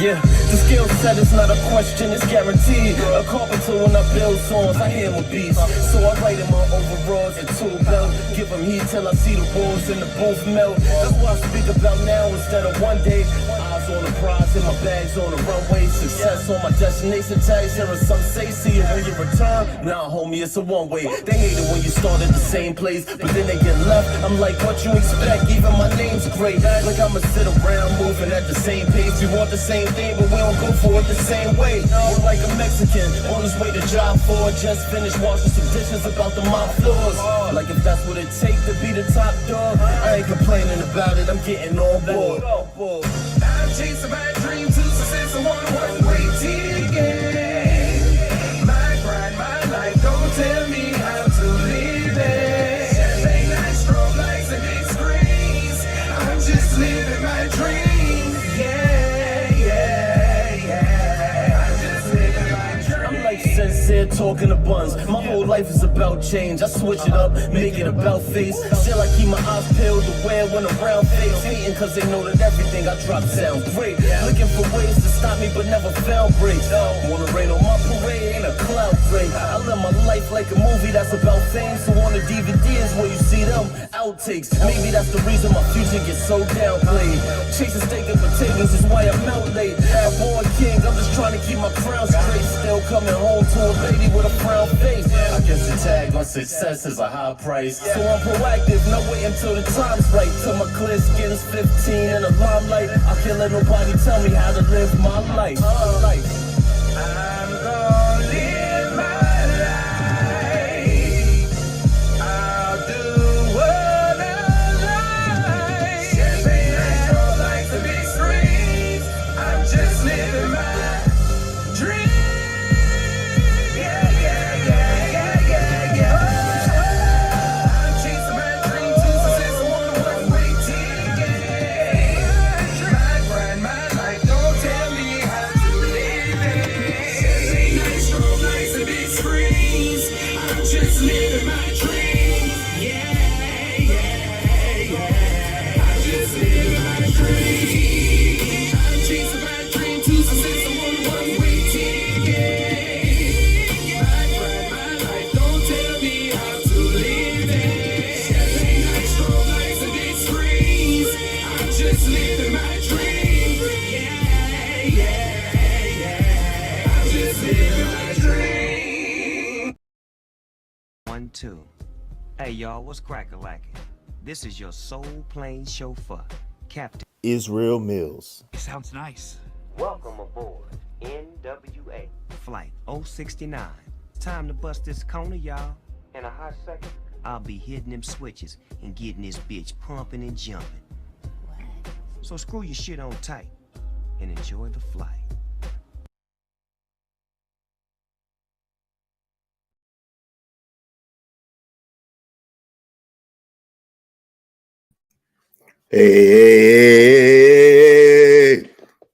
Yeah, the skill set is not a question, it's guaranteed. A carpenter when I build songs, I hear my beats. So I write in my overalls and tool belt. Give them heat till I see the walls in the booth melt. That's what I speak about now instead of one day. Eyes on the prize and my bags on the runway. Success on my destination tags. Here are some say, see it when you return. Nah, homie, it's a one-way. They hate it when you start at the same place, but then they get left. I'm like, what you expect? Even my name's great. Like I'ma sit around moving at the same pace. We want the same thing, but we don't go for it the same way. We're like a Mexican on his way to job 4. Just finished washing some dishes about the mop floors. Like if that's what it takes to be the top dog, I ain't complaining about it, I'm getting on board. I'm chasing my dream to success, I want a one-way ticket. My grind, my life, don't tell me how to live it. Champagne nights, strobe lights, and big screens. I'm just living my dream. I'm just living my dream. I'm like sincere talking to buns. My whole life is about change. I switch it up, make it about face. Still I keep my eyes peeled aware when around face. Hating cause they know that everything I drop sounds great. Looking for ways to stop me but never found breaks. Wanna rain on my parade, ain't a cloud break. I live my life like a movie that's about fame. So on the DVD is where you see them outtakes. Maybe that's the reason my future gets so downplayed. Chasing steak and potatoes is why I'm out late. Born king, I'm just trying to keep my crown straight. Still coming home to a lady with a frown face. I guess the tag on success is a high price. So I'm proactive, not wait until the time's right. Till my clear skin's 15 in the limelight. I can't let nobody tell me how to live my life. I'm gonna live my life. I'll do what I like. Champagne nights, strobe lights, and big screens. I'm just living my dream. I'm chasing my dream to success, I want a one-way ticket. My grind, my life, don't tell me how to live it. Champagne nights, strobe lights, and big screens. I'm just living my dream. I'm just living my dream. I'm chasing my dream to success, I want a one-way ticket. My grind, my life, don't tell me how to live it. Champagne nights, strobe lights, and big screens. I'm just living my dream. I'm just living my dream. 1, 2. Hey y'all, what's crack-a-lackin'? This is your soul plane chauffeur, Captain. Israel Mills. It sounds nice. Welcome aboard NWA Flight 069. Time to bust this corner, y'all. In a hot second, I'll be hitting them switches and getting this bitch pumping and jumping. So screw your shit on tight and enjoy the flight.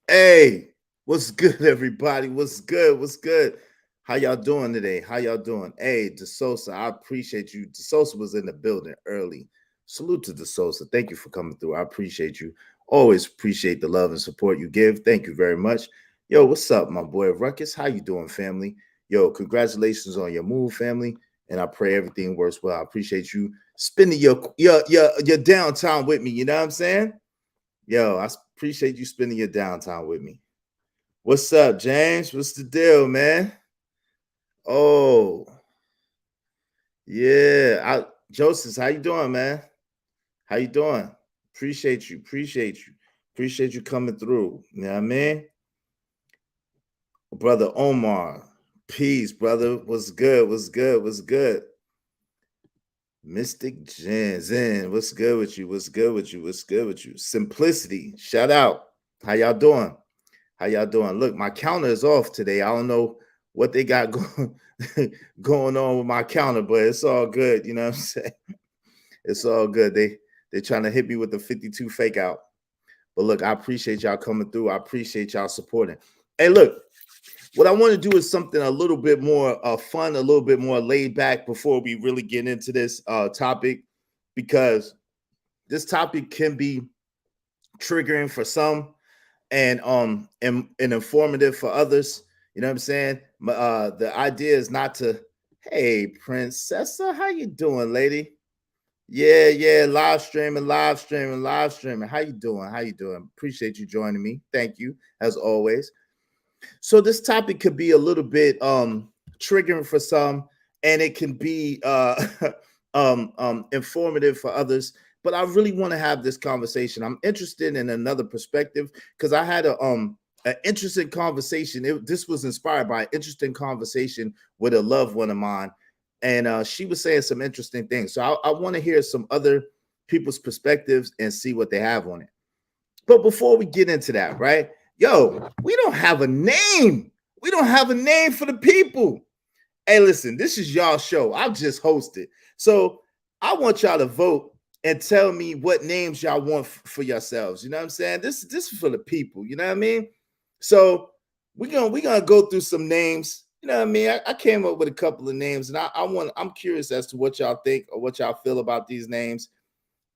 Hey, what's good, everybody? What's good? How y'all doing today? Hey, DeSosa, I appreciate you. DeSosa was in the building early. Salute to DeSosa. Thank you for coming through. I appreciate you. Always appreciate the love and support you give. Thank you very much. Yo, what's up, my boy Ruckus? How you doing, family? Yo, congratulations on your move, family. And I pray everything works well. I appreciate you spending your downtime with me. You know what I'm saying? Yo, I appreciate you spending your downtime with me. What's up, James? What's the deal, man? Oh, yeah. Joseph, how you doing, man? How you doing? Appreciate you coming through. You know what I mean? Brother Omar, peace, brother. What's good? Mystic Zen, what's good with you? Simplicity, shout out. How y'all doing? Look, my counter is off today. I don't know what they got going on with my counter, but it's all good. You know what I'm saying? It's all good. They're trying to hit me with the 52 fake out. But look, I appreciate y'all coming through. I appreciate y'all supporting. Hey, look, what I want to do is something a little bit more fun, a little bit more laid back before we really get into this topic, because this topic can be triggering for some. and informative for others. You know what I'm saying? The idea is not to, hey, Princessa, how you doing, lady? Yeah, live streaming, live streaming, live streaming. How you doing? How you doing? Appreciate you joining me. Thank you, as always. So this topic could be a little bit triggering for some, and it can be informative for others. But I really want to have this conversation. I'm interested in another perspective because I had an interesting conversation. This was inspired by an interesting conversation with a loved one of mine, and she was saying some interesting things. So I want to hear some other people's perspectives and see what they have on it. But before we get into that, right? Yo, we don't have a name. We don't have a name for the people. Hey, listen, this is y'all show. I've just hosted. So I want y'all to vote and tell me what names y'all want for yourselves. You know what I'm saying? This is for the people. You know what I mean? So we're gonna go through some names. You know what I mean? I came up with a couple of names, and I'm curious as to what y'all think or what y'all feel about these names,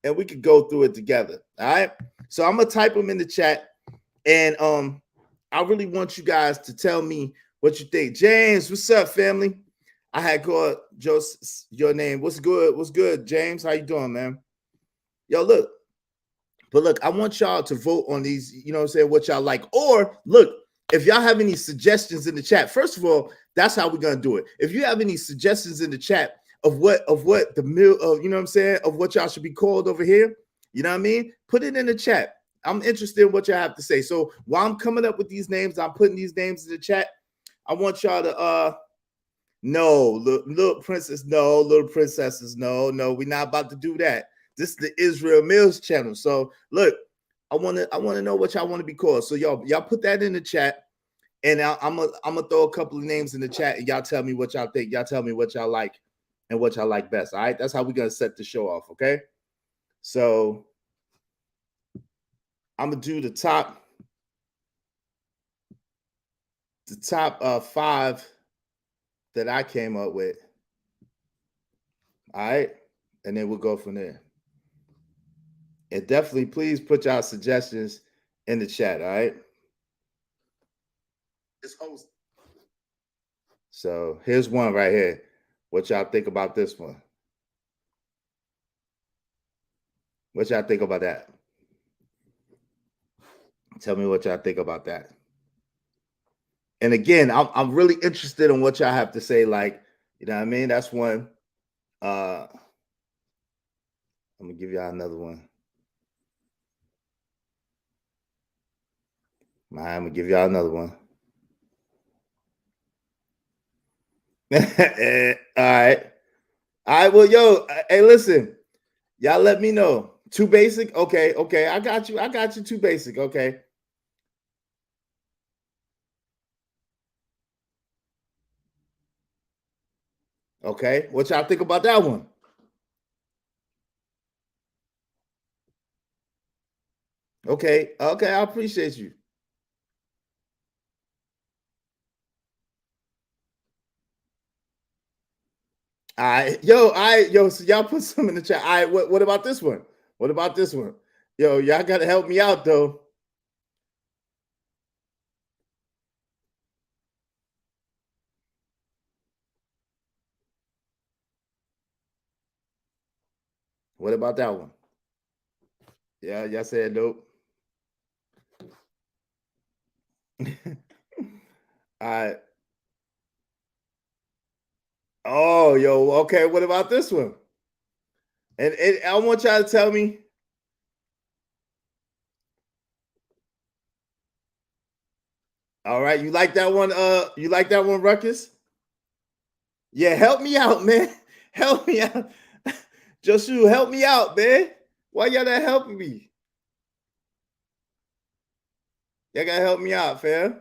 and we could go through it together. All right. So I'm gonna type them in the chat, and I really want you guys to tell me what you think. James, what's up, family? I had called Joseph your name. What's good? What's good, James? How you doing, man? Yo, look. But look, I want y'all to vote on these, you know what I'm saying, what y'all like. Or look, if y'all have any suggestions in the chat, first of all, that's how we're gonna do it. If you have any suggestions in the chat of what the meal of, you know what I'm saying, of what y'all should be called over here, you know what I mean? Put it in the chat. I'm interested in what y'all have to say. So while I'm coming up with these names, I'm putting these names in the chat. I want y'all to no, little princess, no, little princesses, no, we're not about to do that. This is the Israel Mills channel. So look, I want to know what y'all want to be called. So y'all put that in the chat, and I'm gonna throw a couple of names in the chat, and y'all tell me what y'all think. Y'all tell me what y'all like and what y'all like best. All right, that's how we're gonna set the show off. Okay, so I'm gonna do the top 5 that I came up with. All right, and then we'll go from there. And definitely, please put y'all suggestions in the chat. All right. So here's one right here. What y'all think about this one? What y'all think about that? Tell me what y'all think about that. And again, I'm really interested in what y'all have to say. Like, you know what I mean? That's one. I'm gonna give y'all another one. I'm gonna give y'all another one. All right. Well, yo, hey, listen, y'all let me know. Too basic? Okay. I got you. Too basic. Okay. Okay. What y'all think about that one? Okay. I appreciate you. All right, yo, so y'all put some in the chat. All right, what about this one? What about this one? Yo, y'all gotta help me out though. What about that one? Yeah, y'all said nope. All right. Oh, yo, okay. What about this one? And I want y'all to tell me. All right, you like that one? You like that one, Ruckus? Yeah, help me out, man. Help me out. Joshua, help me out, man. Why y'all not helping me? Y'all gotta help me out, fam.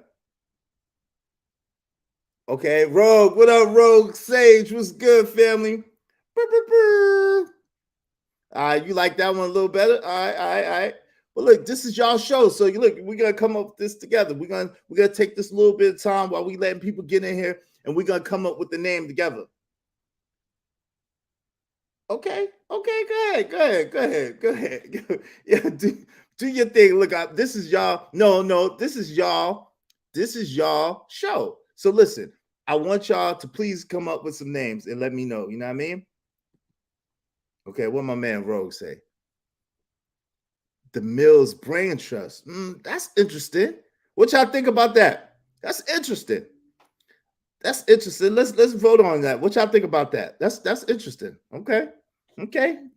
Okay, Rogue. What up, Rogue? Sage, what's good, family? All right, you like that one a little better? All right. Well, look, this is y'all show, so look, we're gonna come up with this together. We're gonna take this little bit of time while we letting people get in here, and we're gonna come up with the name together. Okay, go ahead. Yeah, Do your thing. Look up. This is y'all. No, this is y'all. This is y'all show. So listen, I want y'all to please come up with some names and let me know. You know what I mean? Okay, what my man Rogue say? The Mills Brain Trust. That's interesting. What y'all think about that? That's interesting. That's interesting. Let's vote on that. What y'all think about that? That's interesting. Okay.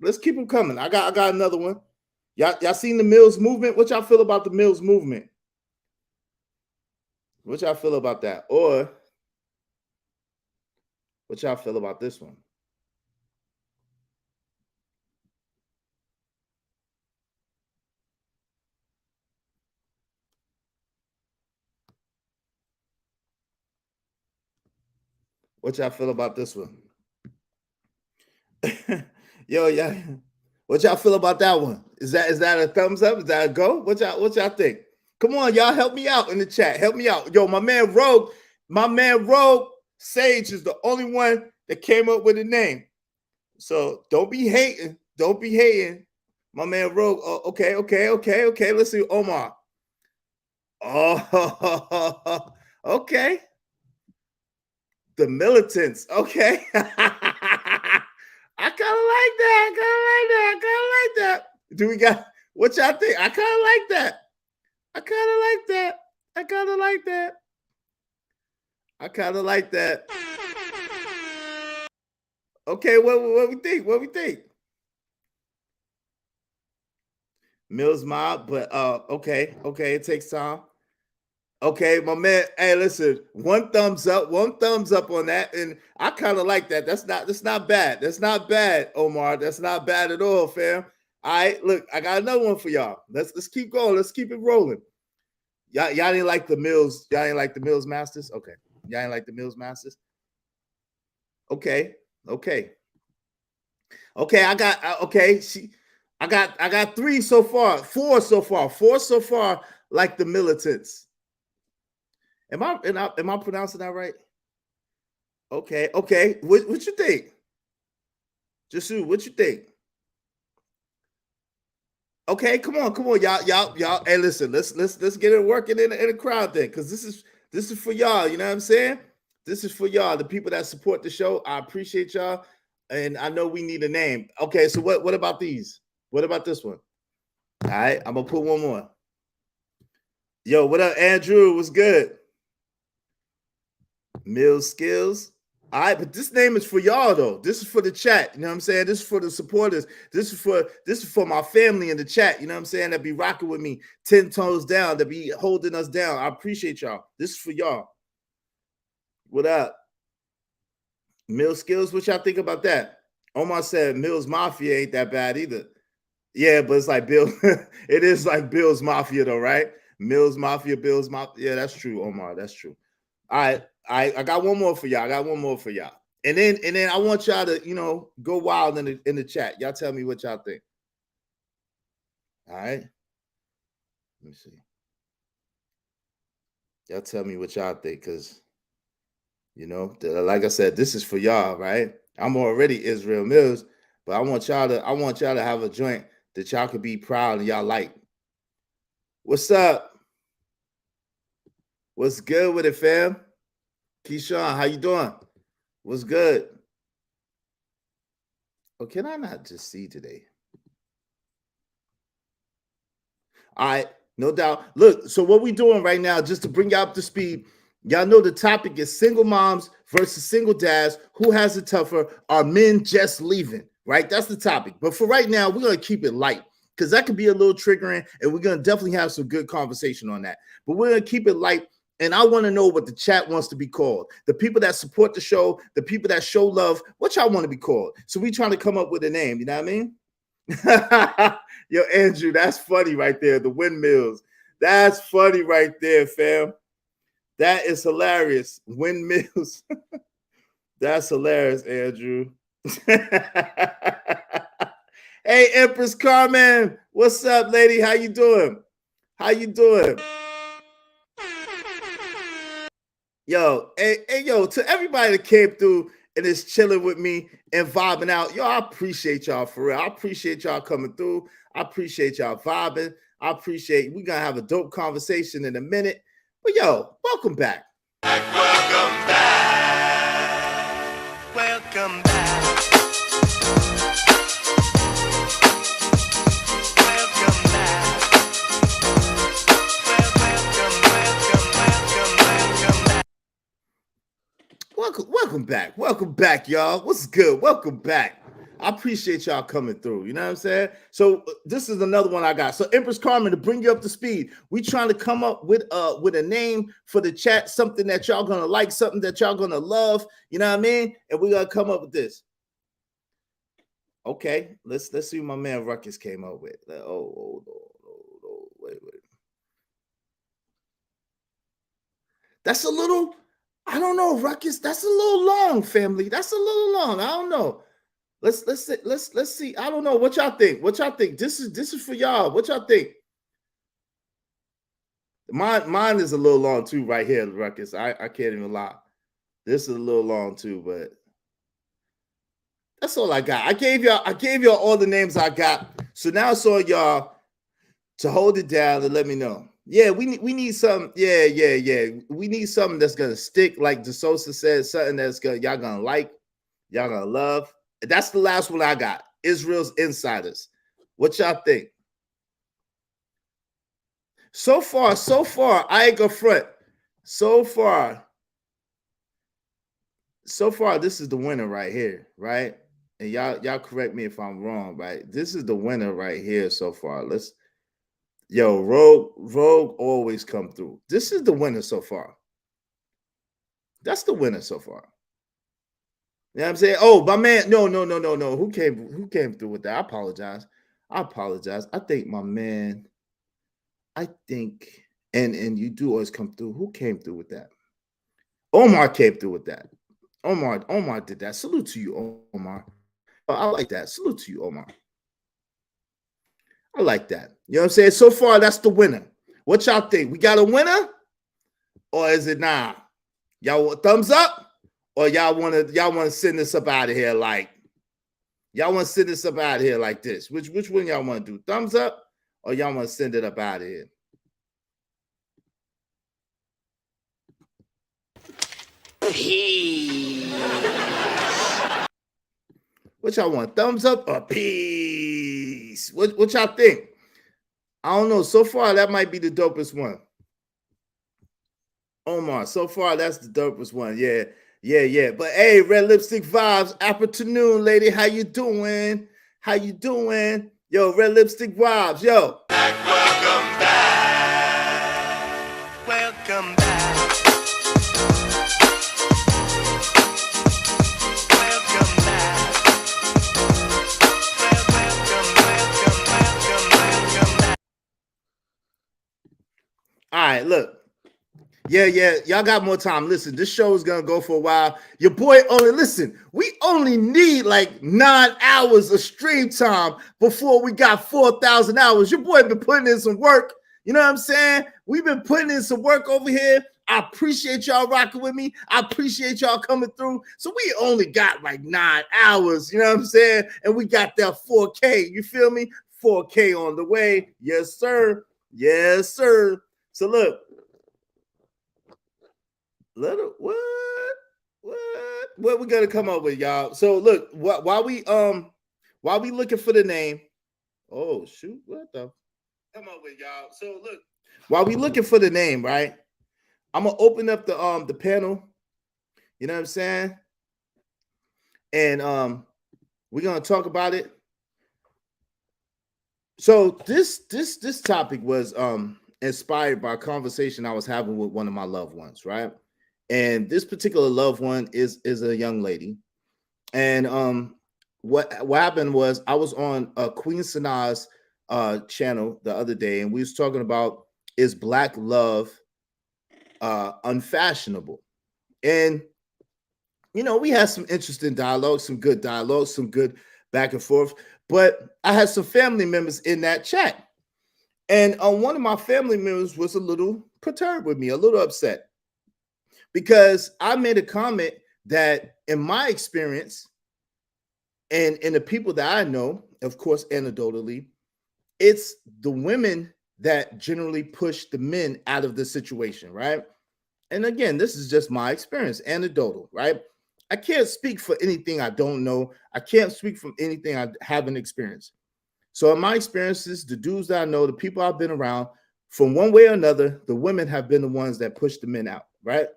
Let's keep them coming. I got another one. Y'all seen the Mills movement? What y'all feel about the Mills movement? What y'all feel about that? Or what y'all feel about this one? What y'all feel about this one? Yo, yeah. What y'all feel about that one? Is that a thumbs up? Is that a go? What y'all think? Come on, y'all, help me out in the chat. Help me out. Yo, my man Rogue Sage is the only one that came up with a name. So don't be hating. Don't be hating. My man Rogue. Oh, okay. Let's see Omar. Oh, okay. The militants. Okay. I kind of like that. Do we got what y'all think? I kind of like that. I kind of like that. Okay, what we think? What we think? Mills Mob, but okay, it takes time. Okay, my man. Hey, listen, one thumbs up on that, and I kind of like that. That's not bad. That's not bad, Omar. That's not bad at all, fam. All right, look, I got another one for y'all. Let's keep going. Let's keep it rolling. Y'all didn't like the Mills. Y'all didn't like the Mills Masters. Okay, y'all didn't like the Mills Masters. Okay. I got 3 so far. 4 so far. Like the militants. Am I pronouncing that right? Okay. What you think? Jasu, what you think? Okay, come on, y'all. Hey, listen, let's get it working in the crowd then, because this is for y'all. You know what I'm saying? This is for y'all, the people that support the show. I appreciate y'all, and I know we need a name. Okay, so what about these? What about this one? All right, I'm gonna put one more. Yo, what up, Andrew? What's good? Mill Skills. All right, but this name is for y'all though. This is for the chat. You know what I'm saying? This is for the supporters. This is for my family in the chat. You know what I'm saying? That be rocking with me 10 toes down, that be holding us down. I appreciate y'all. This is for y'all. What up? Mill Skills, what y'all think about that? Omar said Mills Mafia ain't that bad either. Yeah, but it's like Bill. It is like Bill's Mafia though, right? Mills Mafia, Bill's Mafia. Yeah, that's true, Omar. That's true. All right. I got one more for y'all. And then I want y'all to, go wild in the chat. Y'all tell me what y'all think. All right. Let me see. Y'all tell me what y'all think, because like I said, this is for y'all, right? I'm already Israel Mills, but I want y'all to have a joint that y'all could be proud and y'all like. What's up? What's good with it, fam? Keyshawn, how you doing? What's good? Oh, can I not just see today? All right, no doubt. Look, so what we doing right now, just to bring y'all up to speed, y'all know the topic is single moms versus single dads. Who has it tougher? Are men just leaving? Right? That's the topic. But for right now, we're going to keep it light, because that could be a little triggering, and we're going to definitely have some good conversation on that. But we're going to keep it light. And I want to know what the chat wants to be called. The people that support the show, the people that show love, what y'all want to be called? So we trying to come up with a name. You know what I mean? Yo, Andrew, that's funny right there. The windmills. That's funny right there, fam. That is hilarious. Windmills. That's hilarious, Andrew. Hey, Empress Carmen. What's up, lady? How you doing? Yo, yo, to everybody that came through and is chilling with me and vibing out, yo, I appreciate y'all for real. I appreciate y'all coming through. I appreciate y'all vibing. I appreciate we're gonna have a dope conversation in a minute. But yo, welcome back. Welcome back. Welcome back. Welcome back. Welcome back. Welcome back, y'all. What's good? Welcome back. I appreciate y'all coming through. You know what I'm saying? So this is another one I got. So Empress Carmen, to bring you up to speed, we trying to come up with a name for the chat, something that y'all gonna like, something that y'all gonna love. You know what I mean? And we're gonna come up with this. Okay, let's see what my man Ruckus came up with. Oh, wait. That's a little, I don't know, Ruckus. That's a little long, family. That's a little long. I don't know. Let's see. I don't know. What y'all think? What y'all think? This is for y'all. What y'all think? Mine is a little long too, right here, Ruckus. I can't even lie. This is a little long too, but that's all I got. I gave y'all all the names I got. So now it's on y'all to hold it down and let me know. Yeah, we need something. Yeah. We need something that's gonna stick, like DeSosa said, something that's y'all gonna like, y'all gonna love. That's the last one I got. Israel's Insiders. What y'all think? So far, I ain't gonna front. So far, this is the winner right here, right? And y'all correct me if I'm wrong, right? This is the winner right here so far. Rogue always come through. This is the winner so far. That's the winner so far. You know what I'm saying? Oh, my man, no. Who came through with that? I apologize. I think my man, and you do always come through. Who came through with that? Omar came through with that. Omar did that. Salute to you, Omar. I like that. Salute to you, Omar. I like that. You know what I'm saying? So far, that's the winner. What y'all think? We got a winner? Or is it nah? Y'all thumbs up? Or y'all want to send this up out of here like this? Which one y'all want to do? Thumbs up, or y'all want to send it up out of here? Peace. What y'all want? Thumbs up or peace? What y'all think? I don't know. So far, that might be the dopest one. Omar, so far that's the dopest one. Yeah. But hey, Red Lipstick Vibes, afternoon, lady. How you doing? Yo, Red Lipstick Vibes, yo. Welcome back. Welcome back. Welcome back. Welcome back. All right, look. Yeah, y'all got more time. Listen, this show is gonna go for a while. Your boy we only need like 9 hours of stream time before we got 4,000 hours. Your boy been putting in some work. You know what I'm saying? We've been putting in some work over here. I appreciate y'all rocking with me. I appreciate y'all coming through. So we only got like 9 hours, you know what I'm saying? And we got that 4K, you feel me? 4K on the way. Yes, sir. So look, what we gonna come up with, y'all? So look, while we looking for the name, oh shoot, what the come up with, y'all? So look, while we looking for the name, right? I'm gonna open up the panel. You know what I'm saying? And we're gonna talk about it. So this topic was inspired by a conversation I was having with one of my loved ones, right? And this particular loved one is a young lady. And what happened was I was on Queen Sanaa's channel the other day, and we was talking about, is Black love unfashionable? And you know, we had some interesting dialogue, some good dialogue, some good back and forth. But I had some family members in that chat, and one of my family members was a little perturbed with me, a little upset, because I made a comment that in my experience and in the people that I know, of course, anecdotally, it's the women that generally push the men out of the situation, right? And again, this is just my experience, anecdotal, right? I can't speak for anything I don't know. I can't speak from anything I haven't experienced. So, in my experiences, the dudes that I know, the people I've been around, from one way or another, the women have been the ones that push the men out, right?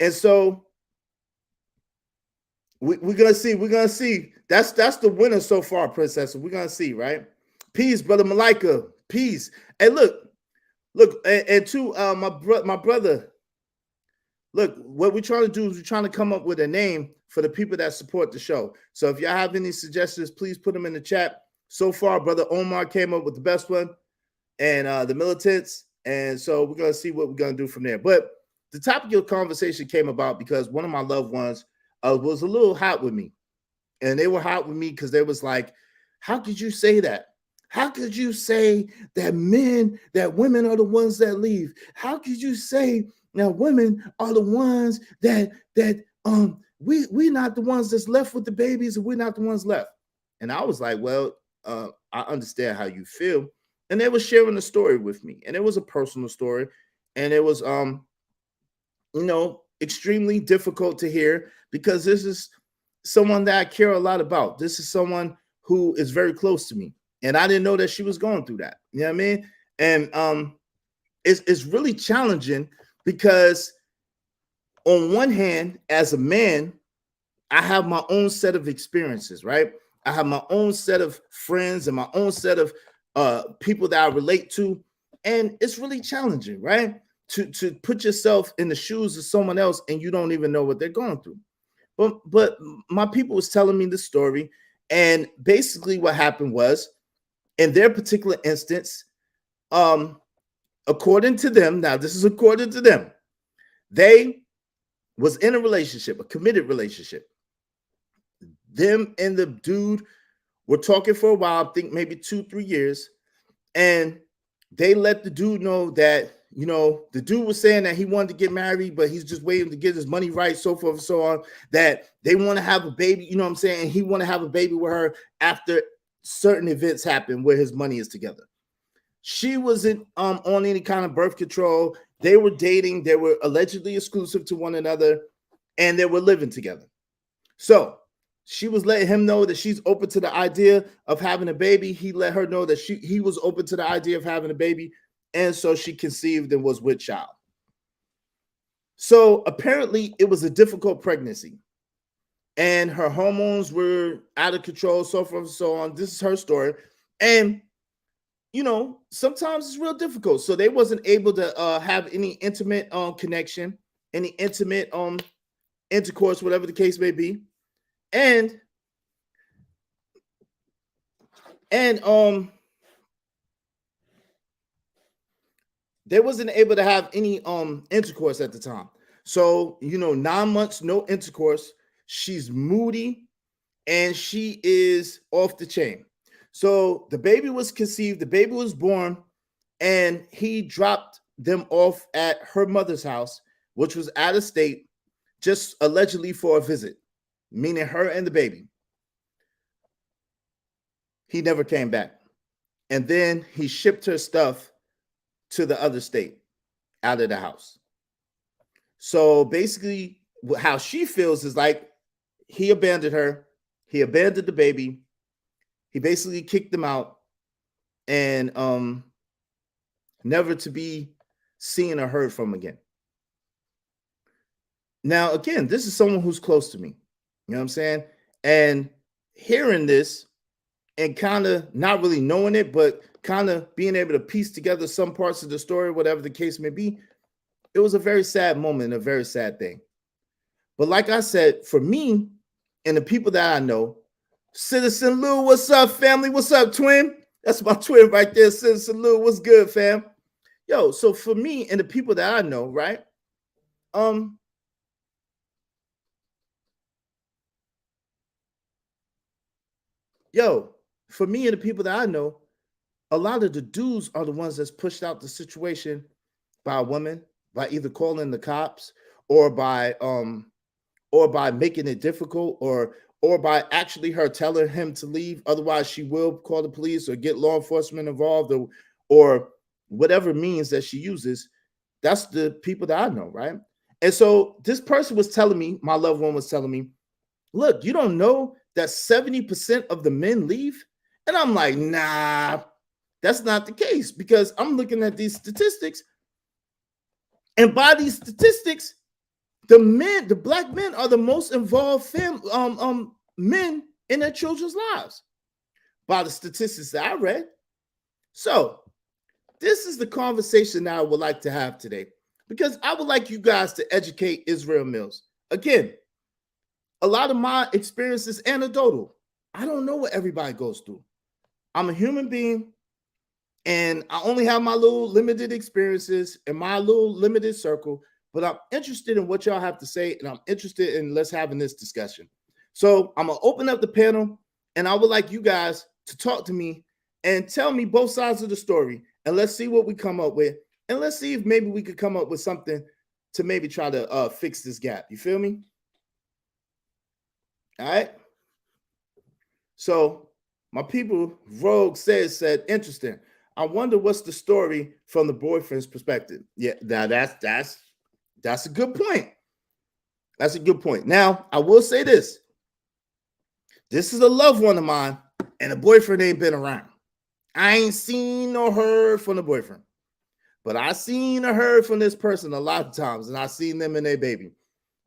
And so we're gonna see. We're gonna see. That's the winner so far, Princess. We're gonna see, right? Peace, brother Malika. Peace. And look, and to my brother. Look, what we're trying to do is we're trying to come up with a name for the people that support the show. So if y'all have any suggestions, please put them in the chat. So far, brother Omar came up with the best one, and the militants. And so we're gonna see what we're gonna do from there. But the topic of conversation came about because one of my loved ones was a little hot with me, and they were hot with me because they was like, "How could you say that? How could you say that women are the ones that leave? How could you say that women are the ones that we're not the ones that's left with the babies, and we're not the ones left?" And I was like, "Well, I understand how you feel." And they were sharing a story with me, and it was a personal story, and it was extremely difficult to hear because this is someone that I care a lot about. This is someone who is very close to me. And I didn't know that she was going through that. You know what I mean? And it's really challenging because on one hand, as a man, I have my own set of experiences, right? I have my own set of friends and my own set of people that I relate to. And it's really challenging, right? To put yourself in the shoes of someone else and you don't even know what they're going through. But my people was telling me the story. And basically what happened was, in their particular instance, according to them, now this is according to them, they was in a relationship, a committed relationship. Them and the dude were talking for a while, I think maybe 2-3 years, and they let the dude know that, the dude was saying that he wanted to get married, but he's just waiting to get his money right, so forth and so on, that they want to have a baby, you know what I'm saying? And he want to have a baby with her after certain events happen where his money is together. She wasn't on any kind of birth control. They were dating. They were allegedly exclusive to one another, and they were living together. So she was letting him know that she's open to the idea of having a baby. He let her know that he was open to the idea of having a baby. And so she conceived and was with child. So apparently it was a difficult pregnancy. And her hormones were out of control, so forth and so on. This is her story. And, sometimes it's real difficult. So they wasn't able to have any intimate connection, any intimate intercourse, whatever the case may be. And they wasn't able to have any intercourse at the time. So, 9 months, no intercourse. She's moody and she is off the chain. So the baby was conceived, the baby was born, and he dropped them off at her mother's house, which was out of state, just allegedly for a visit, meaning her and the baby. He never came back. And then he shipped her stuff to the other state, out of the house. So basically, how she feels is like he abandoned her, he abandoned the baby, he basically kicked them out, and never to be seen or heard from again. Now, again, this is someone who's close to me. You know what I'm saying? And hearing this and kind of not really knowing it, but kind of being able to piece together some parts of the story, whatever the case may be, it was a very sad moment, a very sad thing. But like I said, for me and the people that I know, Citizen Lou, what's up, family? What's up, twin? That's my twin right there, Citizen Lou. What's good, fam? Yo, so for me and the people that I know, right? For me and the people that I know, a lot of the dudes are the ones that's pushed out the situation by a woman, by either calling the cops or by making it difficult or by actually her telling him to leave. Otherwise, she will call the police or get law enforcement involved or whatever means that she uses, that's the people that I know, right? And so this person was telling me, my loved one was telling me, look, you don't know that 70% of the men leave? And I'm like, nah, that's not the case, because I'm looking at these statistics. And by these statistics, the black men are the most involved men in their children's lives by the statistics that I read. So this is the conversation that I would like to have today, because I would like you guys to educate Israel Mills. Again, a lot of my experience is anecdotal. I don't know what everybody goes through. I'm a human being, and I only have my little limited experiences and my little limited circle, but I'm interested in what y'all have to say, and I'm interested in let's having this discussion. So I'm gonna open up the panel, and I would like you guys to talk to me and tell me both sides of the story, and let's see what we come up with, and let's see if maybe we could come up with something to maybe try to fix this gap. You feel me? All right. So my people, Rogue said, interesting. I wonder what's the story from the boyfriend's perspective. Yeah, now that's a good point. That's a good point. Now, I will say this. This is a loved one of mine, and the boyfriend ain't been around. I ain't seen or heard from the boyfriend, but I seen or heard from this person a lot of times, and I seen them and their baby,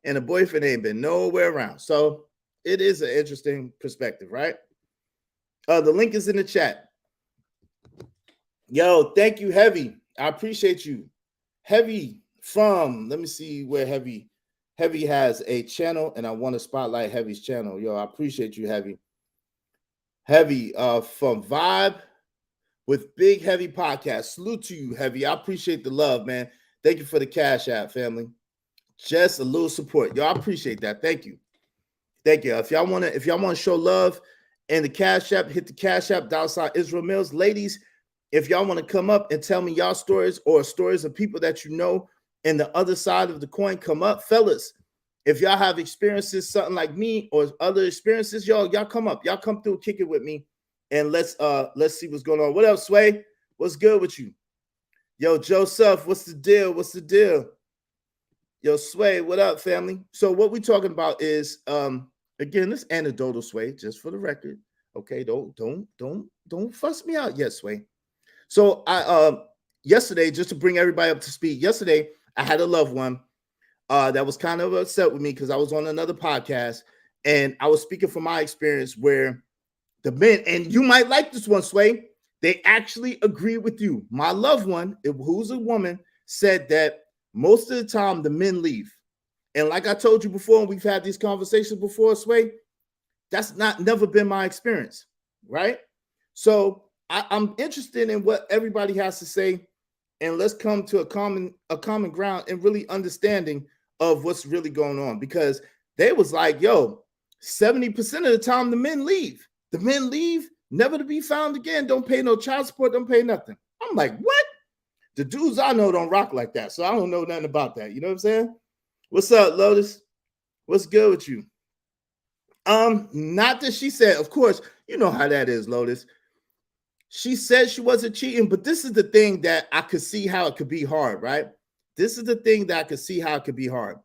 and the boyfriend ain't been nowhere around. So it is an interesting perspective, right? The link is in the chat. Yo, thank you, Heavy. I appreciate you. Heavy from, let me see where Heavy has a channel, and I want to spotlight Heavy's channel. Yo, I appreciate you, Heavy. Heavy from Vibe with Big Heavy Podcast. Salute to you, Heavy. I appreciate the love, man. Thank you for the Cash App, family. Just a little support. Yo, I appreciate that. Thank you. Thank you. If y'all want to show love in the Cash App, hit the Cash App, $ Israel Mills. Ladies, if y'all want to come up and tell me y'all stories or stories of people that you know in the other side of the coin, come up. Fellas, if y'all have experiences, something like me or other experiences, y'all come up. Y'all come through, kick it with me, and let's see what's going on. What up, Sway? What's good with you? Yo, Joseph, what's the deal? What's the deal? Yo, Sway, what up, family? So what we're talking about is again, this anecdotal, Sway, just for the record. Okay, don't fuss me out yet, Sway. So I yesterday, just to bring everybody up to speed, yesterday I had a loved one that was kind of upset with me because I was on another podcast and I was speaking from my experience where the men, and you might like this one, Sway, they actually agree with you. My loved one, who's a woman, said that most of the time the men leave. And like I told you before, and we've had these conversations before, Sway, that's never been my experience, right? So I'm interested in what everybody has to say, and let's come to a common ground and really understanding of what's really going on, because they was like, yo, 70% of the time the men leave. The men leave, never to be found again. Don't pay no child support, don't pay nothing. I'm like, what? The dudes I know don't rock like that, so I don't know nothing about that. You know what I'm saying? What's up, Lotus? What's good with you? Not that she said, of course, you know how that is, Lotus. She said she wasn't cheating, but this is the thing that I could see how it could be hard, right? This is the thing that I could see how it could be hard.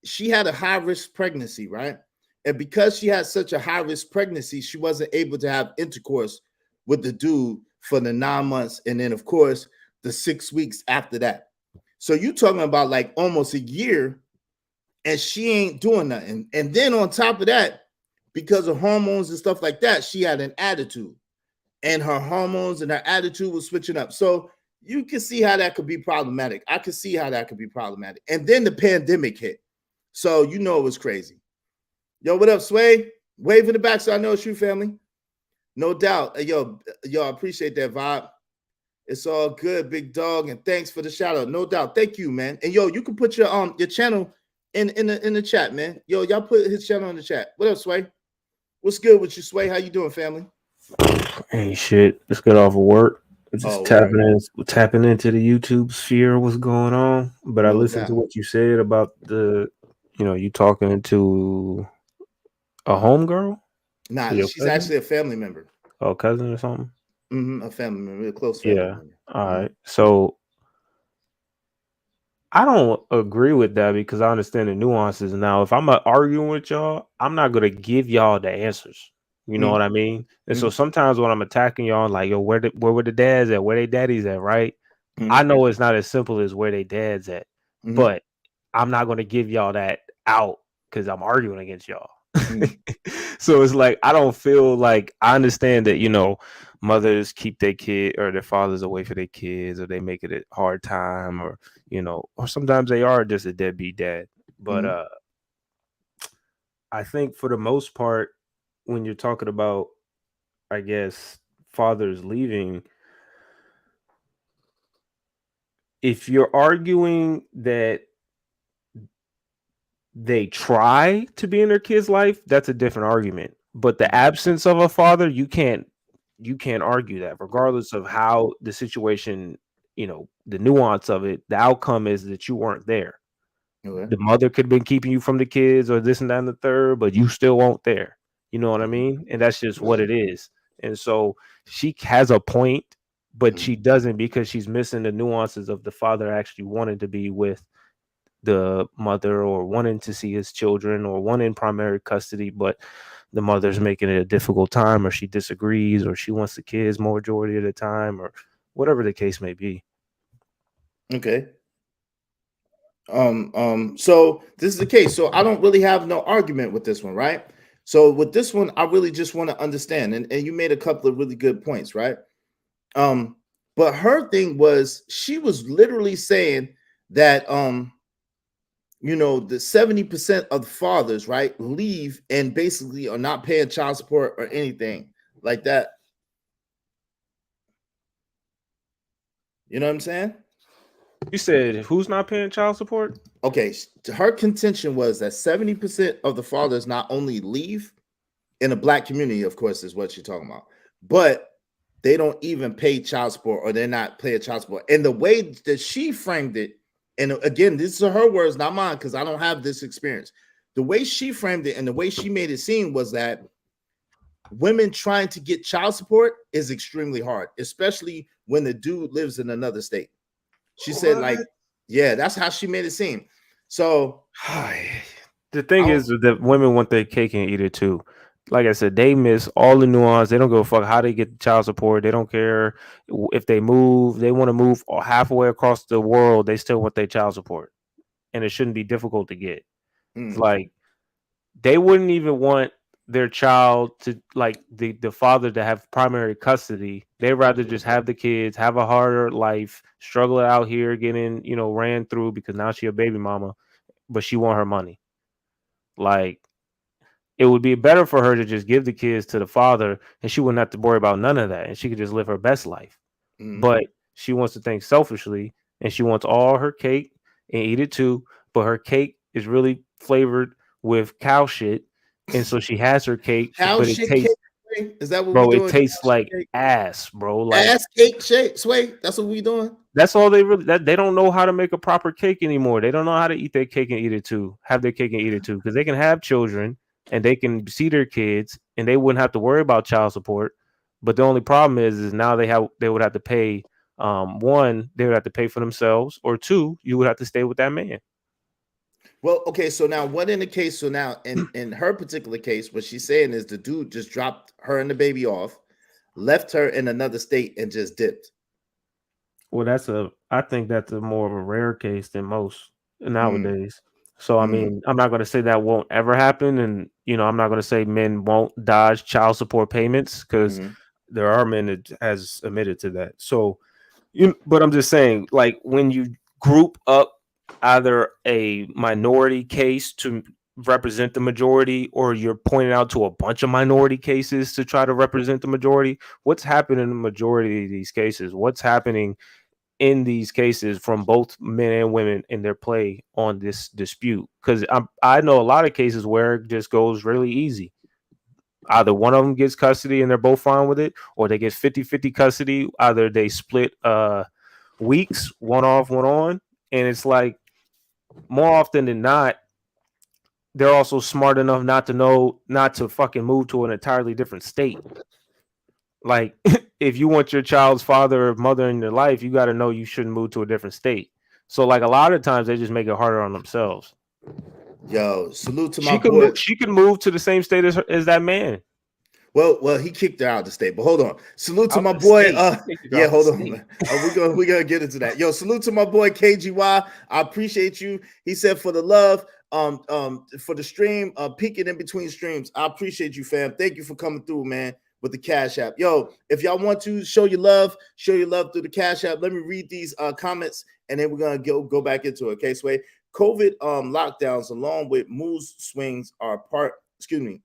She had a high-risk pregnancy, right? And because she had such a high-risk pregnancy, she wasn't able to have intercourse with the dude for the 9 months. And then, of course, the 6 weeks after that. So you're talking about like almost a year, and she ain't doing nothing. And then on top of that, because of hormones and stuff like that, she had an attitude. And her hormones and her attitude was switching up. So you can see how that could be problematic. I could see how that could be problematic. And then the pandemic hit. So you know it was crazy. Yo, what up, Sway? Wave in the back so I know it's you, family. No doubt. Yo, I appreciate that vibe. It's all good, big dog. And thanks for the shout out. No doubt. Thank you, man. And yo, you can put your channel in the chat, man. Yo, y'all put his channel in the chat. What up, Sway? What's good with you, Sway? How you doing, family? Ain't shit. Just got off of work. Just tapping into the YouTube sphere. What's going on? But I listened to what you said about you talking to a homegirl. Nah, she's actually a family member. Oh, cousin or something. A family member, a close family Yeah. member. All right. So I don't agree with that because I understand the nuances. Now, if I'm arguing with y'all, I'm not gonna give y'all the answers. You know what I mean? And so sometimes when I'm attacking y'all, like, yo, where were the dads at? Where they daddies at? Right? I know it's not as simple as where they dads at, but I'm not gonna give y'all that out because I'm arguing against y'all. So it's like I don't feel like I understand that, mothers keep their kid or their fathers away for their kids, or they make it a hard time, or or sometimes they are just a deadbeat dad. But I think for the most part, when you're talking about, I guess, fathers leaving, if you're arguing that they try to be in their kid's life, that's a different argument. But the absence of a father, you can't argue that, regardless of how the situation, the nuance of it, the outcome is that you weren't there. Okay. The mother could have been keeping you from the kids or this and that and the third, but you still weren't there. You know what I mean? And that's just what it is. And so she has a point, but she doesn't, because she's missing the nuances of the father actually wanting to be with the mother, or wanting to see his children, or wanting primary custody, but the mother's making it a difficult time, or she disagrees, or she wants the kids majority of the time, or whatever the case may be. Okay. So this is the case. So I don't really have no argument with this one, right? So with this one, I really just want to understand, and you made a couple of really good points, right? But her thing was, she was literally saying that the 70% of the fathers, right, leave and basically are not paying child support or anything like that. You know what I'm saying? You said who's not paying child support? Okay, her contention was that 70% of the fathers not only leave in the black community, of course, is what you're talking about, but they don't even pay child support, or they're not paying child support. And the way that she framed it, and again, these are her words, not mine, because I don't have this experience. The way she framed it and the way she made it seem was that women trying to get child support is extremely hard, especially when the dude lives in another state. She said, like, yeah, that's how she made it seem. So the thing is that women want their cake and eat it too. Like I said, they miss all the nuance. They don't give a fuck how they get child support. They don't care if they move. They want to move halfway across the world. They still want their child support, and it shouldn't be difficult to get. It's like they wouldn't even want their child to, like, the father to have primary custody. They'd rather just have the kids, have a harder life, struggle out here, getting ran through, because now she a baby mama, but she want her money. Like, it would be better for her to just give the kids to the father, and she wouldn't have to worry about none of that, and she could just live her best life. But she wants to think selfishly, and she wants all her cake and eat it too. But her cake is really flavored with cow shit, and so she has her cake, cow but it shit tastes, cake. Is that what we bro, it doing? tastes like ass, bro. Like, Ass cake shake, sway. That's what we doing. that's all they really, that they don't know how to make a proper cake anymore. They don't know how to eat their cake and eat it too. Have their cake and eat it too, because they can have children and they can see their kids, and they wouldn't have to worry about child support. But the only problem is now they would have to pay. One, they would have to pay for themselves, or two, you would have to stay with that man. Well, okay, so now what in the case? So now in her particular case, what she's saying is the dude just dropped her and the baby off, left her in another state, and just dipped. Well, I think that's a more of a rare case than most nowadays. So, I mean, I'm not going to say that won't ever happen. And, I'm not going to say men won't dodge child support payments, because there are men that has admitted to that. So, but I'm just saying, like, when you group up either a minority case to represent the majority, or you're pointing out to a bunch of minority cases to try to represent the majority, what's happening in the majority of these cases? What's happening in these cases from both men and women in their play on this dispute? Because I know a lot of cases where it just goes really easy. Either one of them gets custody and they're both fine with it, or they get 50-50 custody. Either they split weeks, one off, one on. And it's like, more often than not, they're also smart enough not to know not to fucking move to an entirely different state. Like, if you want your child's father or mother in your life, you got to know you shouldn't move to a different state. So like a lot of times they just make it harder on themselves. Yo, salute to my boy. She could move to the same state as that man. Well, he kicked her out of the state, but hold on. Salute to my boy. Yeah, hold on. We're gonna get into that. Yo, salute to my boy KGY. I appreciate you. He said for the love, for the stream, peeking in between streams. I appreciate you, fam. Thank you for coming through, man, with the Cash App. Yo, if y'all want to show your love through the Cash App. Let me read these comments, and then we're gonna go back into it. Okay, Sway. COVID lockdowns, along with mood swings, are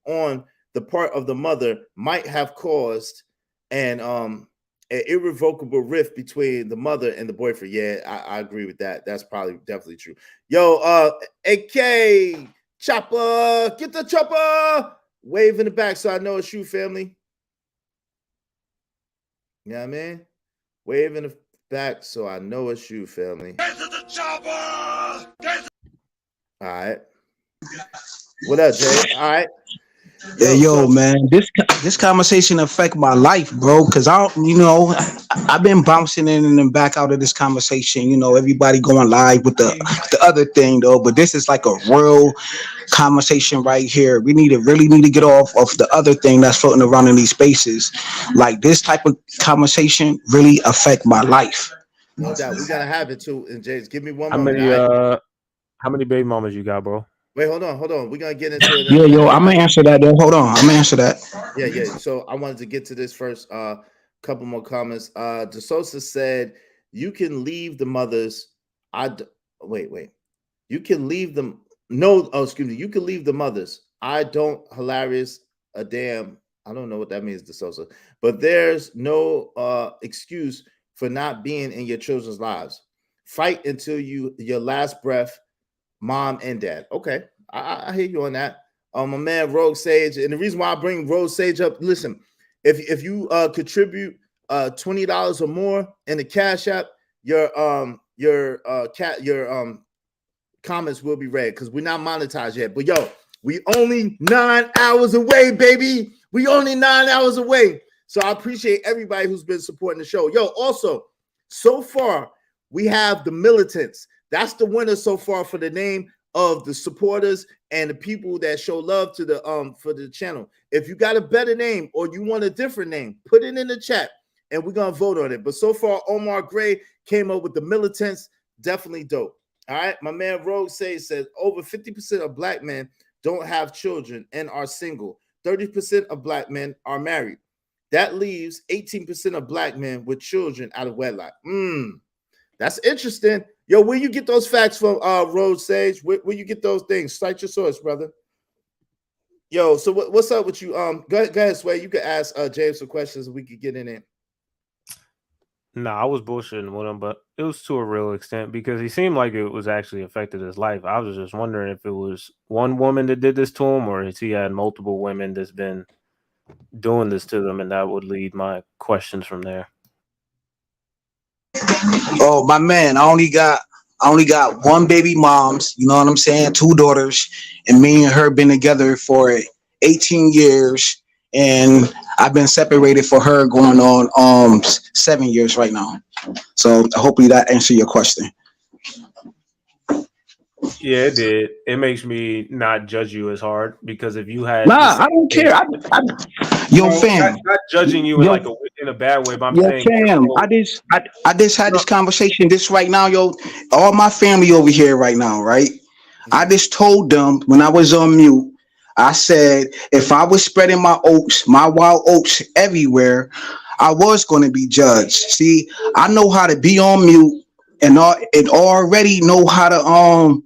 on the part of the mother, might have caused an irrevocable rift between the mother and the boyfriend. Yeah, I agree with that. That's probably definitely true. Yo, AK Chopper, get the chopper. Wave in the back so I know it's you, family. You know what I mean? Wave in the back so I know it's you, family. Get to the chopper. All right. What up, Jay? All right. Yo, man, this conversation affect my life, bro. Cause I've been bouncing in and then back out of this conversation. You know, everybody going live with the other thing though, but this is like a real conversation right here. We really need to get off of the other thing that's floating around in these spaces. Like this type of conversation really affect my life. No doubt, we gotta have it too. And James, give me one moment. How many baby mamas you got, bro? Wait, hold on. We're gonna get into it. Yo, I'm gonna answer that though. Hold on, I'm gonna answer that. Yeah. So I wanted to get to this first. Couple more comments. DeSosa said, "You can leave the mothers." Wait. You can leave them. No, excuse me. You can leave the mothers. I don't hilarious a damn. I don't know what that means, DeSosa. But there's no excuse for not being in your children's lives. Fight until your last breath. Mom and dad. Okay, I hear you on that. My man Rogue Sage, and the reason why I bring Rogue Sage up, listen, if you contribute $20 or more in the Cash App, your comments will be read because we're not monetized yet. But yo, we only 9 hours away, baby. We only 9 hours away. So I appreciate everybody who's been supporting the show. Yo, also, so far we have the militants. That's the winner so far for the name of the supporters and the people that show love to the for the channel. If you got a better name or you want a different name, put it in the chat and we're gonna vote on it. But so far, Omar Gray came up with the militants. Definitely dope. All right, my man Rogue says over 50% of black men don't have children and are single. 30% of black men are married. That leaves 18% of black men with children out of wedlock. That's interesting. Yo, where you get those facts from, Road Sage? Where you get those things? Cite your source, brother. Yo, so what's up with you? Go ahead, Sway. You can ask James some questions and we could get in it. Nah, I was bullshitting with him, but it was to a real extent because he seemed like it was actually affected his life. I was just wondering if it was one woman that did this to him or if he had multiple women that's been doing this to them, and that would lead my questions from there. Oh, my man, I only got one baby moms, you know what I'm saying? 2 daughters, and me and her been together for 18 years, and I've been separated for her going on 7 years right now. So hopefully that answered your question. Yeah, it did. It makes me not judge you as hard because if you had I don't care. Fam, not judging you in a bad way, but I'm saying, fam, I just had this conversation this right now, yo. All my family over here right now, right? I just told them when I was on mute, I said if I was spreading my wild oats everywhere, I was going to be judged. See, I know how to be on mute and already know how to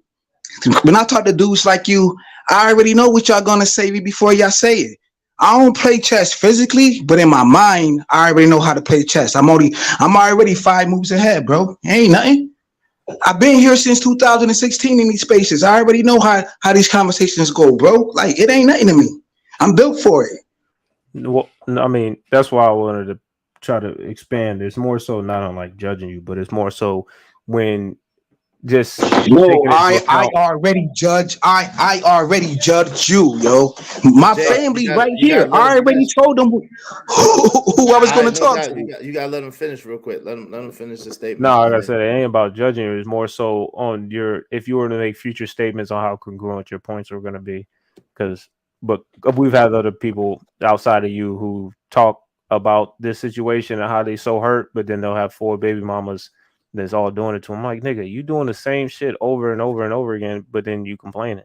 when I talk to dudes like you, I already know what y'all gonna say before y'all say it. I don't play chess physically, but in my mind, I already know how to play chess. I'm already 5 moves ahead, bro. Ain't nothing. I've been here since 2016 in these spaces. I already know how these conversations go, bro. Like it ain't nothing to me. I'm built for it. Well, I mean, that's why I wanted to try to expand. It's more so not on like judging you, but it's more so when Just Yo, taking into I account. already judge. I already judged you, yo. My Jay, family right you here. gotta let him I already finish. told them who I was All going right, to no talk doubt. to. You got to let him finish real quick. Let him finish the statement, No, like and I then said, it ain't about judging. It's more so on your if you were to make future statements on how congruent your points are going to be, because but we've had other people outside of you who talk about this situation and how they so hurt, but then they'll have 4 baby mamas that's all doing it to them. Like, nigga, you doing the same shit over and over and over again, but then you complaining.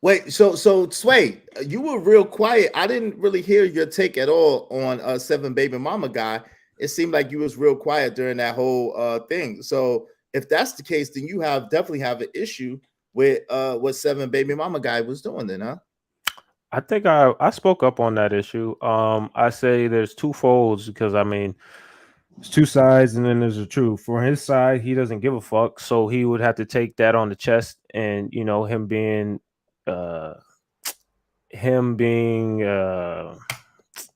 wait. So Sway, you were real quiet. I didn't really hear your take at all on 7 baby mama guy. It seemed like you was real quiet during that whole thing. So if that's the case, then you definitely have an issue with what 7 baby mama guy was doing, then, huh? I think I spoke up on that issue. I say there's two folds because I mean there's two sides and then there's the truth. For his side, he doesn't give a fuck, so he would have to take that on the chest, and uh him being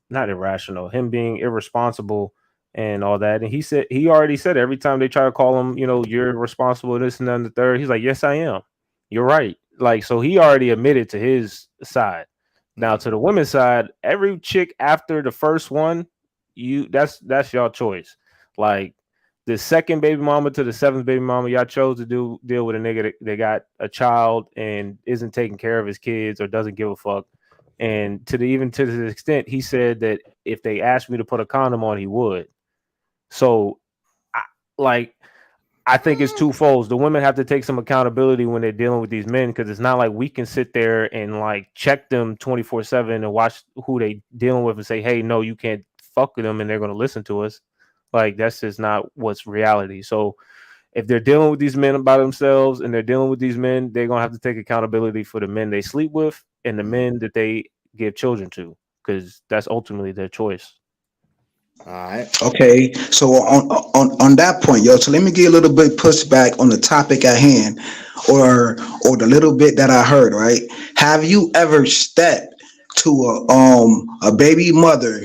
not irrational, him being irresponsible and all that. And he already said every time they try to call him, you're responsible, this and then the third, he's like, yes, I am. You're right. Like, so he already admitted to his side. Now to the women's side, every chick after the first one, that's your choice. Like the second baby mama to the 7th baby mama, y'all chose to deal with a nigga that got a child and isn't taking care of his kids or doesn't give a fuck. And even to the extent he said that if they asked me to put a condom on, he would. So, I, like, I think it's twofold. The women have to take some accountability when they're dealing with these men because it's not like we can sit there and like check them 24/7 and watch who they dealing with and say, hey, no, you can't fuck with them and they're going to listen to us. Like, that's just not what's reality. So if they're dealing with these men by themselves and they're dealing with these men, they're going to have to take accountability for the men they sleep with and the men that they give children to, because that's ultimately their choice. All right. Okay, so on that point, yo. So let me get a little bit pushback on the topic at hand, or the little bit that I heard. Right? Have you ever stepped to a baby mother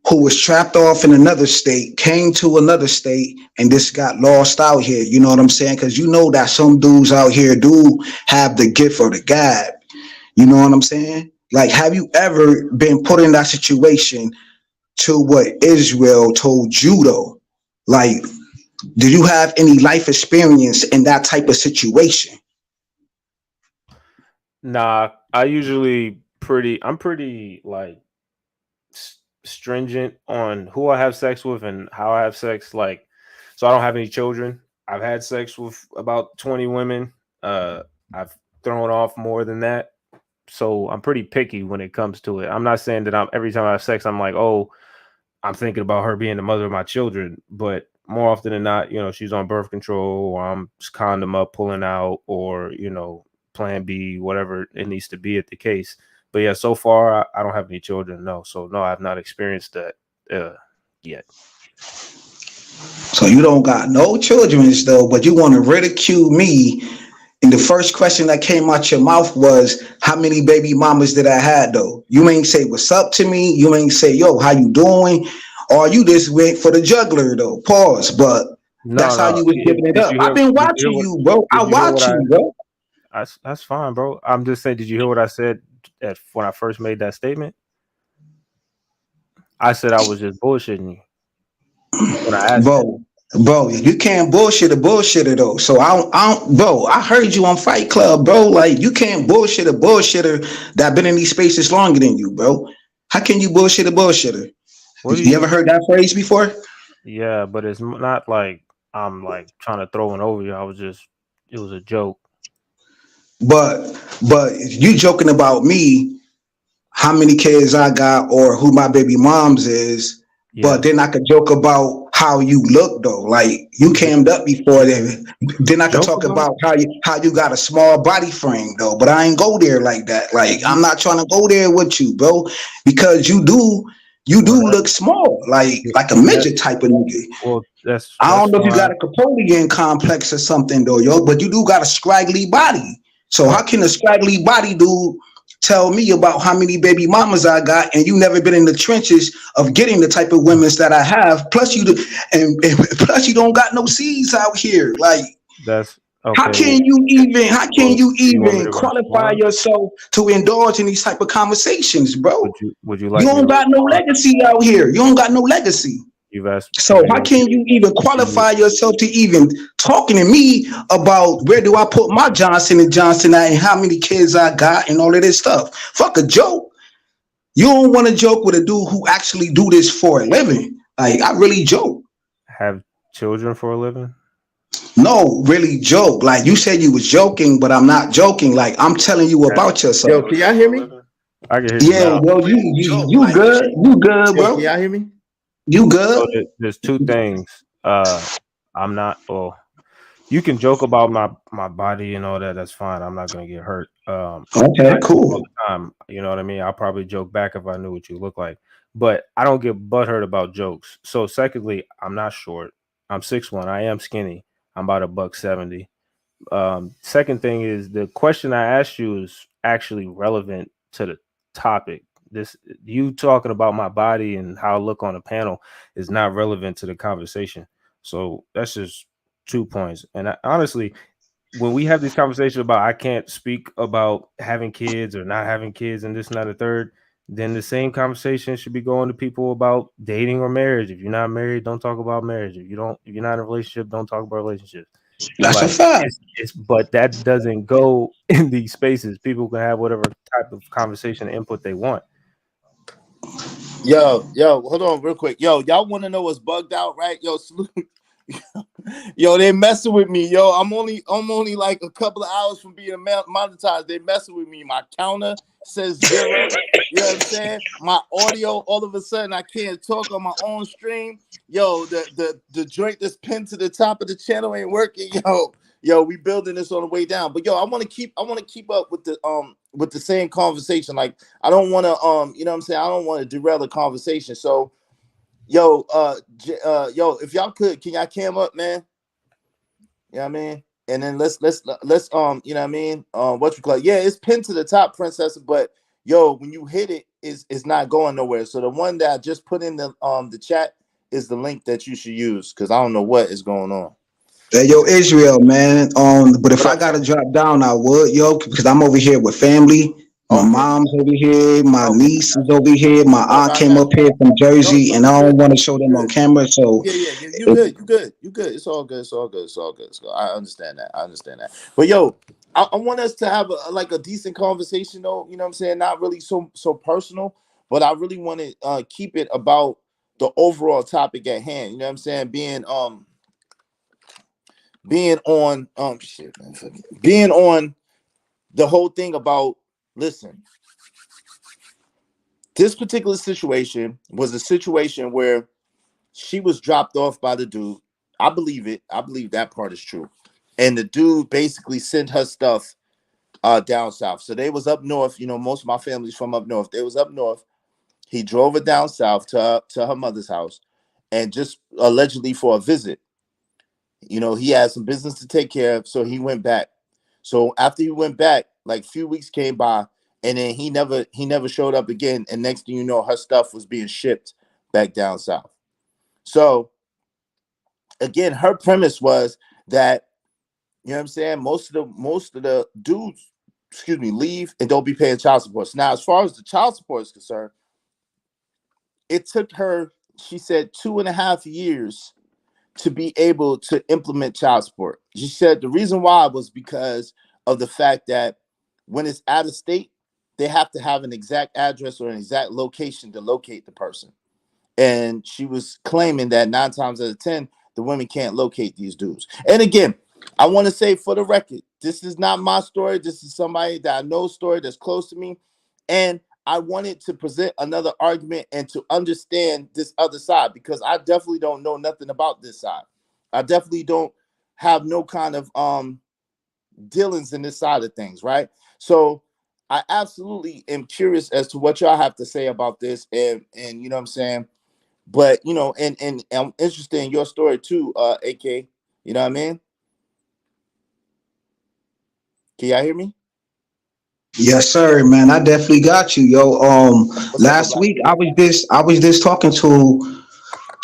who was trapped off in another state, came to another state, and just got lost out here? You know what I'm saying? Because you know that some dudes out here do have the gift of the gab. You know what I'm saying? Like, have you ever been put in that situation to what Israel told you though? Like, do you have any life experience in that type of situation? Nah, I'm pretty like stringent on who I have sex with and how I have sex. Like, so I don't have any children. I've had sex with about 20 women. I've thrown off more than that. So I'm pretty picky when it comes to it. I'm not saying that every time I have sex, I'm like, oh, I'm thinking about her being the mother of my children, but more often than not, she's on birth control, or I'm condom up, pulling out, or plan B, whatever it needs to be at the case. But yeah, so far I don't have any children. No, so no, I've not experienced that yet. So you don't got no children though, but you want to ridicule me. And the first question that came out your mouth was, how many baby mamas did I had though? You ain't say what's up to me. You ain't say, yo, how you doing? Or you just went for the juggler though. Pause. But that's how No. you was giving it up. I've been watching you, bro. I Did you hear what watch you, bro. That's fine, bro. I'm just saying, did you hear what I said when I first made that statement? I said I was just bullshitting you when I asked that. Bro, you can't bullshit a bullshitter though. So bro, I heard you on Fight Club, bro. Like, you can't bullshit a bullshitter that been in these spaces longer than you, bro. How can you bullshit a bullshitter? You ever heard that phrase before? Yeah, but it's not like I'm like trying to throw it over you. It was a joke. But you joking about me, how many kids I got or who my baby moms is, but then I could joke about how you look though. Like, you cammed up before then I could talk about how you got a small body frame though, but I ain't go there like that. Like, I'm not trying to go there with you, bro, because you do look small, like a midget type of nigga. Well, I don't know if you got a Napoleon complex or something though, yo, but you do got a scraggly body. So how can a scraggly body dude tell me about how many baby mamas I got, and you never been in the trenches of getting the type of women's that I have? Plus plus you don't got no seeds out here. Like, that's How Okay. can you even? How can Well, you you want me even to qualify respond? yourself to indulge in these type of conversations, bro? Would you You like me to don't got no respond? legacy out here. You don't got no legacy. You've asked. So how can you even You qualify yourself to even talking to me about where do I put my Johnson and Johnson at and how many kids I got and all of this stuff? Fuck a joke. You don't want to joke with a dude who actually do this for a living. Like I really joke. have children for a living? No, really joke. Like you said you was joking, but I'm not joking. Like I'm telling you Have about yourself. Yo, can children y'all for hear a me? living? I can hear you Yeah, now. yo, you good. You good, Yo, can bro. y'all hear me? You So good. there's two things. I'm not. Well, you can joke about my body and all that. That's fine. I'm not gonna get hurt. Okay, I joke all cool. the time. You know what I mean? I'll probably joke back if I knew what you look like. But I don't get butthurt about jokes. So secondly, I'm not short. I'm 6'1". I am skinny. I'm about a buck 70. Second thing is the question I asked you is actually relevant to the topic. This you talking about my body and how I look on a panel is not relevant to the conversation. So that's just 2 points. And honestly, when we have these conversations about I can't speak about having kids or not having kids and this and that and the third, then the same conversation should be going to people about dating or marriage. If you're not married, don't talk about marriage. If you're not in a relationship, don't talk about relationships. That's a Like fact. it's but that doesn't go in these spaces. People can have whatever type of conversation and input they want. Yo, hold on real quick. Yo, y'all want to know what's bugged out, right? Yo, salute. Yo, they messing with me. Yo, I'm only like a couple of hours from being monetized. They messing with me. My counter says 0. You know what I'm saying? My audio, all of a sudden, I can't talk on my own stream. Yo, the joint that's pinned to the top of the channel ain't working. Yo, we building this on the way down. But yo, I want to keep up with the same conversation. Like I don't want to you know what I'm saying? I don't want to derail the conversation. So yo, if y'all could, can y'all cam up, man? You know what I mean? And then let's you know what I mean? What you call it? Yeah, it's pinned to the top, princess, but yo, when you hit it, it's not going nowhere. So the one that I just put in the chat is the link that you should use because I don't know what is going on. Hey, yo, Israel, man. But if What I up? gotta drop down, I would, yo, because I'm over here with family. My Okay. mom's over here, my Okay. niece is over here, my No, aunt I came got up you. here from No, Jersey, and you I don't good. want to show them You on good. camera. So, Yeah, you good. You good. You good. It's all good. It's all good. It's all good. So I understand that. I understand that. But yo, I want us to have a decent conversation though. You know what I'm saying? Not really so personal, but I really want to keep it about the overall topic at hand. You know what I'm saying? Being on shit, man. Being on the whole thing about listen. This particular situation was a situation where she was dropped off by the dude. I believe it. I believe that part is true. And the dude basically sent her stuff down south. So they was up north. You know, most of my family's from up north. They was up north. He drove her down south to her mother's house and just allegedly for a visit. You know, he had some business to take care of, so he went back. So after he went back, like a few weeks came by, and then he never showed up again. And next thing you know, her stuff was being shipped back down south. So again, her premise was that you know what I'm saying. Most of the dudes, excuse me, leave and don't be paying child support. Now, as far as the child support is concerned, it took her, she said, 2.5 years to be able to implement child support. She said the reason why was because of the fact that when it's out of state, they have to have an exact address or an exact location to locate the person. And she was claiming that 9 times out of 10, the women can't locate these dudes. And again, I want to say for the record, this is not my story. This is somebody that I know story that's close to me. And I wanted to present another argument and to understand this other side because I definitely don't know nothing about this side. I definitely don't have no kind of dealings in this side of things, right? So I absolutely am curious as to what y'all have to say about this and you know what I'm saying? But you know, and I'm interested in your story too, AK. You know what I mean? Can y'all hear me? yes, sir, man. I definitely got you, yo. What's up, Last Black? week I was just talking to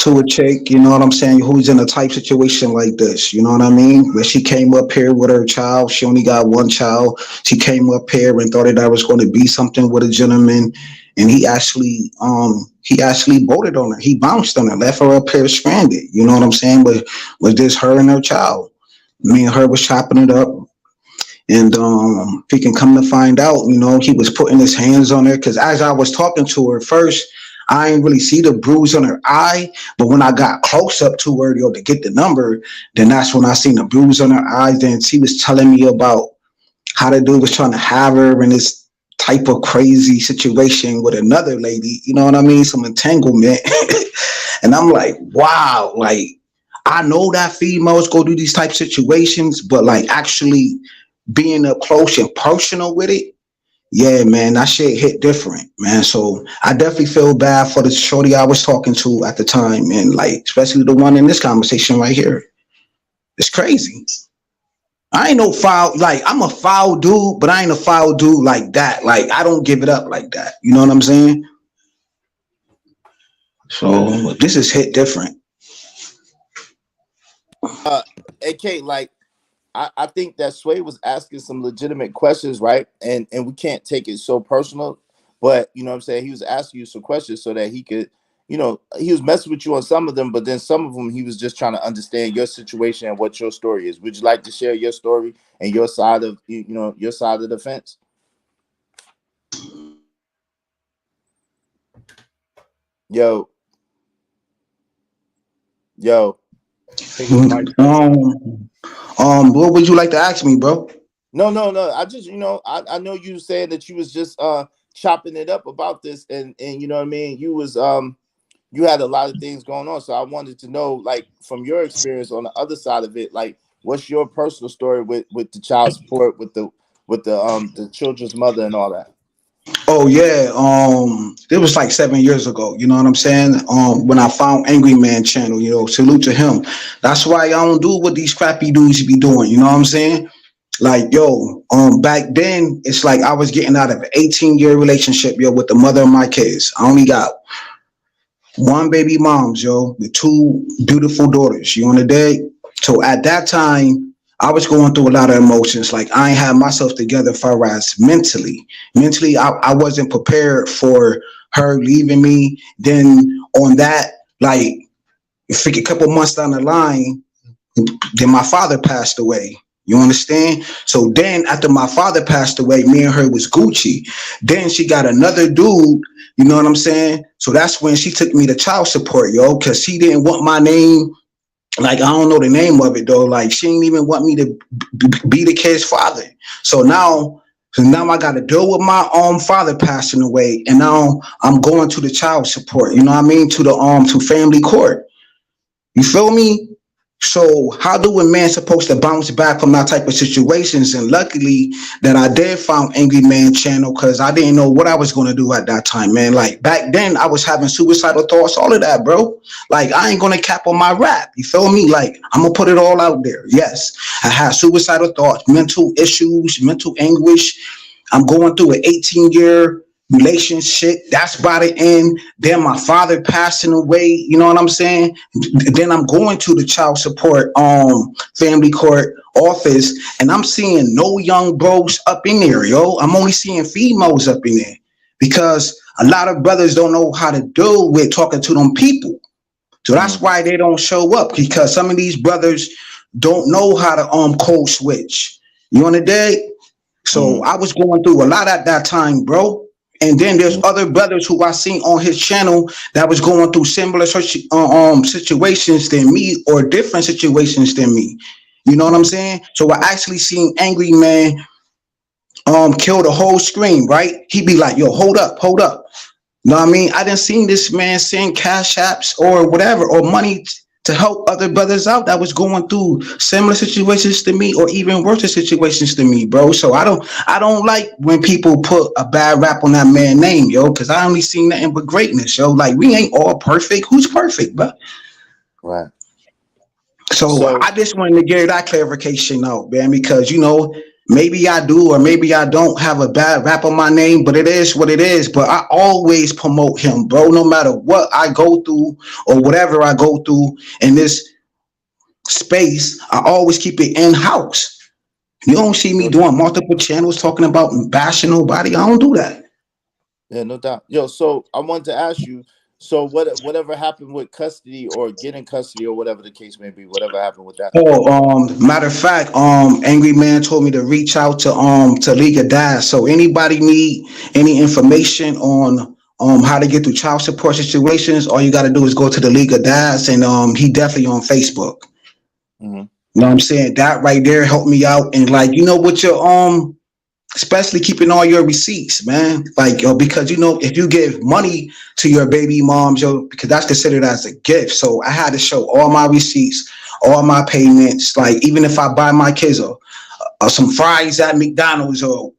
to a chick, you know what I'm saying, who's in a type situation like this, you know what I mean? Where she came up here with her child, she only got one child. She came up here and thought that I was going to be something with a gentleman, and he actually voted on her. He bounced on her, left her up here stranded. You know what I'm saying? But was this her and her child? Me and her was chopping it up. And he can come to find out, you know, he was putting his hands on her because as I was talking to her first, I didn't really see the bruise on her eye. But when I got close up to her, to get the number, then that's when I seen the bruise on her eyes. Then she was telling me about how the dude was trying to have her in this type of crazy situation with another lady. You know what I mean? Some entanglement. And I'm like, wow, like I know that females go through these type of situations, but like actually being up close and personal with it, yeah, man, that shit hit different, man. So I definitely feel bad for the shorty I was talking to at the time, and like especially the one in this conversation right here. It's crazy. I ain't no foul, like I'm a foul dude, but I ain't a foul dude like that. Like I don't give it up like that. You know what I'm saying? So this is hit different. AK, like I think that Sway was asking some legitimate questions, right? And we can't take it so personal, but you know what I'm saying? He was asking you some questions so that he could, you know, he was messing with you on some of them, but then some of them he was just trying to understand your situation and what your story is. Would you like to share your story and your side of your side of the fence? Yo. What would you like to ask me, bro? No. I just, I know you saying that you was just chopping it up about this, and you know what I mean. You was you had a lot of things going on, so I wanted to know, like, from your experience on the other side of it, like, what's your personal story with the child support, with the children's mother and all that. Oh yeah, it was like 7 years ago. You know what I'm saying? When I found Angry Man channel, salute to him. That's why I don't do what these crappy dudes be doing. You know what I'm saying? Like, yo, back then it's like I was getting out of an 18-year relationship, yo, with the mother of my kids. I only got one baby moms, yo, with two beautiful daughters. You on the day? So at that time, I was going through a lot of emotions. Like I ain't had myself together far as mentally. Mentally, I wasn't prepared for her leaving me. Then on that, like a couple months down the line, then my father passed away. You understand? So then after my father passed away, me and her was Gucci. Then she got another dude, you know what I'm saying? So that's when she took me to child support, yo, because she didn't want my name. Like, I don't know the name of it though. Like, she didn't even want me to be the kid's father. So now I got to deal with my father passing away, and now I'm going to the child support. You know what I mean? To the to family court. You feel me? So how do a man supposed to bounce back from that type of situations? And luckily that I did find Angry Man channel, because I didn't know what I was going to do at that time, man. Like back then I was having suicidal thoughts, all of that, bro. Like I ain't going to cap on my rap. You feel me? Like I'm going to put it all out there. Yes, I had suicidal thoughts, mental issues, mental anguish. I'm going through an 18-year relationship. That's by the end. Then my father passing away. You know what I'm saying? Then I'm going to the child support family court office, and I'm seeing no young bros up in there, yo. I'm only seeing females up in there because a lot of brothers don't know how to deal with talking to them people. So that's why they don't show up, because some of these brothers don't know how to code switch. You on the day? So I was going through a lot at that time, bro. And then there's other brothers who I seen on his channel that was going through similar situations than me, or different situations than me. You know what I'm saying? So I actually seen Angry Man kill the whole screen, right? He'd be like, yo, hold up. You know what I mean? I didn't seen this man send cash apps or whatever, or money to help other brothers out that was going through similar situations to me, or even worse situations to me, bro. So I don't like when people put a bad rap on that man's name, yo, because I only seen nothing but greatness, yo. Like we ain't all perfect. Who's perfect, bro? Right. So I just wanted to get that clarification out, man, because Maybe I do, or maybe I don't have a bad rap on my name, but it is what it is. But I always promote him, bro. No matter what I go through or whatever I go through in this space, I always keep it in house. You don't see me No, doing multiple channels talking about bashing nobody. I don't do that. yeah, no doubt. Yo, so I wanted to ask you, so whatever happened with custody or getting custody or whatever the case may be, whatever happened with that? Oh, matter of fact, Angry Man told me to reach out to League of Dads. So anybody need any information on how to get through child support situations, all you gotta do is go to the League of Dads, and he definitely on Facebook. Mm-hmm. You know what I'm saying? That right there helped me out, and like, you know, with your especially keeping all your receipts, man. Like, yo, because you know, if you give money to your baby moms, yo, because that's considered as a gift. So I had to show all my receipts, all my payments. Like, even if I buy my kids some fries at McDonald's or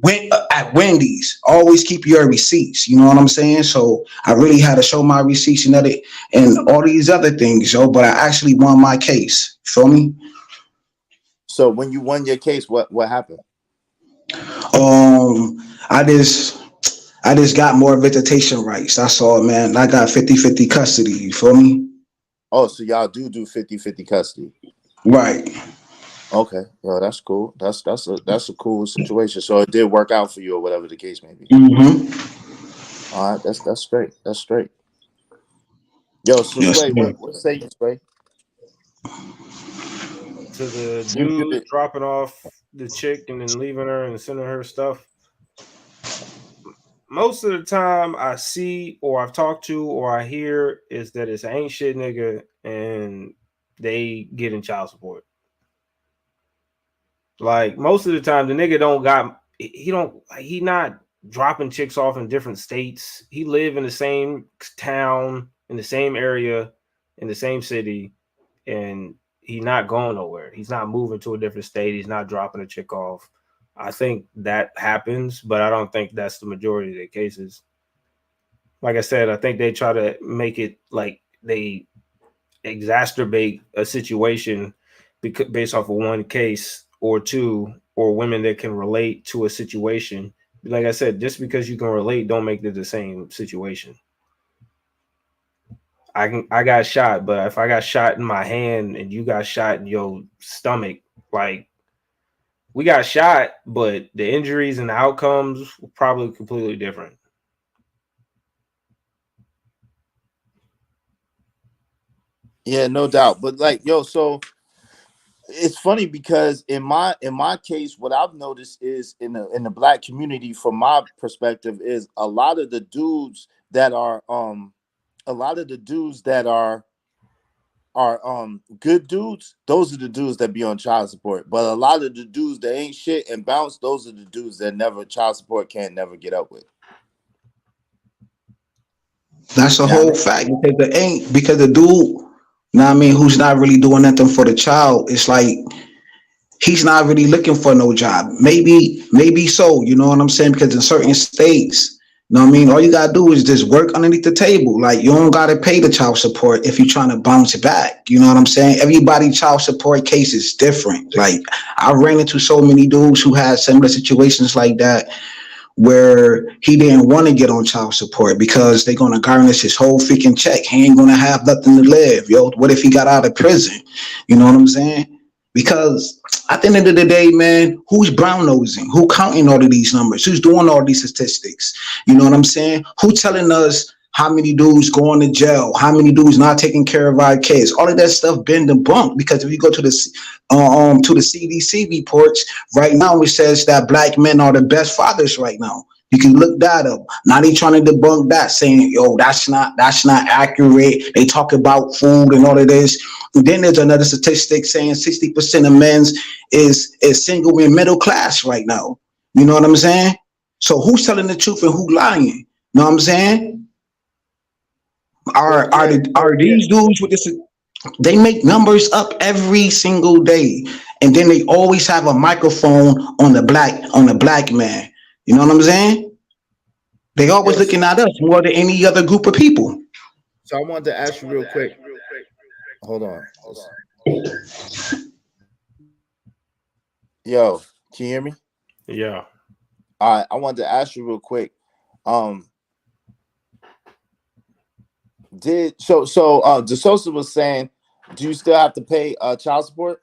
went at Wendy's, always keep your receipts. You know what I'm saying? So I really had to show my receipts and all these other things, yo. But I actually won my case. Feel me? So when you won your case, what happened? Um, I just I just got more visitation rights. That's all, man. I got 50-50 custody. You feel me? Oh, so y'all do 50-50 custody. Right. Okay. Well, that's cool. That's a cool situation. So it did work out for you or whatever the case may be. Mm-hmm. All right, that's straight. That's straight. Yo, so Yes, Sway, sir. what say you, Sway? To the You dude good? dropping off the chick and then leaving her and sending her stuff. Most of the time I see or I've talked to or I hear is that it's ain't shit nigga and they get in child support. Like most of the time the nigga he not dropping chicks off in different states. He live in the same town, in the same area, in the same city, and he's not going nowhere. He's not moving to a different state. He's not dropping a chick off. I think that happens, but I don't think that's the majority of the cases. Like I said, I think they try to make it like they exacerbate a situation based off of one case or two or women that can relate to a situation. Like I said, just because you can relate, don't make it the same situation. I got shot, but if I got shot in my hand and you got shot in your stomach, like we got shot, but the injuries and the outcomes were probably completely different. Yeah, no doubt. But like, yo, so it's funny because in my case, what I've noticed is in the black community, from my perspective, is a lot of the dudes that are good dudes, those are the dudes that be on child support. But a lot of the dudes that ain't shit and bounce, those are the dudes that never child support can't never get up with. That's a Yeah, whole fact because the dude, know what I mean, who's not really doing nothing for the child, it's like he's not really looking for no job. Maybe so, you know what I'm saying? Because in certain states, you know what I mean, all you gotta do is just work underneath the table. Like you don't gotta pay the child support if you're trying to bounce it back. You know what I'm saying? Everybody child support case is different. Like I ran into so many dudes who had similar situations like that where he didn't want to get on child support because they're gonna garnish his whole freaking check. He ain't gonna have nothing to live. Yo, what if he got out of prison? You know what I'm saying? Because at the end of the day, man, who's brown nosing? Who counting all of these numbers? Who's doing all these statistics? You know what I'm saying? Who telling us how many dudes going to jail? How many dudes not taking care of our kids? All of that stuff been debunked because if you go to the CDC reports right now, it says that black men are the best fathers right now. You can look that up. Now they trying to debunk that, saying, "Yo, that's not accurate." They talk about food and all of this. And then there's another statistic saying 60% of men's is single and middle class right now. You know what I'm saying? So who's telling the truth and who lying? You know what I'm saying? but yeah, Are these dudes with this? They make numbers up every single day, and then they always have a microphone on the black man. You know what I'm saying? They always yo, looking at us more than any other group of people. so I wanted to ask you real quick. Hold on. Yo, Can you hear me? Yeah. All right, I wanted to ask you real quick. DeSosa was saying, do you still have to pay child support?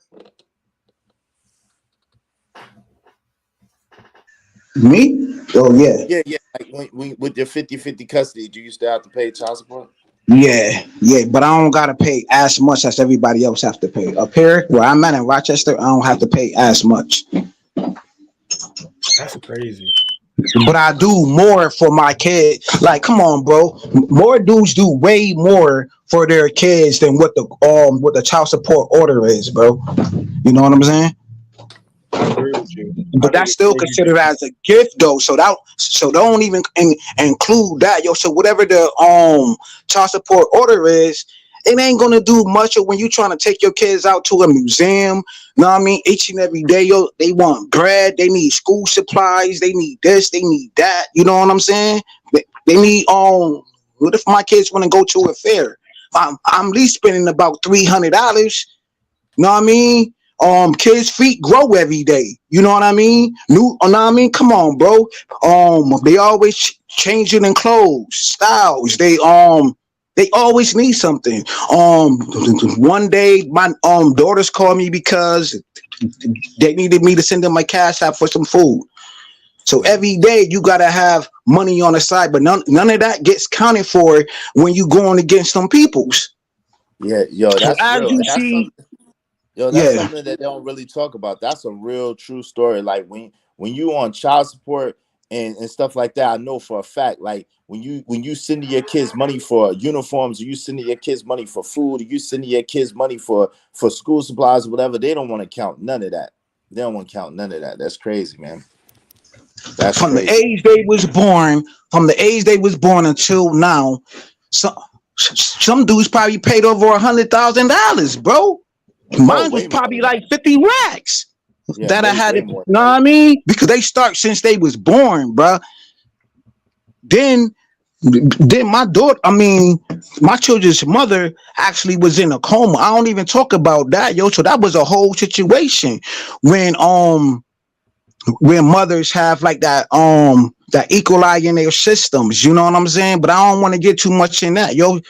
Me? Oh yeah. Yeah. Like when with your 50-50 custody, do you still have to pay child support? Yeah, but I don't gotta pay as much as everybody else have to pay. Up here, where I'm at in Rochester, I don't have to pay as much. That's crazy. But I do more for my kid. Like, come on, bro. More dudes do way more for their kids than what the child support order is, bro. You know what I'm saying? I agree with you. I But think that's it's still crazy. considered as a gift though. So don't even include that, yo. So whatever the child support order is, it ain't gonna do much when you trying to take your kids out to a museum. Know what I mean? Each and every day, yo, they want bread, they need school supplies, they need this, they need that. You know what I'm saying? They need what if my kids want to go to a fair? I'm at least spending about $300. Know what I mean? Kids' feet grow every day. You know what I mean? Know what I mean? Come on, bro. They always changing in clothes, styles. They always need something. One day my daughters called me because they needed me to send them my cash app for some food. So every day you gotta have money on the side, but none of that gets counted for when you going against some peoples. Yeah, yo, So that's as real. you And that's see, something. Yo, that's yeah. something that they don't really talk about. That's a real true story. Like when you on child support and stuff like that, I know for a fact. Like when you sending your kids money for uniforms, or you sending your kids money for food, or you sending your kids money for school supplies or whatever, they don't want to count none of that. They don't want to count none of that. That's crazy, man. That's From the crazy. age they was born until now, some dudes probably paid over $100,000, bro. Oh, Mine was way more probably than that. like 50 racks Yeah, that I had way it. more Know than what that. I mean? Because they start since they was born, bro. Then, then my daughter, my children's mother actually was in a coma. I don't even talk about that, yo. So that was a whole situation when where mothers have like that equalize in their systems, you know what I'm saying? But I don't want to get too much in that. Yo,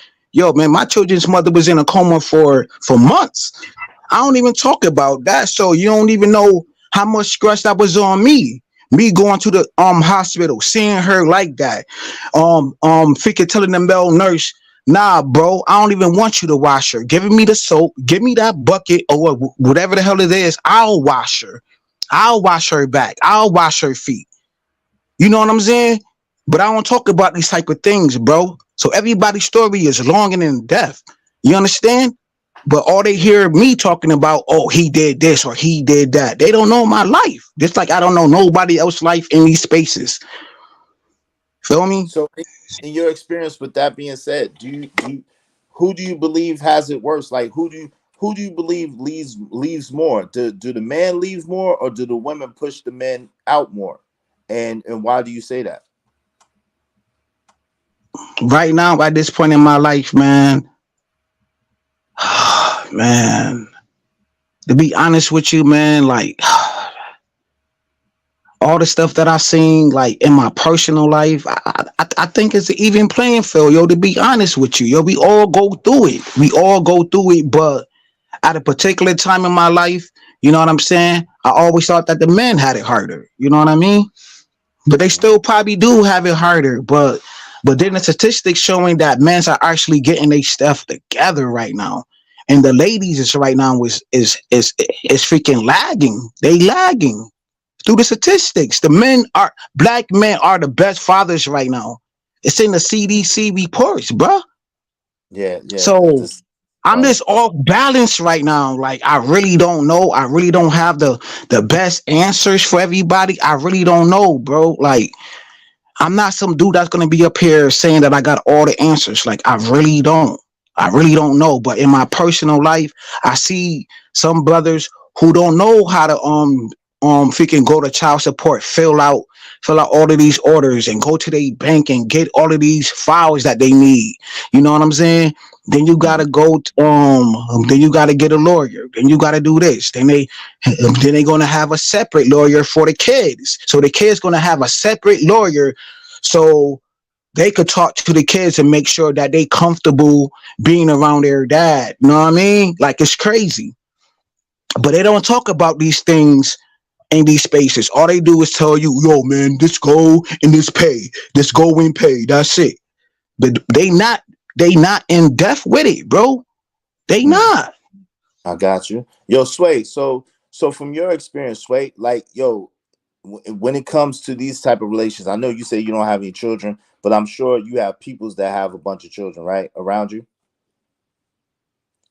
man, my children's mother was in a coma for months. I don't even talk about that. So you don't even know how much stress that was on me. Me going to the hospital, seeing her like that. Freaking telling the male nurse, nah, bro, I don't even want you to wash her. Giving me the soap, give me that bucket or whatever the hell it is. I'll wash her. I'll wash her back. I'll wash her feet. You know what I'm saying? But I don't talk about these type of things, bro. So everybody's story is longer than death. You understand? But all they hear me talking about, oh, he did this or he did that. They don't know my life. Just like I don't know nobody else's life in these spaces. Feel me? So, in your experience, with that being said, who do you believe has it worse? Like, who do you believe leaves more? Do the man leave more, or do the women push the men out more? And why do you say that? Right now, at this point in my life, man, man, to be honest with you, man, like all the stuff that I seen, like in my personal life, I think it's an even playing field, yo. To be honest with you, yo, we all go through it. We all go through it, but at a particular time in my life, you know what I'm saying? I always thought that the men had it harder. You know what I mean? But they still probably do have it harder. But then the statistics showing that men are actually getting their stuff together right now. And the ladies is right now is freaking lagging. They lagging through the statistics. Black men are the best fathers right now. It's in the CDC reports, bro. Yeah, So this I'm funny. just off balance right now. Like I really don't know. I really don't have the best answers for everybody. I really don't know, bro. Like I'm not some dude that's gonna be up here saying that I got all the answers. Like I really don't. I really don't know. But in my personal life, I see some brothers who don't know how to freaking go to child support, fill out fill out all of these orders and go to their bank and get all of these files that they need. You know what I'm saying? Then you gotta go. Then you gotta get a lawyer. Then you gotta do this. Then they gonna have a separate lawyer for the kids. So the kids gonna have a separate lawyer, so they could talk to the kids and make sure that they comfortable being around their dad. You know what I mean? Like, it's crazy. But they don't talk about these things in these spaces. All they do is tell you, yo, man, this go and this pay. This go and pay. That's it. But they not in depth with it, bro. They not. I got you. Yo, Sway. So from your experience, Sway, like, yo, when it comes to these type of relations, I know you say you don't have any children, but I'm sure you have peoples that have a bunch of children, right, around you.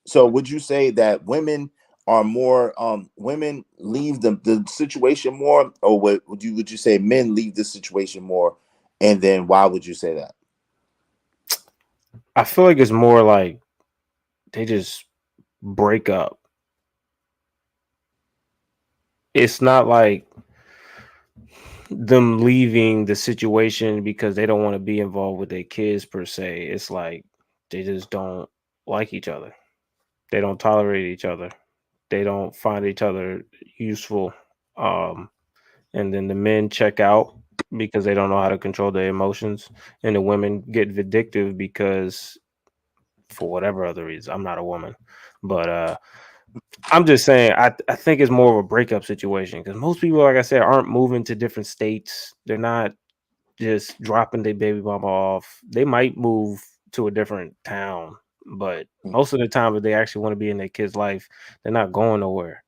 So would you say that women are more women leave the situation more, or would you say men leave the situation more? And then why would you say that? I feel like it's more like they just break up. It's not like them leaving the situation because they don't want to be involved with their kids per se. It's like they just don't like each other. They don't tolerate each other. They don't find each other useful. Um, and then the men check out because they don't know how to control their emotions, and the women get vindictive because for whatever other reason. I'm not a woman, but I'm just saying I think it's more of a breakup situation because most people, like I said, aren't moving to different states. They're not just dropping their baby mama off. They might move to a different town, but most of the time, if they actually want to be in their kid's life, they're not going nowhere.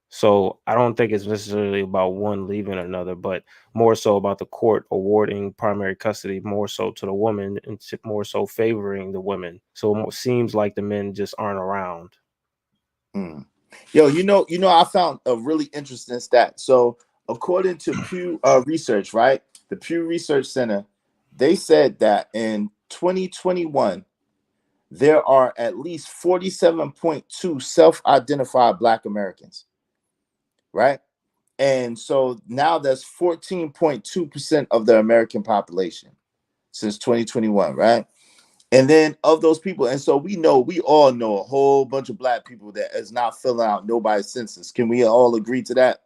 So I don't think it's necessarily about one leaving another, but more so about the court awarding primary custody more so to the woman and more so favoring the women. So it seems like the men just aren't around. Yo, I found a really interesting stat. So according to Pew Research, right, the Pew Research Center, they said that in 2021 there are at least 47.2 self-identified Black Americans, right? And so now that's 14.2% of the American population since 2021, right? And then of those people, and so we all know a whole bunch of Black people that is not filling out nobody's census. Can we all agree to that?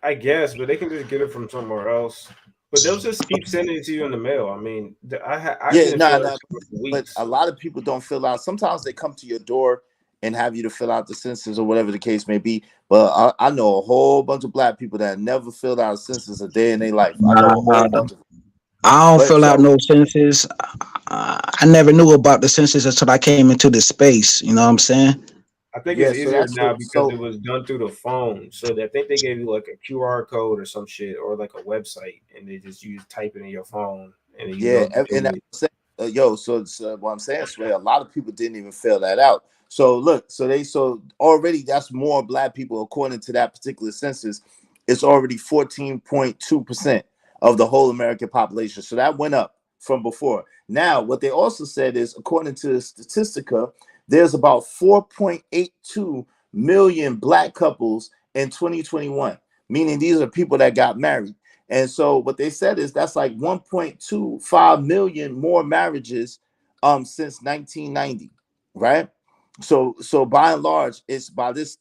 I guess, but they can just get it from somewhere else. But they'll just keep sending it to you in the mail. I mean, I didn't fill it for but weeks. a lot of people don't fill out. Sometimes they come to your door and have you to fill out the census or whatever the case may be. But I know a whole bunch of Black people that never filled out a census a day in their life. I know a whole bunch of them. I don't But fill out so no census. I never knew about the census until I came into this space. You know what I'm saying? I think it's yeah, so easier that's now so because it so was done through the phone. So I think they gave you like a QR code or some shit or like a website, and they just use type it in your phone, and then you know yeah, what to and do I'm it. saying, so what I'm saying, Sway, a lot of people didn't even fill that out. So look, so already that's more Black people according to that particular census. It's already 14.2% of the whole American population. So that went up from before. Now, what they also said is, according to Statistica, there's about 4.82 million Black couples in 2021, meaning these are people that got married. And so what they said is that's like 1.25 million more marriages since 1990, right? So by and large, it's by this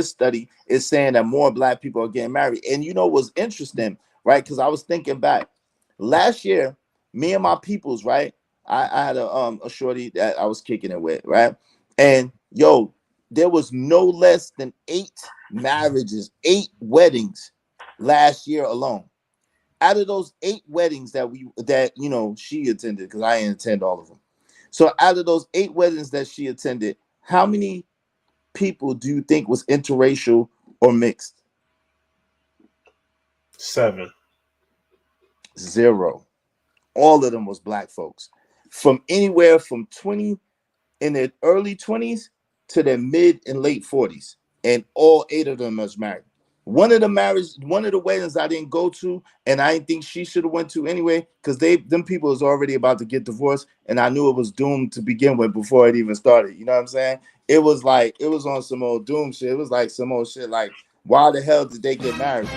study, it's saying that more Black people are getting married. And you know what's interesting, right? Because I was thinking back last year, me and my peoples, right? I had a shorty that I was kicking it with, right? And yo, there was no less than 8 marriages, 8 weddings last year alone. Out of those 8 weddings that she attended, because I didn't attend all of them. So out of those 8 weddings that she attended, how many people do you think was interracial or mixed? 7. 0. All of them was Black folks, from anywhere from 20 in their early 20s to their mid and late 40s, and all 8 of them was married. One of the weddings I didn't go to, and I didn't think she should have went to anyway, because them people was already about to get divorced, and I knew it was doomed to begin with before it even started. You know what I'm saying? It was on some old doom shit. It was like some old shit like why the hell did they get married?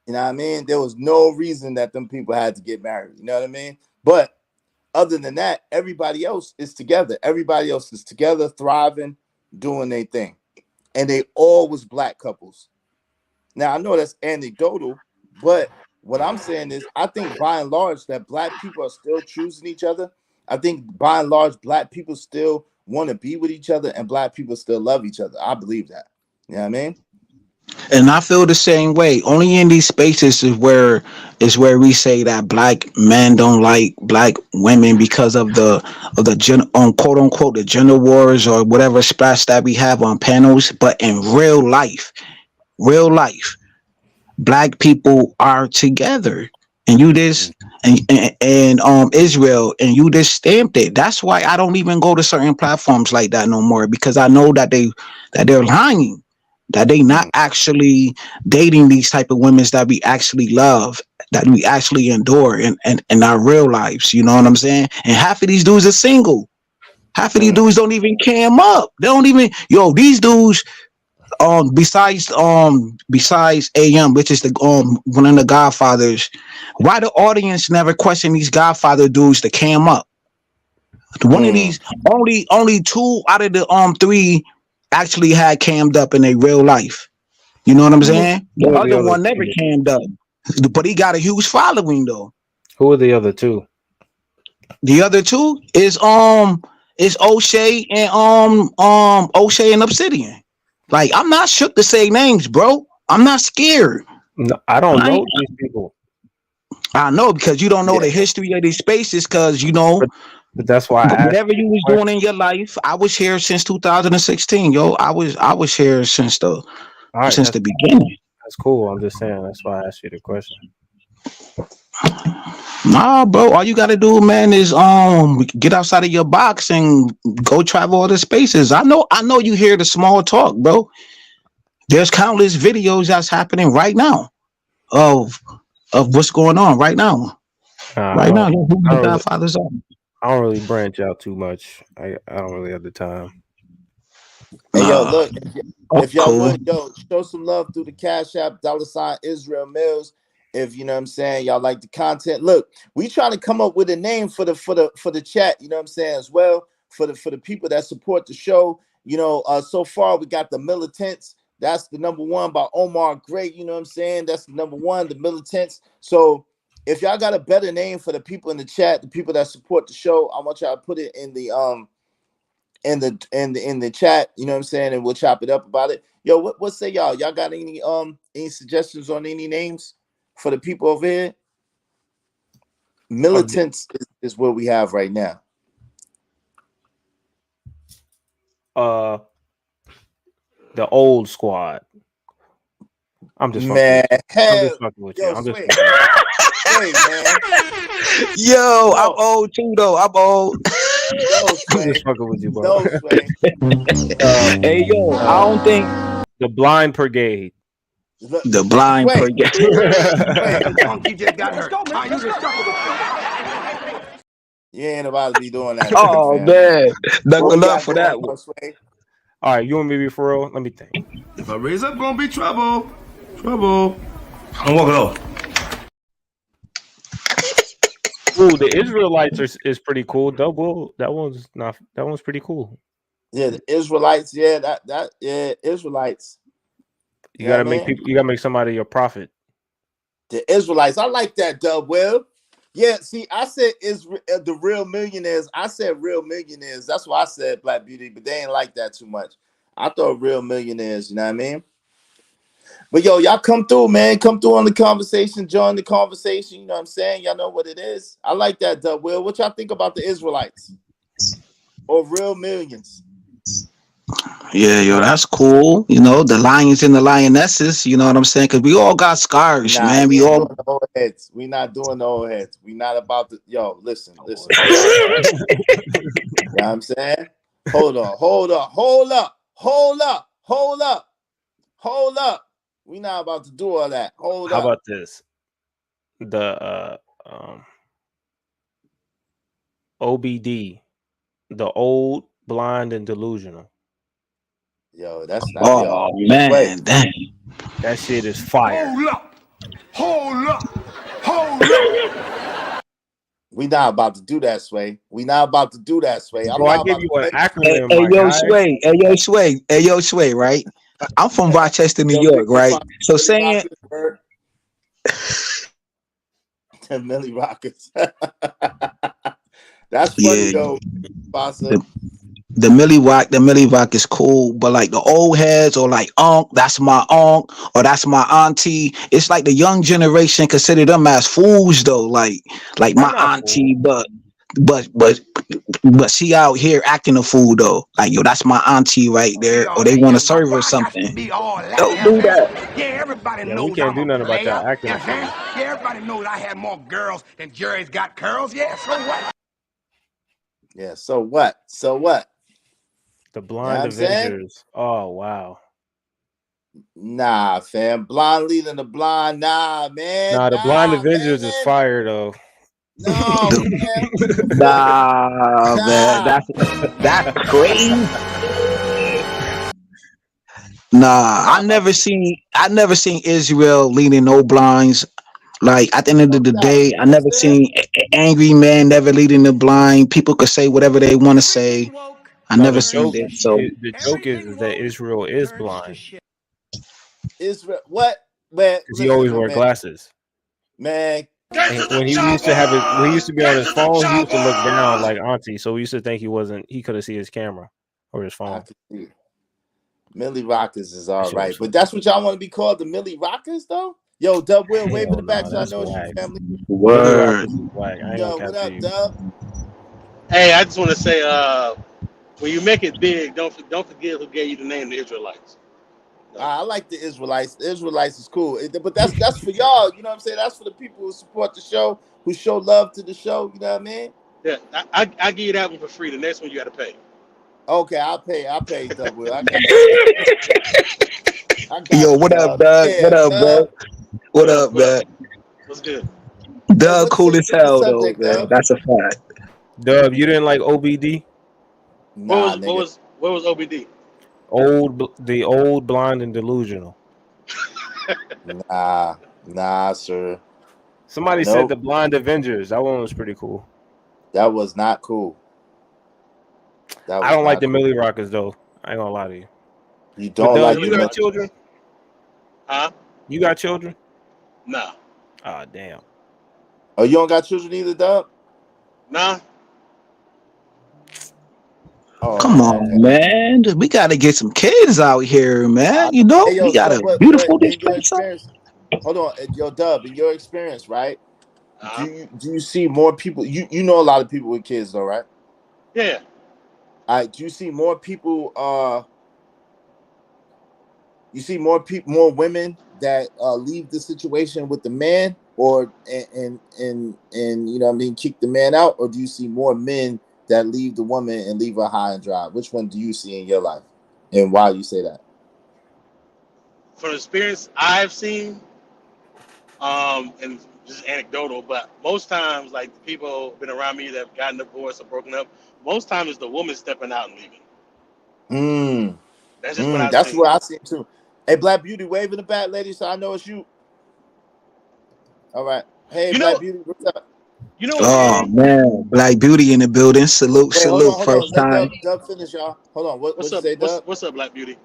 You know what I mean? There was no reason that them people had to get married. You know what I mean? But other than that, everybody else is together. Everybody else is together, thriving, doing their thing. And they all was black couples. Now, I know that's anecdotal, but what I'm saying is I think by and large that black people are still choosing each other. I think by and large black people still want to be with each other and black people still love each other. I believe that. You know what I mean? And I feel the same way. Only in these spaces is where we say that black men don't like black women because of the quote unquote the gender wars or whatever splash that we have on panels. But in real life, black people are together. And you just and Israel and you just stamped it. That's why I don't even go to certain platforms like that no more, because I know that they're lying, that they not actually dating these type of women that we actually love, that we actually endure in our real lives. You know what I'm saying? And half of these dudes are single. Half of these dudes don't even cam up. They don't even these dudes besides AM, which is the one of the Godfathers, why the audience never question these Godfather dudes to cam up? One of these only two out of the three actually had cammed up in their real life. You know what I'm saying? The Who are the other other one never two? cammed up, but he got a huge following though. Who are the other two? The other two is O'Shea and O'Shea and Obsidian. Like, I'm not shook to say names, bro. I'm not scared. No, I don't I, know these people, I know, because you don't know Yeah. the history of these spaces, because but, but that's why I asked whatever you the was doing in question. your life, I was here since 2016, yo. I was here All right, since the beginning. that's cool. I'm just saying that's why I asked you the question. Nah, bro. All you gotta do, man, is get outside of your box and go travel other spaces. I know you hear the small talk, bro. There's countless videos that's happening right now of what's going on right now. Nah, Right now, who I the don't really, Godfathers are. I don't really branch out too much. I don't really have the time. Hey, yo, look, Oh, if y'all cool. would, show some love through the Cash App, $ Israel Mills. If you know what I'm saying, y'all like the content. Look, we trying to come up with a name for the chat, you know what I'm saying, as well, for the people that support the show. So far we got the Militants. That's the number one by Omar Gray, you know what I'm saying? That's the number one, the Militants. So if y'all got a better name for the people in the chat, the people that support the show, I want y'all to put it in the chat, you know what I'm saying, and we'll chop it up about it. Yo, what say y'all? Y'all got any suggestions on any names for the people over here? Militants is what we have right now. The old squad. I'm just Man, fucking with you. yo, I'm just Sway. Sway, man. Yo, I'm old too, though. I'm old. No, I'm Sway. just fucking with you, bro. No, Sway. Hey, yo, I don't think The Blind Brigade. Look, the blind Sway. forget. Sway. Funky just got hurt. I use a You ain't about to be doing that to me, Oh fam. man, What we knuckle up got for going that one. on, Sway? All right, you want me to be for real? Let me think. If I raise up, gonna be trouble. Trouble. I'm walking off. Ooh, the Israelites is pretty cool. That one's pretty cool. Yeah, the Israelites. Yeah, Israelites. You You know what gotta I make mean? people. You gotta make somebody your prophet. The Israelites. I like that, Dub Will. Yeah, see, I said the real millionaires. I said real millionaires. That's why I said Black Beauty, but they ain't like that too much. I thought real millionaires, you know what I mean? But yo, y'all come through, man. Come through on the conversation, join the conversation. You know what I'm saying? Y'all know what it is. I like that, Dub Will. What y'all think about the Israelites or real millions? Yeah, yo, that's cool. You know, the lions and the lionesses. You know what I'm saying? Because we all got scars, Nah, man. we We ain't all. doing the old heads. We not doing the old heads. We not about to. Yo, listen. You know what I'm saying? Hold on, hold up. We not about to do all that. Hold How up. about this? The OBD, the old, blind, and delusional. Yo, that's not Oh yo. Wait, man, dang. That shit is fire. Hold up. Hold up. Hold up. we not about to do that, Sway. We not about to do that, Sway. I'm Bro, I not gave about you to an play. Hey, acronym, hey, my yo, guy. Sway. Hey, yo, Sway. Hey, yo, Sway. Right. I'm from Rochester, New Yo, York. we Right. find So Millie saying, Rockers, word. The Millie Rockers. That's funny yeah, though, Bassa. the Millie Rock is cool, but like the old heads or like that's my unc or that's my auntie. It's like the young generation consider them as fools though. Like They're my not fools. auntie, but but she out here acting a fool though. Like yo, that's my auntie right Be there, or all they that. want to Yeah, serve her why got to something. be all that? Don't You know do what I'm that. saying? Yeah, everybody Yeah, we knows can't I'm do a nothing about player. that acting You a know what I'm fool. saying? Yeah, everybody knows I had more girls than Jerry's got curls. Yeah, so what? Yeah, so what? So what? The You know what Blind I'm saying? Avengers. Oh wow. Nah, fam. Blonde leading the blind. Nah, man. Nah, the Blind Nah, Avengers is man. fire though. No, fam. What? Nah, man, Nah. that's crazy. Nah, Nah, my I never seen Israel leading no blinds. Like at the end of the nah, day, you I know what never I'm saying? seen angry man never leading the blind. People could say whatever they want to say. I No, never seen that. So the joke is that Israel is blind Israel. What? Man, because he listen, always wear man. glasses. Man. And when he used to have it, when he used to be on his phone, he used to look down like Auntie. So we used to think he couldn't see his camera or his I phone. could see. Millie Rockers is That all shit was right. But funny. that's what y'all want to be called, the Millie Rockers, though? Yo, Dub Will, wave in Hell the back no, so I that's know it's you, whack. family. Millie word. Rockers is whack. I ain't gonna Yo, what cap to up, you. Dub? Hey, I just want to say, when you make it big, don't forget who gave you the name the Israelites. No. I like the Israelites. The Israelites is cool. But that's for y'all. You know what I'm saying? That's for the people who support the show, who show love to the show. You know what I mean? Yeah, I give you that one for free. The next one you got to pay. Okay, I'll pay Dub Will. I got you. I Yo, got you, what up, Dub. Doug? What Yeah, up, Dub. bro? What up, What up? man? What's good? Hey, Doug cool as what's the hell though, subject, man. Dub? That's a fact. Dub, you didn't like OBD? What Nah, was what nigga. was what was OBD? The old, blind, and delusional. Nah, sir. Somebody said Nope. the Blind Avengers. That one was pretty cool. That was not cool. That I was don't like not the cool. Millie Rockers though. I ain't gonna lie to you. You But don't Dub, like Millie you the got Millie. Rockers. children? Huh? You got children? Nah. Ah, damn. Oh, you don't got children either, Dub? Nah. Oh, Come on, okay. man. We gotta get some kids out here, man. You know, Hey, we yo, got so a but beautiful in your dispensation. experience, hold on, yo, Dub, in your experience, right? Uh-huh. Do you see more people? You know a lot of people with kids, though, right? Yeah. All right. Do you see more people? You see more people, more women that leave the situation with the man, or and you know what I mean, kick the man out, or do you see more men that leave the woman and leave her high and dry? Which one do you see in your life, and why you say that? From the experience I've seen, and just anecdotal, but most times, like the people been around me that have gotten divorced or broken up, most times it's the woman stepping out and leaving. Mm, That's just what I've that's seen. what I see too. Hey, Black Beauty, wave in the back, lady, so I know it's you. All right. Hey, You Black know, Beauty, what's up? you know what's Oh funny? man, Black Beauty in the building. Salute, Wait, salute. hold on. First Let time. Dub finish, y'all. Hold on. What's What'd you up? say, Dub? What's up, Black Beauty?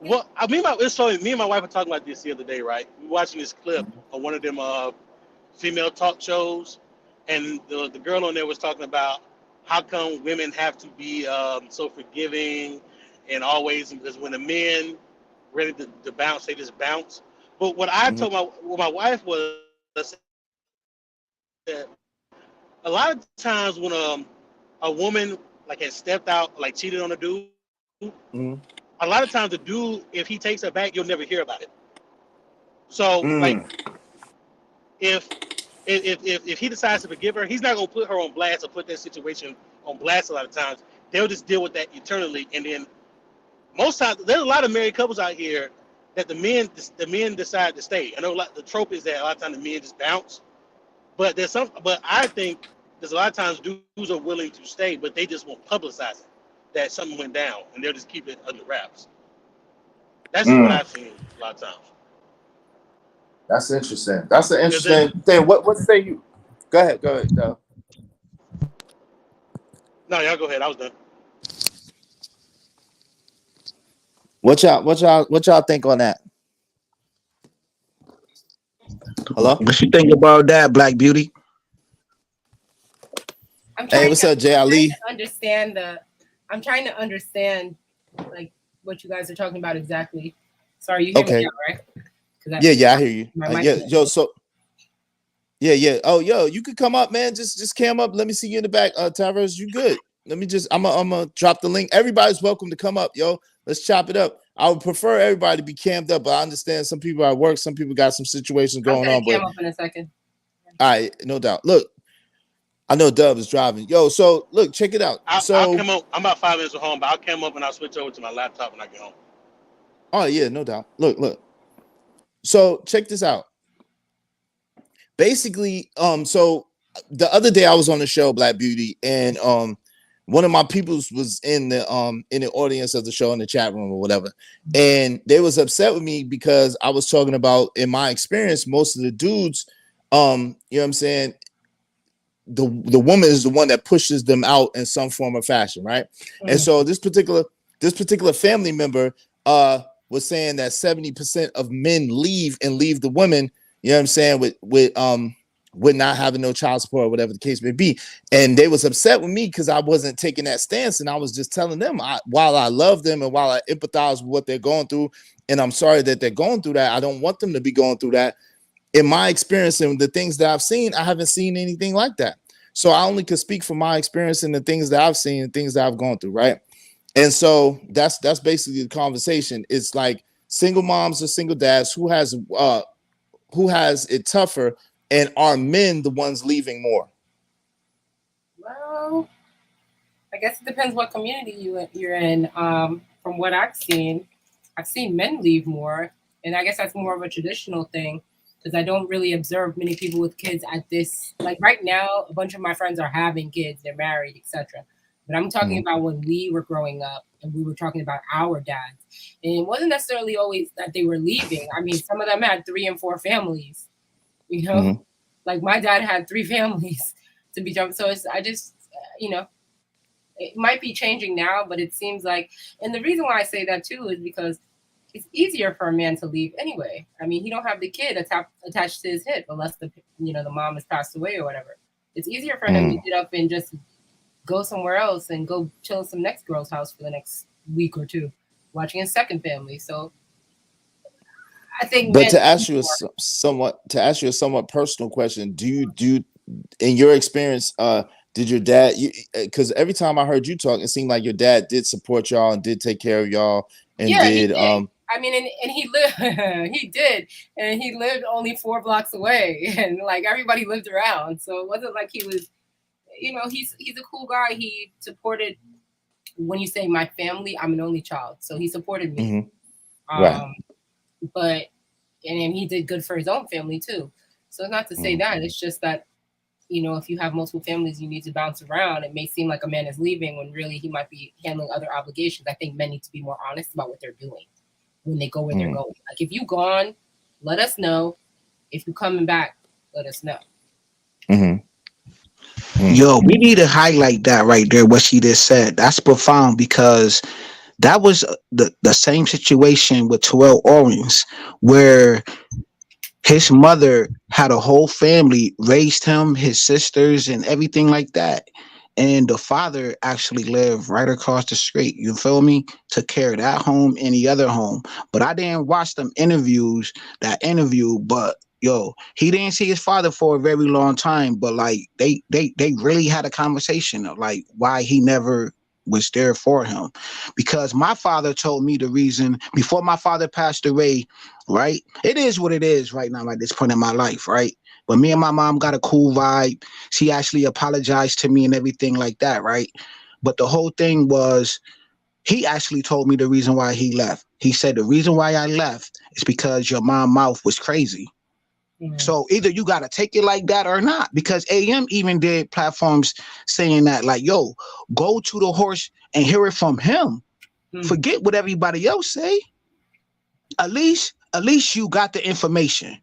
Well, I mean, it's funny. Me and my wife were talking about this the other day, right? We were watching this clip on one of them female talk shows, and the girl on there was talking about how come women have to be so forgiving and always, because when the men ready to bounce, they just bounce. But what I Mm-hmm. told my wife was that a lot of times when a woman like has stepped out, like cheated on a dude, Mm-hmm. a lot of times the dude, if he takes her back, you'll never hear about it. So like Mm. if if he decides to forgive her, he's not gonna put her on blast or put that situation on blast. A lot of times they'll just deal with that eternally, and then most times there's a lot of married couples out here that the men decide to stay. I know the trope is that a lot of times the men just bounce, but but I think there's a lot of times dudes are willing to stay, but they just won't publicize it that something went down, and they'll just keep it under wraps. That's just what I've seen a lot of times. That's interesting. That's an Is it? interesting thing. What say you? Go ahead. Go ahead. No, y'all go ahead. I was done. What y'all think on that? Hello. What you think about that, Black Beauty? Hey, what's up, Jay Ali? I'm trying to understand like what you guys are talking about exactly. Sorry, you hear me now, right? Yeah, I hear you. Yeah. Oh, yo, you could come up, man. Just cam up. Let me see you in the back. Tavares, you good? I'm gonna drop the link. Everybody's welcome to come up, yo. Let's chop it up. I would prefer everybody to be cammed up, but I understand some people are at work, some people got some situations going on. Cam up in a second. All right, no doubt. Look, I know Dub is driving. Yo, so look, check it out. I'll come up. I'm about 5 minutes from home, but I'll come up and I'll switch over to my laptop when I get home. Oh yeah, no doubt. Look. So check this out. Basically, so the other day I was on the show Black Beauty, and one of my peoples was in the audience of the show in the chat room or whatever, and they was upset with me because I was talking about, in my experience, most of the dudes, you know what I'm saying, the woman is the one that pushes them out in some form or fashion, right? And so this particular family member was saying that 70% of men leave the women, you know what I'm saying, with not having no child support or whatever the case may be. And they was upset with me because I wasn't taking that stance, and I was just telling them, while I love them and while I empathize with what they're going through, and I'm sorry that they're going through that, I don't want them to be going through that. In my experience and the things that I've seen, I haven't seen anything like that. So I only could speak from my experience and the things that I've seen and things that I've gone through, right? And so that's basically the conversation. It's like single moms or single dads, who has it tougher, and are men the ones leaving more? Well, I guess it depends what community you're in. From what I've seen men leave more, and I guess that's more of a traditional thing because I don't really observe many people with kids at this. Like right now, a bunch of my friends are having kids, they're married, etc. But I'm talking about when we were growing up and we were talking about our dads, and it wasn't necessarily always that they were leaving. I mean, some of them had 3 and 4 families. You know, like my dad had 3 families to be jumped. So I just, it might be changing now, but it seems like, and the reason why I say that too is because it's easier for a man to leave anyway. I mean, he don't have the kid attached to his hip unless the mom has passed away or whatever. It's easier for him to get up and just go somewhere else and go chill in some next girl's house for the next week or 2, watching his second family. So I think. But to ask you a somewhat personal question, do you in your experience, did your dad? Because every time I heard you talk, it seemed like your dad did support y'all and did take care of y'all and did. He did. I mean, and he lived. He did, and he lived only 4 blocks away, and like everybody lived around. So it wasn't like he was. He's a cool guy. He supported. When you say my family, I'm an only child, so he supported me. Right. But and he did good for his own family too. So it's not to say that, it's just that, if you have multiple families, you need to bounce around. It may seem like a man is leaving when really he might be handling other obligations. I think men need to be more honest about what they're doing when they go where they're going. Like if you gone, let us know. If you coming back, let us know. Yo, we need to highlight that right there, what she just said. That's profound because that was the same situation with Terrell Owens, where his mother had a whole family, raised him, his sisters, and everything like that. And the father actually lived right across the street. You feel me? Took care of that home, any other home. But I didn't watch that interview, but yo, he didn't see his father for a very long time. But like they really had a conversation of like why he never was there for him. Because my father told me the reason before my father passed away, right? It is what it is right now at this point in my life, right? But me and my mom got a cool vibe. She actually apologized to me and everything like that, right? But the whole thing was, he actually told me the reason why he left. He said, the reason why I left is because your mom's mouth was crazy. So either you got to take it like that or not, because AM even did platforms saying that, like, yo, go to the horse and hear it from him. Forget what everybody else say. at least you got the information.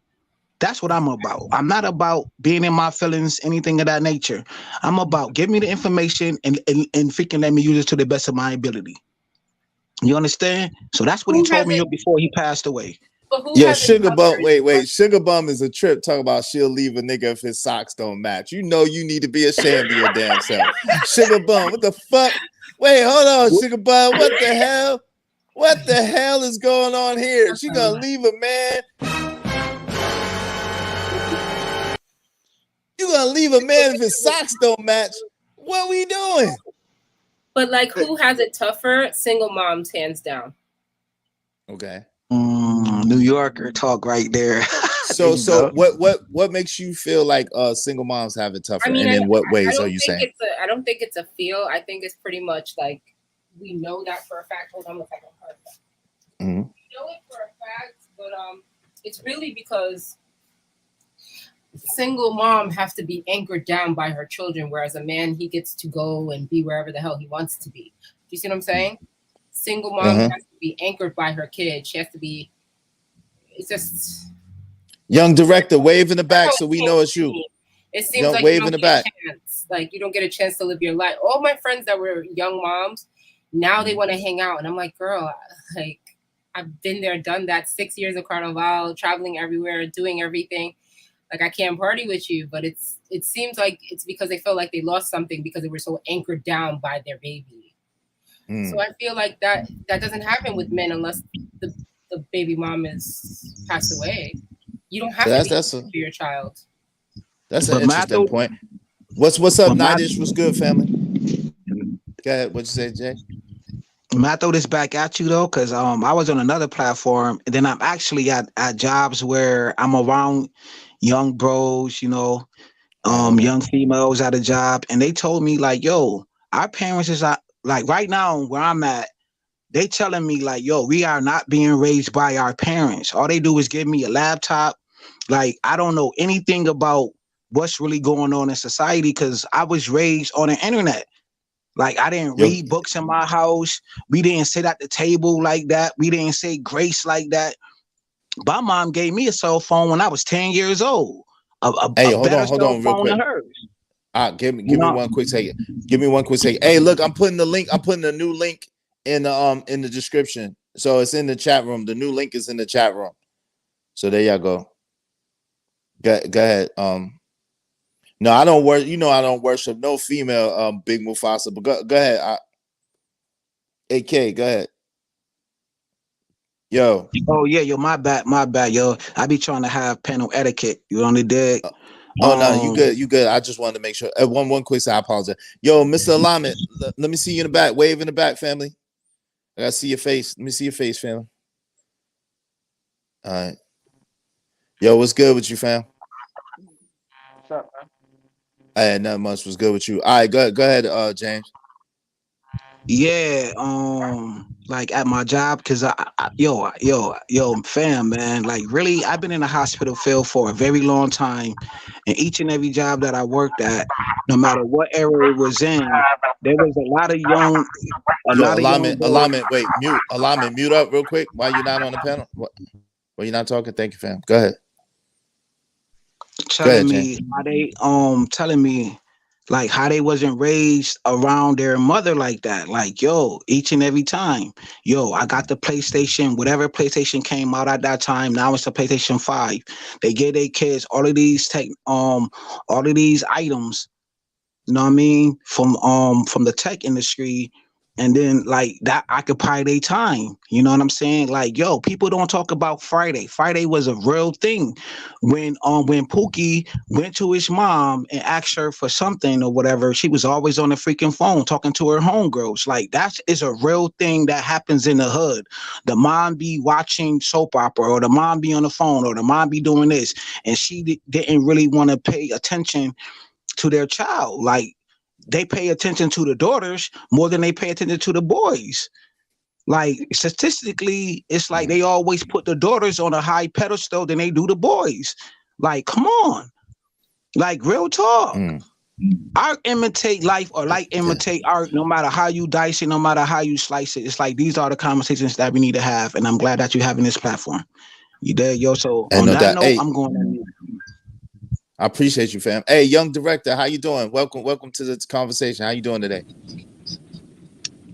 That's what I'm about. I'm not about being in my feelings, anything of that nature. I'm about give me the information and freaking let me use it to the best of my ability. You understand? So that's what he Who told me hasn't? before he passed away. But who Yo, hasn't Sugar Bum, suffered? wait. Sugar Bum is a trip. Talk about she'll leave a nigga if his socks don't match. You know you need to be ashamed of your damn self. Sugar Bum, what the fuck? Wait, hold on, Sugar Bum. What the hell? What the hell is going on here? She gonna leave a man. You gonna leave a man if his socks don't match? What we doing? But like, who has it tougher? Single moms, hands down. Okay. New Yorker talk right there. So what makes you feel like single moms have it tougher? I mean, and in what ways are you saying? I don't think it's a feel. I think it's pretty much like we know that for a fact. Hold on a second. Mm-hmm. We know it for a fact, but it's really because single mom has to be anchored down by her children, whereas a man, he gets to go and be wherever the hell he wants to be. Do you see what I'm saying? Single mom has to be anchored by her kid. She has to be. It's just. Young director, wave in the back so we know it's you. It seems like wave you in the don't get back. a chance. Like you don't get a chance to live your life. All my friends that were young moms, now they want to hang out, and I'm like, girl, like I've been there, done that. 6 years of Carnival, traveling everywhere, doing everything. Like I can't party with you, but it seems like it's because they feel like they lost something because they were so anchored down by their baby. So I feel like that doesn't happen with men unless the baby mom is passed away. You don't have to be for your child. That's an interesting point. What's up, Nightish? What's good, family? Go ahead. What you say, Jay? I throw this back at you though, because I was on another platform, and then I'm actually at jobs where I'm around young bros, you know, young females at a job, and they told me like, yo, our parents is like right now where I'm at. They telling me like, yo, we are not being raised by our parents. All they do is give me a laptop. Like, I don't know anything about what's really going on in society because I was raised on the internet. Like, I didn't read books in my house. We didn't sit at the table like that. We didn't say grace like that. My mom gave me a cell phone when I was 10 years old. Hey, hold on real quick. Give me one quick second. Give me one quick second. Hey, look, I'm putting a new link in the description. So it's in the chat room. The new link is in the chat room. So there y'all go. Go ahead. No, I don't worship. You know, I don't worship no female. Big Mufasa. But go ahead. AK, go ahead. Yo. Oh yeah, yo, my bad, yo. I be trying to have panel etiquette. You only did. No, you good. I just wanted to make sure. One quick side. I apologize. Yo, Mr. Alignment, let me see you in the back. Wave in the back, family. I gotta see your face. Let me see your face, family. All right. Yo, what's good with you, fam? What's up, man? I had nothing much. Was good with you. All right, go ahead, James. Yeah, like at my job, cause yo, fam, man, like really, I've been in the hospital field for a very long time, and each and every job that I worked at, no matter what area it was in, there was a lot of young, alignment. Wait, mute, alignment, mute up real quick. Why you not on the panel? What? Why you not talking? Thank you, fam. Go ahead. Telling me like how they wasn't raised around their mother like that. Like, yo, each and every time, yo, I got the PlayStation, whatever PlayStation came out at that time. Now it's the PlayStation 5. They give their kids all of these items, you know what I mean, from the tech industry. And then like that occupy their time. You know what I'm saying? Like, yo, people don't talk about Friday. Friday was a real thing. When Pookie went to his mom and asked her for something or whatever, she was always on the freaking phone talking to her homegirls. Like that is a real thing that happens in the hood. The mom be watching soap opera, or the mom be on the phone, or the mom be doing this, and she didn't really want to pay attention to their child. Like, they pay attention to the daughters more than they pay attention to the boys. Like, statistically, it's like they always put the daughters on a high pedestal than they do the boys. Like, come on. Like, real talk. art imitate life or life imitate art, no matter how you dice it, no matter how you slice it. It's like these are the conversations that we need to have. And I'm glad that you're having this platform. You there, yo? So And on no that doubt. note, Hey, I'm going to I appreciate you, fam. Hey, young director, how you doing? Welcome to this conversation. How you doing today?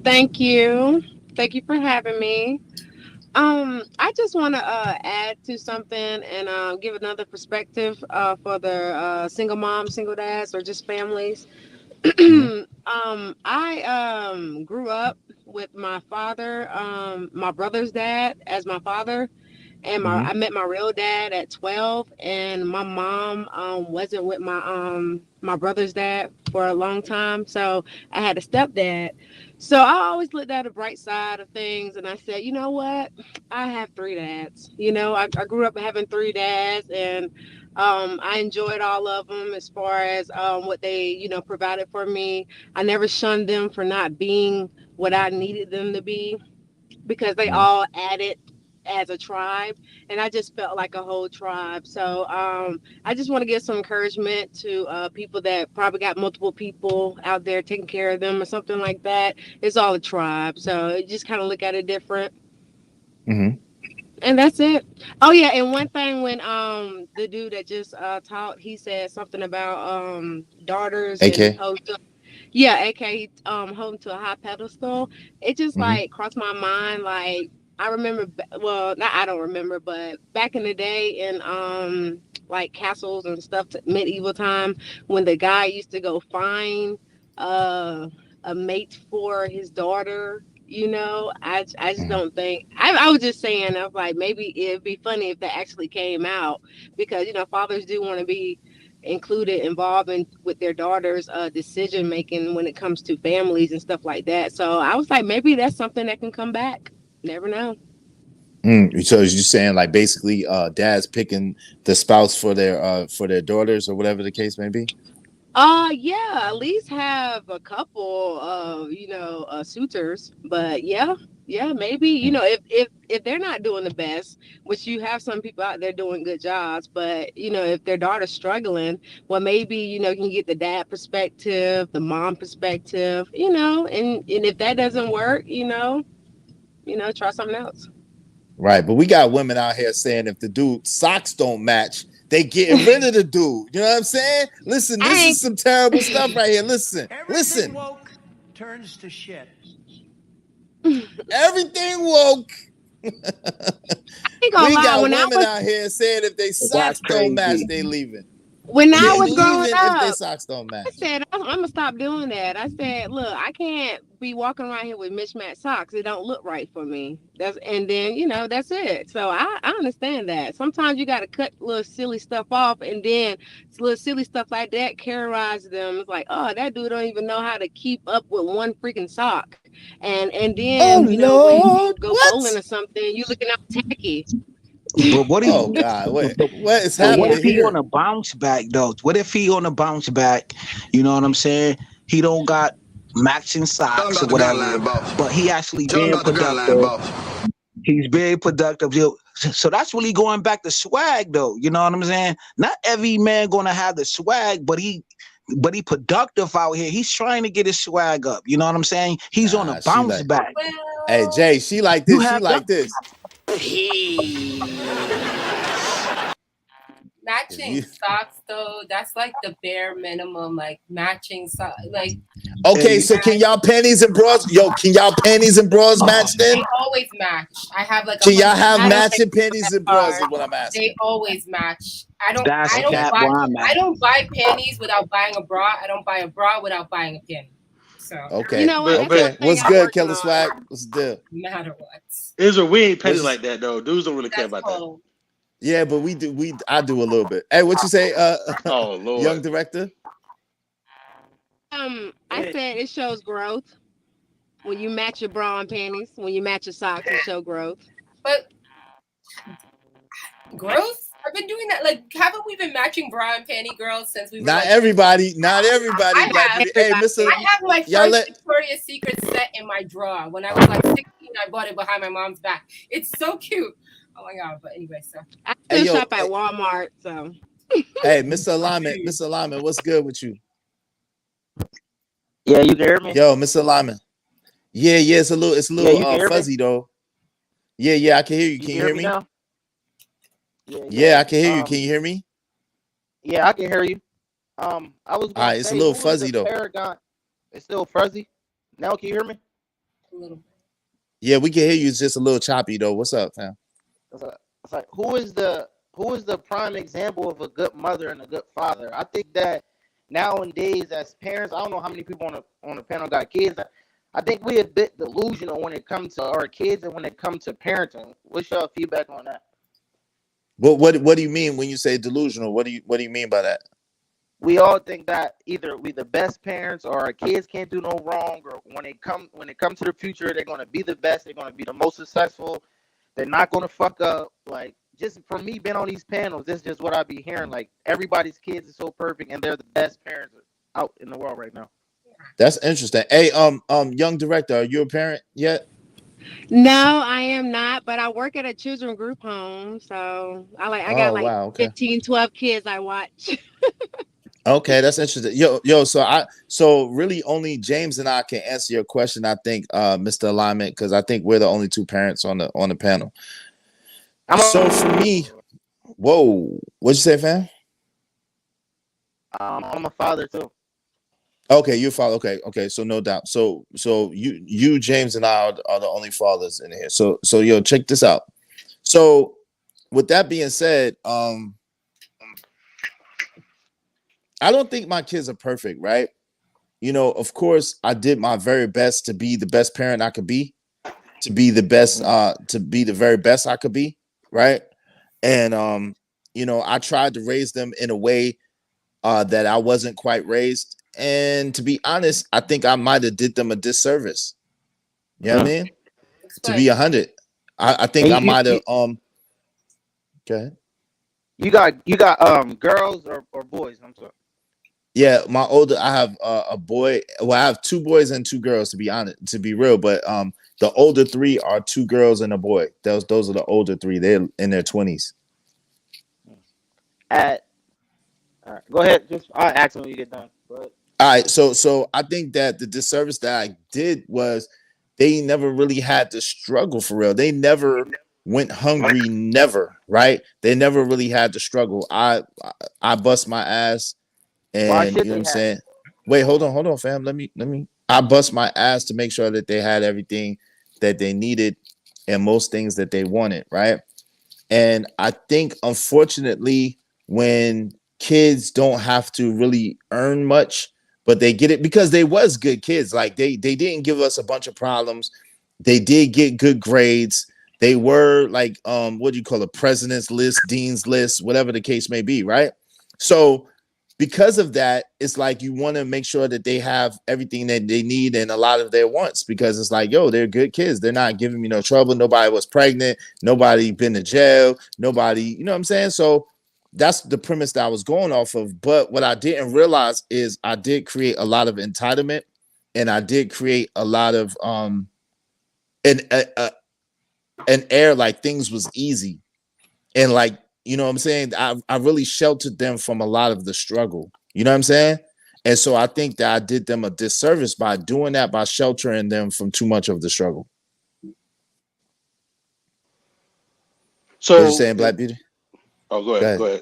Thank you. Thank you for having me. I just want to add to something and give another perspective for the single moms, single dads, or just families. I grew up with my father, my brother's dad as my father, and I met my real dad at 12, and my mom wasn't with my brother's dad for a long time, so I had a stepdad. So I always looked at the bright side of things, and I said, you know what, I have three dads. I grew up having three dads, and I enjoyed all of them as far as what they provided for me. I never shunned them for not being what I needed them to be, because they all added as a tribe, and I just felt like a whole tribe. So I just want to give some encouragement to people that probably got multiple people out there taking care of them or something like that. It's all a tribe, so you just kind of look at it different. And that's it. Oh yeah, and one thing, when the dude that just talked, he said something about daughters and yeah, aka holding to a high pedestal. It just like crossed my mind. Like, I remember, well, not I don't remember, but back in the day in like castles and stuff, medieval time, when the guy used to go find a mate for his daughter. I just don't think, I was just saying, I was like, maybe it'd be funny if that actually came out, because fathers do want to be included, involved in with their daughters' decision making when it comes to families and stuff like that. So I was like, maybe that's something that can come back. Never know. So you're saying, like, basically dads picking the spouse for their daughters, or whatever the case may be? Yeah, at least have a couple of suitors. But yeah, maybe if they're not doing the best, which you have some people out there doing good jobs, but if their daughter's struggling, well, maybe you can get the dad perspective, the mom perspective, and if that doesn't work, try something else. Right, but we got women out here saying if the dude socks don't match, they getting rid of the dude. You know what I'm saying? Listen, this is some terrible stuff right here. Listen. Woke turns to shit. Everything woke. We got women out here saying if they socks don't match, they leaving. When I was growing up, if their socks don't match. I said, I'm gonna stop doing that. I said, look, I can't be walking around here with mismatched socks. It don't look right for me. That's it. So I understand that. Sometimes you gotta cut little silly stuff off, and then little silly stuff like that terrorize them. It's like, oh, that dude don't even know how to keep up with one freaking sock. And then when you go bowling or something, you looking out tacky. But what? Oh God! What is happening? What if he on a bounce back though? What if he on a bounce back? You know what I'm saying? He don't got matching socks or whatever, but he actually being productive. He's very productive. So that's really going back to swag though. You know what I'm saying? Not every man gonna have the swag, but he productive out here. He's trying to get his swag up. You know what I'm saying? He's on a bounce back. Hey Jay, she like this. She like this. Matching socks though, that's like the bare minimum, like matching socks. Like, okay, so can y'all panties and bras? Can y'all panties and bras match then? They always match. I have like. Can y'all have matching panties and bras? Is what I'm asking. They always match. I don't buy panties without buying a bra. I don't buy a bra without buying a panty. So okay, what's good, Killer Swag? What's the deal? No matter what. Israel, we ain't petty like that though. Dudes don't really care about that. Yeah, but we do. I do a little bit. Hey, what you say? Oh Lord, young director. I said it shows growth when you match your bra and panties. When you match your socks, it show growth. But growth? I've been doing that. Like, haven't we been matching bra and panty girls since we were? Not everybody. Not everybody. Hey, Mr. I have my first Victoria's Secret set in my drawer. When I was like 16, I bought it behind my mom's back. It's so cute. Oh my god! But anyway, so I still shop at Walmart. So hey, Mr. Alignment, what's good with you? Yeah, you can hear me? Yo, Mr. Lyman. Yeah, it's a little Yeah, you can hear me? fuzzy though. Yeah, I can hear you. You Can can you hear hear me me? now? Yeah, Yeah, yeah. I can hear you. Can you hear me? Yeah, I can hear you. I was All gonna right, it's a say, little who is the fuzzy though. paragon? It's still fuzzy. Now can you hear me? A little bit. Yeah, we can hear you. It's just a little choppy though. What's up, fam? It's like who is the prime example of a good mother and a good father? I think that nowadays as parents, I don't know how many people on the panel got kids. I think we're a bit delusional when it comes to our kids and when it comes to parenting. What's your feedback on that? What do you mean when you say delusional? What do you mean by that? We all think that either we the best parents or our kids can't do no wrong, or when it comes to the future, they're gonna be the best, they're gonna be the most successful, they're not gonna fuck up. Like, just for me being on these panels, this is just what I be hearing. Like, everybody's kids are so perfect and they're the best parents out in the world right now. That's interesting. Hey, young director, are you a parent yet? No, I am not, but I work at a children group home. So I got Oh like wow, okay. 15, 12 kids I watch. Okay, that's interesting. Yo, so really only James and I can answer your question, I think, Mr. Alignment, because I think we're the only two parents on the panel. So for me, whoa, what'd you say, fam? I'm a father too. Okay, you father. Okay, so no doubt. So you James and I are the only fathers in here. So yo, check this out. So with that being said, I don't think my kids are perfect, right? Of course, I did my very best to be the best parent I could be, to be the best, to be the very best I could be, right? And I tried to raise them in a way that I wasn't quite raised. And to be honest, I think I might have did them a disservice. You know what I mean? To be Explain. 100, I think And I you might have. you, Okay. you got girls or boys? I'm sorry. Yeah, I have a boy. Well, I have two boys and two girls, to be honest, to be real. But the older three are two girls and a boy. Those are the older three. They're in their 20s. All right, go ahead. Just I'll ask when you get done. But All right, so I think that the disservice that I did was they never really had to struggle for real. They never went hungry, never, right? They never really had to struggle. I bust my ass, why and you should know what they I'm have? saying? Wait, hold on, fam. Let me I bust my ass to make sure that they had everything that they needed and most things that they wanted, right? And I think, unfortunately, when kids don't have to really earn much, but they get it because they was good kids. Like they didn't give us a bunch of problems. They did get good grades. They were like what do you call it, president's list, dean's list, whatever the case may be, right? So because of that, it's like you want to make sure that they have everything that they need and a lot of their wants, because it's like, yo, they're good kids. They're not giving me no trouble. Nobody was pregnant. Nobody been to jail. Nobody, you know what I'm saying? So that's the premise that I was going off of. But what I didn't realize is I did create a lot of entitlement, and I did create a lot of an an air like things was easy. And like, you know what I'm saying? I really sheltered them from a lot of the struggle. You know what I'm saying? And so I think that I did them a disservice by doing that, by sheltering them from too much of the struggle. What you So, saying, Black Beauty? oh, go Go ahead. ahead. Go ahead.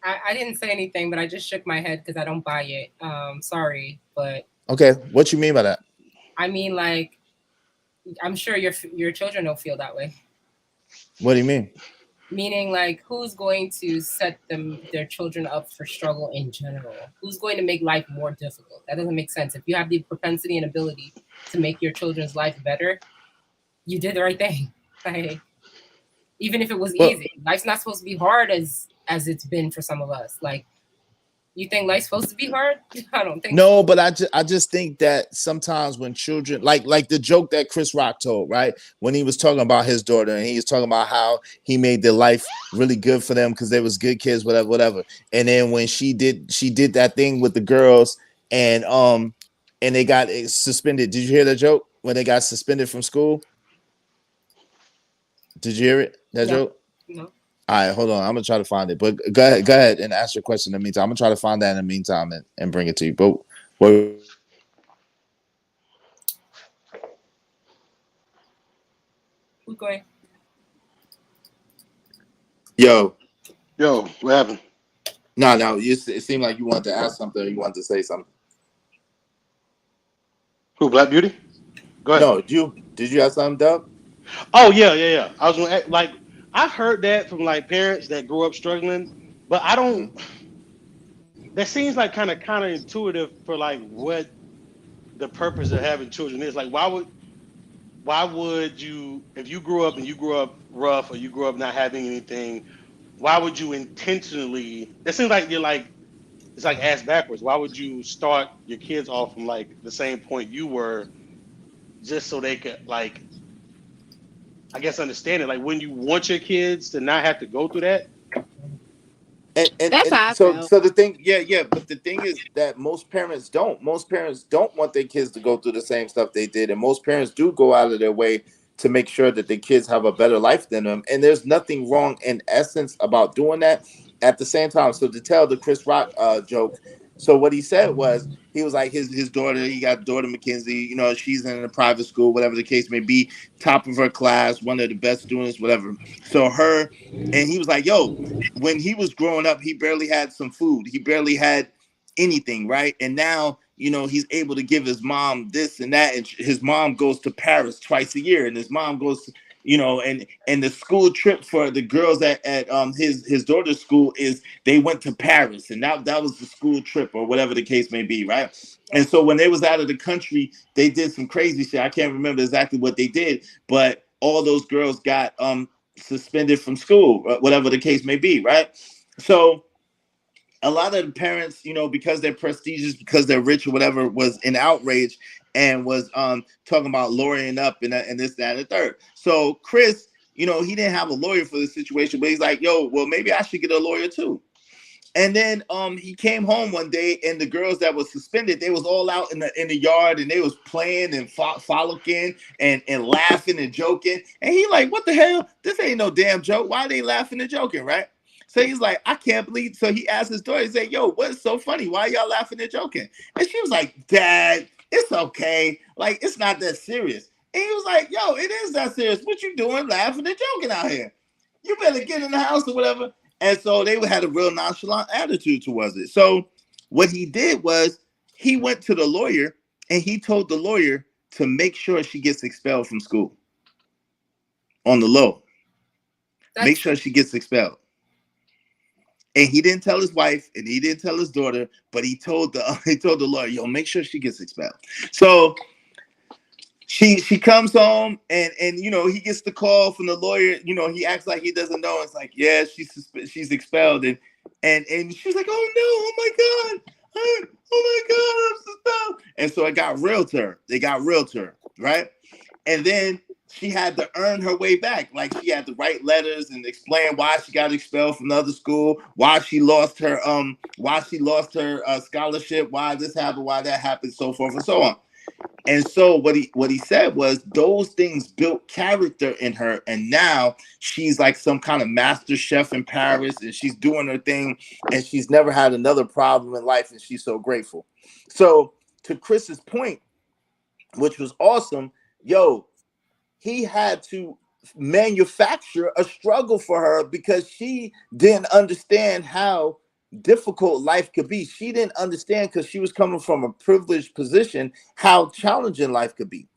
I didn't say anything, but I just shook my head because I don't buy it. Sorry, but Okay, what you mean by that? I mean, like, I'm sure your children don't feel that way. What do you mean? Meaning, like, who's going to set their children up for struggle in general? Who's going to make life more difficult? That doesn't make sense. If you have the propensity and ability to make your children's life better, you did the right thing. Like, even if it was Well, easy, life's not supposed to be hard as it's been for some of us. Like, you think life's supposed to be hard? I don't think no, so. but I just think that sometimes when children, like the joke that Chris Rock told, right? When he was talking about his daughter, and he was talking about how he made their life really good for them because they was good kids, whatever. And then when she did that thing with the girls, and they got suspended. Did you hear that joke? When they got suspended from school? Did you hear it? That No, joke? no. All right, hold on. I'm gonna try to find it. But go ahead and ask your question in the meantime. I'm gonna try to find that in the meantime and bring it to you. But Well, Who's going? yo, what happened? no, it seemed like you wanted to ask something. Or you wanted to say something. Who, Black Beauty? Go ahead. No, did you have something, Dub? Oh yeah. I was gonna act, like I've heard that from like parents that grew up struggling, but I don't. Mm-hmm. That seems like kind of counterintuitive for like what the purpose of having children is. Like, why would you, if you grew up and you grew up rough or you grew up not having anything, why would you intentionally? It seems like you're like it's like ass backwards. Why would you start your kids off from like the same point you were, just so they could like, I guess, understand it? Like, when you want your kids to not have to go through that. That's And how I so felt. the thing, yeah, but the thing is that most parents don't. Most parents don't want their kids to go through the same stuff they did, and most parents do go out of their way to make sure that the kids have a better life than them. And there's nothing wrong in essence about doing that. At the same time, so to tell the Chris Rock joke, so what he said was he was like his daughter. He got a daughter Mackenzie. You know, she's in a private school, whatever the case may be, top of her class, one of the best students, whatever. So her, and he was like, yo, when he was growing up, he barely had some food. He barely had anything, right? And now, you know, he's able to give his mom this and that. And his mom goes to Paris twice a year, and his mom goes to, you know, and the school trip for the girls at his daughter's school is they went to Paris, and that was the school trip or whatever the case may be, right? And so when they was out of the country, they did some crazy shit. I can't remember exactly what they did, but all those girls got suspended from school, whatever the case may be, right? So a lot of the parents, you know, because they're prestigious, because they're rich or whatever, was in outrage and was talking about lawyering up and this, that, and the third. So Chris, you know, he didn't have a lawyer for this situation, but he's like, yo, well, maybe I should get a lawyer too. And then he came home one day, and the girls that was suspended, they was all out in the yard, and they was playing and frolicking and laughing and joking. And he like, what the hell? This ain't no damn joke. Why are they laughing and joking, right? So he's like, I can't believe. So he asked his daughter, he said, yo, what's so funny? Why y'all laughing and joking? And she was like, Dad, it's okay. Like, it's not that serious. And he was like, yo, it is that serious. What you doing laughing and joking out here? You better get in the house or whatever. And so they had a real nonchalant attitude towards it. So what he did was he went to the lawyer and he told the lawyer to make sure she gets expelled from school on the low. Make sure she gets expelled. And he didn't tell his wife and he didn't tell his daughter, but he told the lawyer, yo, make sure she gets expelled. So she comes home and you know, he gets the call from the lawyer. You know, he acts like he doesn't know. It's like, yeah, she's expelled, and she's like, oh no, oh my god, oh my god, I'm expelled. And so it got real to her. They got real to her, right? And then she had to earn her way back. Like, she had to write letters and explain why she got expelled from another school, why she lost her scholarship, why this happened, why that happened, so forth and so on. And so what he said was those things built character in her, and now she's like some kind of master chef in Paris, and she's doing her thing, and she's never had another problem in life, and she's so grateful. So to Chris's point, which was awesome, yo, he had to manufacture a struggle for her because she didn't understand how difficult life could be. She didn't understand, because she was coming from a privileged position, how challenging life could be.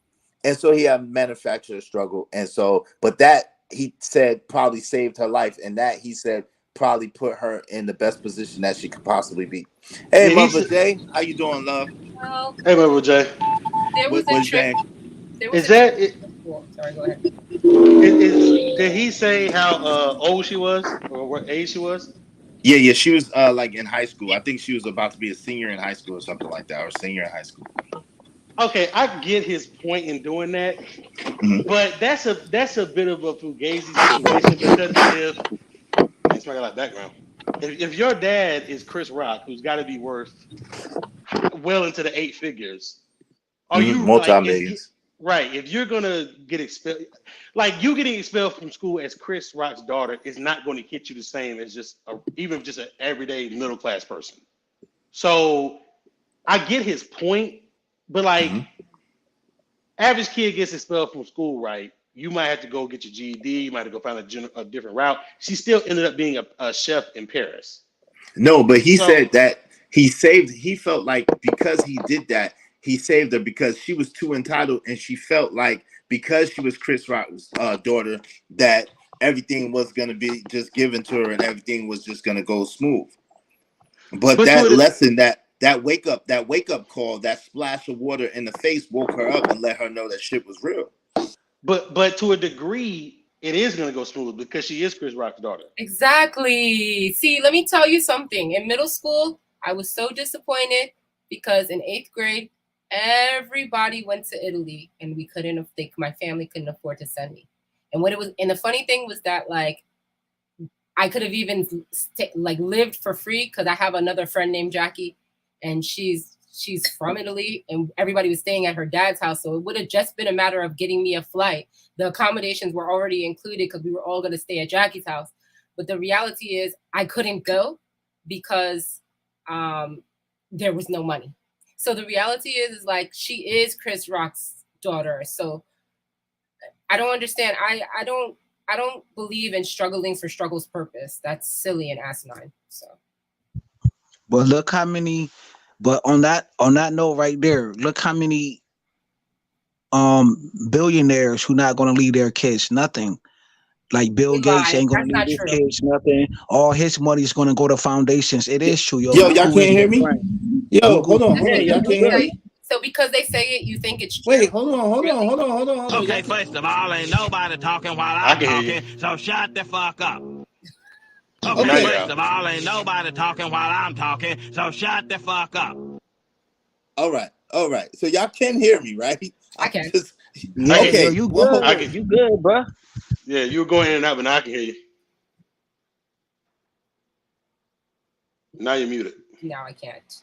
And so he had to manufacture a struggle. And so, but that, he said, probably saved her life. And that, he said, probably put her in the best position that she could possibly be. Hey, Yeah, Mother Jay, how you doing, love? Well, Hey, Mother Jay. there was a trick. Is that it? Sorry, go ahead. Did he say how old she was or what age she was? Yeah, she was like in high school. I think she was about to be a senior in high school or something like that, or senior in high school. Okay, I get his point in doing that, but that's a bit of a fugazi situation, because if it's my like background, if your dad is Chris Rock, who's got to be worth well into the 8 figures, are you like right? If you're gonna get expelled, like you getting expelled from school as Chris Rock's daughter is not going to hit you the same as just even just an everyday middle class person. So I get his point, but like average kid gets expelled from school, right? You might have to go get your GED. You might have to go find a different route. She still ended up being a chef in Paris. No, but he said that he felt like because he did that, he saved her because she was too entitled, and she felt like because she was Chris Rock's daughter, that everything was going to be just given to her and everything was just going to go smooth. But that lesson, that wake up call, that splash of water in the face woke her up and let her know that shit was real. But to a degree, it is going to go smooth because she is Chris Rock's daughter. Exactly. See, let me tell you something. In middle school, I was so disappointed because in 8th grade, everybody went to Italy and my family couldn't afford to send me. And the funny thing was that like I could have even lived for free because I have another friend named Jackie, and she's from Italy, and everybody was staying at her dad's house. So it would have just been a matter of getting me a flight. The accommodations were already included because we were all going to stay at Jackie's house. But the reality is I couldn't go because there was no money. So the reality is like she is Chris Rock's daughter. So I don't understand. I don't believe in struggling for struggle's purpose. That's silly and asinine. So. But look how many. But on that note right there, look how many billionaires who not going to leave their kids nothing. Like Bill Gates ain't going to leave his kids nothing. All his money is going to go to foundations. It is true, yo. Yo, y'all can't hear me? Yo, hold on. Y'all can't hear me? So because they say it, you think it's true? Wait, hold on. Okay, first of all, ain't nobody talking while I'm talking, so shut the fuck up. Okay, first of all, ain't nobody talking while I'm talking, so shut the fuck up. All right. So y'all can hear me, right? I can. Okay, you good? You good, bro? Yeah, you were going in and out, but now I can hear you. Now you're muted. No, I can't.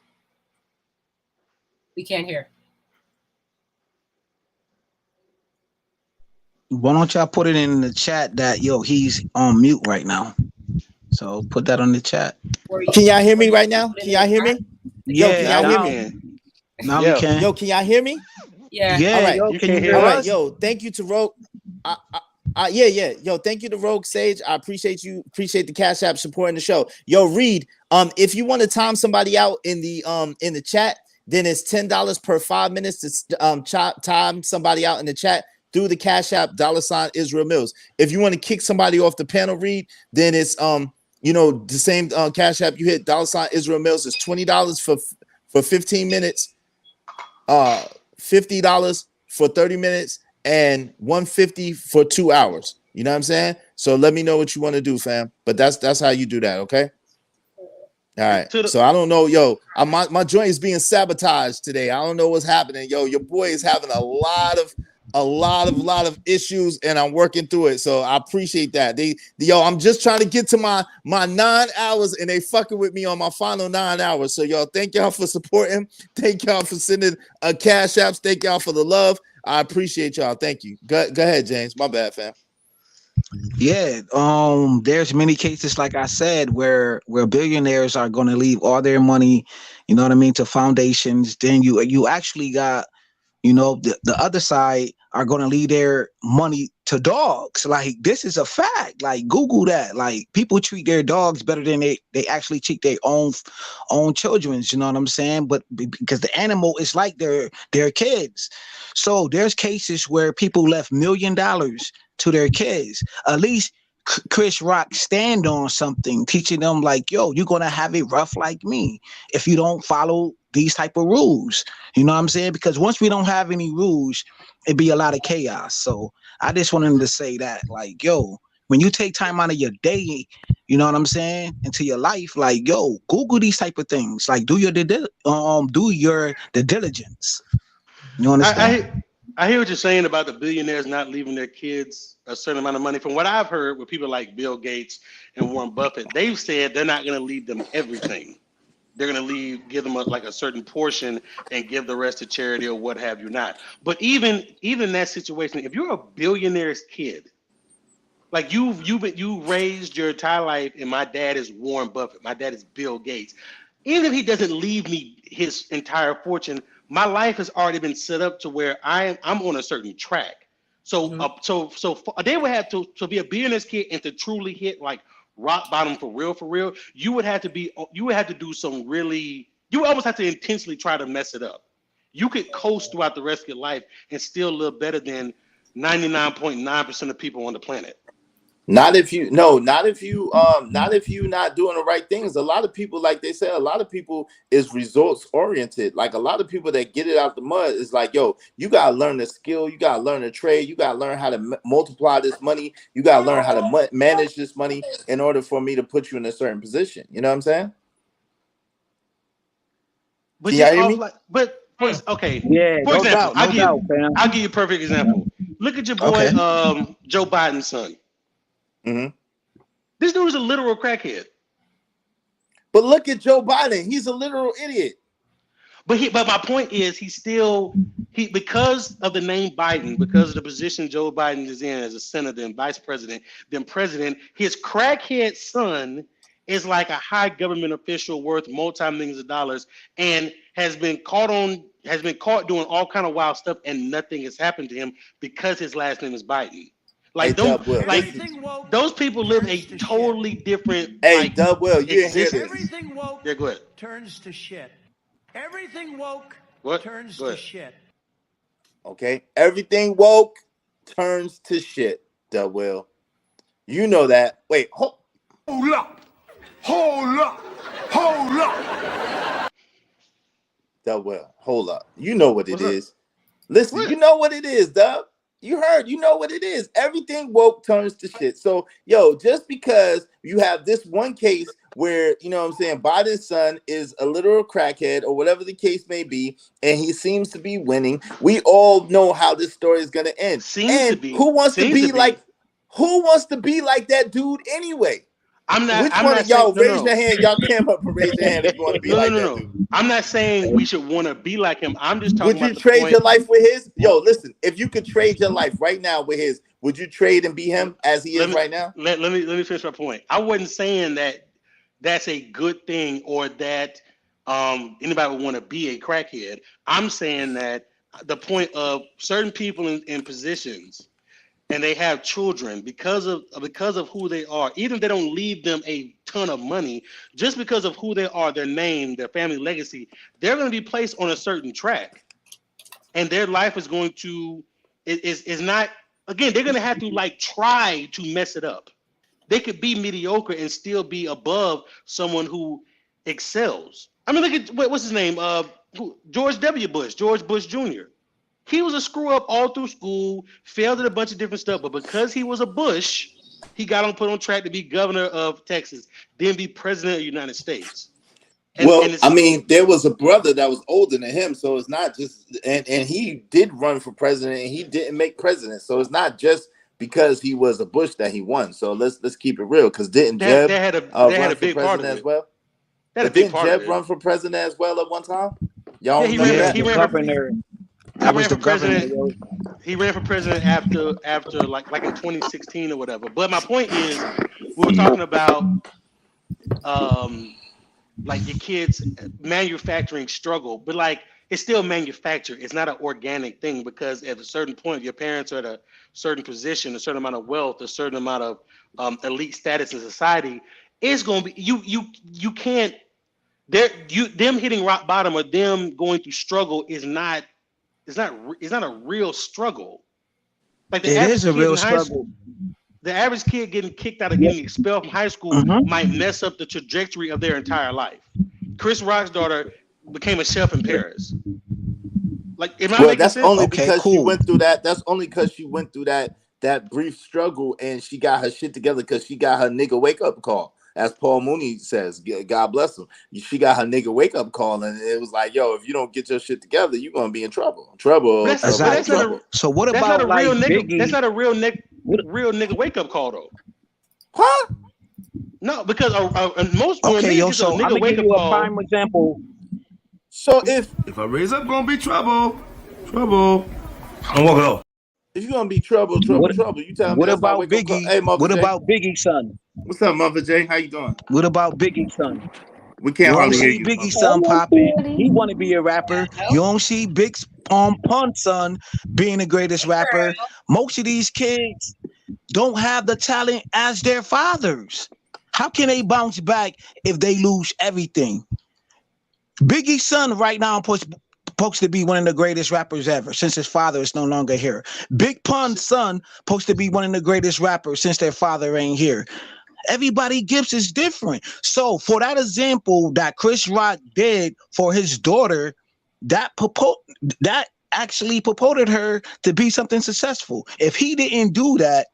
We can't hear. Why don't y'all put it in the chat that he's on mute right now? So put that on the chat. Can y'all hear me right now? Can y'all hear me? Yeah, can y'all hear me? Now we can. Yo, can y'all hear me? Yeah. All right. Yo, can you hear us? us? Right. Yo, thank you to Rogue. Yeah. Yo, thank you to Rogue Sage. I appreciate you. Appreciate the Cash App supporting the show. Yo, Reed. If you want to time somebody out in the chat, then it's $10 per 5 minutes to time somebody out in the chat through the Cash App $ Israel Mills. If you want to kick somebody off the panel, Reed, then it's the same Cash App you hit $ Israel Mills is $20 for 15 minutes, $50 for 30 minutes, and $150 for 2 hours. You know what I'm saying? So let me know what you want to do, fam. But that's how you do that, okay? All right. So I don't know, yo. My joint is being sabotaged today. I don't know what's happening, yo. Your boy is having a lot of issues, and I'm working through it. So I appreciate that. I'm just trying to get to my 9 hours, and they fucking with me on my final 9 hours. So y'all, thank y'all for supporting. Thank y'all for sending Cash Apps. Thank y'all for the love. I appreciate y'all. Thank you. Go ahead, James. My bad, fam. Yeah, there's many cases, like I said, where billionaires are going to leave all their money, you know what I mean, to foundations. Then you actually got, the other side are going to leave their money to dogs. Like, this is a fact. Like, Google that. Like, people treat their dogs better than they actually treat their own children's, you know what I'm saying? But because the animal is like their kids. So there's cases where people left $1 million to their kids. At least Chris Rock stand on something, teaching them like, yo, you're going to have it rough like me if you don't follow these type of rules. You know what I'm saying? Because once we don't have any rules, it'd be a lot of chaos. So I just wanted to say that, like, yo, when you take time out of your day, you know what I'm saying, into your life, like, yo, Google these type of things. Like, do your the diligence. You understand? I hear what you're saying about the billionaires not leaving their kids a certain amount of money. From what I've heard with people like Bill Gates and Warren Buffett, they've said they're not going to leave them everything. They're going to give them a certain portion and give the rest to charity or what have you not. But even in that situation, if you're a billionaire's kid, like you raised your entire life, and my dad is Warren Buffett, my dad is Bill Gates. Even if he doesn't leave me his entire fortune. My life has already been set up to where I'm on a certain track. So they would have to be a billionaire's kid and to truly hit like rock bottom for real. You would have to do some really. You almost have to intentionally try to mess it up. You could coast throughout the rest of your life and still live better than 99.9% of people on the planet. Not if you not if you not doing the right things. A lot of people, like they said, a lot of people is results oriented. Like a lot of people that get it out the mud is like, yo, you gotta learn the skill, you gotta learn the trade, you gotta learn how to multiply this money, you gotta learn how to manage this money in order for me to put you in a certain position. You know what I'm saying? But okay. Yeah, For example, doubt, fam. I'll give you a perfect example. Look at your boy, Joe Biden's son. Mm-hmm. This dude is a literal crackhead. But look at Joe Biden. He's a literal idiot. But my point is because of the name Biden, because of the position Joe Biden is in as a senator and vice president, then president, his crackhead son is like a high government official worth multi-millions of dollars and has been caught doing all kind of wild stuff and nothing has happened to him because his last name is Biden. Like those people live a totally different. Hey, Dub Will, you didn't hear this. Everything woke yeah, go ahead. Turns to shit. Everything woke turns go to ahead. shit. Okay, everything woke turns to shit. Dub Will, you know that. Wait, hold up. Dub Will, hold up. You know what it is. Listen, you know what it is, Dub. You heard, you know what it is. Everything woke turns to shit. So, yo, just because you have this one case where, you know what I'm saying, Biden's son is a literal crackhead or whatever the case may be, and he seems to be winning, we all know how this story is going to end. Who wants to be like that dude anyway? Which one of y'all raise your hand? Y'all came up and raise your hand if you want to be like that dude. I'm not saying we should want to be like him. I'm just talking about. Would you trade your life with his? Yo, listen, if you could trade your life right now with his, would you trade and be him as he is right now? Let me finish my point. I wasn't saying that that's a good thing or that anybody would want to be a crackhead. I'm saying that the point of certain people in positions and they have children because of who they are, even if they don't leave them a ton of money, just because of who they are, their name, their family legacy, they're going to be placed on a certain track, and their life is going to is not. Again, they're going to have to like try to mess it up. They could be mediocre and still be above someone who excels. I mean, look at what's his name? George Bush Jr. He was a screw up all through school, failed at a bunch of different stuff, but because he was a Bush, he got put on track to be governor of Texas, then be president of the United States. I mean, there was a brother that was older than him, so it's not just and he did run for president and he didn't make president, so it's not just because he was a Bush that he won. So let's keep it real, because didn't Jeb run for president as well? Didn't Jeb run for president as well at one time? Y'all he ran for president after like in 2016 or whatever. But my point is, we were talking about like your kids manufacturing struggle, but like it's still manufactured. It's not an organic thing, because at a certain point, your parents are at a certain position, a certain amount of wealth, a certain amount of elite status in society. It's gonna be you can't. Them hitting rock bottom or them going through struggle is not. It's not a real struggle. Like it is a real struggle. The average kid getting kicked out of getting expelled from high school might mess up the trajectory of their entire life. Chris Rock's daughter became a chef in Paris. Like, am I making sense? Only because she went through that. That's only because she went through that brief struggle and she got her shit together because she got her nigga wake up call. As Paul Mooney says, God bless him. She got her nigga wake up call, and it was like, yo, if you don't get your shit together, you're gonna be in trouble. So what about like Biggie? That's not a real nigga wake up call though. Huh? No, because most so I'm gonna give you a prime example. So if I raise up, gonna be trouble. I'm walking off. If you're gonna be trouble, you tell me. What about Biggie? Hey, what about Biggie's son? What's up, Mother J? How you doing? What about Biggie's son? We can't You don't hardly hear see you, Biggie Mom. son popping. He want to be a rapper. You don't see Big Pun son being the greatest rapper. Most of these kids don't have the talent as their fathers. How can they bounce back if they lose everything? Biggie's son right now supposed to be one of the greatest rappers ever since his father is no longer here. Big Pun's son supposed to be one of the greatest rappers since their father ain't here. Everybody Gibbs is different. So for that example that Chris Rock did for his daughter, that actually purported her to be something successful. If he didn't do that,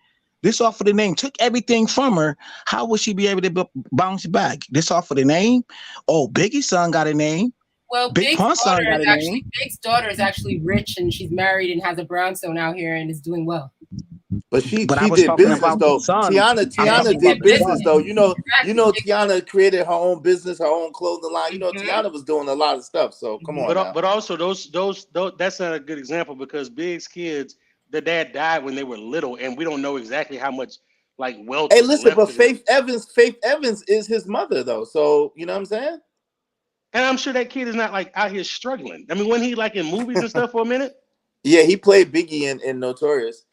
this off of the name took everything from her. How would she be able to bounce back? This off of the name? Oh, Biggie's son got a name. Well, Big Pun's son got a name. Big's daughter is actually rich and she's married and has a brownstone out here and is doing well. But she I was did talking business about though. the son. Tiana did business though. You know, Tiana created her own business, her own clothing line. You know, Tiana was doing a lot of stuff. So come on now. But also those that's not a good example because Big's kids, the dad died when they were little, and we don't know exactly how much like wealth. Hey, was listen, left but to them. Faith Evans is his mother though. So you know what I'm saying? And I'm sure that kid is not like out here struggling. I mean, when he like in movies and stuff for a minute. Yeah, he played Biggie in Notorious.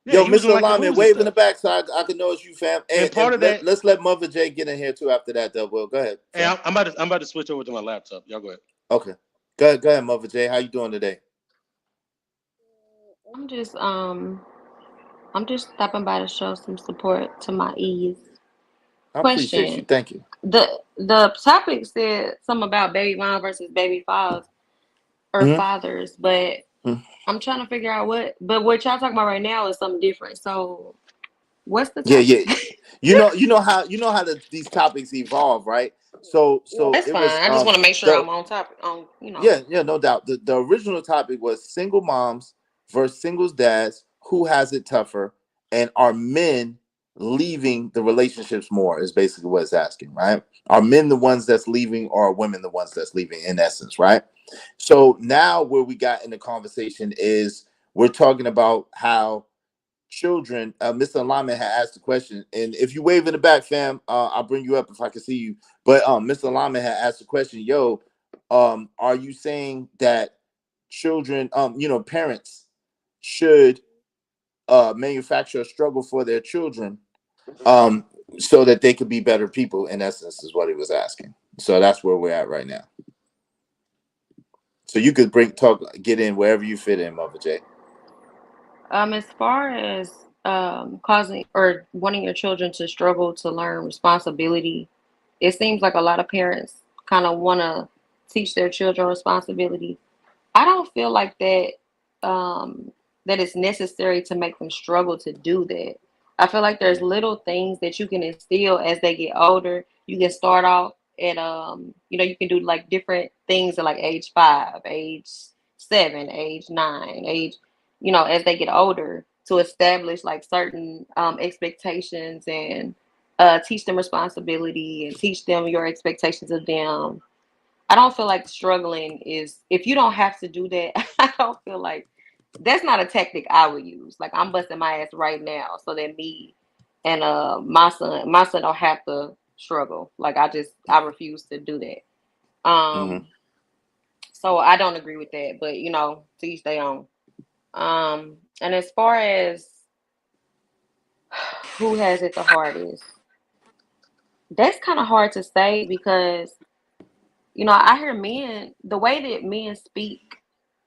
Yeah, Yo, Mr. Alignment, wave in the back so I can know it's you, fam. And part of that, let's let Mother J get in here too after that, though. Well, go ahead. Hey, I'm about to switch over to my laptop. Y'all go ahead. Okay. Go ahead, Mother J. How you doing today? I'm just stopping by to show some support to my ease. I appreciate you. Thank you. The topic said something about baby mom versus baby fathers or fathers, but I'm trying to figure out what y'all talking about right now is something different. So what's the topic? Yeah. You know how these topics evolve, right? So that's fine. I just want to make sure I'm on topic. Yeah, no doubt. The original topic was single moms versus singles dads. Who has it tougher? And are men leaving the relationships more? Is basically what it's asking, right? Are men the ones that's leaving, or are women the ones that's leaving? In essence, right? So now where we got in the conversation is we're talking about how children. Mr. Alignment had asked the question, and if you wave in the back, fam, I'll bring you up if I can see you. But Mr. Alignment had asked the question, yo, are you saying that children, parents should manufacture a struggle for their children so that they could be better people? In essence, is what he was asking. So that's where we're at right now. So you could get in wherever you fit in, Mother J. As far as causing or wanting your children to struggle to learn responsibility, it seems like a lot of parents kind of want to teach their children responsibility. I don't feel like that that it's necessary to make them struggle to do that. I feel like there's little things that you can instill as they get older. You can start off at you can do like different things at like age 5, age 7, age 9, age as they get older to establish like certain expectations and teach them responsibility and teach them your expectations of them. I don't feel like struggling is, if you don't have to do that, I don't feel like that's not a tactic I would use. Like I'm busting my ass right now so that me and my son don't have to struggle. Like I refuse to do that. So I don't agree with that, but to each their own. And as far as who has it the hardest, that's kind of hard to say because I hear men, the way that men speak,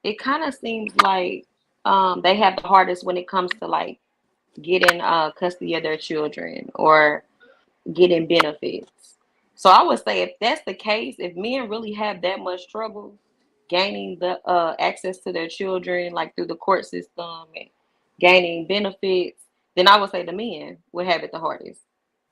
it kind of seems like they have the hardest when it comes to like getting custody of their children or getting benefits. So I would say if that's the case, if men really have that much trouble gaining the access to their children, like through the court system and gaining benefits, then I would say the men would have it the hardest.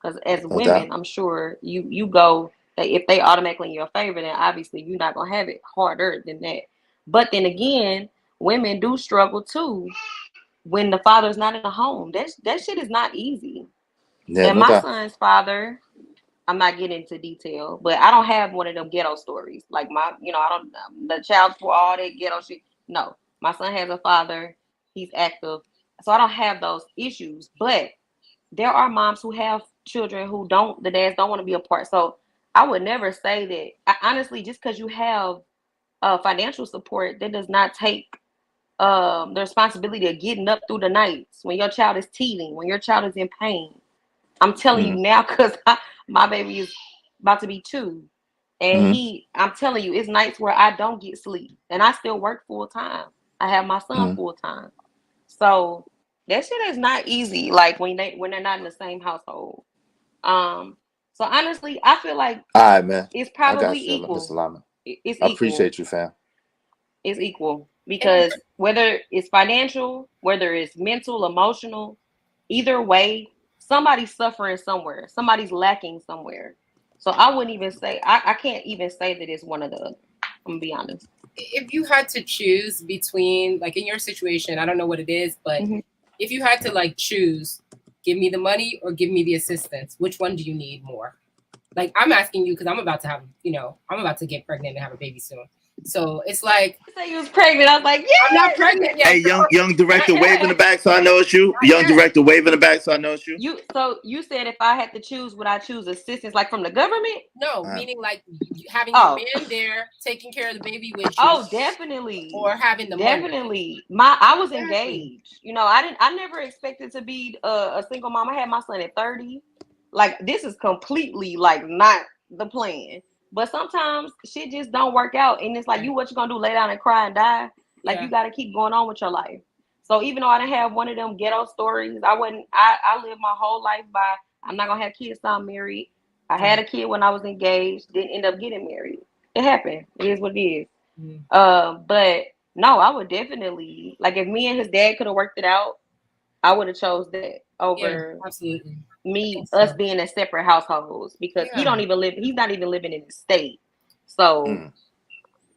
Because as women, I'm sure you go that if they automatically in your favor, then obviously you're not gonna have it harder than that. But then again, women do struggle too when the father's not in the home. That shit is not easy. Yeah, and my son's father, I'm not getting into detail, but I don't have one of them ghetto stories. Like I don't the child for all that ghetto shit. No, my son has a father. He's active, so I don't have those issues. But there are moms who have children who the dads don't want to be a part. So I would never say that. Honestly, just because you have financial support, that does not take the responsibility of getting up through the nights when your child is teething, when your child is in pain. I'm telling you now, because my baby is about to be 2. And I'm telling you, it's nights where I don't get sleep. And I still work full time. I have my son full time. So that shit is not easy, like when they're not in the same household. So honestly, I feel like all right, man. it's I probably got you, Mr. equal. Lyman. It's I equal. appreciate you, fam. It's equal because whether it's financial, whether it's mental, emotional, either way, somebody's suffering somewhere. Somebody's lacking somewhere. So I wouldn't even say I can't even say that it's one or the other. I'm gonna be honest. If you had to choose between, like in your situation, I don't know what it is, but if you had to like choose, give me the money or give me the assistance, which one do you need more? Like I'm asking you because I'm about to have, I'm about to get pregnant and have a baby soon. So it's like, you say you was pregnant. I was like, yeah, I'm not pregnant yet. Hey, young director, wave in the back so I know it's you. Young director, wave in the back so I know it's you. So you said if I had to choose, would I choose assistance like from the government? No, meaning like having your man there taking care of the baby with you. Oh, definitely. Or having the money. I was engaged. I never expected to be a single mom. I had my son at 30. Like this is completely like not the plan. But sometimes shit just don't work out. And it's like, what you gonna do? Lay down and cry and die? Like you gotta keep going on with your life. So even though I didn't have one of them ghetto stories, I lived my whole life by, I'm not gonna have kids till I'm married. I had a kid when I was engaged, didn't end up getting married. It happened. It is what it is. But no, I would definitely, like if me and his dad could have worked it out, I would have chose that over absolutely. us being in separate households because he's not even living in the state. So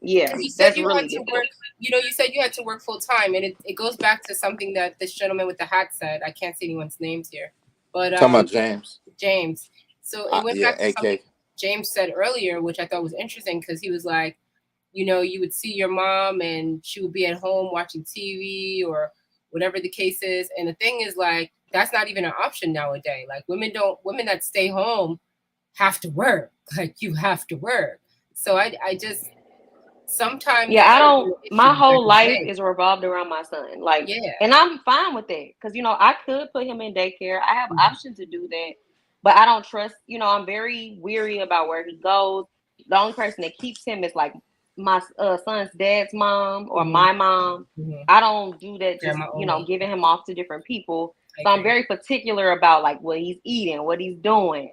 yeah, you said you really had to work. You said you had to work full time, and it goes back to something that this gentleman with the hat said. I can't say anyone's names here, but talking about James. James. So it went back to AK. something James said earlier, which I thought was interesting because he was like, you would see your mom and she would be at home watching TV or whatever the case is, and the thing is like that's not even an option nowadays. Like women that stay home have to work. Like you have to work. So I just. Sometimes I don't. My whole life is revolved around my son. Like, and I'm fine with that because I could put him in daycare. I have options to do that, but I don't trust. I'm very weary about where he goes. The only person that keeps him is like my son's dad's mom or my mom. I don't do that. Just giving him off to different people. So I'm very particular about like what he's eating, what he's doing.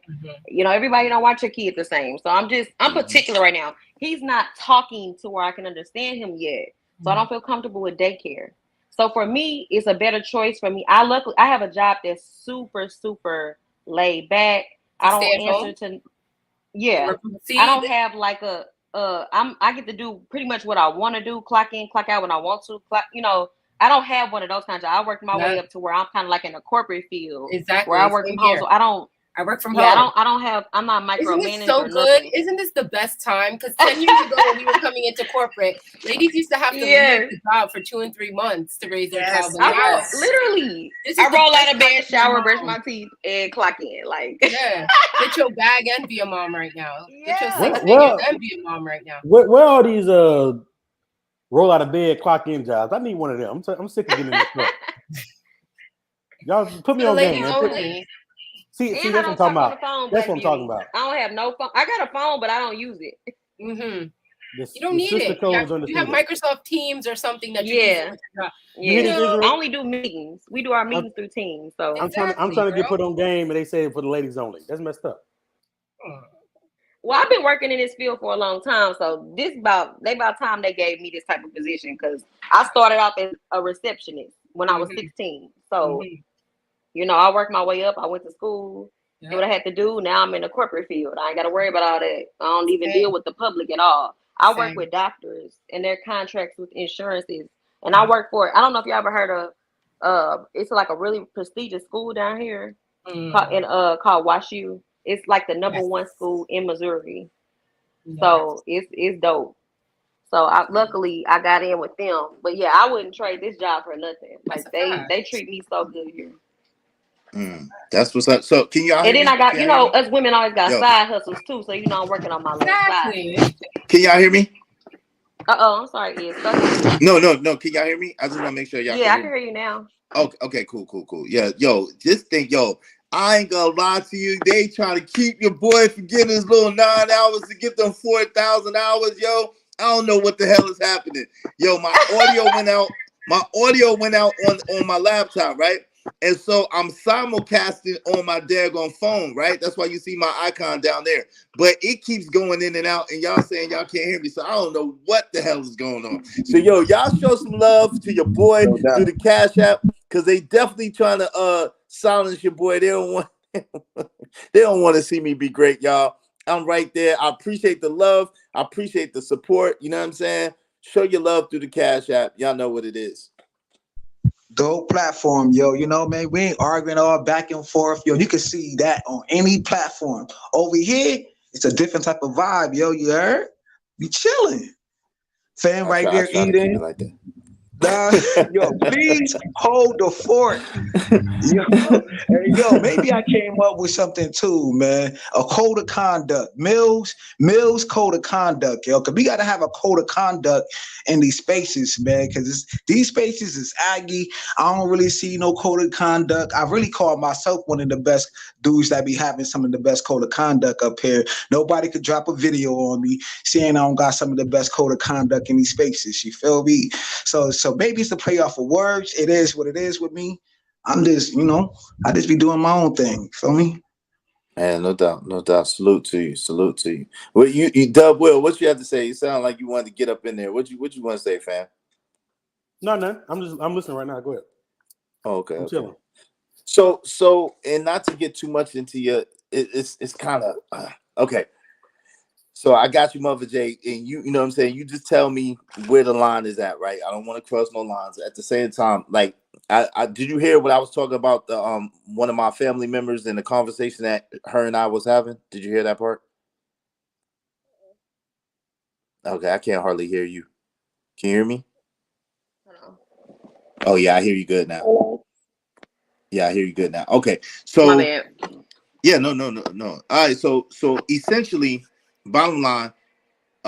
Everybody don't watch your kid the same. So I'm particular right now. He's not talking to where I can understand him yet. So I don't feel comfortable with daycare. So for me, it's a better choice for me. I have a job that's super, super laid back. I don't answer to I don't have like I get to do pretty much what I want to do, clock in, clock out when I want to, I don't have one of those kinds of. I work my way up to where I'm kind of like in a corporate field, where I work from home. So I work from home. I'm not micromanaging. Isn't this so good? Isn't this the best time? Because 10 years ago when we were coming into corporate, ladies used to have to leave the job for 2 and 3 months to raise their child. Literally, I roll out of bed, shower, brush my teeth, and clock in. Like, get your bag and be a mom right now. Get your 6 figures and be a mom right now. Where are these roll out of bed, clock in jobs? I need one of them. I'm sick of getting in this truck. Y'all put me on game, man. See, that's what I'm talking about. That's what I'm talking about. I don't have no phone. I got a phone, but I don't use it. You don't need it. You have Microsoft Teams or something that you use. I only do meetings. We do our meetings through Teams. So I'm trying to get put on game, and they say for the ladies only. That's messed up. Well, I've been working in this field for a long time, so about time they gave me this type of position because I started off as a receptionist when I was 16. So. I worked my way up. I went to school, did what I had to do. Now I'm in the corporate field. I ain't got to worry about all that. I don't even deal with the public at all. I work with doctors and their contracts with insurances. And I work for, I don't know if you ever heard of, it's like a really prestigious school down here called WashU. It's like the number one school in Missouri. So it's dope. So luckily I got in with them. But yeah, I wouldn't trade this job for nothing. Like they treat me so good here. That's what's up. So can y'all hear And then me? I got, Can y'all hear me? us women always got Yo. side hustles too. So I'm working on my little side. Can y'all hear me? I'm sorry, Go ahead. No. Can y'all hear me? I just want to make sure y'all Yeah, can I can hear you now. Okay, cool. Yeah, yo, just think, I ain't gonna lie to you. They trying to keep your boy from getting his little 9 hours to get them 4,000 hours, yo. I don't know what the hell is happening. Yo, my audio went out. My audio went out on my laptop, right? And so I'm simulcasting on my daggone phone, right? That's why you see my icon down there. But it keeps going in and out, and y'all saying y'all can't hear me. So I don't know what the hell is going on. So, yo, y'all show some love to your boy through the Cash App, because they definitely trying to silence your boy. They don't want to see me be great, y'all. I'm right there. I appreciate the love. I appreciate the support. You know what I'm saying? Show your love through the Cash App. Y'all know what it is. Dope platform, yo. You know, man, we ain't arguing all back and forth, yo. You can see that on any platform. Over here, it's a different type of vibe, yo. You heard? We chilling. Fam right there I try to keep it eating. like that. Yo, please hold the fort. Yo, maybe I came up with something too, man. A code of conduct. Mills code of conduct, yo. Cause we gotta have a code of conduct in these spaces, man. Cause these spaces is aggy. I don't really see no code of conduct. I really call myself one of the best dudes that be having some of the best code of conduct up here. Nobody could drop a video on me saying I don't got some of the best code of conduct in these spaces. You feel me? So maybe it's the playoff of words. It is what it is with me. I'm just, I just be doing my own thing. Feel me? Man, no doubt. Salute to you. Well, you Dub Will, what you have to say? You sound like you wanted to get up in there. What you want to say, fam? No. I'm listening right now. Go ahead. Oh, okay. I'm chilling. So, and not to get too much into your, it's kind of okay. So I got you, Mother J, and you know what I'm saying? You just tell me where the line is at, right? I don't want to cross no lines. At the same time, like, I did you hear what I was talking about? The one of my family members in the conversation that her and I was having? Did you hear that part? Okay, I can't hardly hear you. Can you hear me? Oh yeah, I hear you good now. Yeah, I hear you good now. Okay, so my bad. Yeah, no. All right, so essentially, bottom line.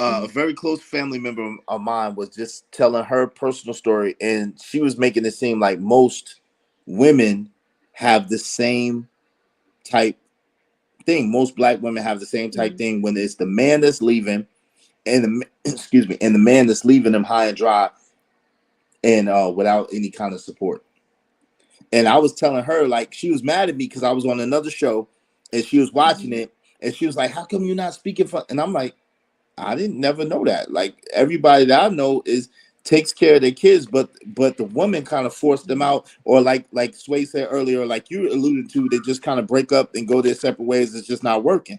A very close family member of mine was just telling her personal story, and she was making it seem like most women have the same type thing. Most Black women have the same type thing when it's the man that's leaving, and the man that's leaving them high and dry, and without any kind of support. And I was telling her, like, she was mad at me because I was on another show, and she was watching it, and she was like, "How come you're not speaking for?" And I'm like, I didn't never know that. Like, everybody that I know takes care of their kids, but the woman kind of forced them out, or like Sway said earlier, like you alluded to, they just kind of break up and go their separate ways. It's just not working.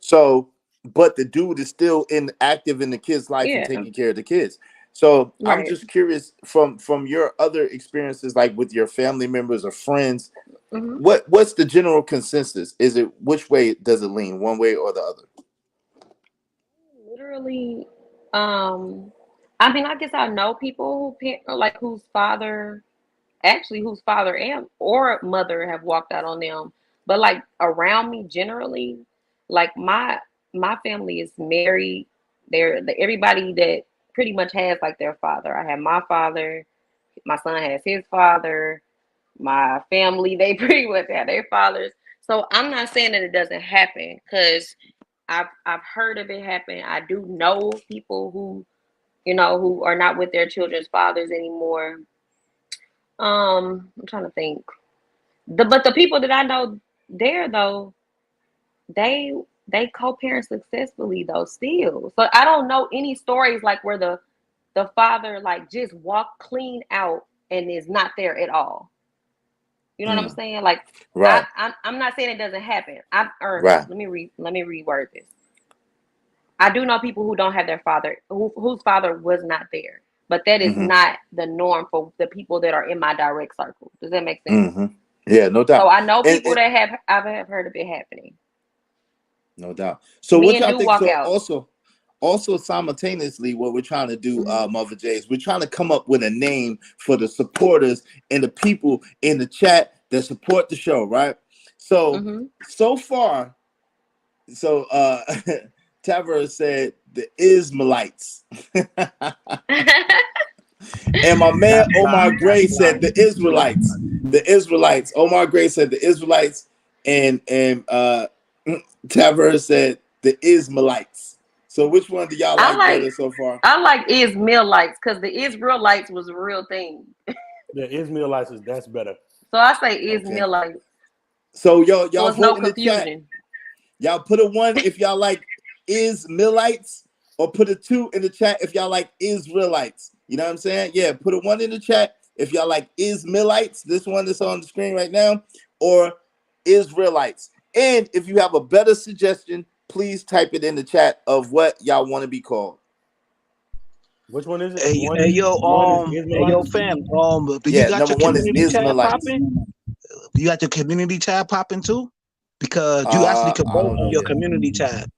So, but the dude is still active in the kid's life and taking care of the kids. So I'm just curious from your other experiences, like with your family members or friends, what's the general consensus? Is it, which way does it lean, one way or the other? Literally, I mean, I guess I know people whose father and or mother have walked out on them, but like around me generally, like my family is married. Everybody that pretty much has like their father. I have my father, my son has his father, my family, they pretty much have their fathers. So I'm not saying that it doesn't happen, because I've heard of it happen. I do know people who are not with their children's fathers anymore. I'm trying to think. But the people that I know there though, they co-parent successfully though still. So I don't know any stories like where the father like just walked clean out and is not there at all. You know what I'm saying? Like, right. I'm not saying it doesn't happen. Right. Let me reword this. I do know people who don't have their father, whose father was not there, but that is not the norm for the people that are in my direct circle. Does that make sense? Yeah, no doubt. So I know people that I've heard of it happening. No doubt. So Men what y'all do think? walk So out. also simultaneously, what we're trying to do, Mother J, is we're trying to come up with a name for the supporters and the people in the chat that support the show, right? So so far, Tavera said the Ismailites. And my man Omar Gray said the Israelites. The Israelites. Omar Gray said the Israelites, and Tavera said the Ismailites. So which one do y'all like better so far? I like Israelites because the Israelites was a real thing. The Israelites that's better. So I say Israelites. So y'all so vote in the chat. Y'all put a 1 if y'all like Ismailites, or put a 2 in the chat if y'all like Israelites. You know what I'm saying? Yeah, put a 1 in the chat if y'all like Ismailites, this one that's on the screen right now, or Israelites. And if you have a better suggestion, please type it in the chat of what y'all want to be called. Which one is it? Hey yo, fam. Do you got your community tab popping? Do you got your community tab popping too? Because you actually could vote on your community tab.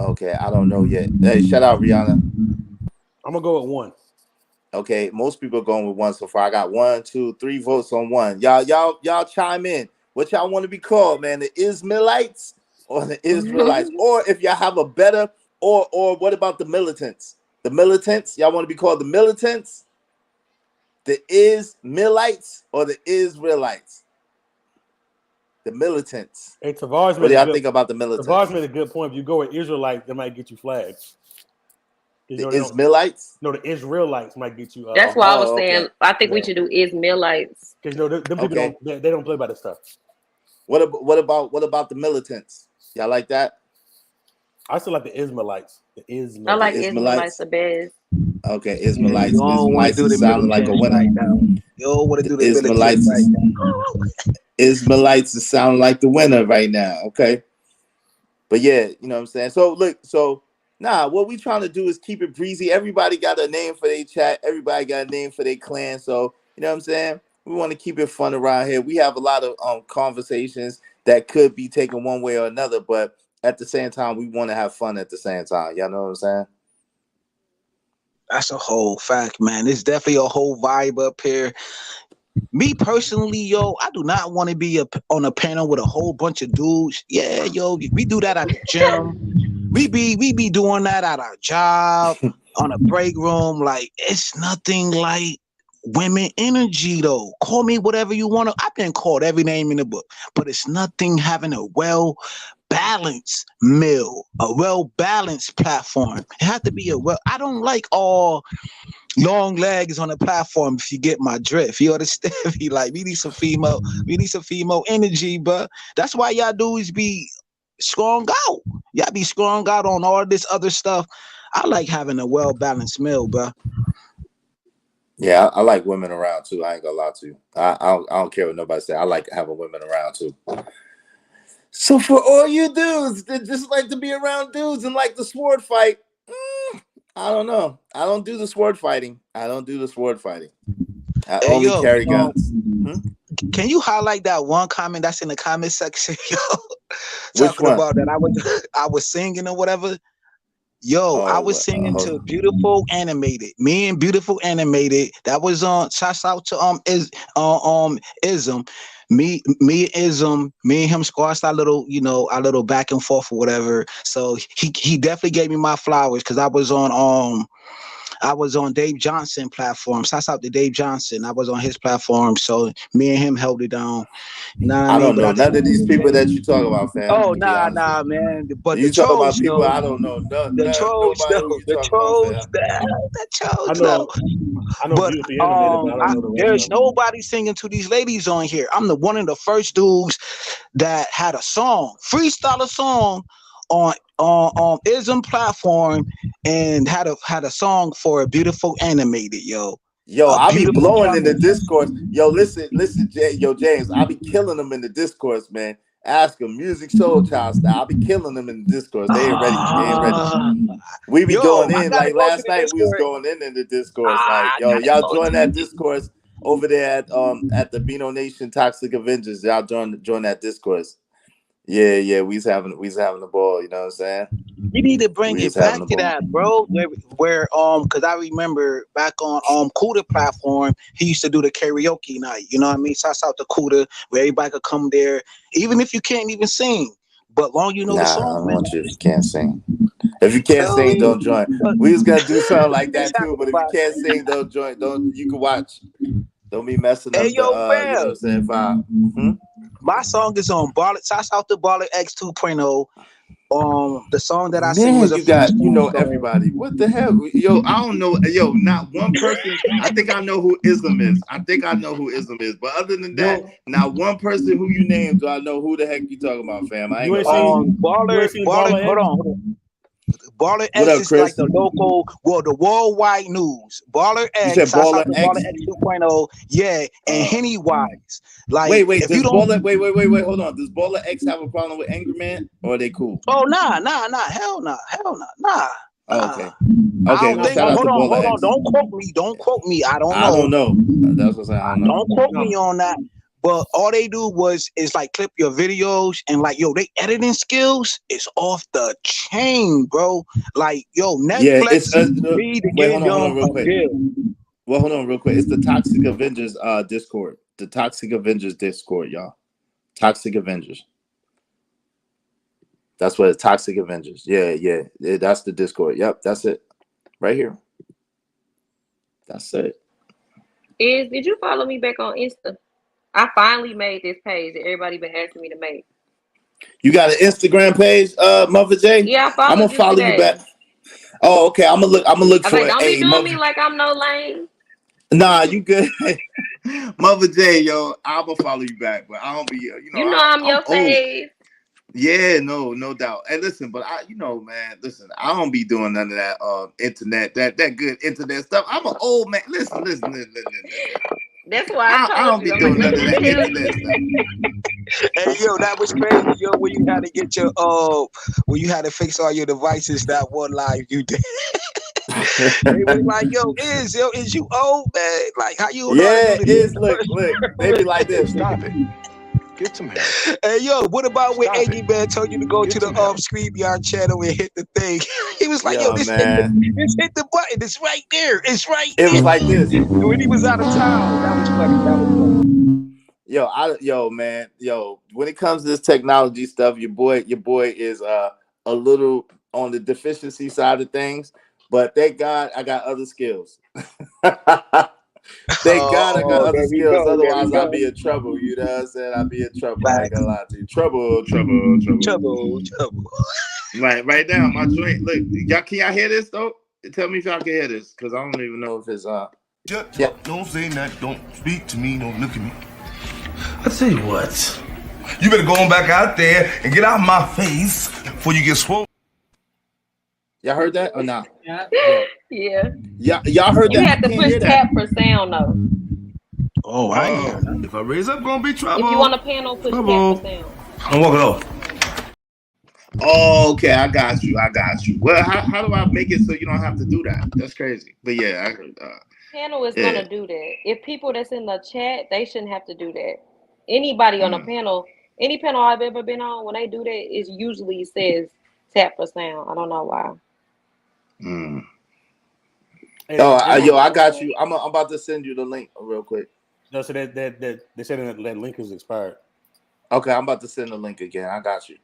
Okay, I don't know yet. Hey, shout out Rihanna. I'm gonna go with 1. Okay, most people are going with 1 so far. I got 1, 2, 3 votes on 1. Y'all chime in. What y'all want to be called, man? The Ismailites or the Israelites? Or if y'all have a better, or what about the militants? The militants? Y'all want to be called the militants? The Ismailites or the Israelites? The militants. Hey, Tavares, what do y'all think about the militants? Tavares made a good point. If you go with Israelites, they might get you flagged. The Israelites? No, the Israelites might get you. That's why I was saying I think we should do Israelites. Because them people don't play by this stuff. What about the militants? Y'all like that? I still like the Israelites. I like Israelites the best. Okay, Israelites. Israelites is sounding like a winner. You don't want to do the Israelites right now. Israelites is sounding like the winner right now. Okay. But yeah, you know what I'm saying? So look, what we trying to do is keep it breezy. Everybody got a name for their chat. Everybody got a name for their clan. So, you know what I'm saying? We want to keep it fun around here. We have a lot of conversations that could be taken one way or another, but at the same time, we want to have fun at the same time. Y'all know what I'm saying? That's a whole fact, man. It's definitely a whole vibe up here. Me personally, yo, I do not want to be on a panel with a whole bunch of dudes. Yeah, yo, we do that at the gym. We be doing that at our job, on a break room. Like, it's nothing like women energy, though. Call me whatever you want to. I've been called every name in the book, but it's nothing having a well-balanced meal, a well-balanced platform. It has to be I don't like all long legs on the platform, if you get my drift. You understand me? Like, we need some female energy, but that's why y'all dudes be strong out. Y'all be strong out on all this other stuff. I like having a well-balanced meal, bro. Yeah, I like women around too. I ain't gonna lie to you. I don't care what nobody say. I like having women around too. So for all you dudes that just like to be around dudes and like the sword fight, I don't know. I don't do the sword fighting. I only carry guns. Can you highlight that one comment that's in the comment section, yo? Talking about that I was singing or whatever. Yo, I was singing to Beautiful Animated. Me and Beautiful Animated. That was on. Shouts out to Ism. Me and Ism. Me and him squashed our little back and forth or whatever. So he definitely gave me my flowers because I was on Dave Johnson platform. Shouts out to Dave Johnson. I was on his platform, so me and him held it down. I don't know none of these people that you talk about, fam. Oh, nah, man. But you the talk trolls, about people I don't know. The trolls, though. But there's nobody singing to these ladies on here. I'm one of the first dudes that had a song, freestyle a song on Ism platform, and had a song for a Beautiful Animated, yo. I be blowing in the discourse. Yo, listen, James, I be killing them in the discourse, man. Ask them, Music Soul Child style. I be killing them in the discourse. They ain't ready. We be going in like last night. We was going in the discourse. Like, y'all join that discourse over there at the Beano Nation Toxic Avengers. Y'all join that discourse. Yeah, we was having the ball, you know what I'm saying? We need to bring it back to that, bro. Where because I remember back on Cuda platform, he used to do the karaoke night. You know what I mean? Shouts out to Cuda, where everybody could come there, even if you can't even sing, but long you know the Nah, song. I don't want you if you can't sing. If you can't sing, don't join. We was gonna do something like that too, but if you can't sing, don't join. You can watch. Don't be messing up Hey, yo, the you know what I'm saying, vibe. My song is on Barlet. Shouts out to Barlet X 2.0. The song that I sing Man, was a you got song. everybody. What the hell? Yo, I don't know. Yo, not one person. I think I know who Islam is. But other than that, not one person who you named do I know who the heck you talking about, fam. I ain't gonna lie to you. Baller, hold on. Baller What X up, is Chris? like the local, the worldwide news. Baller X, you said Baller to X? Baller X 2.0, yeah, and Henny Wise. Like, wait, if you don't, wait, hold on. Does Baller X have a problem with Angry Man, or are they cool? Oh, nah, hell nah. Oh, okay. I Okay, don't well, think. shout out Hold to on. Baller X. Don't quote me. I don't I know. don't know. That's what I'm saying. I don't know. Don't quote me on that. But all they do is like clip your videos and like, yo, they editing skills is off the chain, bro. Like, yo, Netflix. Yeah, it's need to wait, give hold on, them real a quick. deal. Well, hold on, real quick. It's the Toxic Avengers Discord. The Toxic Avengers Discord, y'all. Toxic Avengers. That's what it's Toxic Avengers. Yeah. That's the Discord. Yep, that's it. Right here. That's it. Did you follow me back on Insta? I finally made this page that everybody been asking me to make. You got an Instagram page, Mother J? Yeah, I I'm gonna follow you back. Oh, okay. I'm gonna look for it. Don't Hey, be doing me like I'm no lame. Nah, you good. Mother J, yo, I'm gonna follow you back, but I don't be, You know I'm your fave. Yeah, no doubt. And listen, but I don't be doing none of that internet, that good internet stuff. I'm an old man. Listen. That's why I don't told be you. doing none of Let that me tell internet you. stuff. Hey, yo, that was crazy, yo, when you had to get your when you had to fix all your devices that one live you did. They was like, yo, is you old, man? Like, how you Yeah, is look. They be like this. Stop it. Get some help. Hey, yo, what about when Stop Angie Man told you to go to the StreamYard channel and hit the thing? He was like, yo, man. hit the button. It's right there. It's right It there. was like this. When he was out of town. That was funny. Yo, man, when it comes to this technology stuff, your boy is a little on the deficiency side of things, but thank God I got other skills. Thank God I got other skills. Otherwise, I'd be in trouble. You know what I'm saying? I'd be in trouble. I ain't gonna lie to you. Trouble. Right now, my joint. Look, can y'all hear this though? Tell me if y'all can hear this, because I don't even know if it's Shut up. Don't say nothing. Don't speak to me. Don't look at me. I tell you what. You better go on back out there and get out of my face before you get swole. Y'all heard that or not? Yeah. Y'all heard that? You have to push tap for sound though. Oh, I hear that. If I raise up, gonna be trouble. If you want a panel, push tap for sound. I'm walking off. Oh, okay, I got you. Well, how do I make it so you don't have to do that? That's crazy. But yeah, I heard. Panel is gonna do that. If people that's in the chat, they shouldn't have to do that. Anybody on a panel, any panel I've ever been on, when they do that, it usually says tap for sound. I don't know why. I got you. I'm about to send you the link real quick. No, so that they said that link is expired. Okay, I'm about to send the link again. I got you.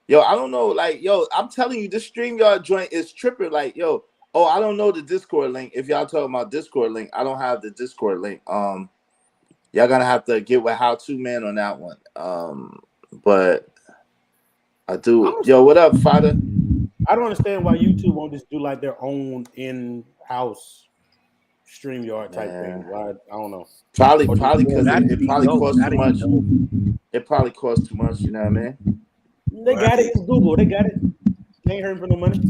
Yo, I don't know. Like, I'm telling you, this StreamYard joint is tripping. Like, I don't know the Discord link. If y'all talking about Discord link, I don't have the Discord link. Y'all gonna have to get with How To Man on that one. But I do. Yo, what up, Fada? I don't understand why YouTube won't just do like their own in-house StreamYard type thing. Why? I don't know. Probably because it probably costs too much. It probably costs too much. You know what I mean? They got it. It's Google. They got it. They ain't hurting for no money.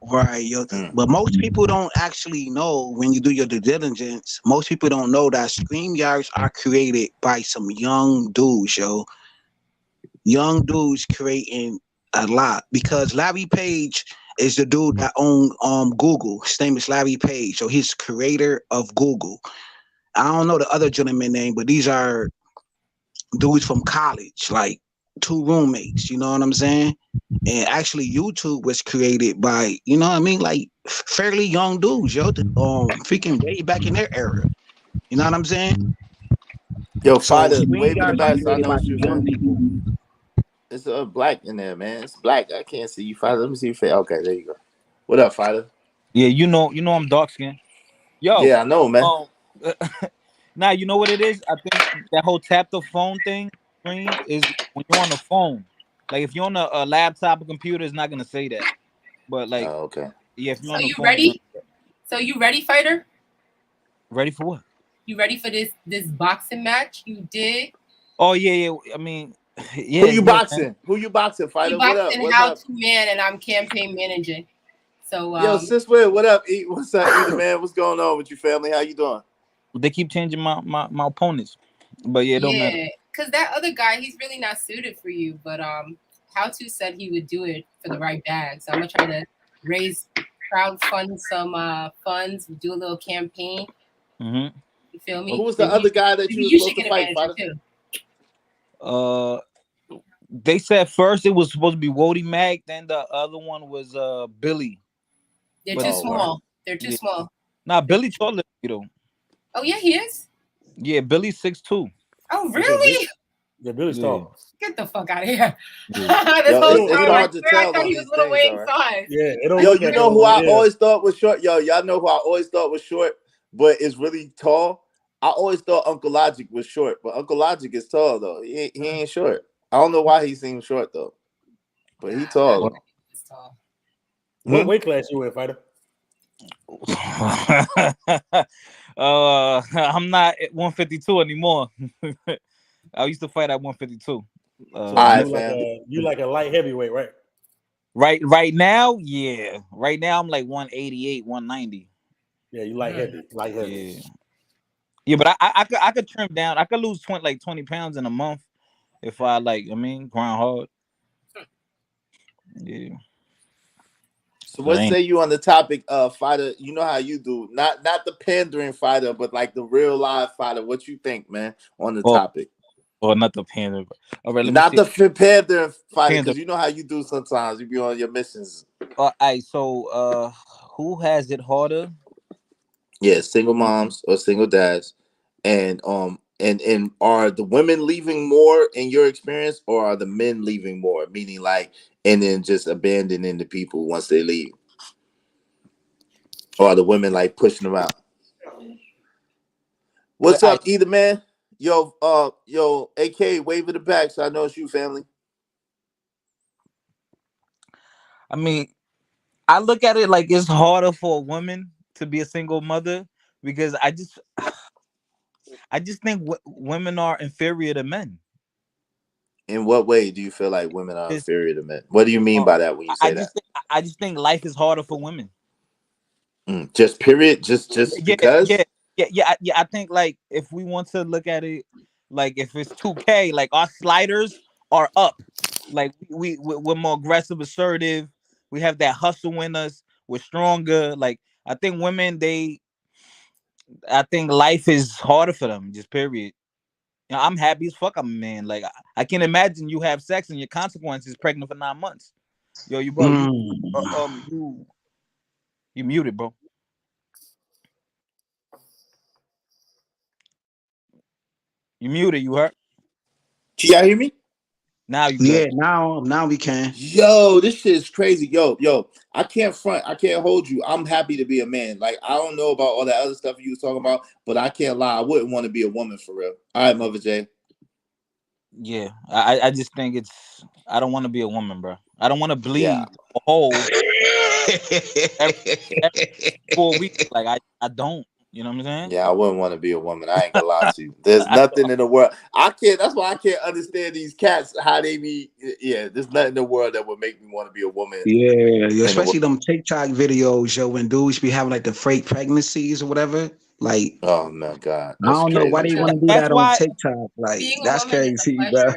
Right, yo. But most people don't actually know when you do your due diligence. Most people don't know that StreamYards are created by some young dudes, yo. Young dudes creating a lot, because Larry Page is the dude that owned Google. His name is Larry Page, so he's creator of Google. I don't know the other gentleman name, but these are dudes from college, like two roommates. You know what I'm saying? And actually, YouTube was created by, you know what I mean, like fairly young dudes, yo, freaking way back in their era. You know what I'm saying? Yo, So Fighter, we wave ain't in the got back so I created know by it's you, these young fam. people. It's black in there, man. It's black. I can't see you, Fighter. Let me see your face. Okay, there you go. What up, Fighter? Yeah, you know I'm dark skinned. Yo, Yeah, I know, man. now you know what it is. I think that whole tap the phone thing screen is when you're on the phone. Like if you're on a laptop or computer, it's not gonna say that. But like, okay. Yeah, if you're So on the you phone, ready? So you ready, fighter? ready for what? You ready for this boxing match? You did. Oh yeah. I mean, Who you man. boxing? Who you boxing, You Fighter? What up? boxing What's how up? to man, and I'm campaign managing. So Yo, sis, what up? What's up, Either man? What's going on with you, family? How you doing? They keep changing my opponents, but yeah, it don't matter. yeah, because that other guy, he's really not suited for you. But how to said he would do it for the right bag. So I'm gonna try to crowdfund some funds, do a little campaign. Mm-hmm. You feel me? Who was the other guy that you were You supposed should to get a fight, manager Fighter? too. They said first it was supposed to be Wody Mack, then the other one was Billy. They're too small. They're too small. Nah, Billy taller than you though. Oh yeah, he is. Yeah, Billy's 6'2". Oh really? Yeah, Billy's tall. Get the fuck out of here. Yeah. This whole It's time hard to tell I thought on he was these Little things, Wayne though, size. Yeah, it don't Yo, look you like know who I yeah. always thought was short? Yo, y'all know who I always thought was short, but is really tall? I always thought Uncle Logic was short, but Uncle Logic is tall, though. He ain't short. I don't know why he seems short, though. But he tall, though. What weight class you in, Fighter? I'm not at 152 anymore. I used to fight at 152. So you like a light heavyweight, right? Right now, yeah. Right now I'm like 188, 190. Yeah, you light heavy. Yeah, but I could trim down. I could lose 20 pounds in a month if I grind hard. Yeah. So what say you on the topic of Fighter? You know how you do, not the pandering Fighter, but like the real live Fighter. What you think, man, on the topic? Or not the pandering. All right, not the pandering Fighter, because Pander. you know how you do sometimes. You be on your missions. All right, so who has it harder? Yeah, single moms or single dads, and are the women leaving more in your experience, or are the men leaving more? Meaning, like, and then just abandoning the people once they leave, or are the women like pushing them out? What's up, Either man? Yo, AK, wave it back so I know it's you, family. I mean, I look at it like it's harder for a woman to be a single mother because I just think women are inferior to men. In what way do you feel like women are inferior to men? What do you mean by that when you say that? I just think life is harder for women. Just period. Just because. Yeah. I think like if we want to look at it, like if it's 2K, like our sliders are up. Like we're more aggressive, assertive. We have that hustle in us. We're stronger. Like I think women, I think life is harder for them. Just period. You know, I'm happy as fuck. I'm a man. Like I can imagine you have sex and your consequences pregnant for 9 months. Yo, you bro, you muted, bro. You muted. You heard? Can y'all hear me? Now you good. Yeah, now we can. Yo, this shit is crazy. Yo, I can't front. I can't hold you. I'm happy to be a man. Like, I don't know about all that other stuff you was talking about, but I can't lie. I wouldn't want to be a woman for real. All right, Mother J. Yeah, I just think I don't want to be a woman, bro. I don't want to bleed a hole every 4 weeks. Like I don't. You know what I'm saying? Yeah, I wouldn't want to be a woman. I ain't gonna lie to you. There's nothing in the world. I can't. That's why I can't understand these cats. How they be. Yeah, there's nothing in the world that would make me want to be a woman. Yeah, especially them TikTok videos, yo, when dudes be having like the fake pregnancies or whatever. Like, oh my God, I don't know why they want to do that on TikTok. Like, that's crazy, bro.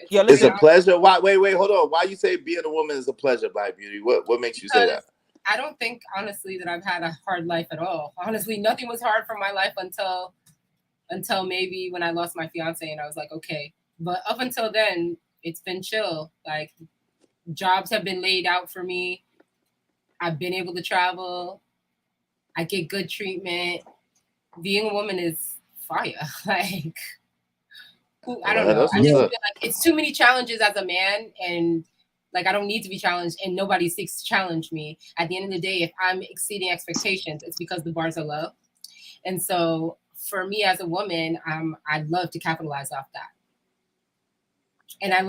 Yeah, it's a pleasure. Why? Wait, hold on. Why you say being a woman is a pleasure, Black Beauty? What makes you say that? I don't think honestly that I've had a hard life at all. Honestly, nothing was hard for my life until maybe when I lost my fiance and I was like, okay. But up until then, it's been chill. Like jobs have been laid out for me. I've been able to travel. I get good treatment. Being a woman is fire. Like, I don't know. I just feel like it's too many challenges as a man, and like I don't need to be challenged, and nobody seeks to challenge me. At the end of the day, if I'm exceeding expectations, it's because the bars are low. And so for me as a woman, I'd love to capitalize off that. And I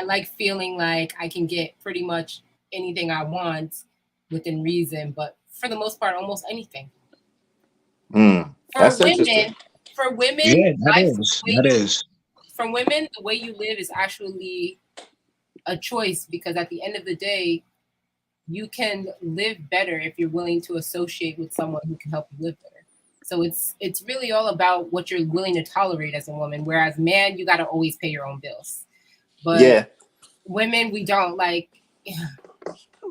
like feeling like I can get pretty much anything I want within reason, but for the most part, almost anything. That's interesting. For women, yeah, that is. For women, the way you live is actually a choice, because at the end of the day, you can live better if you're willing to associate with someone who can help you live better. So it's really all about what you're willing to tolerate as a woman. Whereas man, you got to always pay your own bills. But women, we don't like.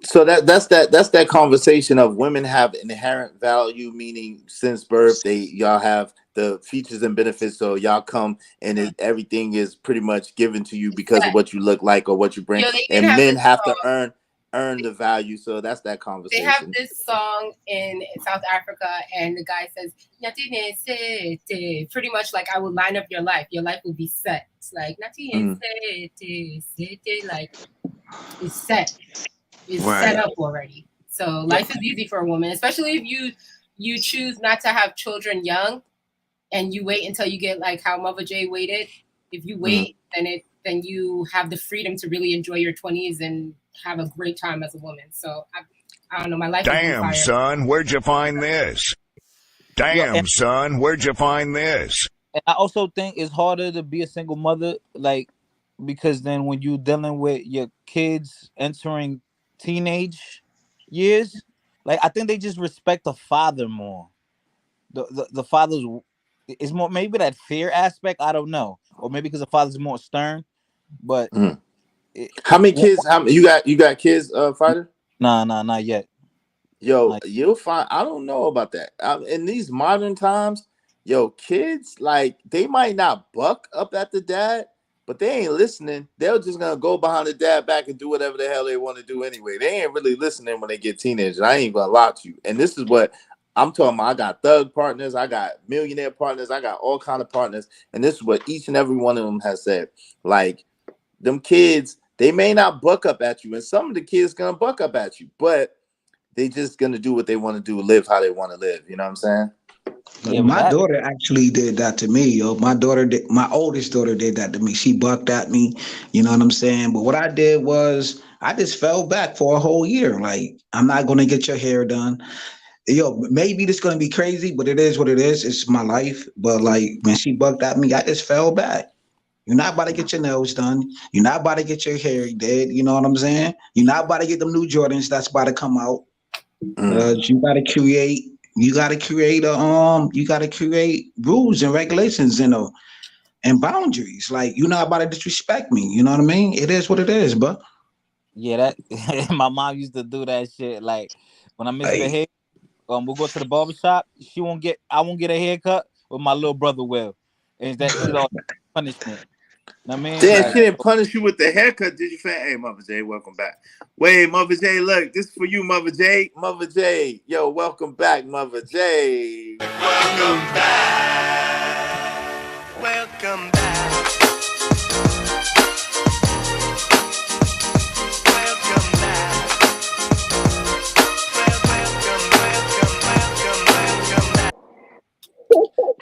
So that's that conversation of women have inherent value, meaning since birth y'all have the features and benefits. So y'all come and everything is pretty much given to you because of what you look like or what you bring. And men have to earn the value. So that's that conversation. They have this song in South Africa, and the guy says, pretty much like, I will line up your life. Your life will be set. It's like, like it's set. It's set up already. So life is easy for a woman, especially if you choose not to have children young, and you wait until you get like how Mother J waited. If you wait, then you have the freedom to really enjoy your 20s and have a great time as a woman. So I don't know, my life. Damn, son, where'd you find this? Damn, son, where'd you find this? And I also think it's harder to be a single mother, like, because then when you're dealing with your kids entering teenage years, like, I think they just respect the father more. The father's is more, maybe that fear aspect, I don't know, or maybe because the father's more stern. But how many kids? You got kids, Fighter? Nah, not yet. Yo, you'll find. I don't know about that. In these modern times, yo, kids, like, they might not buck up at the dad, but they ain't listening. They're just gonna go behind the dad back and do whatever the hell they want to do anyway. They ain't really listening when they get teenagers. I ain't gonna lie to you. And this is what I'm talking about. I got thug partners, I got millionaire partners, I got all kind of partners, and this is what each and every one of them has said. Like, them kids, they may not buck up at you, and some of the kids gonna buck up at you, but they just gonna do what they want to do, live how they want to live. You know what I'm saying? Yeah, my daughter actually did that to me, yo. My oldest daughter did that to me. She bucked at me, you know what I'm saying? But what I did was I just fell back for a whole year. Like, I'm not gonna get your hair done. Yo, maybe this gonna be crazy, but it is what it is. It's my life. But like, when she bucked at me, I just fell back. You're not about to get your nails done. You're not about to get your hair did. You know what I'm saying? You're not about to get them new Jordans that's about to come out. You gotta create. You gotta create rules and regulations, and boundaries. Like, you're not about to disrespect me. You know what I mean? It is what it is, but yeah, that my mom used to do that shit. Like, when I miss the hair, we'll go to the barbershop. I won't get a haircut, but my little brother will. And that shit all punishment. I mean, damn, like, she didn't punish you with the haircut, did you? Hey, Mother J, welcome back. Wait, Mother J, look, this is for you, Mother J. Mother J, yo, welcome back, Mother J. Welcome back. Welcome back.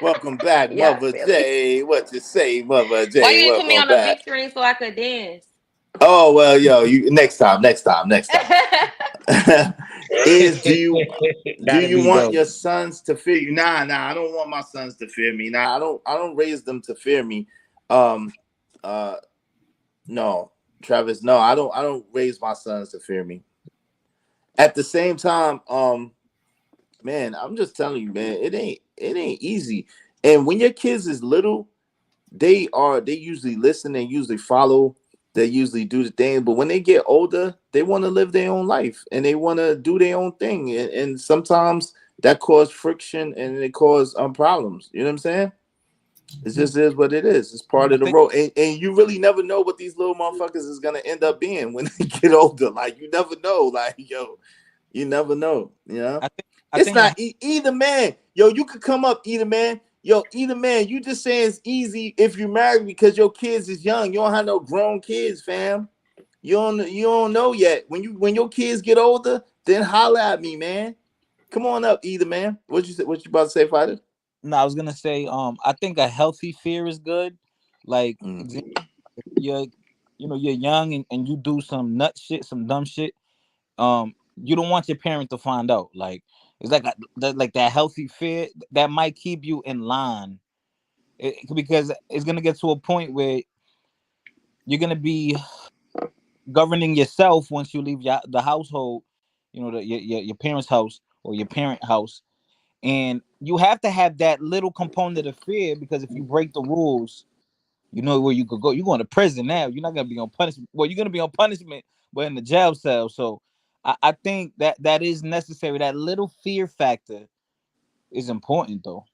Welcome back, Mother J. What you say, Mother J? Why you didn't put me on the back. big screen so I could dance? Oh, well, yo, you next time. Is do you want your sons to fear you? Nah, I don't want my sons to fear me. Nah, I don't raise them to fear me. No, Travis, no, I don't raise my sons to fear me. At the same time, man, I'm just telling you, man, it ain't easy. And when your kids is little, they usually listen and usually follow. They usually do the thing. But when they get older, they want to live their own life and they want to do their own thing. And sometimes that causes friction and it causes problems. You know what I'm saying? It just is what it is. It's part of the role, and you really never know what these little motherfuckers is gonna end up being when they get older. Like you never know. Like yo, you never know. You know, it's not either man. Yo, you could come up either man. Yo, either man. You just saying it's easy if you married because your kids is young. You don't have no grown kids, fam. You don't know yet. When your kids get older, then holler at me, man. Come on up, either man. What you about to say, Fighter? No, I was gonna say, I think a healthy fear is good. Like, if you're young and you do some nut shit, some dumb shit. You don't want your parent to find out. Like, it's like that healthy fear that might keep you in line, because it's gonna get to a point where you're gonna be governing yourself once you leave the household, your parents' house or your parent house. And you have to have that little component of fear, because if you break the rules, you know where you could go. You're going to prison now. You're not going to be on punishment. Well, you're going to be on punishment, but in the jail cell. So I think that is necessary. That little fear factor is important, though.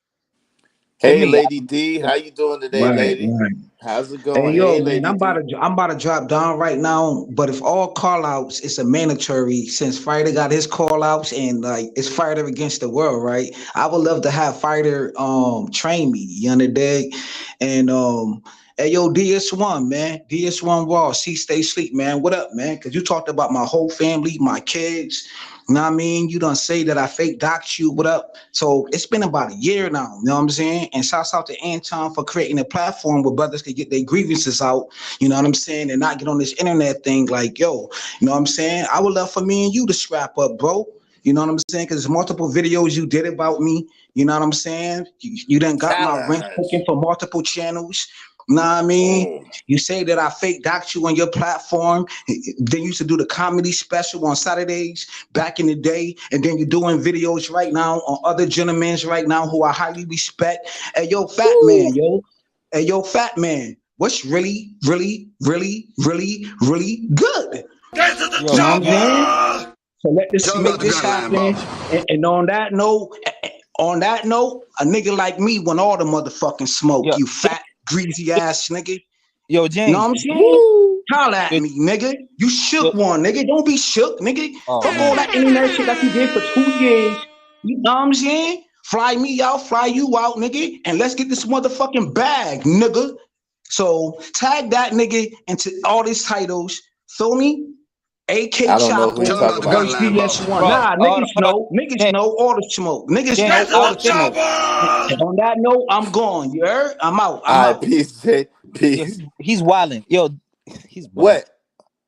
Hey, Lady D, how you doing today, lady? Right. How's it Hey going? yo, Hey, man, Lady D. I'm about to drop down right now. But if all call outs, it's a mandatory since Fighter got his call outs and like it's Fighter against the world, right? I would love to have Fighter train me, you understand? And hey yo, DS1, man. DS1 Raw, stay sleep, man. What up, man? Cause you talked about my whole family, my kids. You know what I mean? You done say that I fake doxed you. What up? So it's been about a year now. You know what I'm saying? And shouts out to Anton for creating a platform where brothers could get their grievances out. You know what I'm saying? And not get on this internet thing like, yo, you know what I'm saying? I would love for me and you to scrap up, bro. You know what I'm saying? Because there's multiple videos you did about me. You know what I'm saying? You done got my rent taken for multiple channels. Know what I mean? You say that I fake doxed you on your platform. Then you used to do the comedy special on Saturdays back in the day. And then you're doing videos right now on other gentlemen right now who I highly respect. Hey, yo, fat man, yo. Hey, yo, fat man. What's really, really, really, really, really good? Get to the You know what I'm saying? So make about the this gun line, happen. boss. And on that note, a nigga like me want all the motherfucking smoke. You fat, greasy ass nigga. Yo, You know James. what I'm saying? Holla at me, nigga. You shook one, nigga. Don't be shook, nigga. Fuck all that internet shit that you did for 2 years. You know what I'm saying? Fly me out, fly you out, nigga. And let's get this motherfucking bag, nigga. So tag that nigga into all these titles. Feel me? AK I don't know who you Chopper talking about. versus DS1. Bro, Nah, niggas know all the smoke. Niggas know all the smoke. And on that note, I'm gone. You heard? I'm out. I'm All right, out. peace, Jay. Yo, Peace. he's wilding. Yo, he's bugging. What?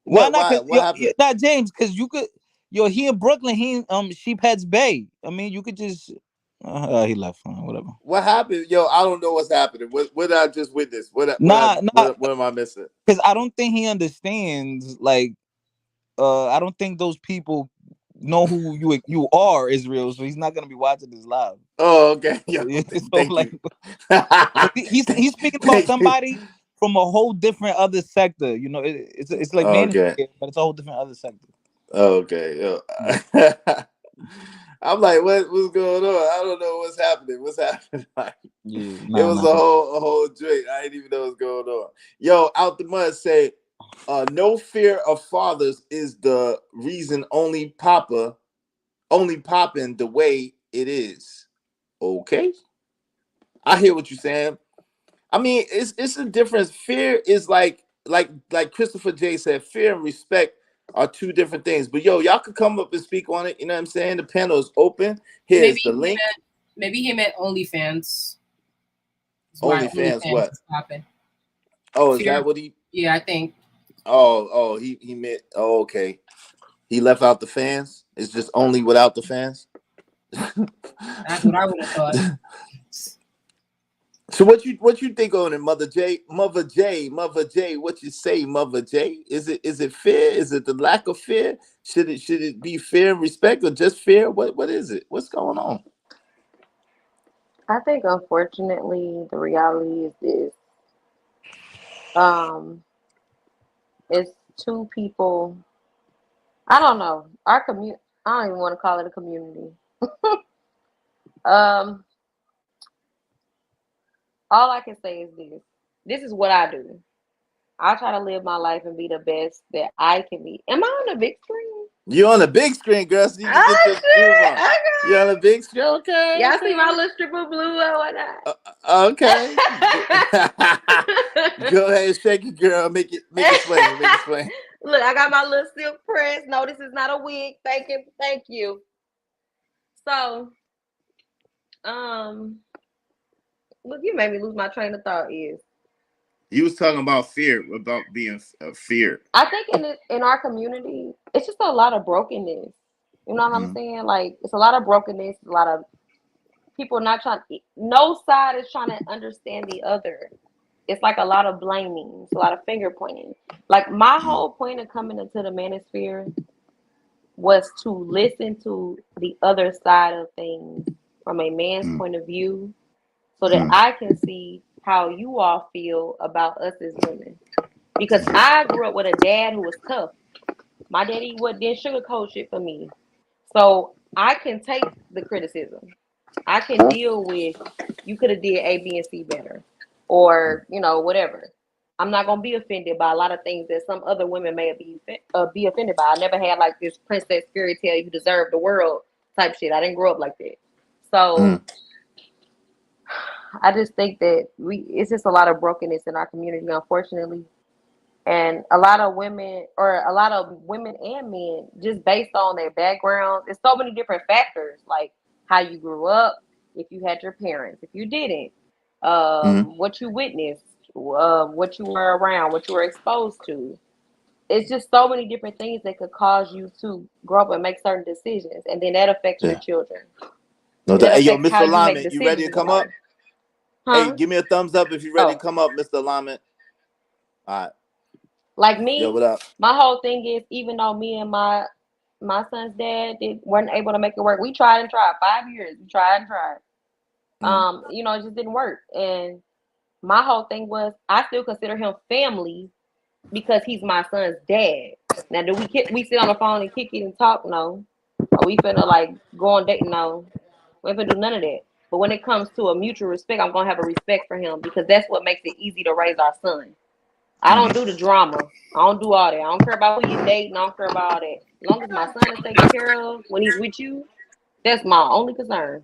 Nah, Why? cause What happened? not James, cause you could. Yo, he in Brooklyn. He in Sheephead's Bay. I mean, you could just. He left. Whatever. What happened? Yo, I don't know what's happening. What did I just witness? What am I missing? Cause I don't think he understands. Like, I don't think those people know who you are, Israel. So he's not gonna be watching this live. Oh, okay. Yo, So, thank like, you. he's speaking about somebody from a whole different other sector. You know, it's like Okay. manosphere, but it's a whole different other sector. Okay. Yo. I'm like, what's going on? I don't know what's happening. What's happening? Like, it was a whole drink. I didn't even know what's going on. Yo, out the mud say, no fear of fathers is the reason only popping the way it is. Okay. I hear what you're saying. I mean, it's a difference. Fear is like Christopher J said, fear and respect are two different things. But yo, y'all could come up and speak on it. You know what I'm saying? The panel is open. Here's the link. Maybe he meant OnlyFans. OnlyFans, what? Is popping. Oh, is that what he? Yeah, I think. Oh, he meant. Oh, okay. He left out the fans. It's just only without the fans. That's what I would have thought. So what you think on it, Mother J? What you say, Mother J? Is it fear? Is it the lack of fear? Should it be fear and respect, or just fear? What is it? What's going on? I think unfortunately the reality is this. It's two people. I don't know. Our community. I don't even want to call it a community. all I can say is this. This is what I do. I try to live my life and be the best that I can be. Am I on the big screen? You on the big screen, girl, so you can get your groove on. Okay. You on the big screen? Okay. Y'all okay. see my little strip of blue or whatnot? Okay. Go ahead, shake it, girl. Make it swing. Make it swing. Look, I got my little silk press. No, this is not a wig. Thank you. So, look, you made me lose my train of thought. You was talking about fear, about being fear. I think in our community, it's just a lot of brokenness. You know what I'm saying? Like, it's a lot of brokenness, a lot of people not trying. No side is trying to understand the other. It's like a lot of blaming. It's a lot of finger pointing. Like, my whole point of coming into the manosphere was to listen to the other side of things from a man's point of view, so that I can see how you all feel about us as women. Because I grew up with a dad who was tough. My daddy didn't sugarcoat shit for me. So I can take the criticism. I can deal with, you could have did A, B, and C better. Or, whatever. I'm not going to be offended by a lot of things that some other women may be offended by. I never had like this princess fairy tale, you deserve the world type shit. I didn't grow up like that. So I just think that it's just a lot of brokenness in our community, unfortunately. And a lot of women and men, just based on their backgrounds, there's so many different factors, like how you grew up, if you had your parents, if you didn't, what you witnessed, what you were around, what you were exposed to. It's just so many different things that could cause you to grow up and make certain decisions, and then that affects your children. No, That hey, yo, affects how Mr. you make Lyman, you decisions ready to in come life. up? Huh? Hey, give me a thumbs up if you're ready to come up, Mr. Lyman. All right. Like me, Yo, what up? my whole thing is, even though me and my son's dad weren't able to make it work, we tried and tried. 5 years, we tried and tried. It just didn't work. And my whole thing was, I still consider him family because he's my son's dad. Now, do we sit on the phone and kick it and talk? No. Are we finna like go on date? No. We ain't finna do none of that. But when it comes to a mutual respect, I'm gonna have a respect for him, because that's what makes it easy to raise our son. I don't do the drama. I don't do all that. I don't care about who you dating. I don't care about all that. As long as my son is taken care of when he's with you, that's my only concern.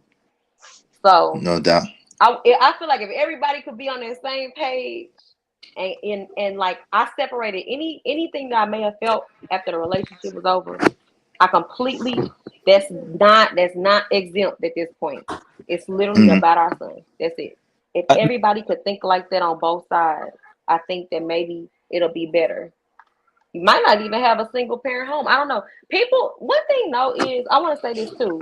So no doubt. I feel like if everybody could be on that same page, and like I separated anything that I may have felt after the relationship was over, that's not exempt at this point. It's literally about our son. That's it. If everybody could think like that on both sides, I think that maybe it'll be better. You might not even have a single parent home. I don't know. People, one thing though is, I want to say this too.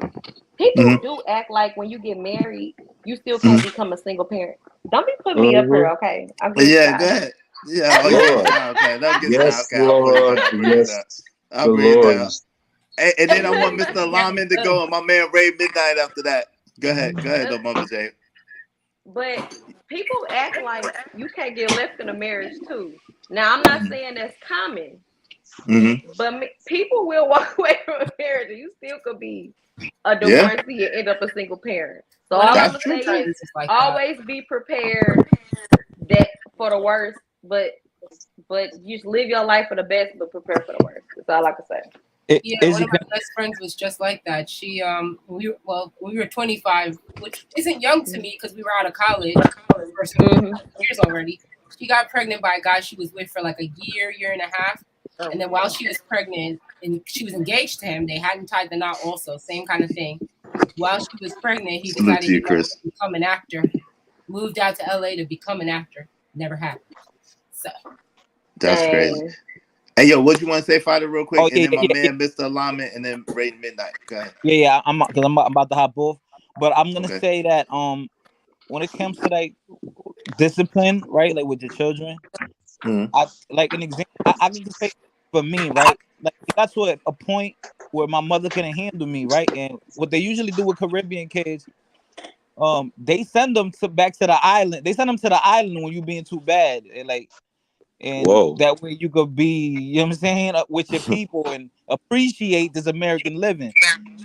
People do act like when you get married, you still can't become a single parent. Don't be putting me up here, okay? I'm getting Yeah, shy. go ahead. Yeah, okay. Don't get shy. Okay, I'll bring it down. I'll bring it down. And then I want Mr. Lyman to go and my man Ray Midnight after that. Go ahead, though, Mama J. But people act like you can't get left in a marriage too. Now, I'm not saying that's common, but people will walk away from a marriage and you still could be a divorcee and end up a single parent. So all I'm gonna say is, always be prepared that for the worst, but you just live your life for the best, but prepare for the worst. That's all I can say. One of my best friends was just like that. She we were 25, which isn't young to me because we were out of college for some years already. She got pregnant by a guy she was with for like a year and a half, and then while she was pregnant and she was engaged to him, they hadn't tied the knot. Also, same kind of thing. While she was pregnant, he decided he wanted to become an actor. Moved out to LA to become an actor. Never happened. So that's crazy. Hey, yo, what you want to say, Fighter, real quick? And then my man, Mr. Lyman, and then Ray Midnight. Go ahead. Yeah, I'm about to hop off. But I'm going to say that when it comes to like discipline, right, like with your children, I like an example. I can just say for me, right, like it got to a point where my mother couldn't handle me, right, and what they usually do with Caribbean kids, they send them back to the island. They send them to the island when you're being too bad, and that way you could be, you know what I'm saying, with your people and appreciate this American living.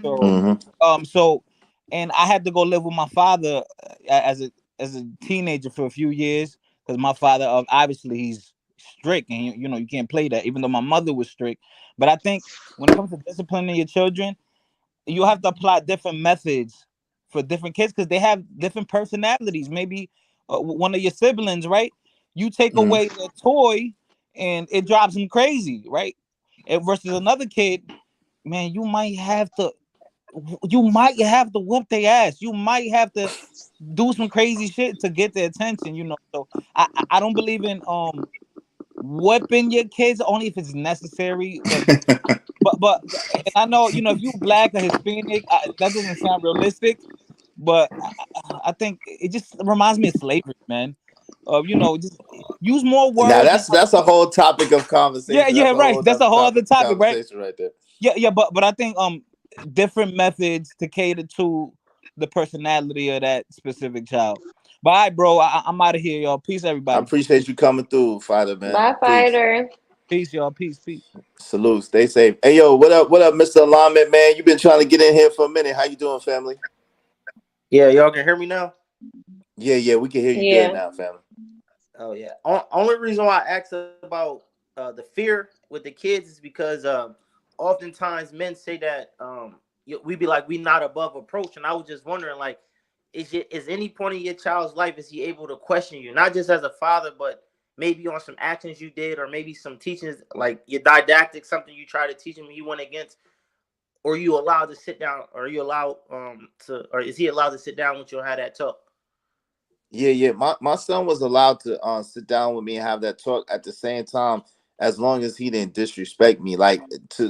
So, and I had to go live with my father as a as a teenager for a few years because my father, obviously, he's strict, and you can't play that. Even though my mother was strict, but I think when it comes to disciplining your children, you have to apply different methods for different kids because they have different personalities. Maybe one of your siblings, right? You take away their toy, and it drives them crazy, right? And versus another kid, man, you might have to whoop their ass. You might have to do some crazy shit to get their attention. So I don't believe in whipping your kids only if it's necessary. But and I know if you black or Hispanic, that doesn't sound realistic. But I think it just reminds me of slavery, man. Just use more Now words. that's a whole topic of conversation. Yeah, That's a right. whole That's a other whole other topic, right? conversation right there. Yeah, but I think different methods to cater to the personality of that specific child. But all right, bro, I'm out of here, y'all. Peace, everybody. I appreciate you coming through, Fighter, man. Bye, Fighter. Peace, y'all. Peace. Salute. Stay safe. Hey, yo, what up, Mr. Alignment, man? You've been trying to get in here for a minute. How you doing, family? Yeah, y'all can hear me now? Yeah, we can hear you good now, family. Oh, yeah. Only reason why I asked about the fear with the kids is because oftentimes men say that we be like, we not above approach. And I was just wondering, like, is any point in your child's life, is he able to question you? Not just as a father, but maybe on some actions you did, or maybe some teachings, like your didactic, something you try to teach him he went against, or you allowed to sit down, or you allowed or is he allowed to sit down with you and have that talk? Yeah. My son was allowed to sit down with me and have that talk at the same time, as long as he didn't disrespect me. Like to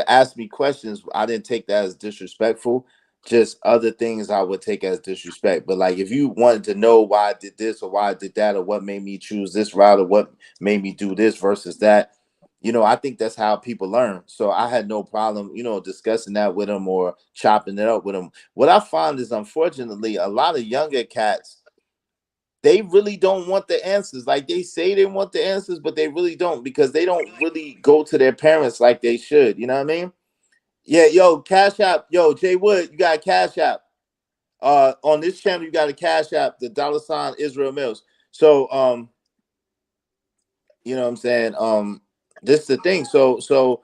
ask me questions, I didn't take that as disrespectful. Just other things I would take as disrespect. But like if you wanted to know why I did this or why I did that, or what made me choose this route, or what made me do this versus that, I think that's how people learn. So I had no problem, discussing that with them or chopping it up with them. What I find is, unfortunately, a lot of younger cats, they really don't want the answers. Like they say they want the answers, but they really don't, because they don't really go to their parents like they should. You know what I mean? Yeah, yo, Cash App. Yo, Jay Wood, you got a Cash App. On this channel, you got a Cash App, the $ Israel Mills. So, you know what I'm saying? This is the thing. So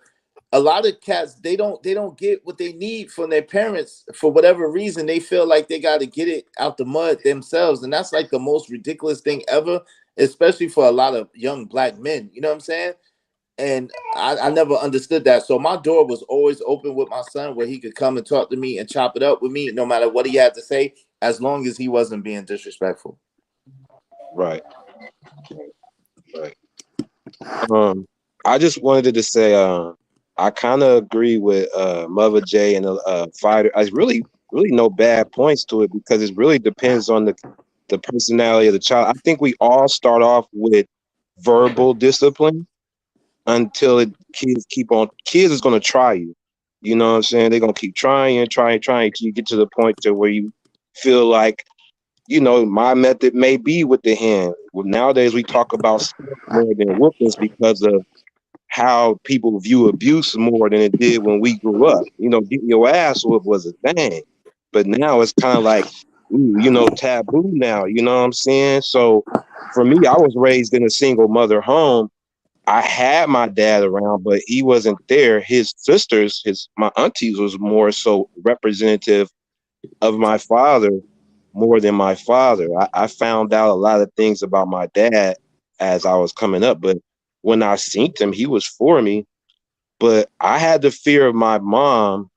a lot of cats, they don't get what they need from their parents for whatever reason. They feel like they got to get it out the mud themselves, and that's like the most ridiculous thing ever, especially for a lot of young black men. You know what I'm saying? And I never understood that. So my door was always open with my son, where he could come and talk to me and chop it up with me, no matter what he had to say, as long as he wasn't being disrespectful. Right. I just wanted to say, I kind of agree with Mother J and Fighter. I really no bad points to it, because it really depends on the personality of the child. I think we all start off with verbal discipline until kids is going to try you. You know what I'm saying? They're going to keep trying till you get to the point to where you feel like, my method may be with the hand. Well, nowadays we talk about more than whoopings because of how people view abuse more than it did when we grew up. Getting your ass whooped was a thing, but now it's kind of like, taboo now. You know what I'm saying? So for me, I was raised in a single mother home. I had my dad around, but he wasn't there. His sisters, my aunties, was more so representative of my father more than my father. I found out a lot of things about my dad as I was coming up, but when I seen him, he was for me. But I had the fear of my mom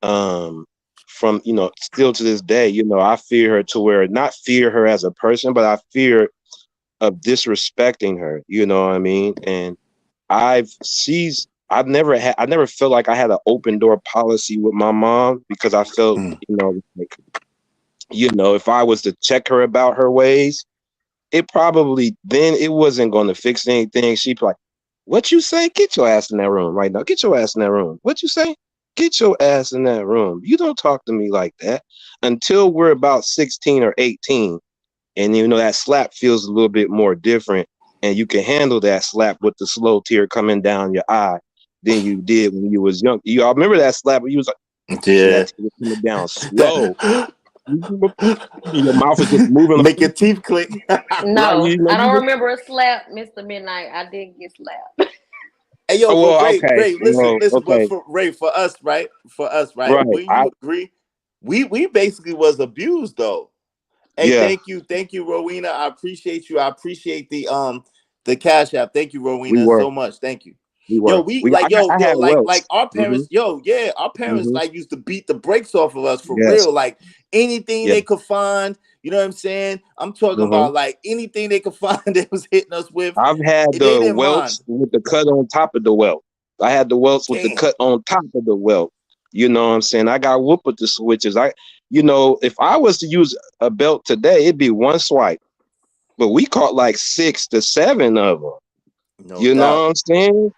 from, still to this day. I fear her to where, not fear her as a person, but I fear of disrespecting her. You know what I mean? And I never felt like I had an open door policy with my mom, because I felt, like, if I was to check her about her ways, it wasn't going to fix anything. She'd be like, "What you say? Get your ass in that room right now. Get your ass in that room. What you say? Get your ass in that room. You don't talk to me like that." Until we're about 16 or 18. And that slap feels a little bit more different, and you can handle that slap with the slow tear coming down your eye than you did when you was young. You all remember that slap where you was like, yeah, that tear coming down slow. Your mouth is just moving. Make your teeth click. No, I don't remember a slap, Mr. Midnight. I did get slapped. Hey yo, well, but okay. Ray, listen, but Okay. for us, right? Right. When you agree, we basically was abused though. Hey, Yeah. thank you, Rowena. I appreciate you. I appreciate the Cash App. Thank you, We Rowena, were. so much. Thank you. We Yo, were. I had like welts. our parents, our parents Mm-hmm. like used to beat the brakes off of us for Yes. real. Like anything Yeah. they could find, you know what I'm saying? I'm talking Mm-hmm. about like anything they could find that was hitting us with. I've had They the didn't mind. welts with the cut on top of the welt. I had the welts with the cut on top of the welt. You know what I'm saying? I got whooped with the switches. If I was to use a belt today, it'd be one swipe. But we caught like 6 to 7 of them. No doubt. Know what I'm saying?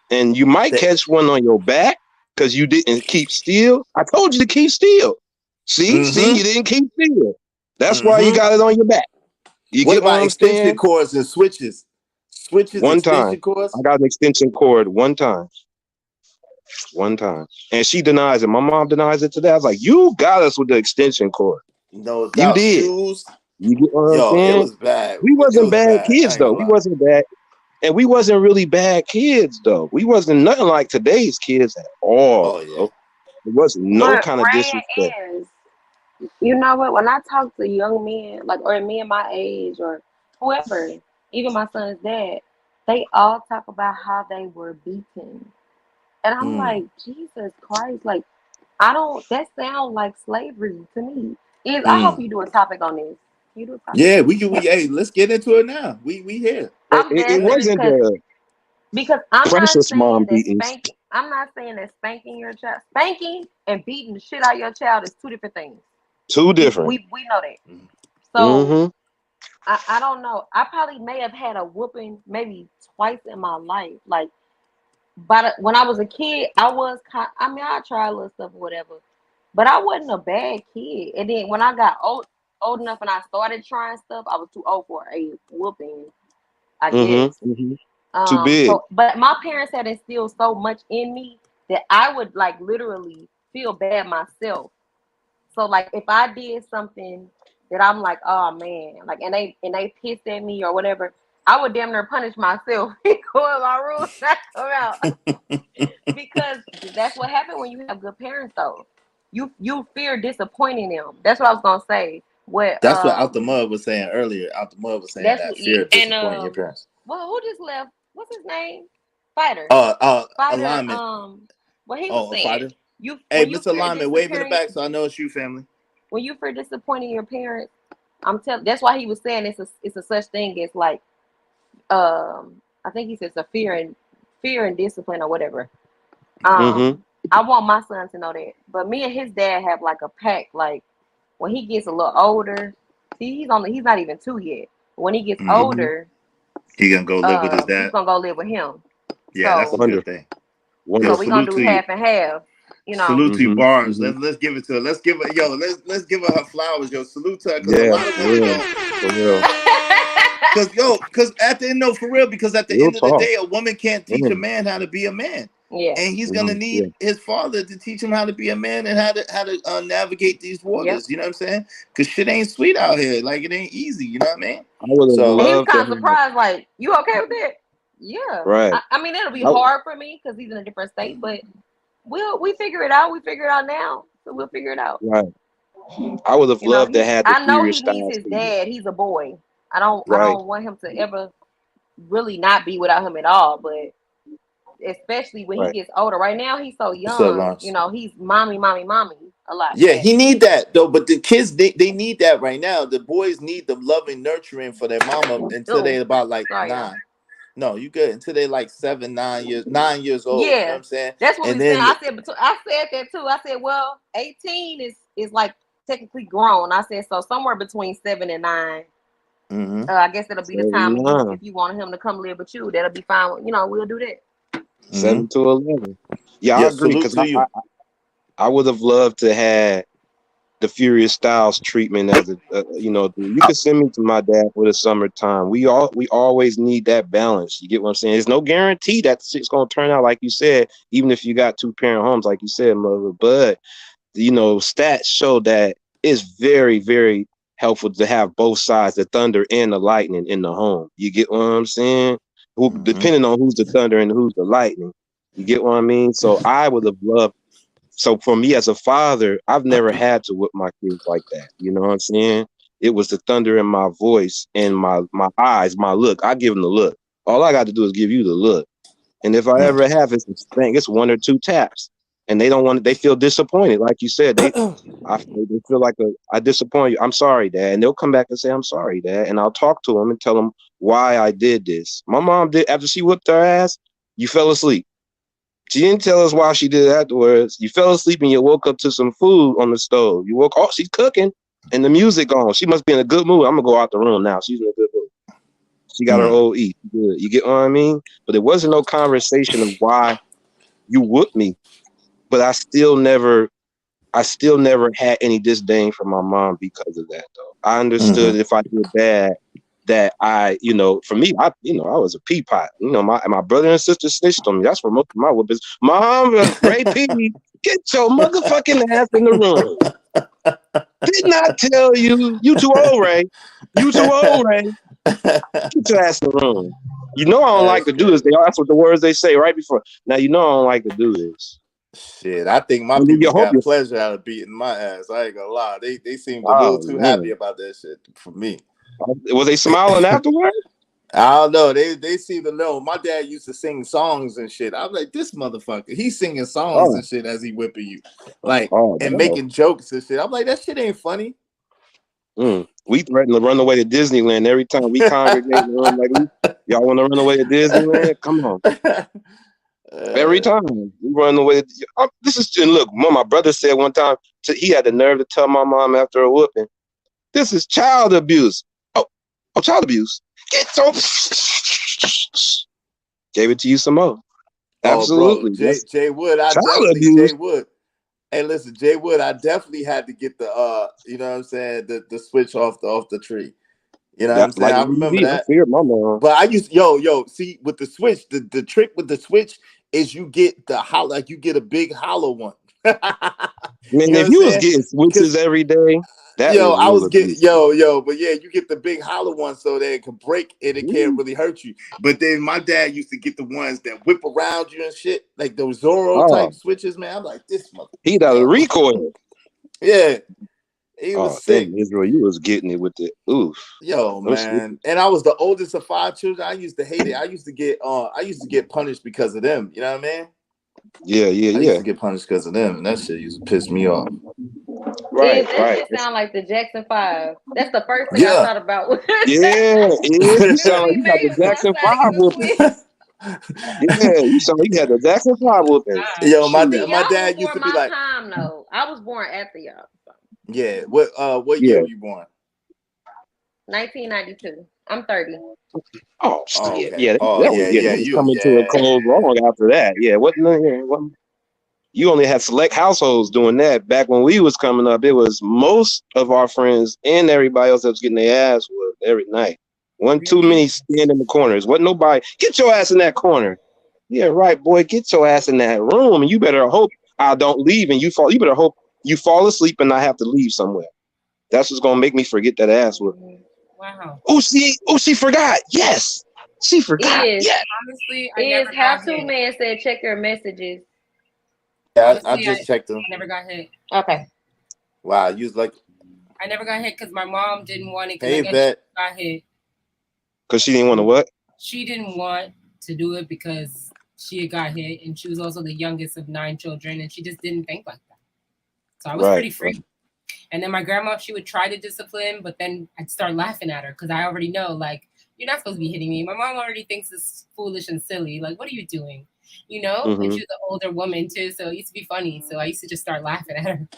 And you might catch one on your back because you didn't keep still. I told you to keep still. See, you didn't keep still. That's why you got it on your back. You What get what about I'm extension saying? cords and switches? One time. Extension cords? I got an extension cord one time. One time. And she denies it. My mom denies it today. I was like, you got us with the extension cord. No doubt. You did. Shoes. You get what I'm Yo, saying? it was bad. We wasn't bad I kids ain't though. gonna We lie. wasn't bad. And we wasn't really bad kids though. We wasn't nothing like today's kids at all. Oh yeah. There was no But kind of Ray disrespect. is, you know what? When I talk to young men, like or men my age or whoever, even my son's dad, they all talk about how they were beaten, and I'm like, Jesus Christ, like that sounds like slavery to me. I hope you do a topic on this. You do a topic. Yeah, hey, let's get into it now. We here. I'm dead serious because I'm not precious saying mom that beatings. spanking. I'm not saying that spanking your child, spanking and beating the shit out of your child is two different things. Two different. We know that. So I don't know. I probably may have had a whooping maybe twice in my life. Like, but when I was a kid, I tried little stuff or whatever, but I wasn't a bad kid. And then when I got old enough and I started trying stuff, I was too old for a whooping, I guess. Too big. But my parents had instilled so much in me that I would like literally feel bad myself. So like if I did something that I'm like, oh man, like and they pissed at me or whatever, I would damn near punish myself before my rules not come out. Because that's what happened when you have good parents though. You fear disappointing them. That's what I was gonna say. That's what Out the Mud was saying earlier. Out the Mud was saying that fear of disappointing your parents. Well, who just left? What's his name? Fighter. Fighter. Alignment. What he was saying. Fighter. Hey, Mr. Alignment, wave in the back so I know it's you, family. When you fear disappointing your parents, that's why he was saying it's a such thing as like I think he says a fear and discipline or whatever. I want my son to know that. But me and his dad have like a pact. Like when he gets a little older, he's not even 2 yet. But when he gets older, he gonna go live with his dad. He's gonna go live with him. Yeah, that's a good thing. So we're gonna do half and half. You know. Salute to you, Bars. Let's give it to her. Let's give her let's give her flowers, yo. Salute to her because a lot of women don't. Because at the end, for real, because at the end of the day, a woman can't teach a man how to be a man. Yeah. And he's gonna need his father to teach him how to be a man and how to navigate these waters. Yep. You know what I'm saying? Because shit ain't sweet out here. Like it ain't easy. You know what I mean? I would have loved. He was kind of surprised. Like, you okay with that? Yeah. Right. I mean, it'll be hard for me because he's in a different state, but we figure it out. We figure it out now, so we'll figure it out. Right. I would have loved to have. I know he needs his dad. He's a boy. I don't want him to ever really not be without him at all, but especially when he gets older. Right now, he's so young. You know, he's mommy a lot. Yeah, he need that though. But the kids, they need that right now. The boys need the loving, nurturing for their mama until they're about like 9. No, you good until they're like 7, 9 years old. Yeah, you know what I'm saying? That's what we said. I said that too. I said, well, 18 is like technically grown. I said so somewhere between 7 and 9. I guess that'll be the time if you want him to come live with you. That'll be fine. You know, we'll do that. 7 to 11. Yeah, I agree because I would have loved to have the Furious Styles treatment as you could send me to my dad for the summertime. We always need that balance. You get what I'm saying? There's no guarantee that shit's gonna turn out like you said, even if you got 2-parent homes, like you said, mother. But stats show that it's very, very helpful to have both sides, the thunder and the lightning in the home. You get what I'm saying? Depending on who's the thunder and who's the lightning. You get what I mean? So I would have loved. So for me as a father, I've never had to whip my kids like that. You know what I'm saying? It was the thunder in my voice and my eyes, my look. I give them the look. All I got to do is give you the look. And if I ever have, it's one or two taps. And they don't want it. They feel disappointed. Like you said, they feel like I disappoint you. I'm sorry, Dad. And they'll come back and say, I'm sorry, Dad. And I'll talk to them and tell them why I did this. My mom did, after she whipped her ass, you fell asleep. She didn't tell us why she did it afterwards. You fell asleep and you woke up to some food on the stove. You woke, oh, she's cooking and the music on. She must be in a good mood. I'm going to go out the room now. She's in a good mood. She got her old eat. Good. You get what I mean? But there wasn't no conversation of why you whooped me. But I still never had any disdain for my mom because of that, though. I understood if I did bad, that I, for me, I was a pea pot. My brother and sister snitched on me. That's where most of my whoopings. Mom, Ray P, get your motherfucking ass in the room. Did not tell you. You too old, Ray. You too old, Ray. Get your ass in the room. I don't like to do this. That's what the words they say right before. Now I don't like to do this. Shit, I think my people got pleasure out of beating my ass. I ain't gonna lie. They seemed a little too happy about that shit for me. Was they smiling afterward? I don't know. They seem to know. My dad used to sing songs and shit. I was like, this motherfucker, he's singing songs and shit as he whipping you, making jokes and shit. I'm like, that shit ain't funny. We threaten to run away to Disneyland every time we congregate. Y'all want to run away to Disneyland? Come on. Every time we run away. Look, my brother said one time, he had the nerve to tell my mom after a whooping, this is child abuse. Oh, child abuse. Get so gave it to you some more. Absolutely. Bro, Jay Wood, Jay Wood. Hey, listen, Jay Wood, I definitely had to get the you know what I'm saying, the switch off the tree. You know what I'm saying? I remember that. I feared my mom. But I used see with the switch, the trick with the switch is you get the hollow, like you get a big hollow one. Man, if you was getting switches every day, I was getting but yeah, you get the big hollow one so that it can break and it can't really hurt you. But then my dad used to get the ones that whip around you and shit, like those Zorro type switches, man. I'm like, this mother. He got a recoil. Yeah. He was sick. Israel, you was getting it with the oof. Man. And I was the oldest of 5 children. I used to hate it. I used to get punished because of them. You know what I mean? Yeah. I used to get punished because of them, and that shit used to piss me off. Right. That shit sound like the Jackson 5. That's the first thing I thought about. You sound like you got the Jackson 5 whooping. Yeah, you sound like you had the Jackson 5 whooping. Yo, my dad used to be like, time, though. I was born after y'all. So. Yeah. What year were you born? 1992. I'm 30. Oh shit! Okay. You coming to a close long after that. Yeah, what? You only had select households doing that. Back when we was coming up, it was most of our friends and everybody else that was getting their ass whooped every night. One too many stand in the corners. Wasn't nobody get your ass in that corner. Yeah, right, boy. Get your ass in that room, and you better hope I don't leave and you fall. You better hope you fall asleep and I have to leave somewhere. That's what's gonna make me forget that ass whooping. Wow. Oh, she forgot. Yes. She forgot. Yes. Honestly, how to man said check your messages. Yeah, I just checked them. I never got hit. Okay. Wow, you was like I never got hit because my mom didn't want it. Hey, I got hit. Because she didn't want to what? She didn't want to do it because she had got hit, and she was also the youngest of 9 children, and she just didn't think like that. So I was pretty free. Right. And then my grandma, she would try to discipline, but then I'd start laughing at her because I already know, like, you're not supposed to be hitting me. My mom already thinks it's foolish and silly. Like, what are you doing? You know? Mm-hmm. And she was an older woman, too, so it used to be funny. So I used to just start laughing at her.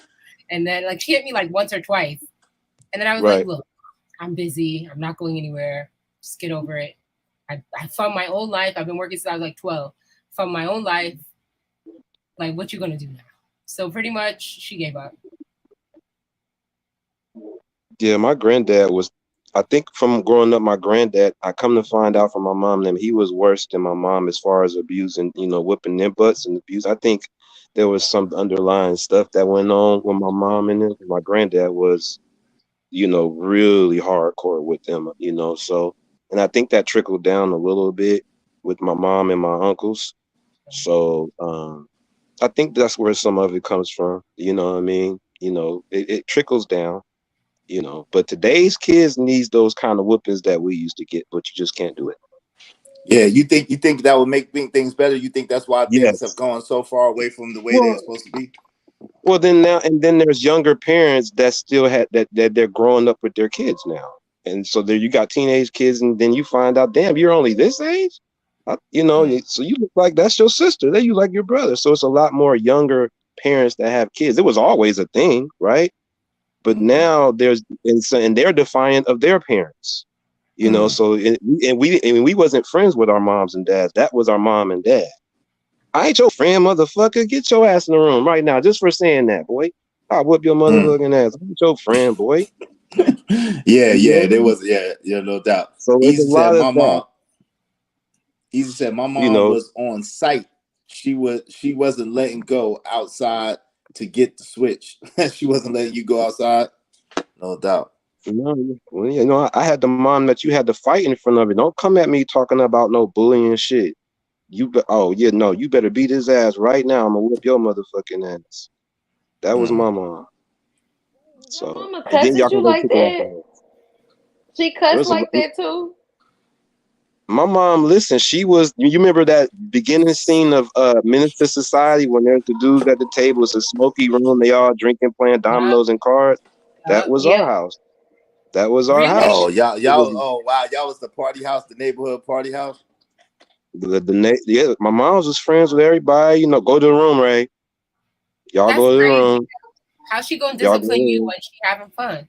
And then, like, she hit me, like, once or twice. And then I was like, look, I'm busy. I'm not going anywhere. Just get over it. I found my own life. I've been working since I was, like, 12. Found my own life. Like, what you going to do now? So pretty much, she gave up. Yeah, my granddad was, I think from growing up, my granddad, I come to find out from my mom that he was worse than my mom as far as abusing, whipping their butts and abuse. I think there was some underlying stuff that went on with my mom and them. My granddad was, really hardcore with them, so, and I think that trickled down a little bit with my mom and my uncles. So I think that's where some of it comes from. You know what I mean? It trickles down, but today's kids needs those kind of whoopings that we used to get, but you just can't do it. Yeah, you think that would make things better? You think that's why things have Yes. gone so far away from the way they're supposed to be? Well, then there's younger parents that still had that they're growing up with their kids now, and so there you got teenage kids, and then you find out, damn, you're only this age, so you look like that's your sister, then you like your brother. So it's a lot more younger parents that have kids. It was always a thing, right? But now and they're defiant of their parents, So we wasn't friends with our moms and dads. That was our mom and dad. I ain't your friend, motherfucker. Get your ass in the room right now, just for saying that, boy. I'll whoop your motherfucking ass. I'm your friend, boy. There was, no doubt. So Easy a lot said, of that. Easy said, my mom was on site. She wasn't letting go outside to get the switch. She wasn't letting you go outside. No doubt. Well, I had the mom that you had to fight in front of it. Don't come at me talking about no bullying shit. You better beat his ass right now. I'm gonna whip your motherfucking ass. That was my mom. So Mama and then y'all cusses you can go like pick it up. that? She cussed like that too? My mom, listen, she was, you remember that beginning scene of Menace to Society when there's the dudes at the table, it's a smoky room, they all drinking, playing dominoes and cards? That was our house. That was our house. Oh, y'all, wow, y'all was the party house, the neighborhood party house? My mom was friends with everybody, go to the room, Ray. Y'all go to the room. How's she gonna discipline you when she having fun?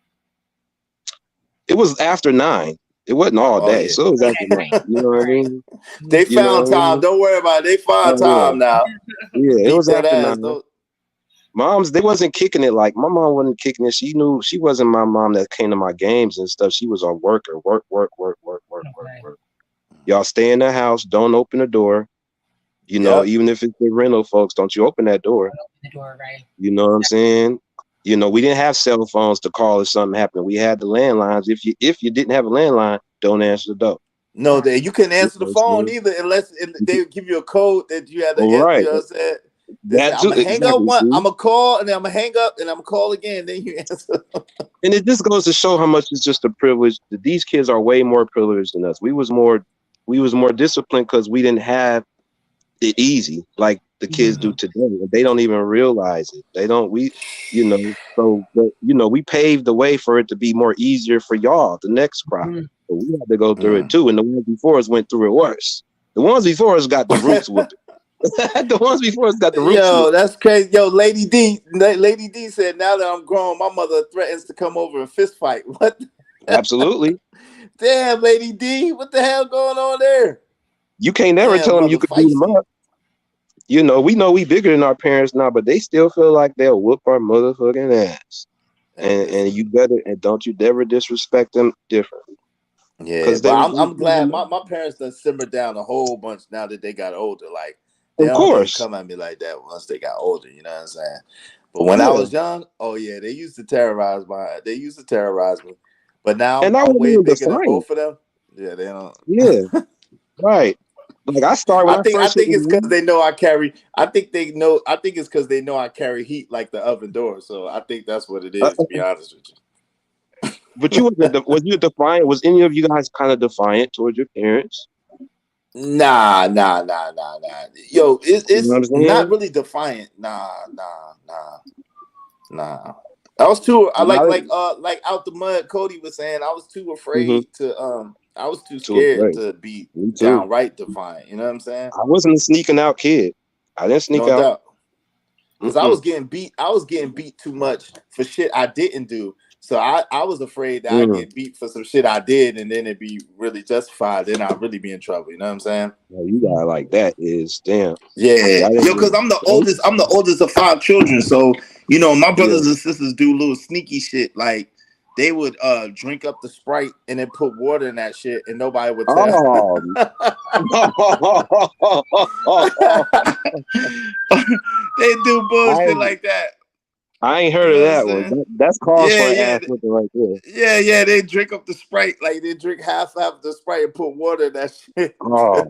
It was after 9. It wasn't all day, so it was after 9. You know what I mean? They found time. Don't worry about it. They found time now. Yeah, it was after 9. Moms, they wasn't kicking it like my mom wasn't kicking it. She knew she wasn't my mom that came to my games and stuff. She was a worker. Work. Y'all stay in the house. Don't open the door. Even if it's the rental folks, don't you open that door. The door, right? You know what I'm saying? We didn't have cell phones to call if something happened. We had the landlines. If you didn't have a landline, don't answer the door. No, you couldn't answer the phone either unless they give you a code that you had to answer. Right. You know what I'm saying? I'm gonna hang up one. I'm gonna call and then I'm gonna hang up and I'm gonna call again. Then you answer. And it just goes to show how much it's just a privilege. These kids are way more privileged than us. We was more disciplined because we didn't have it easy like the kids do today. They don't even realize it. They don't. We paved the way for it to be more easier for y'all, the next crop. But we had to go through it too. And the ones before us went through it worse. The ones before us got the roots whooped. The ones before us got the roots. Yo, that's crazy. Yo, Lady D said, now that I'm grown, my mother threatens to come over and fist fight. What? Absolutely. Damn, Lady D, what the hell going on there? You can't never tell them you could beat them up. We know we bigger than our parents now, but they still feel like they'll whoop our motherfucking ass. And you better, and don't you ever disrespect them differently. Yeah, but I'm glad my parents done simmered down a whole bunch now that they got older. Like, they don't even come at me like that once they got older, you know what I'm saying? But when I was young, they used to terrorize me. But now I'm way bigger than both of them. Yeah, they don't. Yeah, right. Like I think it's because they know I carry. I think it's because they know I carry heat like the oven door. So I think that's what it is. To be honest with you. But was you defiant? Was any of you guys kind of defiant towards your parents? Nah. Yo, it's not really defiant. Nah. I was too. I like out the mud. Cody was saying I was too afraid to. I was too scared to be downright defiant. You know what I'm saying? I wasn't a sneaking out kid. I didn't sneak out. Because I was getting beat. I was getting beat too much for shit I didn't do. So I was afraid that I'd get beat for some shit I did, and then it'd be really justified. Then I'd really be in trouble. You know what I'm saying? Well, you got like that is damn. Yeah, because I'm the oldest. I'm the oldest of 5 children. So my brothers and sisters do little sneaky shit like they would drink up the Sprite and then put water in that shit, and nobody would tell. Oh. They do bullshit like that. I ain't heard of that one. That's cause for an ass whipping right there. Yeah. They drink up the Sprite, like they drink half the Sprite and put water in that shit. Oh.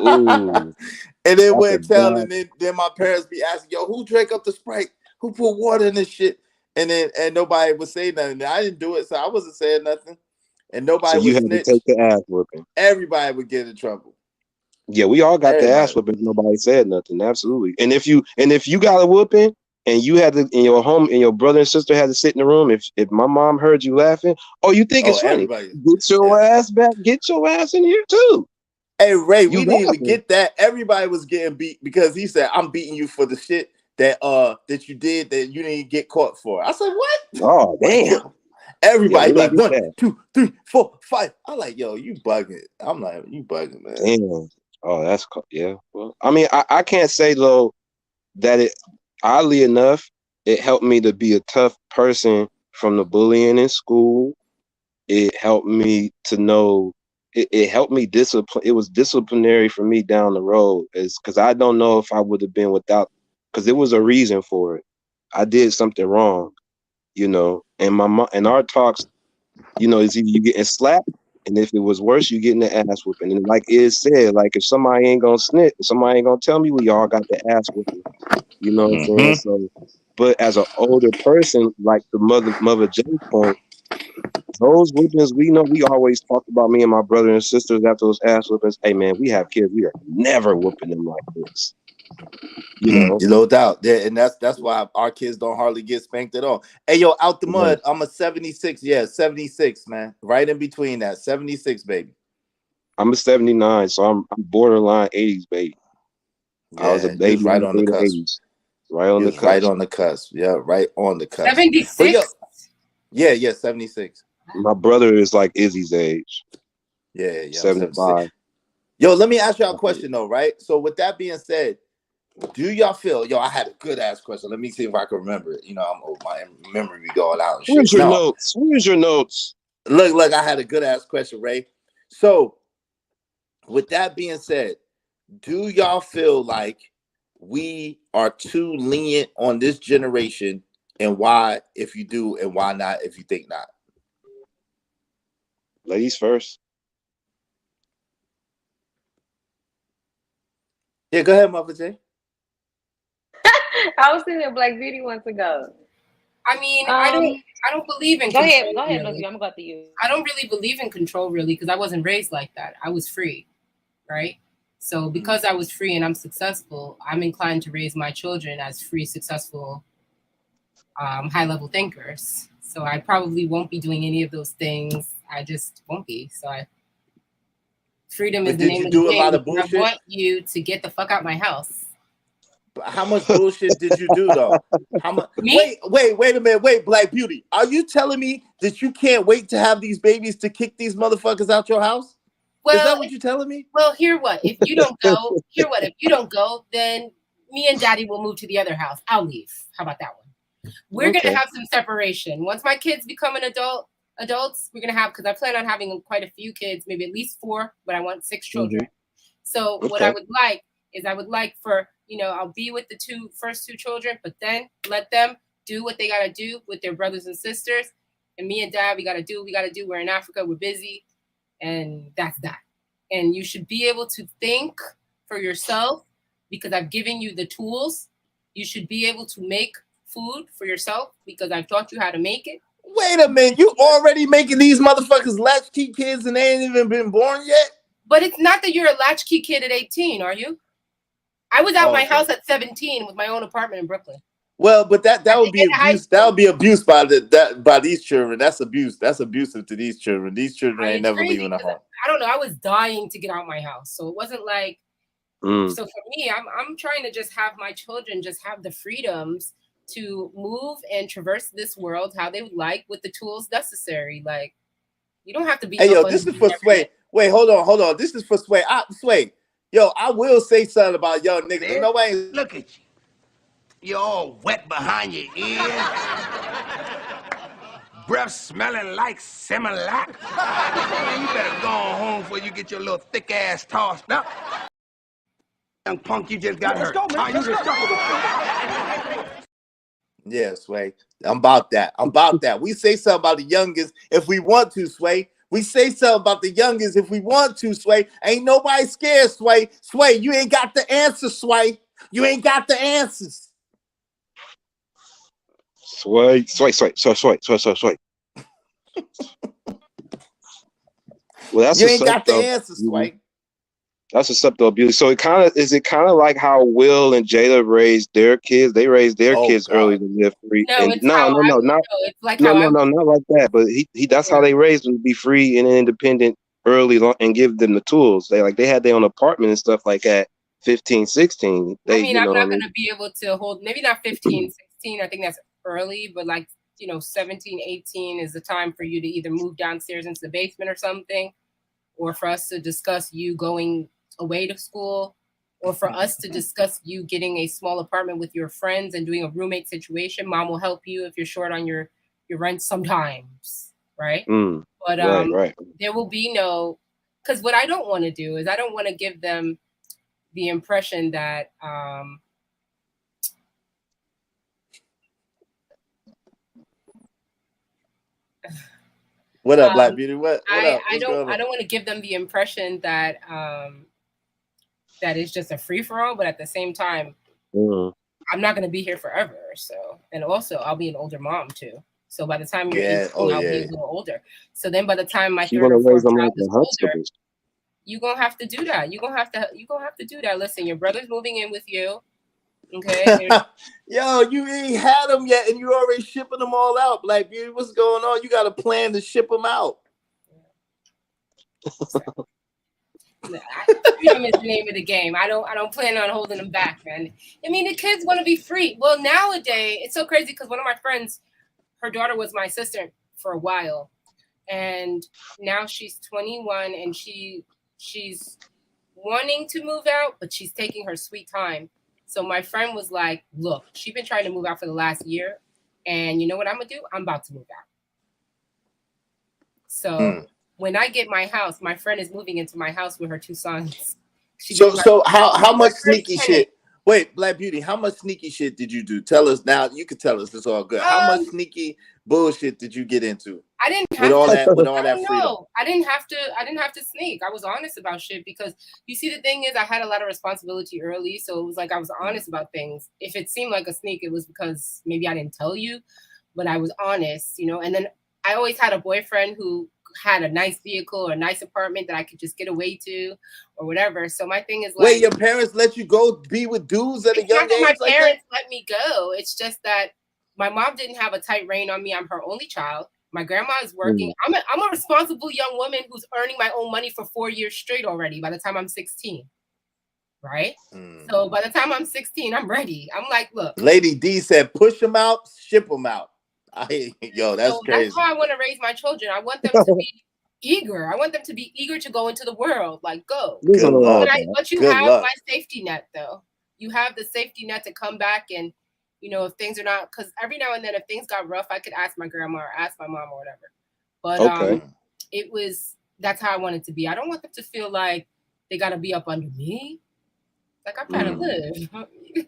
Ooh. And they wouldn't tell, and then my parents be asking, yo, who drank up the Sprite? Who put water in this shit? And nobody would say nothing. I didn't do it, so I wasn't saying nothing. And nobody so you would had snitch. to take the ass whipping. Everybody would get in trouble. Yeah, we all got the ass whipping. Nobody said nothing. Absolutely. And if you got a whooping and you had to in your home and your brother and sister had to sit in the room, if my mom heard you laughing, you think it's funny. Get your ass back. Get your ass in here too. Hey Ray, we didn't even get that. Everybody was getting beat because he said, "I'm beating you for the shit that you did that you didn't get caught for." I said, "What?" Oh damn! Everybody like 1, 2, 3, 4, 5. I'm like, "Yo, you bugging?" I'm like, "You bugging, man?" Damn. Oh, that's yeah. Well, I mean, I can't say though that it. Oddly enough, it helped me to be a tough person from the bullying in school. It helped me to know. It helped me discipline. It was disciplinary for me down the road, because I don't know if I would have been without. Because there was a reason for it. I did something wrong, And my mom and our talks, is either you getting slapped, and if it was worse, you getting the ass whooping. And like it said, like if somebody ain't gonna snitch, somebody ain't gonna tell me, we all got the ass whooping. You know what I'm saying? So, but as an older person, like the mother Jay's point. Those whoopings, we always talked about, me and my brother and sisters after those ass whoopings. Hey man, we have kids. We are never whooping them like this. No doubt. Yeah, and that's why our kids don't hardly get spanked at all. Hey, yo, out the mud. I'm a 76. Yeah, 76, man. Right in between that. 76, baby. I'm a 79, so I'm borderline 80s baby. Yeah, I was a baby right on the cusp. 80s. Right on the cusp. Right on the cusp. Yeah, right on the cusp. 76. Yeah, 76. My brother is like Izzy's age. Yeah, 75. Yo, let me ask y'all a question though, right? So with that being said, do y'all feel, I had a good ass question. Let me see if I can remember it. I'm old, my memory be going out and shit. Where's your notes? Where's your notes? Look, I had a good ass question, Ray. So with that being said, do y'all feel like we are too lenient on this generation, and why if you do, and why not if you think not? Ladies first. Yeah, go ahead, Mother J. I was thinking Black Beauty wants to go. I mean, I don't believe in Go ahead, really. Lucy. I'm gonna go to you. I don't really believe in control, really, because I wasn't raised like that. I was free, right? So because I was free and I'm successful, I'm inclined to raise my children as free, successful, high-level thinkers. So I probably won't be doing any of those things. I just won't be. So freedom is the name of the game. I want you to get the fuck out my house. But how much bullshit did you do though? How much? Wait a minute. Wait, Black Beauty. Are you telling me that you can't wait to have these babies to kick these motherfuckers out your house? Well, is that what you're telling me? Well, hear what? If you don't go, if you don't go, then me and Daddy will move to the other house. I'll leave. How about that one? We're gonna have some separation. Once my kids become adults, we're gonna have, because I plan on having quite a few kids, maybe at least 4, but I want 6 children. So what I would like is for, I'll be with the first two children, but then let them do what they gotta do with their brothers and sisters. And me and Dad, we gotta do what we gotta do. We're in Africa, we're busy, and that's that. And you should be able to think for yourself, because I've given you the tools. You should be able to make food for yourself, because I've taught you how to make it. Wait a minute, you already making these motherfuckers latchkey kids and they ain't even been born yet? But it's not that you're a latchkey kid at 18, are you? I was out my house at 17 with my own apartment in Brooklyn. Well, but that would be abuse. That would be abuse by these children. That's abuse. That's abusive to these children. These children ain't never leaving the home. I don't know. I was dying to get out my house, so it wasn't like. So for me, I'm trying to just have my children just have the freedoms to move and traverse this world how they would like, with the tools necessary. Like, you don't have to be. Hey, yo, this is for Sway. Wait, hold on. This is for Sway. Sway. Yo, I will say something about young niggas. Nobody look at you. You're all wet behind your ears. breath smelling like Similac. Man, you better go home before you get your little thick ass tossed up. Young punk, you just got hurt. Yeah, Sway. I'm about that. We say something about the youngest if we want to, Sway. We say something about the youngest if we want to, Sway. Ain't nobody scared, Sway. Sway, you ain't got the answers, Sway. You ain't got the answers. Sway. Well, that's you ain't got the answers, Sway. That's a subtle abuse. So it kind of like how Will and Jada raised their kids. They raised their kids early to live free. No, and it's not like not like that. But he that's how they raised them to be free and independent early and give them the tools. They had their own apartment and stuff like that. 15, 16. I'm not going to be able to hold, maybe not 15, 16. I think that's early, but 17, 18 is the time for you to either move downstairs into the basement or something, or for us to discuss you going away to school, or for us to discuss you getting a small apartment with your friends and doing a roommate situation. Mom will help you if you're short on your rent sometimes, right? But right. There will be no, because what I don't want to do is I don't want to give them the impression that what up, Black Beauty? What up? I don't want to give them the impression that that it's just a free for all, but at the same time, I'm not going to be here forever. So, and also I'll be an older mom too. So by the time you're 18, I'll be a little older. So then by the time my third or fourth child is older, you're gonna have to do that. You're gonna have to do that. Listen, your brother's moving in with you. Okay. Yo, you ain't had them yet, and you already shipping them all out, Black Beauty. What's going on? You got a plan to ship them out. Freedom is the name of the game. I don't plan on holding them back, man. I mean, the kids want to be free. Well, nowadays it's so crazy because one of my friends, her daughter was my sister for a while, and now she's 21 and she's wanting to move out, but she's taking her sweet time. So my friend was like, look, she's been trying to move out for the last year, and you know what I'm gonna do? I'm about to move out. So when I get my house, my friend is moving into my house with her 2 sons. So how much sneaky shit? Wait, Black Beauty, how much sneaky shit did you do? Tell us now. You can tell us. It's all good. How much sneaky bullshit did you get into? I didn't have with all to, that freedom. No, I didn't have to sneak. I was honest about shit because you see, the thing is, I had a lot of responsibility early, so it was like I was honest about things. If it seemed like a sneak, it was because maybe I didn't tell you, but I was honest, And then I always had a boyfriend who had a nice vehicle or a nice apartment that I could just get away to or whatever. So my thing is, wait, your parents let you go be with dudes at a young age? My parents let me go. It's just that my mom didn't have a tight rein on me. I'm her only child. My grandma is working. I'm a responsible young woman who's earning my own money for 4 years straight already by the time I'm 16. Right? So by the time I'm 16, I'm ready. I'm like, look. Lady D said, push them out, ship them out. Yo, that's crazy. That's how I want to raise my children. I want them to be eager. I want them to be eager to go into the world. Like, go. Good luck. But you have my safety net, though. You have the safety net to come back and, if things are not, because every now and then, if things got rough, I could ask my grandma or ask my mom or whatever. But that's how I want it to be. I don't want them to feel like they got to be up under me. Like, I'm trying to live.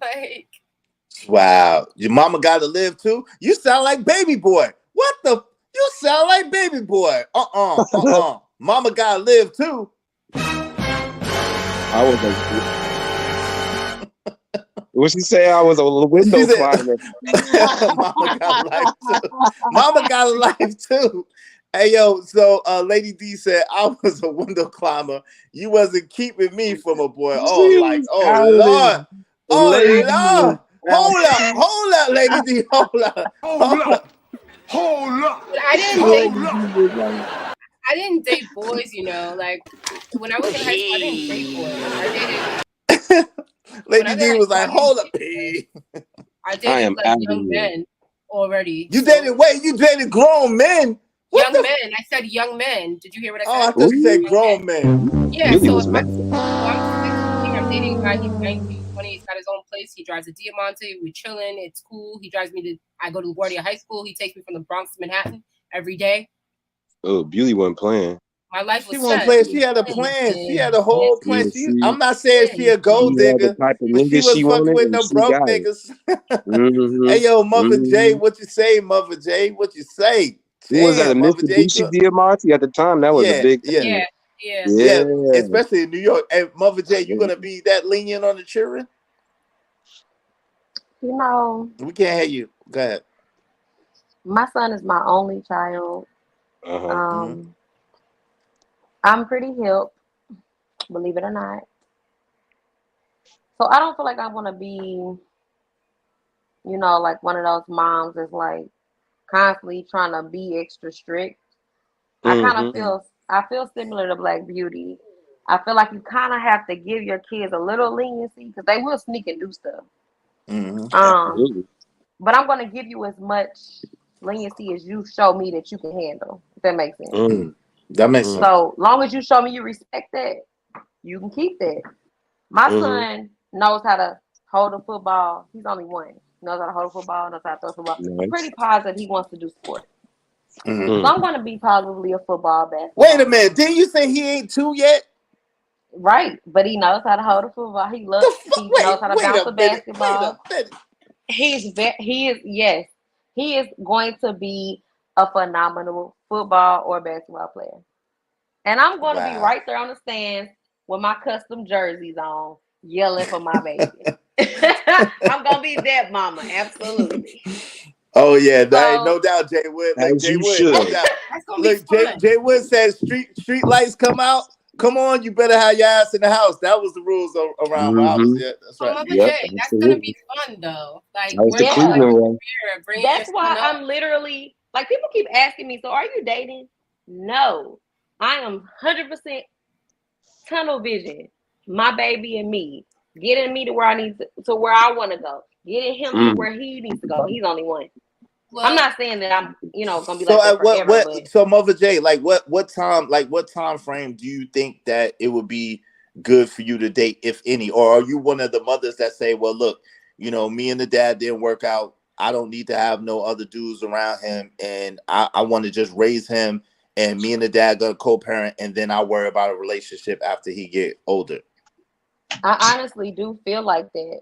Like, wow. Your mama got to live too? You sound like Baby Boy. What the? You sound like Baby Boy. Mama got to live too. I was like, what she say? I was a window climber. Mama got a life too. Hey, yo, so Lady D said, I was a window climber. You wasn't keeping me from a boy. Lord. Oh, Lord. Hold up, Lady D. Hold up. I didn't date boys, Like, when I was in high school, I didn't date boys. I dated... Lady D was like, hold up. I dated young men already. You dated grown men? Young men. I said young men. Did you hear what I said? I thought you said grown men. Yeah, so if I'm 16, I'm dating a guy, he's 19, 20, he's got his own place. He drives a Diamante. We're chilling. It's cool. He drives me I go to LaGuardia High School. He takes me from the Bronx to Manhattan. every day. Oh, Beauty wasn't playing. My life was She wasn't set. playing. She had a plan. She had a whole plan. I'm not saying she a gold She had the digger, type of but she nigga was she fucking wanted, with and them she broke got it. niggas. Hey, yo, Mother J, what you say, Mother J? What you say? Who was that? A Damn, Mother J. Mitsubishi Diamante at the time? That was a Yeah, big yeah, thing. yeah. Especially in New York. Hey, Mother J, you gonna be that lenient on the children? You know, We can't hear you. Go ahead. my son is my only child. I'm pretty hip, believe it or not. So I don't feel like I want to be, like one of those moms that's like constantly trying to be extra strict. I kind of feel similar to Black Beauty. I feel like you kind of have to give your kids a little leniency because they will sneak and do stuff. But I'm going to give you as much leniency as you show me that you can handle. If that makes sense. That makes sense. So long as you show me you respect that, you can keep that. My son knows how to hold a football. He's only one. He knows how to hold a football, knows how to throw a football. I'm pretty positive he wants to do sports. So I'm going to be probably a football basketball. Wait a minute. Didn't you say he ain't 2 yet? Right, but he knows how to hold a football. He knows how to bounce a basketball. He is going to be a phenomenal football or basketball player. And I'm going to be right there on the stands with my custom jerseys on, yelling for my baby. I'm going to be that mama, absolutely. Oh yeah, no doubt, Jay Wood. Look, Jay Wood, no doubt. Look, Jay Wood says street lights come out. Come on, you better have your ass in the house. That was the rules around where I was. Yeah, that's right. Mama Jay, that's gonna be fun though. Like, that's why I'm literally like, people keep asking me, so are you dating? No, I am 100% tunnel vision. My baby and me, getting me to where I need to where I want to go, getting him to where he needs to go. He's only one. Well, I'm not saying that I'm, gonna be like that forever. But so Mother J, like what time frame do you think that it would be good for you to date, if any? Or are you one of the mothers that say, well, look, me and the dad didn't work out. I don't need to have no other dudes around him, and I want to just raise him, and me and the dad gonna co-parent, and then I'll worry about a relationship after he get older. I honestly do feel like that.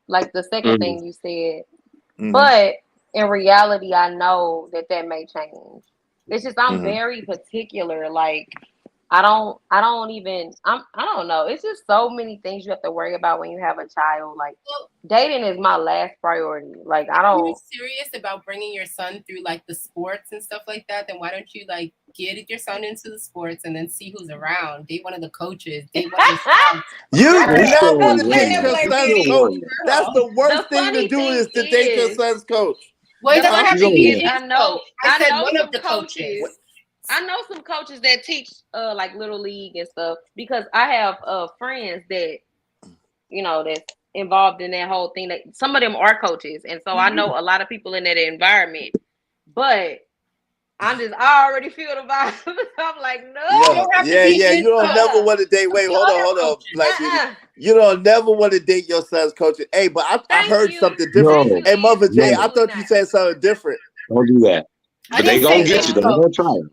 Like the second thing you said. But in reality, I know that may change. It's just I'm very particular. Like I don't know. It's just so many things you have to worry about when you have a child. Like dating is my last priority. Like I don't. If you're serious about bringing your son through like the sports and stuff like that, then why don't you like get your son into the sports and then see who's around? Date one of the coaches. Date one of the You do not want to date your son's coach. That's the worst thing to do is to date your son's coach. Well, it doesn't have to be I know. I said know one some of the coaches. I know some coaches that teach like little league and stuff, because I have friends that that's involved in that whole thing. That some of them are coaches, and so I know a lot of people in that environment. But I already feel the vibe. I'm like, no. You don't never want to date. Wait, hold on. Like, you don't never want to date your son's coach. Hey, but I heard something different. Hey, Mother J, I thought you said something different. Don't do that. But they gonna get you. They're gonna try it.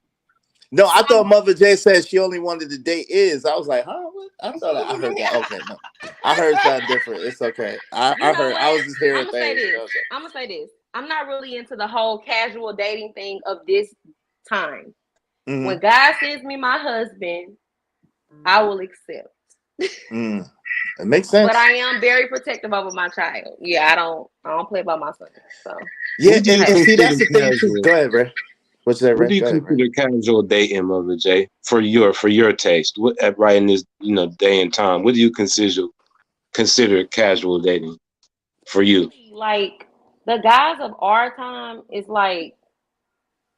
No, I thought Mother J said she only wanted to date I was like, huh? What? I thought I heard that. Okay, no, I heard something different. It's okay. I heard. I was just hearing things. I'm gonna say this. I'm not really into the whole casual dating thing of this time. When God sends me my husband, I will accept. It makes sense. But I am very protective over my child. Yeah, I don't play by my son. So yeah, and see that's the thing too. Go ahead, bro. What's that? What do you consider casual dating, Mother J? For your taste, what right in this day and time? What do you consider casual dating for you? Like the guys of our time is like,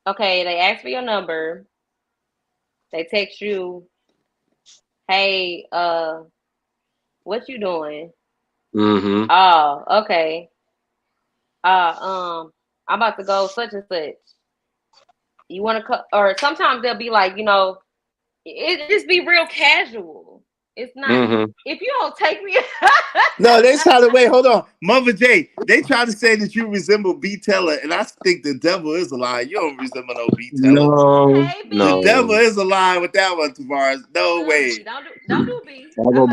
okay, they ask for your number, they text you, hey, what you doing? Oh, okay. I'm about to go such and such. You want to or sometimes they'll be like, it just be real casual. It's not. If you don't take me, no, they try to wait. Hold on, Mother J. They try to say that you resemble B. Teller, and I think the devil is a lie. You don't resemble no B. Teller. No, the devil is a lie with that one, Tavares. No way. Don't do B. No,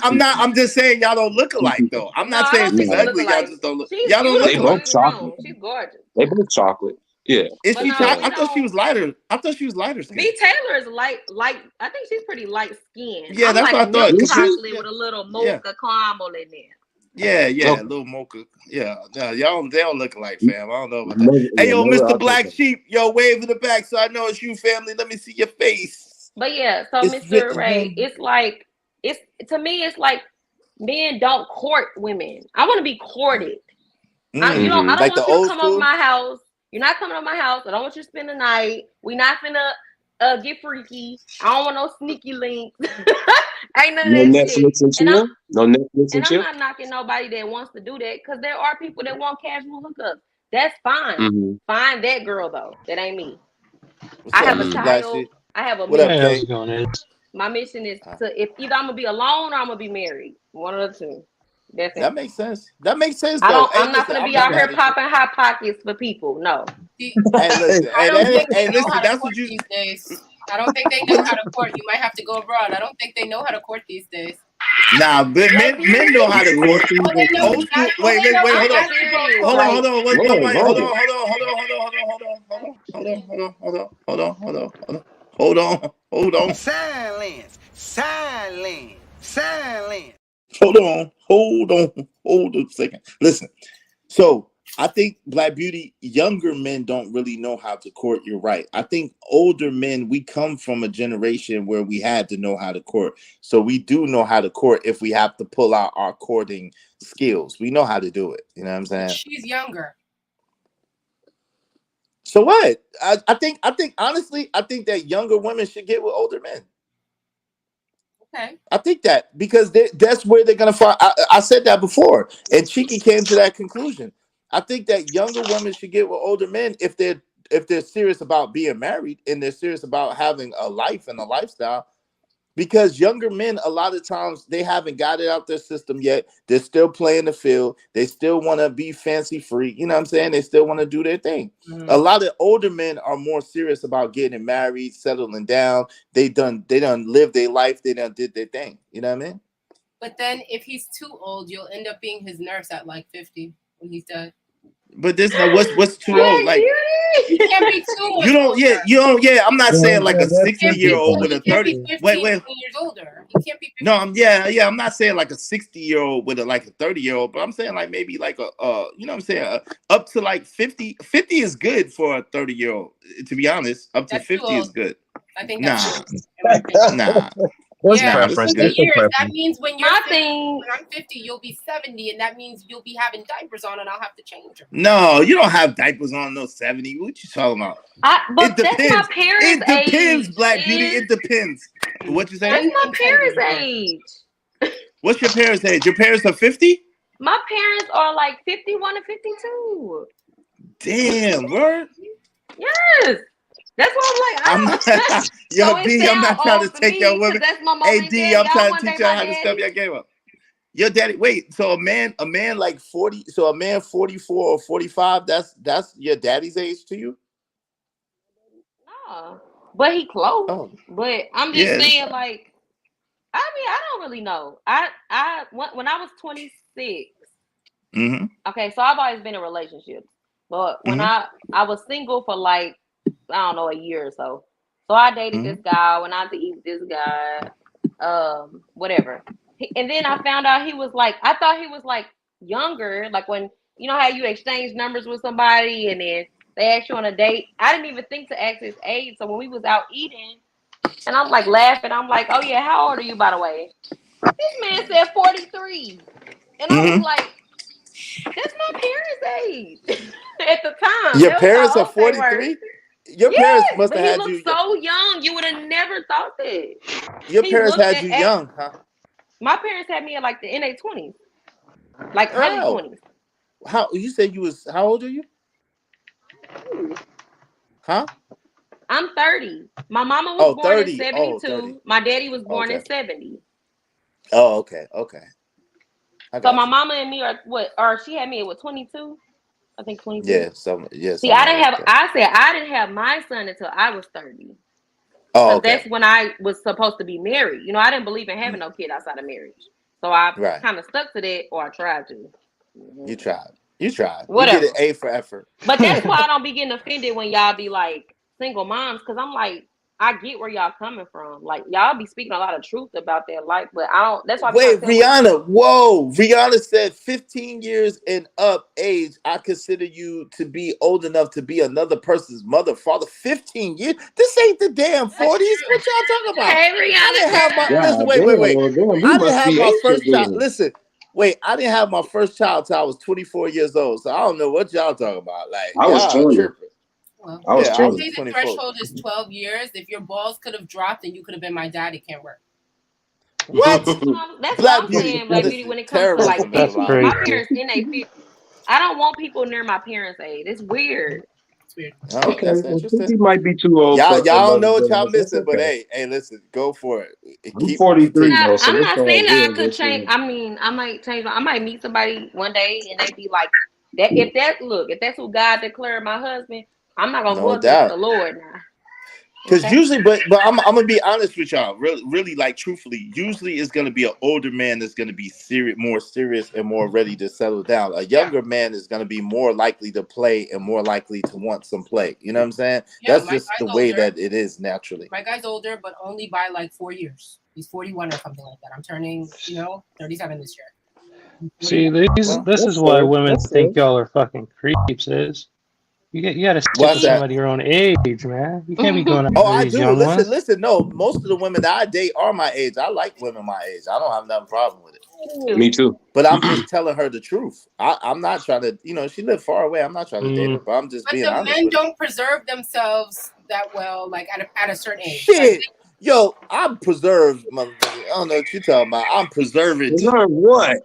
I'm not. I'm just saying y'all don't look alike though. I'm not saying she's ugly. Y'all just don't look. Y'all don't look They alike. both chocolate. She's gorgeous. They both chocolate. Yeah. Is she? I thought she was lighter. I thought she was lighter skinned. B. Taylor is light. I think she's pretty light skinned. Yeah, that's what I thought. Milk chocolate with a little mocha caramel in there. Yeah, little mocha. Yeah, y'all they don't look alike, fam. I don't know about that. Hey, yo, Mr. Black Sheep, yo, wave in the back so I know it's you, family. Let me see your face. But yeah, so Mr. Ray, to me, it's like men don't court women. I want to be courted. I don't want you to come over my house. You're not coming to my house. I don't want you to spend the night. We're not finna get freaky. I don't want no sneaky links. Ain't none of that shit. No Netflix and chill. I'm not knocking nobody that wants to do that because there are people that want casual hookups. That's fine. Find that girl though. That ain't me. I have a child. I have a mission. My mission is to if either I'm gonna be alone or I'm gonna be married. One of the two. That makes sense. That makes sense. I'm not gonna be out here popping hot pockets for people. No. Hey, listen. That's what you. These days. I don't think they know how to court. You might have to go abroad. I don't think they know how to court these days. Nah, but men know how to court. Wait, hold on. Silence. Hold a second. Listen. So I think Black Beauty, younger men don't really know how to court. You're right. I think older men, we come from a generation where we had to know how to court. So we do know how to court if we have to pull out our courting skills. We know how to do it. You know what I'm saying? She's younger. So what? I think honestly, I think that younger women should get with older men. Okay. I think that because that's where they're gonna find. I said that before, and Chiki came to that conclusion. I think that younger women should get with older men if they're serious about being married and they're serious about having a life and a lifestyle. Because younger men, a lot of times, they haven't got it out their system yet. They're still playing the field. They still want to be fancy free. You know what I'm saying? They still want to do their thing. A lot of older men are more serious about getting married, settling down. They done lived their life. They done did their thing. You know what I mean? But then if he's too old, you'll end up being his nurse at like 50 when he's dead. But this what's too old? Like you can't be too much. You don't. Yeah, I'm not saying like a 60-year-old with a 30. Wait. Years older. You can't be. 50. No, I'm not saying like a 60-year-old with a 30-year-old, but I'm saying like maybe like you know what I'm saying, up to like 50. 50 is good for a 30-year-old. To be honest, up to That's 50 is good. I think that's nah. Yeah, That's 50 years. That means when you're 50, thing. when I'm 50, you'll be 70, and that means you'll be having diapers on, and I'll have to change them. No, you don't have diapers on no 70. What you talking about? But that's my parents' It depends, age, Black Beauty. It depends. What you saying? That's my parents' age. What's your parents' age? Your parents are 50? My parents are like 51 and 52. Damn, word. Yes. That's why I'm like, yo, D, I'm not trying to take your women. Hey, D, I'm trying to teach y'all how to step your game up. Your daddy, wait, so a man like 40, so a man 44 or 45, that's your daddy's age to you? No, but he close. Oh. But I'm just saying, like, I mean, I don't really know. When I was 26, okay, so I've always been in relationships, but when I was single for like, I don't know, a year or so. So I dated this guy, went out to eat with this guy, whatever. And then I found out he was like, I thought he was like younger, like when, you know how you exchange numbers with somebody and then they ask you on a date. I didn't even think to ask his age. So when we was out eating and I'm like laughing, I'm like, oh yeah, how old are you, by the way? This man said 43. And I was like, that's my parents' age at the time. Your parents are 43? Your parents must have had you. He looked so young. You would have never thought that. Your parents had you young, huh? My parents had me in like their 20s, like early 20s. How you said you was? How old are you? Huh? I'm 30. My mama was born in 72. My daddy was born in 70. Oh, okay. So my mama and me are what? Or she had me at 22. I think 22. Yeah, See, I didn't have. I said I didn't have my son until I was 30. Oh, okay. That's when I was supposed to be married. You know, I didn't believe in having no kid outside of marriage, so I kind of stuck to that, or I tried to. You tried. Whatever. You get an A for effort. But that's why I don't be getting offended when y'all be like single moms, because I'm like, I get where y'all coming from. Like, y'all be speaking a lot of truth about their life, but I don't. That's why. Wait, Rihanna. Whoa, Rihanna said 15 years and up age. I consider you to be old enough to be another person's mother, father. 15 years. This ain't the damn 40s. What y'all talking about? Hey, Rihanna. I didn't have my. Listen, wait. I didn't have my first child. Listen. Wait, I didn't have my first child till I was 24 years old. So I don't know what y'all talking about. Like, I was 20. Tripping. Well, I was 20. The threshold is 12 years. If your balls could have dropped, then you could have been my dad. It can't work. What? That's what I'm saying, Black Beauty. When it comes to like big people, my parents in their 50s. I don't want people near my parents' age. It's weird. Okay, that's interesting. He might be too old. Y'all don't know what y'all missing, but hey, listen, go for it. I'm 43 though, so I'm not saying that I could change. I mean, I might change. I might meet somebody one day and they be like that. If that's who God declared my husband, I'm not gonna go against the Lord now. Because usually, but I'm gonna be honest with y'all, really, like truthfully, usually it's gonna be an older man that's gonna be more serious and more ready to settle down. A younger man is gonna be more likely to play and more likely to want some play. You know what I'm saying? Yeah, that's just the way that it is naturally. My guy's older, but only by like 4 years. He's 41 or something like that. I'm turning, 37 this year. See, this is why women think y'all are fucking creeps. You gotta stick with somebody your own age, man. You can't be going after these young ones. Listen. No, most of the women that I date are my age. I like women my age. I don't have no problem with it. Me too. But I'm just telling her the truth. I'm not trying to, she lived far away. I'm not trying to date her, but I'm just being honest. But the men don't preserve themselves that well, like at a certain age. Shit. Yo, I'm preserved, motherfucker. I don't know what you're talking about. I'm preserved. Preserve what?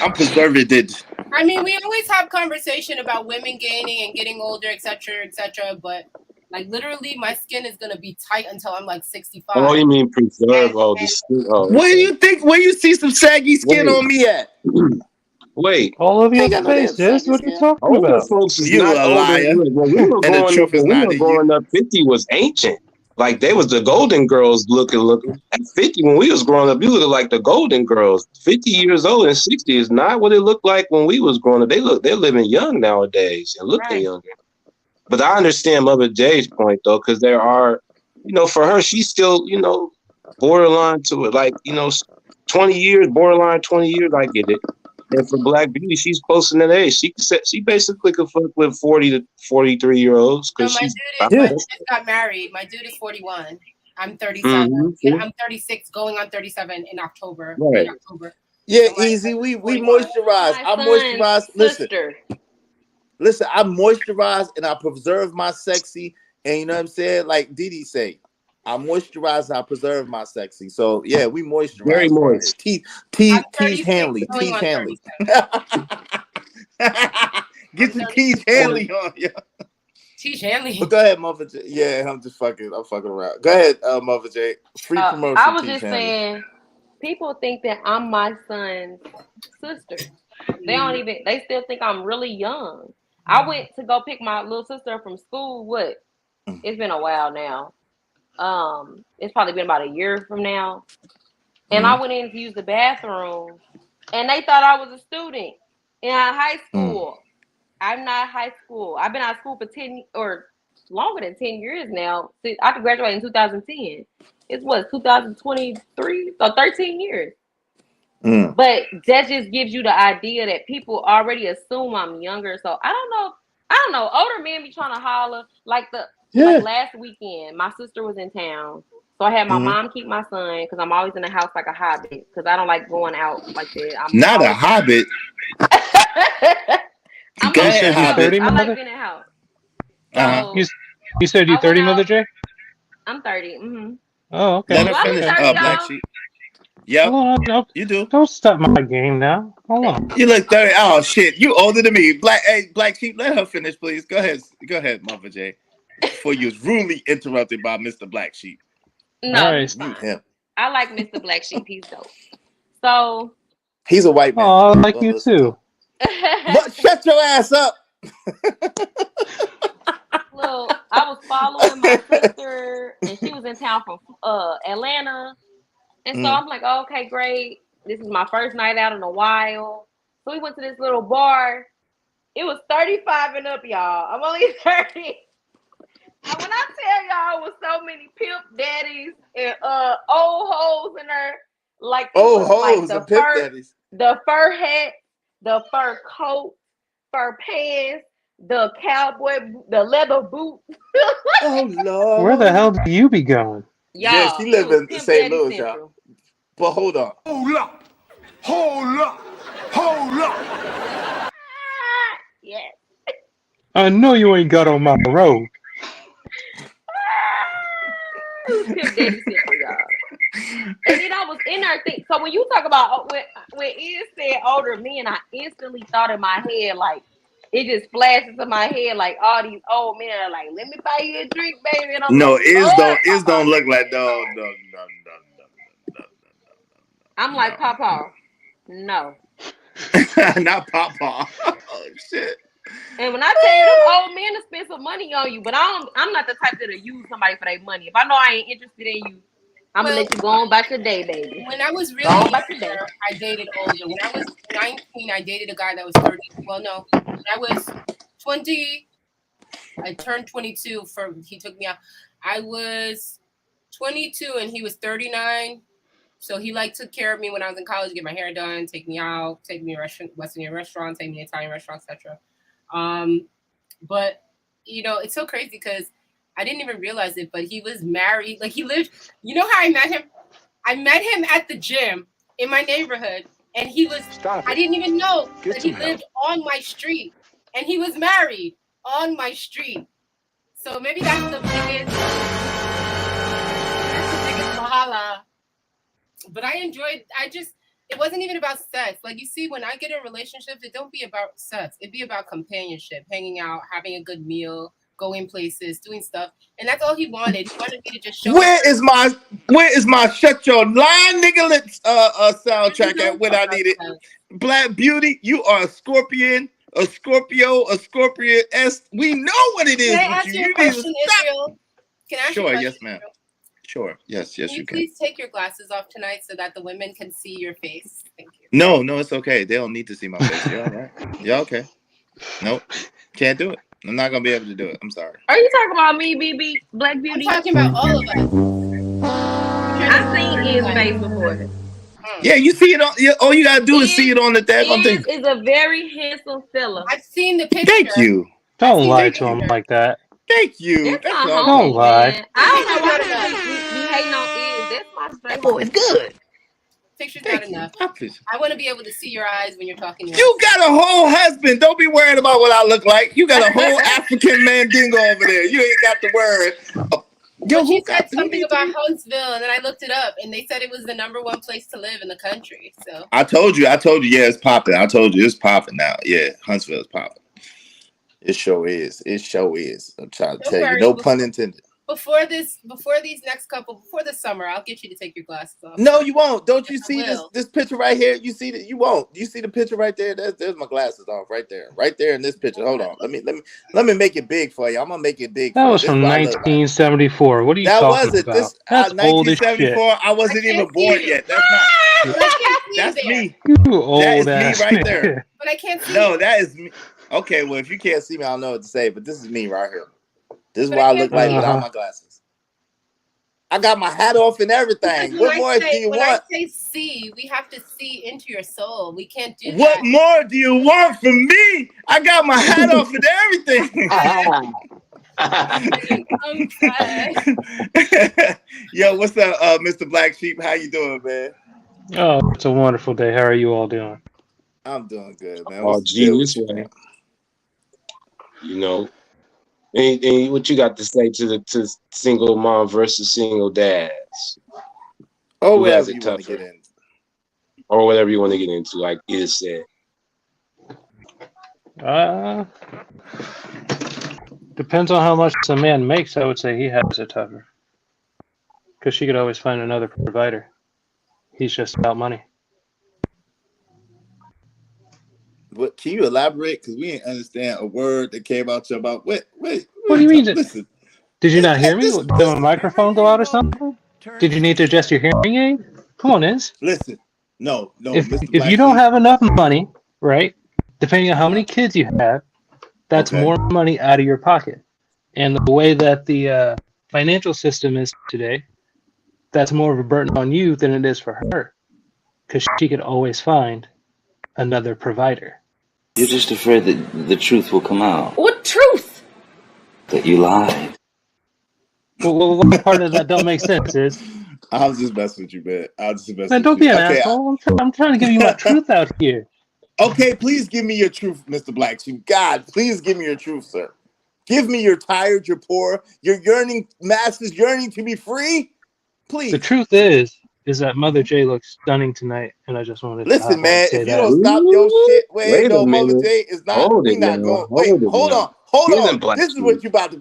I'm preserved. I mean, we always have conversation about women gaining and getting older, etc., but like literally, my skin is gonna be tight until I'm like 65. Oh, you mean preserve? The skin. Oh, where do you think? Where you see some saggy skin on me at? Wait, all over your face, Jess. What are you talking about? Folks is you not a liar. When we were growing up, 50 was ancient. Like they was the golden girls looking. At 50, when we was growing up, you look like the golden girls. 50 years old and 60 is not what it looked like when we was growing up. They're living young nowadays and looking younger. But I understand Mother J's point though, because there are, for her, she's still, borderline to it. Like, 20 years, borderline 20 years, I get it. And for Black Beauty, she's close in that age. She basically could fuck with 40 to 43 year olds. No, my dude just got married. My dude is 41. I'm 37. Mm-hmm. I'm 36, going on 37 in October. Right. Yeah, so easy. We moisturize. I moisturize. Listen, I moisturize and I preserve my sexy. And you know what I'm saying? Like Didi say, I moisturize and I preserve my sexy. So yeah, we moisturize. Very moist. Tease Hanley. Tease Hanley. Get your Tease Hanley on, yeah. Tease Hanley. But go ahead, Mother J. Yeah, I'm fucking around. Go ahead, Mother J. Free promotion. I was just saying, people think that I'm my son's sister. They still think I'm really young. I went to go pick my little sister up from school. It's been a while now. It's probably been about a year from now. And I went in to use the bathroom and they thought I was a student in high school. I'm not high school. I've been out of school for 10 or longer than 10 years now. I graduated in 2010. It's 2023? So 13 years. But that just gives you the idea that people already assume I'm younger. So I don't know. Older men be trying to holler. Like last weekend, my sister was in town. So I had my mom keep my son because I'm always in the house like a hobbit because I don't like going out like that. I'm not a hobbit. I like being in the house. You said you're 30, Mother J? I'm 30. Mm-hmm. Oh, okay. Let her finish Black Sheep. Yep. You do. Don't stop my game now. Hold on. You look 30. Oh shit. You older than me. Black Sheep, let her finish, please. Go ahead, Mother J. Before you was rudely interrupted by Mr. Black Sheep. No, right. Mute him. I like Mr. Black Sheep. He's dope. So he's a white man. Oh, I like you too. But shut your ass up. Look, I was following my sister, and she was in town from Atlanta, and so I'm like, oh, okay, great. This is my first night out in a while. So we went to this little bar. It was 35 and up, y'all. I'm only 30. And when I tell y'all, it was so many pimp daddies and old hoes in there, like old hoes like and pimp daddies. The fur hat, the fur coat, fur pants, the cowboy, the leather boots. Oh Lord! Where the hell do you be going? Yeah, she live in St. Louis, y'all. But hold on. Hold up. Hold up. Hold up. Yes. I know you ain't got on my road. It was pimp daddy simple, y'all. And then I was in there thinking. So when you talk about when Ian said older men, I instantly thought in my head like it just flashed into my head like all these old men are like, let me buy you a drink, baby. And I'm no, like, is don't look like no. I'm like, Papa, no. Not Papa. Oh shit. And when I tell you them old men to spend some money on you, but I'm not the type that'll use somebody for their money. If I know I ain't interested in you, I'm gonna let you go on about your day, baby. When I was really younger, I dated older. When I was 19, I dated a guy that was 30. Well, no, when I was 20, I turned 22. He took me out. I was 22 and he was 39. So he took care of me when I was in college, get my hair done, take me out, take me to West Indian restaurants, take me to Italian restaurants, etc. But it's so crazy because I didn't even realize it, but he was married. Like he lived, you know how I met him? I met him at the gym in my neighborhood, and he was, I didn't even know that he lived on my street, and he was married on my street. So maybe that's the biggest mahala. But it wasn't even about sex. Like you see, when I get in relationships, it don't be about sex. It be about companionship, hanging out, having a good meal, going places, doing stuff. And that's all he wanted. He wanted me to just show Where is my shut your line nigga lips soundtrack at when I need it? Black Beauty, you are a Scorpion, a Scorpio, a Scorpion S. We know what it is. Can I ask you a question, Israel? Can I ask you a question? Yes, ma'am. Sure. Yes, you can. Please take your glasses off tonight so that the women can see your face. Thank you. No, it's okay. They don't need to see my face. You're all right. Yeah, okay. Nope. Can't do it. I'm not gonna be able to do it. I'm sorry. Are you talking about me, BB, Black Beauty? I'm talking about all of us. I've seen his face before. Yeah, you see it on. All you gotta do is see it on the daggone thing. Is a very handsome fella. I've seen the picture. Thank you. Don't lie to him like that. Thank you. That's my homie, don't lie. man. I don't know why people be hating on Iz. That's my straight. Oh, it's good. Picture's not enough. I want to be able to see your eyes when you're talking. You got a whole husband. Don't be worried about what I look like. You got a whole African mandingo over there. You ain't got to worry. She said something about Huntsville, and then I looked it up, and they said it was the #1 place to live in the country. So I told you. Yeah, it's popping. I told you it's popping now. Yeah, Huntsville is popping. It sure is. I'm trying to tell you. No pun intended. Before these next couple, before the summer, I'll get you to take your glasses off. No, you won't. Don't you see this picture right here? You see that? You won't. You see the picture right there? There's my glasses off right there in this picture. Hold on. Let me make it big for you. I'm gonna make it big. That was from 1974. What are you talking about? That's old as shit. I wasn't even born yet. That's not. That's me. You old that is me right there. But I can't see. No, that is me. Okay, well, if you can't see me, I don't know what to say. But this is me right here. This is what I look like without my glasses. I got my hat off and everything. What more do you want? When I say see, we have to see into your soul. We can't do that. What more do you want from me? I got my hat off and everything. Yo, what's up, Mr. Black Sheep? How you doing, man? Oh, it's a wonderful day. How are you all doing? I'm doing good, man. Oh, genius, man. You know. And what you got to say to single mom versus single dads? Or whatever you want to get into. Or whatever you want to get into, like Iz said. Depends on how much a man makes. I would say he has it tougher. because she could always find another provider. He's just about money. What can you elaborate? Because we didn't understand a word that came out your mouth. Wait. What do you mean? Listen. Did you not hear me? Did my microphone go out or something? Did you need to adjust your hearing aid? Come on, Iz. Listen. No, If you don't have enough money, right? Depending on how many kids you have, that's more money out of your pocket. And the way that the financial system is today, that's more of a burden on you than it is for her, because she could always find another provider. You're just afraid that the truth will come out. What truth? That you lied. Well, what part of that don't make sense is? I was just messing with you, man. I was just messing Man, don't be an asshole. I'm trying to give you my truth out here. Okay, please give me your truth, Mr. Black Sheep. God, please give me your truth, sir. Give me your tired, your poor, your yearning masses yearning to be free. Please. The truth is that Mother J looks stunning tonight, and I just wanted to listen, man. say if you that. don't stop your shit, Wait no, a minute. Mother J is not. Hold We it, not now. going. Wait, hold on. This is what you about to.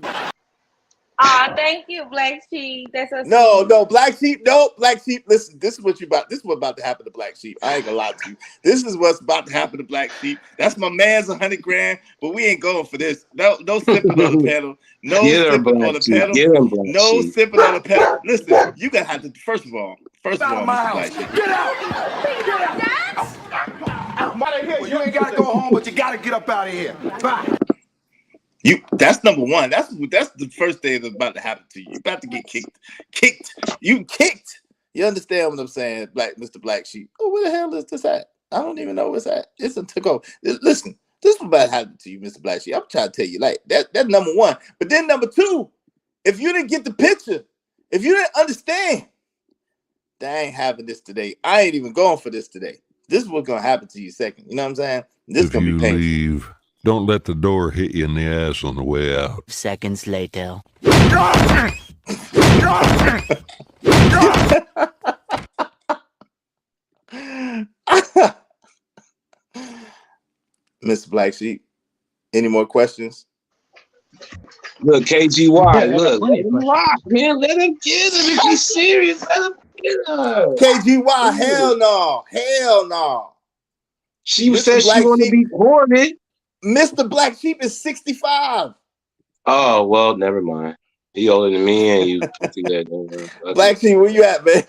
Thank you, Black Sheep. That's so No, Black Sheep. No, Black Sheep. Listen, this is what you about. This is what about to happen to Black Sheep. I ain't gonna lie to you. This is what's about to happen to Black Sheep. That's my man's $100 grand, but we ain't going for this. No sipping on the pedal. No sipping on the pedal. No sipping on the pedal. Listen, you gotta have to. First of all, Mr. Black Sheep. Get out! Well, you ain't gotta go home, but you gotta get up out of here. Bye. That's number one. That's the first thing that's about to happen to you. You're about to get kicked. You kicked. You understand what I'm saying, Mr. Black Sheep? Oh, where the hell is this at? I don't even know where it's at. It's to go. Listen, this is what about to happen to you, Mr. Black Sheep. I'm trying to tell you, like that's number one. But then number two, if you didn't get the picture, if you didn't understand, they ain't having this today. I ain't even going for this today. This is what's gonna happen to you second. You know what I'm saying? This is gonna be painful. Leave. Don't let the door hit you in the ass on the way out. Seconds later. Mr. Black Sheep, any more questions? Look, KGY, look. Let him rock, man. Let him get him. If he's serious, let him get him. KGY, hell no. She said she want to be courted. Mr. Black Sheep is 65. Oh, well, never mind. He older than me and you. Black Sheep, where you at, man?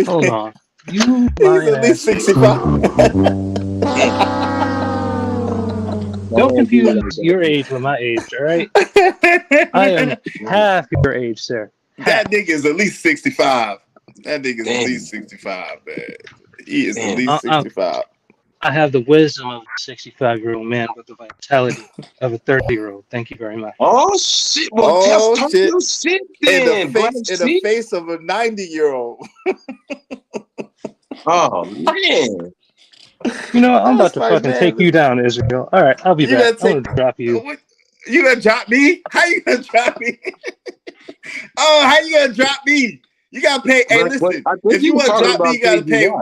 Hold on. You He's at least 65. Don't confuse your age with my age, all right? I am half your age, sir. That nigga is at least 65. That nigga is at least 65, man. He is at least 65. I have the wisdom of a 65-year-old man with the vitality of a 30-year-old. Thank you very much. Oh, shit. Well, just talk your shit then. In the face of a 90-year-old. Oh, man. You know what? I'm about to fucking take you down, Israel. All right, I'll be back. I'm gonna drop you. You gonna drop me? How you gonna drop me? Oh, how you gonna drop me? You gotta pay. Hey, listen. If you want to drop me, you gotta pay.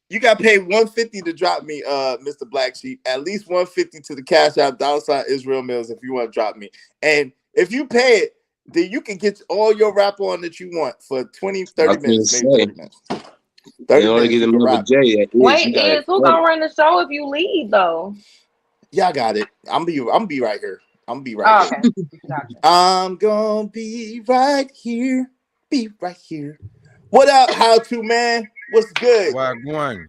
You gotta pay $150 to drop me, Mr. Black Sheep. At least $150 to the Cash App $ Israel Mills if you want to drop me. And if you pay it, then you can get all your rap on that you want for 20, 30 minutes, maybe 30 minutes. 30 minutes. Get another J. Wait, Iz, who gonna run the show if you leave though? Y'all got it. I'm be right here. I'm be right here. Gotcha. I'm gonna be right here. Be right here. What up, How To Man? What's good? What guan?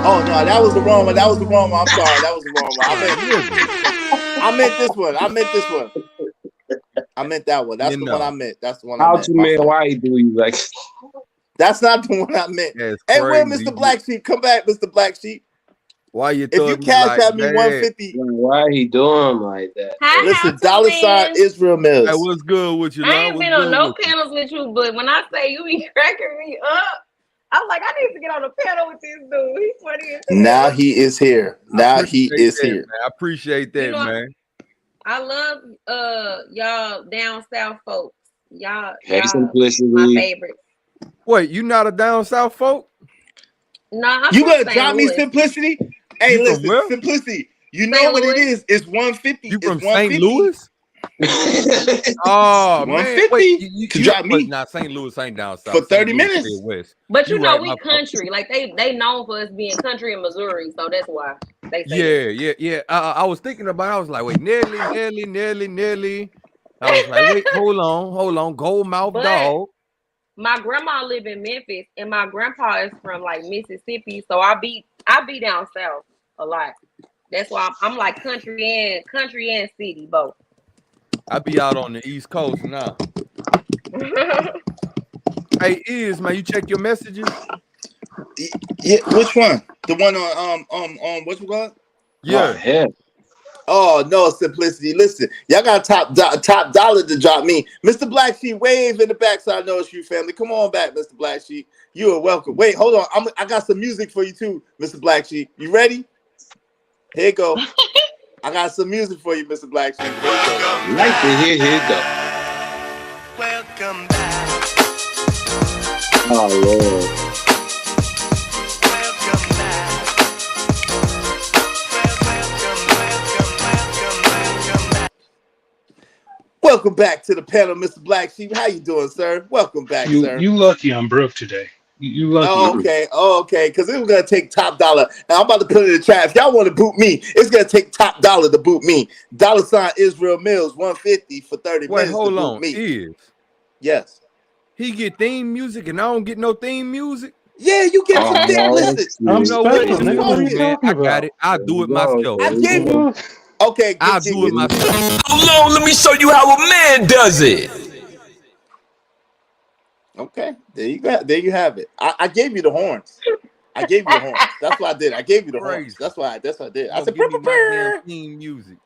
Oh no, that was the wrong one. I'm sorry. That was the wrong one. I meant this one. I meant that one. That's the one I meant. That's the one I meant. How To Man, why he do you like? That's not the one I meant. Yeah, hey, where Mr. Black Sheep? Come back, Mr. Black Sheep. Why you? If you cash out me $150, why he doing like that? Hi, listen, $ Israel Mills. Hey, what's good with you? I ain't been on no panels with you, but when I say you be cracking me up, I'm like, I need to get on a panel with this dude. He's funny as hell. Now he is here. Man. I appreciate that, man. I love y'all down south folks. Y'all Simplicity. My favorite. Wait, you not a down south folk? Nah, you gonna drop me Simplicity? Hey, listen, Simplicity. You know what it is? It's $150. You from St. Louis? Oh man, wait, you drop me. Nah, St. Louis ain't down south. For 30 St. Louis minutes. West. But you know, right, we country. Like they known for us being country in Missouri, so that's why they say Yeah. I was thinking about it. I was like, wait, nearly. I was like, wait, hold on. Gold mouth dog. My grandma live in Memphis, and my grandpa is from like Mississippi, so I be down south a lot. That's why I'm like country and city both. I be out on the East Coast now. Hey, man, you check your messages? Yeah, which one? The one on what's it called? Yeah. Oh no, Simplicity. Listen, y'all got top dollar to drop me. Mr. Black Sheep, wave in the back so I know it's you, family. Come on back, Mr. Black Sheep. You are welcome. Wait, hold on. I got some music for you too, Mr. Black Sheep. You ready? Here you go. I got some music for you, Mr. Black Sheep. Here you go. Like to hear here go. Welcome back. Oh Lord. Welcome back to the panel, Mr. Black Sheep. How you doing, sir? Welcome back, sir. You lucky I'm broke today. You lucky. Okay. Because it was gonna take top dollar. Now I'm about to put it in the chat. If y'all want to boot me, it's gonna take top dollar to boot me. $ Israel Mills 150 for 30 minutes. Wait, hold to boot on. Me. Yes. He get theme music and I don't get no theme music. Yeah, you get some theme. Listen, I'm man. I got it. I'll do it myself. I gave him. Okay, I'll do it myself. Hold on, let me show you how a man does it. Okay, there you have it. I gave you the horns. That's what I did. I gave you the horns. That's what I did. I said, give me my damn theme music.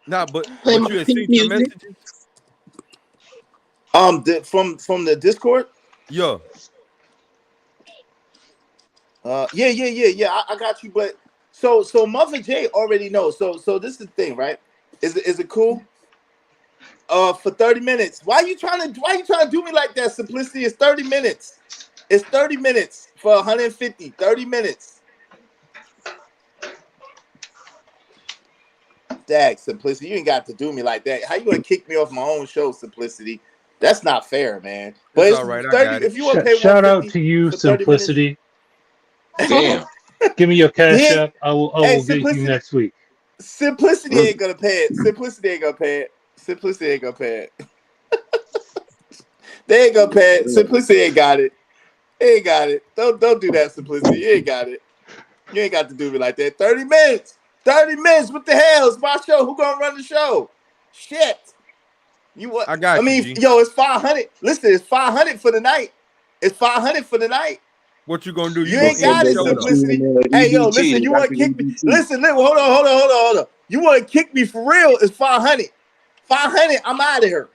Nah, but you had seen your messages? From the Discord? Yeah. Yeah. I got you, but so Mother J already knows. So this is the thing, right? Is it cool? For 30 minutes. Why you trying to do me like that? Simplicity is 30 minutes. It's 30 minutes for 150. 30 minutes. Dag, Simplicity, you ain't got to do me like that. How you gonna kick me off my own show, Simplicity? That's not fair, man. But it's all right. 30, I got it. If you want to pay Shout out to you, Simplicity. Damn. Give me your cash app. I will get you next week. Simplicity ain't gonna pay it. Simplicity ain't gonna pay it. They ain't gonna pay it. Simplicity ain't got it. Don't do that, Simplicity. You ain't got it. You ain't got to do me like that. 30 minutes. 30 minutes. What the hell? It's my show. Who gonna run the show? Shit. You what? I mean, it's 500. Listen, it's 500 for the night. What you gonna do? You ain't got it, Simplicity. Hey, yo, listen, you want to kick me? Listen, hold on. You want to kick me for real? It's 500. 500, I'm out of here.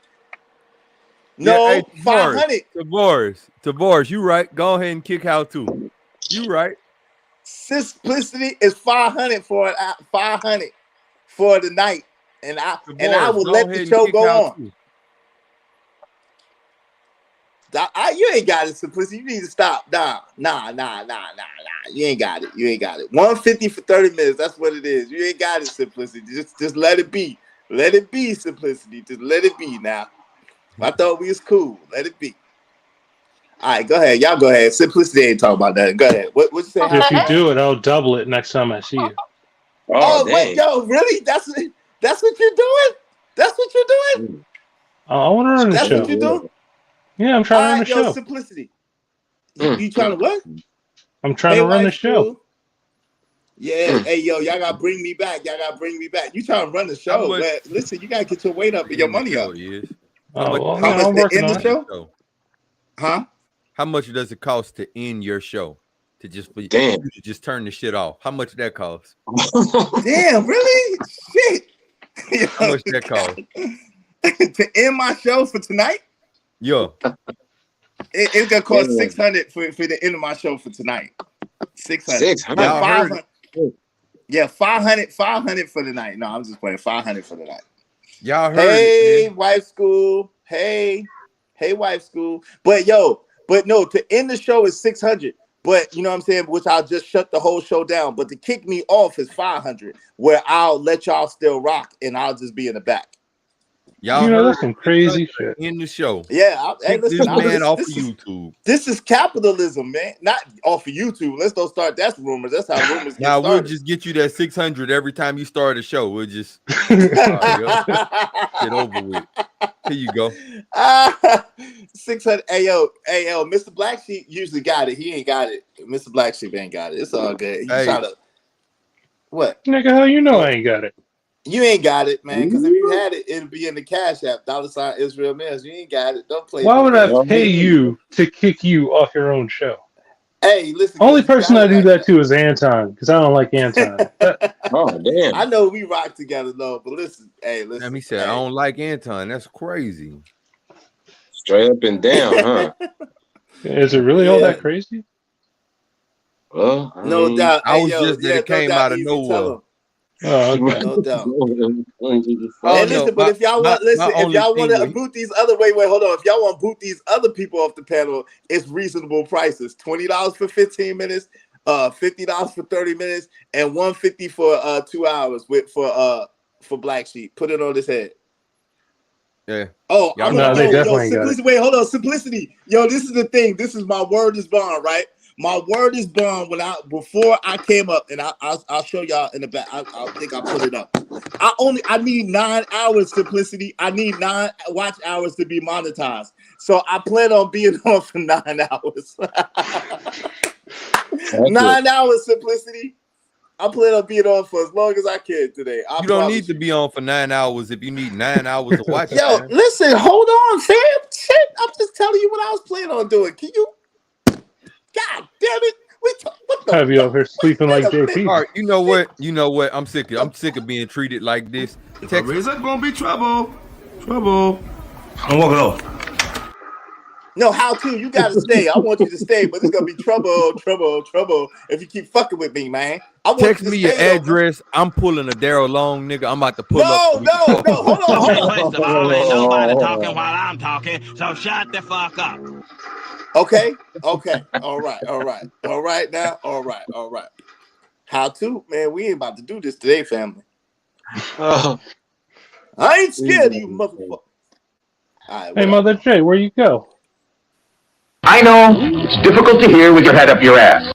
No, hey, 500. Tavares, you right. Go ahead and kick out too. You right. Simplicity is 500 for 500 for the night, and I will let the show go on. You ain't got it, Simplicity. You need to stop. Nah. You ain't got it. 150 for 30 minutes. That's what it is. You ain't got it, Simplicity. Just let it be. Let it be, Simplicity. Just let it be now. I thought we was cool. Let it be. All right, go ahead. Y'all go ahead. Simplicity ain't talking about that. Go ahead. What you say? If you do it, I'll double it next time I see you. Oh wait, yo, really? That's what you're doing? That's what you're doing? I want to run the show. That's what you're doing? Yeah, I'm trying to run the show. Simplicity. You trying to what? I'm trying to run the show. Yeah, hey, yo, y'all gotta bring me back. You trying to run the show? Listen, you gotta get your weight up and your money up. How much to end the show? Huh? How much does it cost to end your show? To just turn the shit off. How much that cost? Damn, really? Shit. How much that cost? To end my show for tonight? Yeah. It's gonna cost $600 for the end of my show for tonight. $600. 500. Yeah, 500 for the night. No, I'm just playing 500 for the night. Y'all heard Hey, wife school. Hey, wife school. But no, to end the show is 600. But you know what I'm saying, which I'll just shut the whole show down. But to kick me off is 500, where I'll let y'all still rock and I'll just be in the back. Y'all heard that's some crazy shit in the show. Yeah, hey, listen, this man off of YouTube. This is capitalism, man. Not off of YouTube. Let's don't start. That's rumors. That's how rumors get started. We'll just get you that 600 every time you start a show. We'll just get over with. Here you go. 600. Hey, Mr. Black Sheep usually got it. He ain't got it. Mr. Black Sheep ain't got it. It's all good. He's trying to. What? Nigga, how you know I ain't got it? You ain't got it, man. Because if you had it, it'd be in the Cash App. $ Israel Mills. You ain't got it. Don't play. Why would I pay you to kick you off your own show? Hey, listen. Only person I do that to is Anton, because I don't like Anton. Oh, damn. I know we rock together, though. But listen. He said, I don't like Anton. That's crazy. Straight up and down, huh? Is it really all that crazy? Well, no doubt. I was just that it came out of nowhere. Oh, okay. No doubt. Hey, listen, but if y'all want, if y'all want to boot these other, wait, hold on. If y'all want to boot these other people off the panel, it's reasonable prices: $20 for 15 minutes, $50 for 30 minutes, and $150 for 2 hours for Black Sheep. Put it on his head. Yeah. Oh, they definitely got Simplicity. Wait, hold on, Simplicity. Yo, this is the thing. This is my word is bond, right? My word is bond. Before I came up, and I'll show y'all in the back. I think I'll put it up. I need 9 hours, Simplicity. I need 9 watch hours to be monetized. So I plan on being on for 9 hours. 9 hours, Simplicity. I plan on being on for as long as I can today. You don't need to be on for 9 hours if you need 9 hours to watch. Yo, listen, hold on, fam. Shit, I'm just telling you what I was planning on doing. Can you? God damn it! What the Have you over here sleeping like JP? All right, you know what? I'm sick of being treated like this. Texas gonna be trouble. I'm walking off. No, how to? You gotta stay. I want you to stay, but it's gonna be trouble if you keep fucking with me, man. Text me your address. I'm pulling a Daryl Long, nigga. I'm about to pull up. No, hold on. First of all, ain't nobody talking while I'm talking, so shut the fuck up. Okay. All right. How to? Man, we ain't about to do this today, family. I ain't scared of you, motherfucker. Right, hey, Mother J, where you go? I know it's difficult to hear with your head up your ass.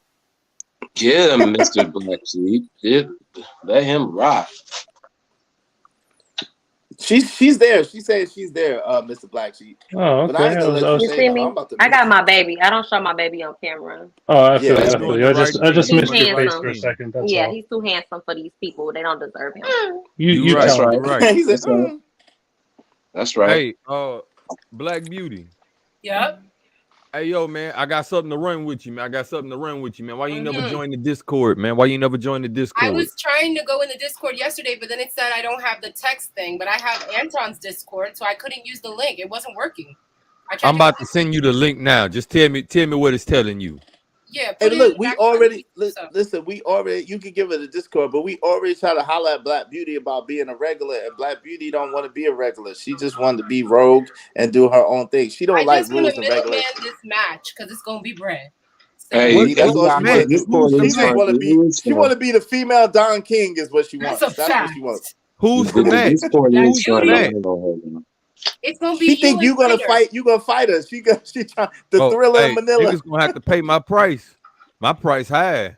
Yeah, Mr. Black Sheep. Let him rock. She's there. She says she's there, Mr. Black Sheep. Oh, okay. But I ain't gonna let you see me? I got my baby. I don't show my baby on camera. Oh, absolutely. I just missed your face for a second. That's all. He's too handsome for these people. They don't deserve him. You that's tell right. him. He said, That's right. Hey, Black Beauty. Yep. Hey, yo, man, I got something to run with you, man. Why you never join the Discord, man? I was trying to go in the Discord yesterday, but then it said I don't have the text thing, but I have Anton's Discord, so I couldn't use the link. It wasn't working. I'm about to send you the link now. Just tell me what it's telling you. Yeah. Hey, look, we already listen. You can give it a Discord, but we already try to holler at Black Beauty about being a regular, and Black Beauty don't want to be a regular. She just wanted to be rogue and do her own thing. She don't like rules and regulations. I just want to middleman this match because it's gonna be bread. So. Hey, that's all she wants to do. She just want to be. She want to be the female Don King, is what she wants. That's what she wants. Who's the man? It's gonna be. She think you gonna fight. You gonna fight her. She trying the Thriller in Manila. Niggas gonna have to pay my price. My price high.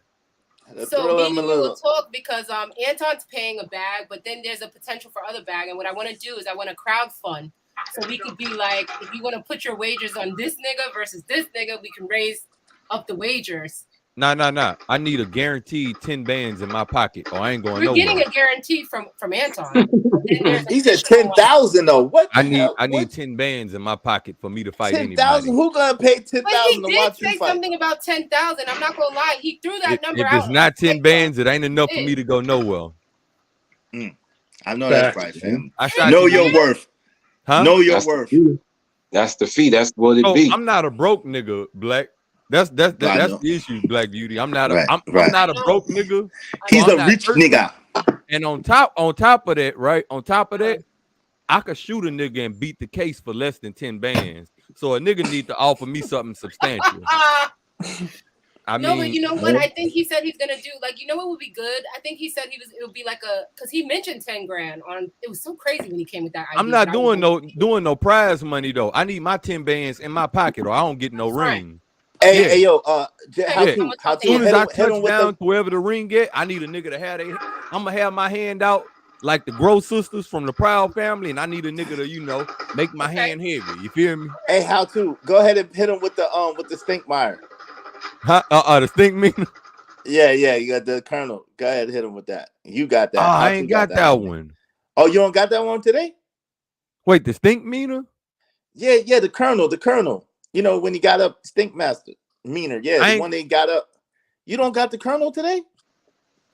So me and you will talk because Anton's paying a bag, but then there's a potential for other bag. And what I want to do is I want to crowdfund, so we could be like, if you want to put your wagers on this nigga versus this nigga, we can raise up the wagers. Nah. I need a guaranteed 10 bands in my pocket, or I ain't going nowhere. We're getting a guarantee from Anton. He said 10,000 though. What? I need 10 bands in my pocket for me to fight 10,000. Who gonna pay 10,000 to watch you fight? He did say something about 10,000. I'm not gonna lie. He threw that number out. If it's not 10 bands, it ain't enough for me to go nowhere. I know that's right, fam. Know your worth. Huh? Know your worth. That's the fee. That's what it be. I'm not a broke nigga, Black. That's the issue, Black Beauty. I'm not I'm not a broke nigga. He's a rich nigga. And on top of that, right? On top of that, I could shoot a nigga and beat the case for less than 10 bands. So a nigga need to offer me something substantial. but you know what? I think he said he's gonna do like, you know what would be good? I think he said it would be like because he mentioned 10 grand on. It was so crazy when he came with that idea. I'm not doing no prize money though. I need my 10 bands in my pocket or I don't get no ring. Hey, yo, how to? As soon as I touch down to wherever the ring get, I need a nigga to have I'm gonna have my hand out like the Grow Sisters from the Proud Family, and I need a nigga to, make my hand heavy. You feel me? Hey, how to? Go ahead and hit him with the Stinkmeyer. Huh? The stink meter? Yeah, you got the Colonel. Go ahead and hit him with that. You got that. I ain't got that one. Oh, you don't got that one today? Wait, the stink meter? Yeah, the Colonel. You know, when he got up, Stink Master. Meaner. Yeah, the one they got up. You don't got the Colonel today?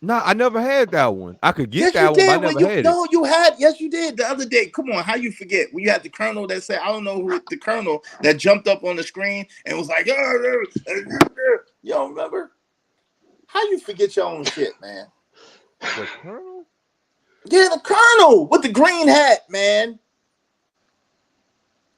No, I never had that one. I could get that one, but I never had it. No, you had. Yes, you did the other day. Come on, how you forget? We had the Colonel that said, I don't know who the Colonel that jumped up on the screen and was like, you don't remember? How you forget your own shit, man? The Colonel? Yeah, the Colonel with the green hat, man.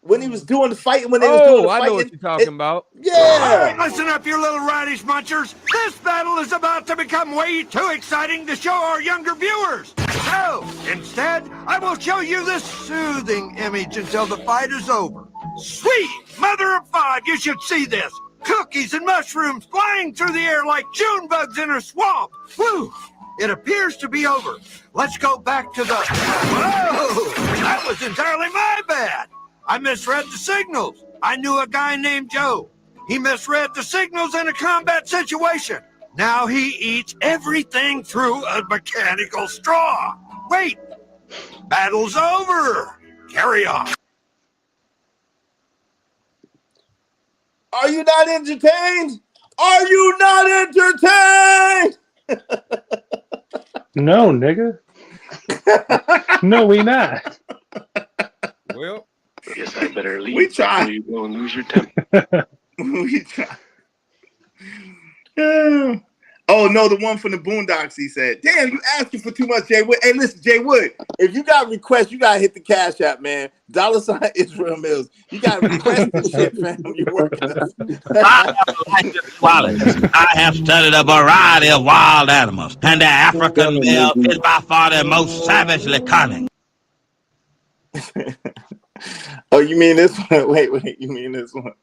When he was doing the fighting, when they was doing the fighting. I know what you're talking about. Yeah. All right, listen up, you little radish munchers. This battle is about to become way too exciting to show our younger viewers. So, instead, I will show you this soothing image until the fight is over. Sweet mother of five, you should see this. Cookies and mushrooms flying through the air like June bugs in a swamp. Whew. It appears to be over. Let's go back to the... Whoa! That was entirely my bad. I misread the signals. I knew a guy named Joe. He misread the signals in a combat situation. Now he eats everything through a mechanical straw. Wait, battle's over. Carry on. Are you not entertained? Are you not entertained? No, nigga. No, we not. Well, guess I better leave. We try. You go and lose your temper. We try. Oh no, the one from the Boondocks. He said, "Damn, you asking for too much, Jay Wood." Hey, listen, Jay Wood. If you got requests, you gotta hit the Cash App, man. $ Israel Mills. You gotta request this shit, fam. You're working. I have studied a variety of wild animals, and the African male is by far the most savagely cunning. Oh, you mean this one? Wait, you mean this one?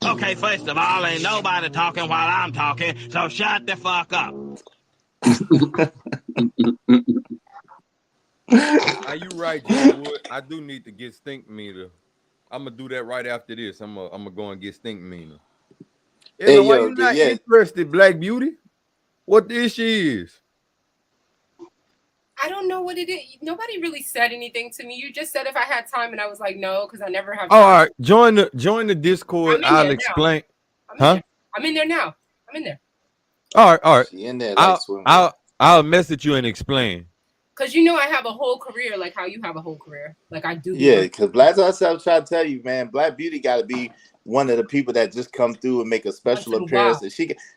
Okay, first of all, ain't nobody talking while I'm talking, so shut the fuck up. Are you right, Jay Wood? I do need to get stink meter. I'm gonna do that right after this. I'm gonna go and get stink meter. Hey, why you not interested, Black Beauty? What the issue is? I don't know what it is. Nobody really said anything to me. You just said if I had time, and I was like, no, because I never have time. All right, join the Discord. I'll explain. I'm in there now. I'm in there. All right. She in there. I'll message you and explain. Because you know I have a whole career, like how you have a whole career. Like I do. Yeah, because Black I try to tell you, man, Black Beauty got to be one of the people that just come through and make a special appearance. And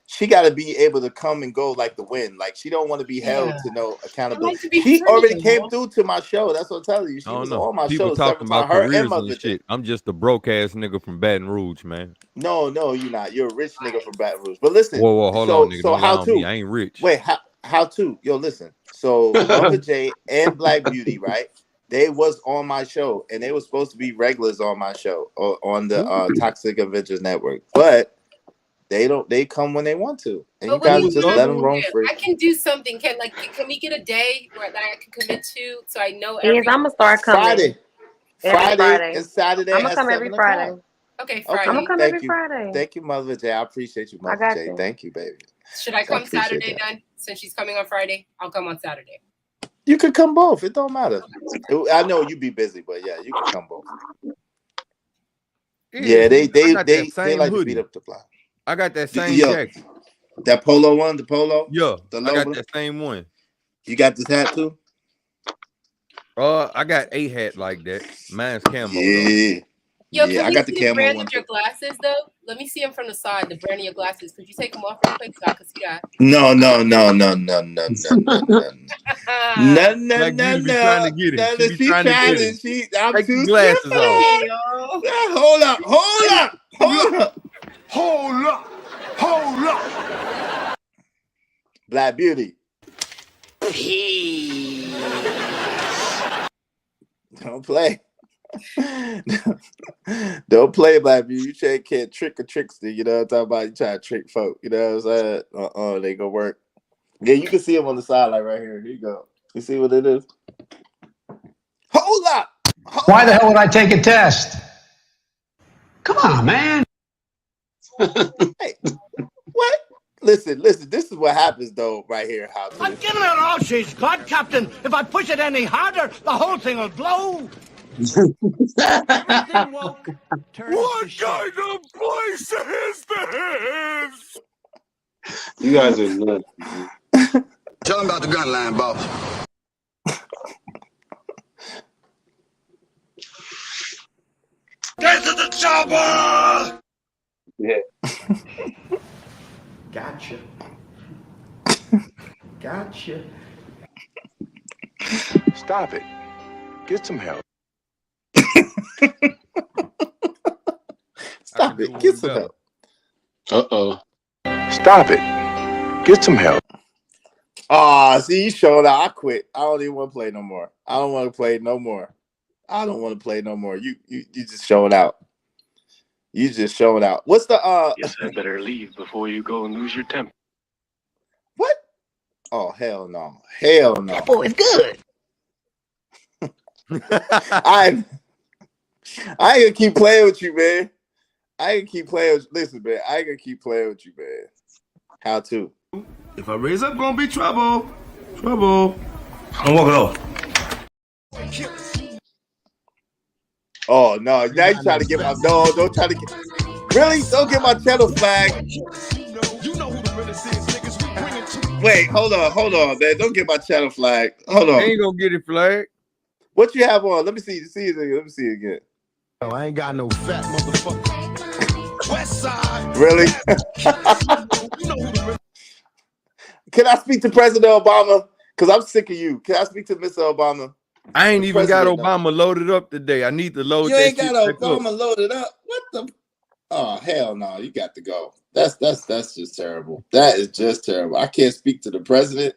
she got to be able to come and go like the wind. Like she don't want to be held to no accountability. She already came through to my show. That's what I'm telling you. She was on my show. Talking about her and shit. I'm just a broke ass nigga from Baton Rouge, man. No, you're not. You're a rich nigga from Baton Rouge. But listen. Whoa, hold on, nigga. So how to? I ain't rich. Wait, how to? Yo, listen. So Mother J and Black Beauty, right? They was on my show, and they were supposed to be regulars on my show on the Toxic Adventures Network, but they come when they want to, and you guys just let them roam free. I can do something. Can we get a day that I can commit to, so I know every? Yes, I'm gonna start coming. Friday and Saturday. I'm gonna come every Friday. Okay, Friday. I'm gonna come every Friday. Thank you, Mother J. I appreciate you, Mother J. Thank you, baby. Should I come Saturday then? Since she's coming on Friday, I'll come on Saturday. You could come both. It don't matter. I know you be busy, but yeah, you can come both. Yeah, they like to beat up the block. I got that same jacket. That polo one, the polo. Yeah, the I got that same one. You got this hat too? I got a hat like that. Mine's camo. Yeah. Yo, can I got the camo brand one. of your glasses though? Let me see them from the side. The brand of your glasses. Could you take them off real quick so I can see that? No. Trying to get it. She trying to get it. I'm Take too glasses off. off. Hold up. Hold up. Hold up. Black Beauty. Don't play. Don't play, Black Beauty. You can't trick a trickster. You know what I'm talking about? You try to trick folk. You know what I'm saying? They gonna work. Yeah, you can see him on the side, like right here. Here you go. You see what it is? Hold up. Why the hell would I take a test? Come on, man. Hey, what? Listen. This is what happens, though, right here. I'm giving it all she's got, Captain. If I push it any harder, the whole thing will blow. Everything woke. What kind of place is this? You guys are nuts. Tell him about the gun line, boss. Get to the chopper! Yeah. Gotcha. Gotcha. Stop it. Get some help. Stop it. Get some help. Uh-oh. Stop it. Get some help. See, you showed out. I quit. I don't even want to play no more. I don't want to play no more. You just showing out. You just showing out. What's the Yes, I better leave before you go and lose your temper. What? Oh, hell no. Hell no. That boy is good. I ain't gonna keep playing with you, man. Listen, man, I ain't gonna keep playing with you, man. How to? If I raise up, gonna be trouble. Trouble. I'm walking off. Oh no! Now you trying to get my dog? Don't try to get. Really? Don't get my channel flag. Wait, hold on, man. Don't get my channel flag. Hold on. Ain't gonna get it flagged. What you have on? Let me see. Let me see it again. Oh, I ain't got no fat motherfucker. West side. Really? Can I speak to President Obama? Because I'm sick of you. Can I speak to Mr. Obama? I ain't even got Obama loaded up today. I need to load You that ain't got shit back Obama up. loaded up. What the? Oh hell no! You got to go. That's just terrible. That is just terrible. I can't speak to the president.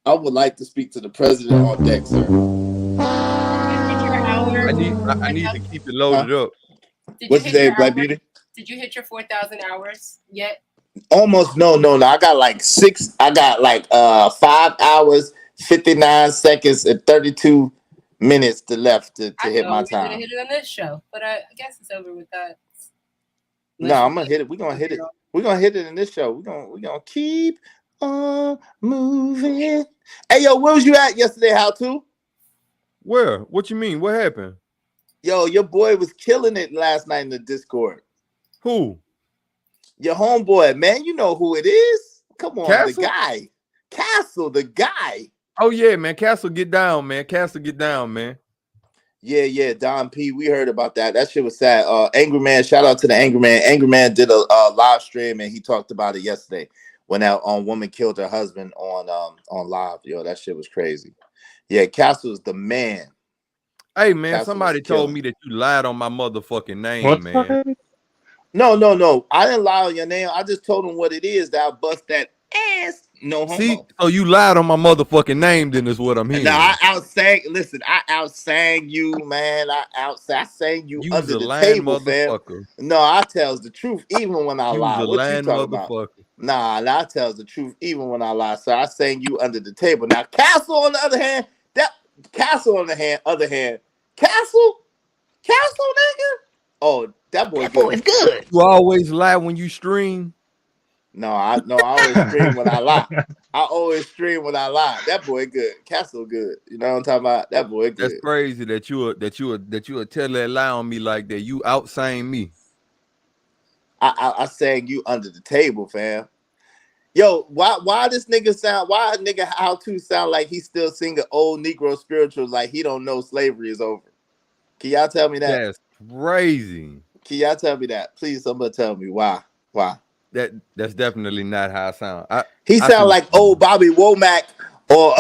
I would like to speak to the president on deck, sir. I need to keep it loaded up. What's your name, Black Beauty? Did you hit your 4,000 hours yet? Almost. No. I got like 6. I got like 5 hours, 59 seconds, and 32 minutes left to hit my time. I hit it on this show, but I guess it's over with that. No, I'm gonna hit it. We're gonna hit it. We're gonna hit it in this show. We're gonna keep on moving. Hey yo, where was you at yesterday? How to? Where? What you mean? What happened? Yo, your boy was killing it last night in the Discord. Who? Your homeboy, man. You know who it is. Come on, Castle? the guy. Castle, the guy. Oh yeah, man. Castle get down, man. Castle get down, man. Yeah, Don P. We heard about that. That shit was sad. Angry Man, shout out to the Angry Man. Angry Man did a live stream and he talked about it yesterday when that woman killed her husband on live. Yo, that shit was crazy. Yeah, Castle's the man. Hey man, Castle somebody was told killing. me that you lied on my motherfucking name, What? man. No. I didn't lie on your name. I just told him what it is. That I bust that ass. No homo. See, so you lied on my motherfucking name, then is what I'm hearing. Now I outsang. Listen, I outsang you, man. I sang you under the table, fam. No, I tells the truth even when I lie. What you talking about? Nah, I tells the truth even when I lie. So I sang you under the table. Now Castle, on the other hand, Castle, nigga. Oh, that boy is good. You always lie when you stream. No, I always stream when I lie. That boy good. Castle good. You know what I'm talking about? That boy good. That's crazy that you would tell that lie on me like that. You outsang me. I sang you under the table, fam. Yo, why this nigga sound? Why a nigga how to sound like he still singing old Negro spirituals like he don't know slavery is over? Can y'all tell me that? That's crazy. Can y'all tell me that? Please, somebody tell me why. That's definitely not how I sound. He sound like old Bobby Womack or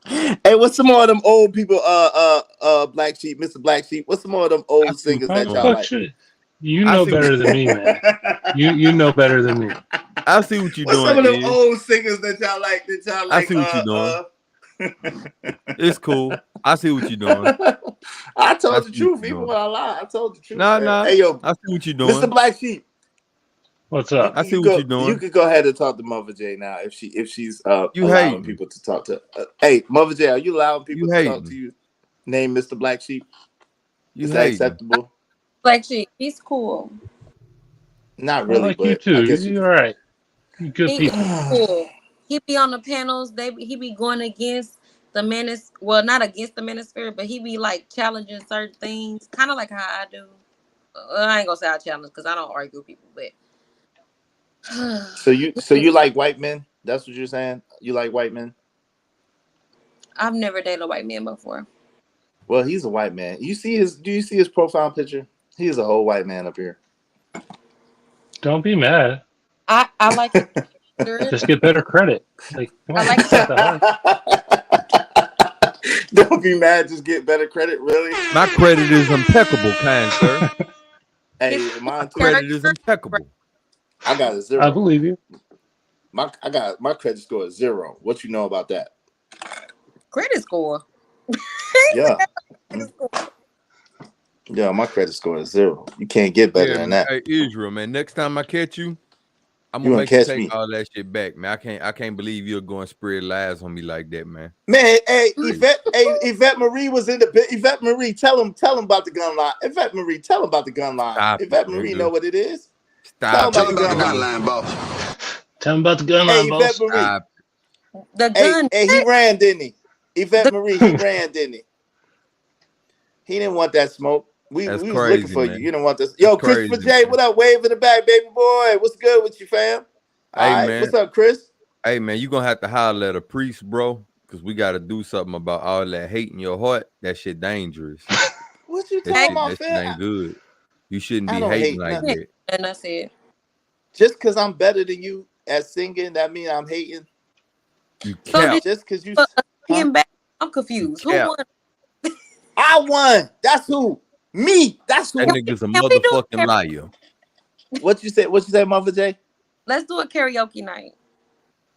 hey, what's some more of them old people? Black Sheep, Mr. Black Sheep. What's some more of them old singers that y'all like? You know better than me, man. You know better than me. I see what you're doing. Some of them old singers that y'all like. I see what you're doing. It's cool. I see what you're doing. I told the truth, even when I lied. I told the truth. Nah. Hey, yo, I see what you're doing. Mr. Black Sheep. What's up? I see what you're doing. You could go ahead and talk to Mother J now if she's you allowing hating. people to talk to. Hey, Mother J, are you allowing people to talk to you? Name Mr. Black Sheep. Is that acceptable? Black Sheep, he's cool. Not really, like but you too. I guess You're all right. You good people. Cool. He be on the panels. He be going against the menace. Well, not against the manosphere, but he be like challenging certain things, kind of like how I do. I ain't gonna say I challenge because I don't argue with people, but. So you like white men? That's what you're saying? You like white men? I've never dated a white man before. Well, he's a white man. Do you see his profile picture? He is a whole white man up here. Don't be mad. I like just get better credit. Like, come on, don't be mad, just get better credit, really? My credit is impeccable, kind sir. Hey, mine too. Credit is impeccable. I got a 0. I believe you. My credit score is 0. What you know about that? Credit score. Yeah. Yeah, my credit score is 0. You can't get better than that. Hey, Israel, man. Next time I catch you, I'm You gonna make you catch take me. all that shit back, man. I can't believe you're going to spread lies on me like that, man. Man, hey, Yvette Marie was in the Yvette Marie, tell him about the gun line. Yvette Marie, tell him about the gun line. Stop Yvette it, Marie nigga. know what it is. Stop. Tell him about the gun line, boss. Tell him about the gun line, boss. Yvette Marie. Stop. The gun. Hey, he ran, didn't he? Yvette Marie, he ran, didn't he? He didn't want that smoke. We was looking for man. you. You didn't want this. Yo, That's Christopher crazy, J, man. what up? Wave in the back, baby boy. What's good with you, fam? Hey, All right, man. what's up, Chris? Hey, man, you gonna have to holler at a priest, bro, because we got to do something about all that hate in your heart. That shit dangerous. What you talking about, that shit fam? ain't good. You shouldn't I be don't hating hate like nothing. that. And that's it. Just because I'm better than you at singing, that means I'm hating. You So cap. Just because you. I'm confused. Who won? I won. That's who. Me. That's who. That nigga's a motherfucking liar. What you say? What you say, Mother J? Let's do a karaoke night.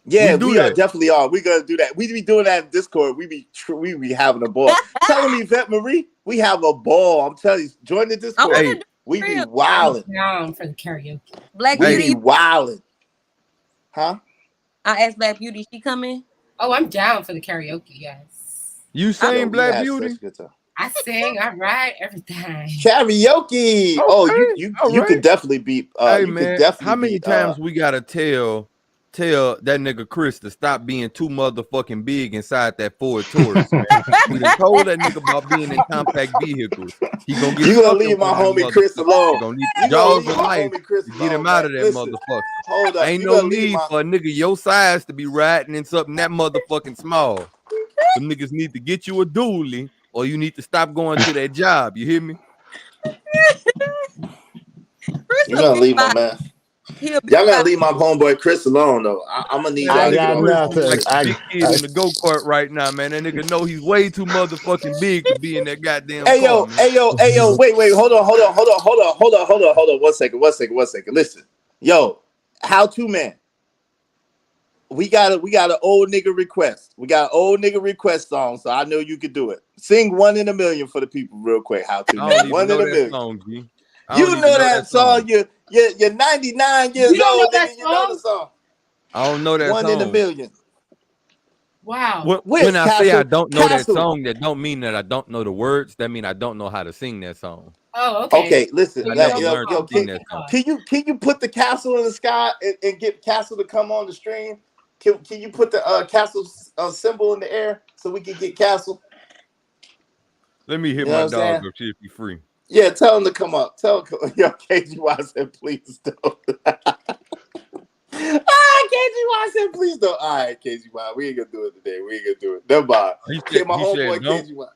Yeah, We we are definitely are. We gonna do that. We be doing that in Discord. We be having a ball. Tell me, Yvette Marie, we have a ball. I'm telling you, join the Discord. Hey, we be wilding. Down for the karaoke. Black We Beauty. be wilding. Huh? I asked Black Beauty. She coming? Oh, I'm down for the karaoke. Yes. You sing Black Beauty? I sing. I write everything. Karaoke. Oh, you could definitely be. Hey, you man, could definitely how many be, times we gotta tell that nigga Chris to stop being too motherfucking big inside that Ford Taurus, man? We done told that nigga about being in compact vehicles. He gonna get You gonna stuck leave in my one of them homie Chris motherfuckers. alone. He gonna need You gonna jaws leave of my life homie Chris to get alone, him out man. of that Listen, motherfucker. hold up. Ain't You no gonna leave need for a nigga your size to be riding in something that motherfucking small. Some niggas need to get you a dually, or you need to stop going to that job. You hear me? You gonna leave my man. Y'all gotta leave my homeboy Chris alone, though. I'm gonna need y'all to get on Chris his like homeboy. a big kid in the go-kart right now, man. That nigga know he's way too motherfucking big to be in that goddamn Hey car, yo, man. hey yo, wait, hold on. 1 second. Listen, yo, how to man. We got an old nigga request. We got an old nigga request song, so I know you could do it. Sing 1 in a million for the people, real quick. How to I don't man? even 1 know in a that million. song, G. I You don't know even that song. You're 99 years You don't know old, that nigga. You know the song. I don't know that 1 song. in a million. Wow. When I say I don't know that Castle. song, that don't mean that I don't know the words. That mean I don't know how to sing that song. Oh, okay. Okay, listen. I never learned Yo, to sing that song. can you put the castle in the sky and get Castle to come on the stream? Can you put the castle symbol in the air so we can get Castle? Let me hit You know my what I'm dog saying? up, see if he free. Yeah, tell him to come up. Yo, KGY said, please don't. KGY said, please don't. All right, KGY, we ain't gonna do it today. We ain't gonna do it. Never mind. My homeboy KGY.